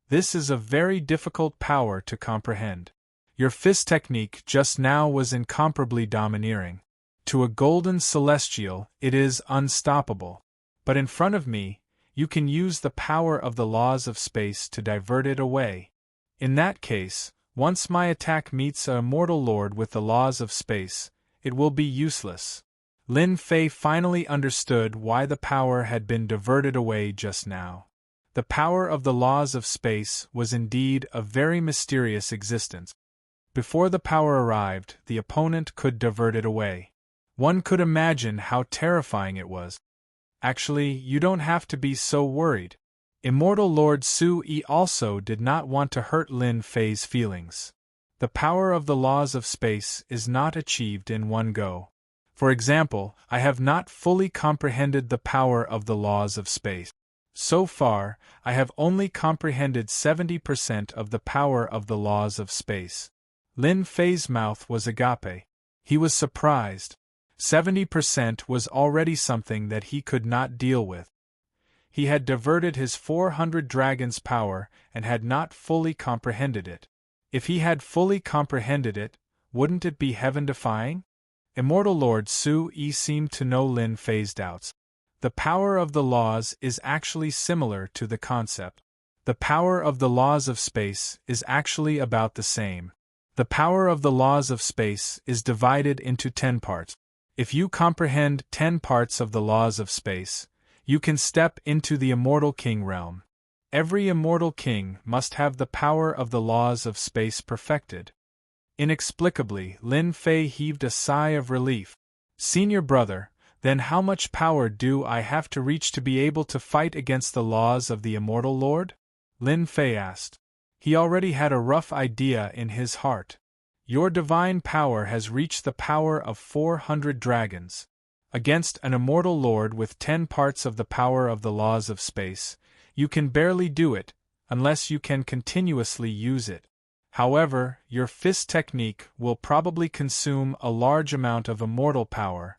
This is a very difficult power to comprehend. Your fist technique just now was incomparably domineering. To a golden celestial, it is unstoppable. But in front of me, you can use the power of the laws of space to divert it away. In that case, once my attack meets a immortal lord with the laws of space, it will be useless. Lin Fei finally understood why the power had been diverted away just now. The power of the laws of space was indeed a very mysterious existence. Before the power arrived, the opponent could divert it away. One could imagine how terrifying it was. Actually, you don't have to be so worried. Immortal Lord Su-yi also did not want to hurt Lin Fei's feelings. The power of the laws of space is not achieved in one go. For example, I have not fully comprehended the power of the laws of space. So far, I have only comprehended 70% of the power of the laws of space. Lin Fei's mouth was agape. He was surprised. 70% was already something that he could not deal with. He had diverted his 400 dragons' power and had not fully comprehended it. If he had fully comprehended it, wouldn't it be heaven-defying? Immortal Lord Su-yi seemed to know Lin Fei's doubts. The power of the laws is actually similar to the concept. The power of the laws of space is actually about the same. The power of the laws of space is divided into 10 parts. If you comprehend 10 parts of the laws of space, you can step into the immortal king realm. Every immortal king must have the power of the laws of space perfected. Inexplicably, Lin Fei heaved a sigh of relief. Senior brother, then how much power do I have to reach to be able to fight against the laws of the immortal lord? Lin Fei asked. He already had a rough idea in his heart. Your divine power has reached the power of 400 dragons. Against an immortal lord with 10 parts of the power of the laws of space, you can barely do it, unless you can continuously use it. However, your fist technique will probably consume a large amount of immortal power.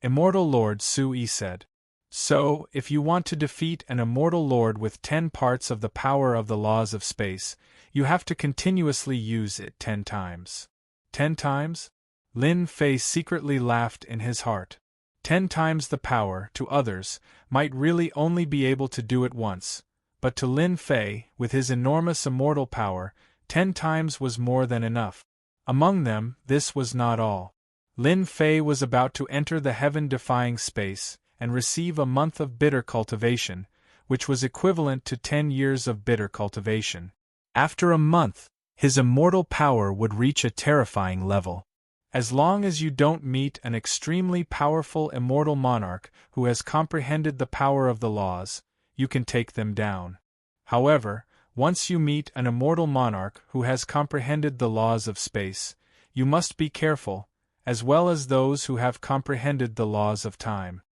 Immortal Lord Su-yi said. So, if you want to defeat an immortal lord with 10 parts of the power of the laws of space, you have to continuously use it 10 times. 10 times? Lin Fei secretly laughed in his heart. 10 times the power, to others, might really only be able to do it once, but to Lin Fei, with his enormous immortal power, 10 times was more than enough. Among them, this was not all. Lin Fei was about to enter the heaven-defying space and receive a month of bitter cultivation, which was equivalent to 10 years of bitter cultivation. After a month, his immortal power would reach a terrifying level. As long as you don't meet an extremely powerful immortal monarch who has comprehended the power of the laws, you can take them down. However, once you meet an immortal monarch who has comprehended the laws of space, you must be careful, as well as those who have comprehended the laws of time.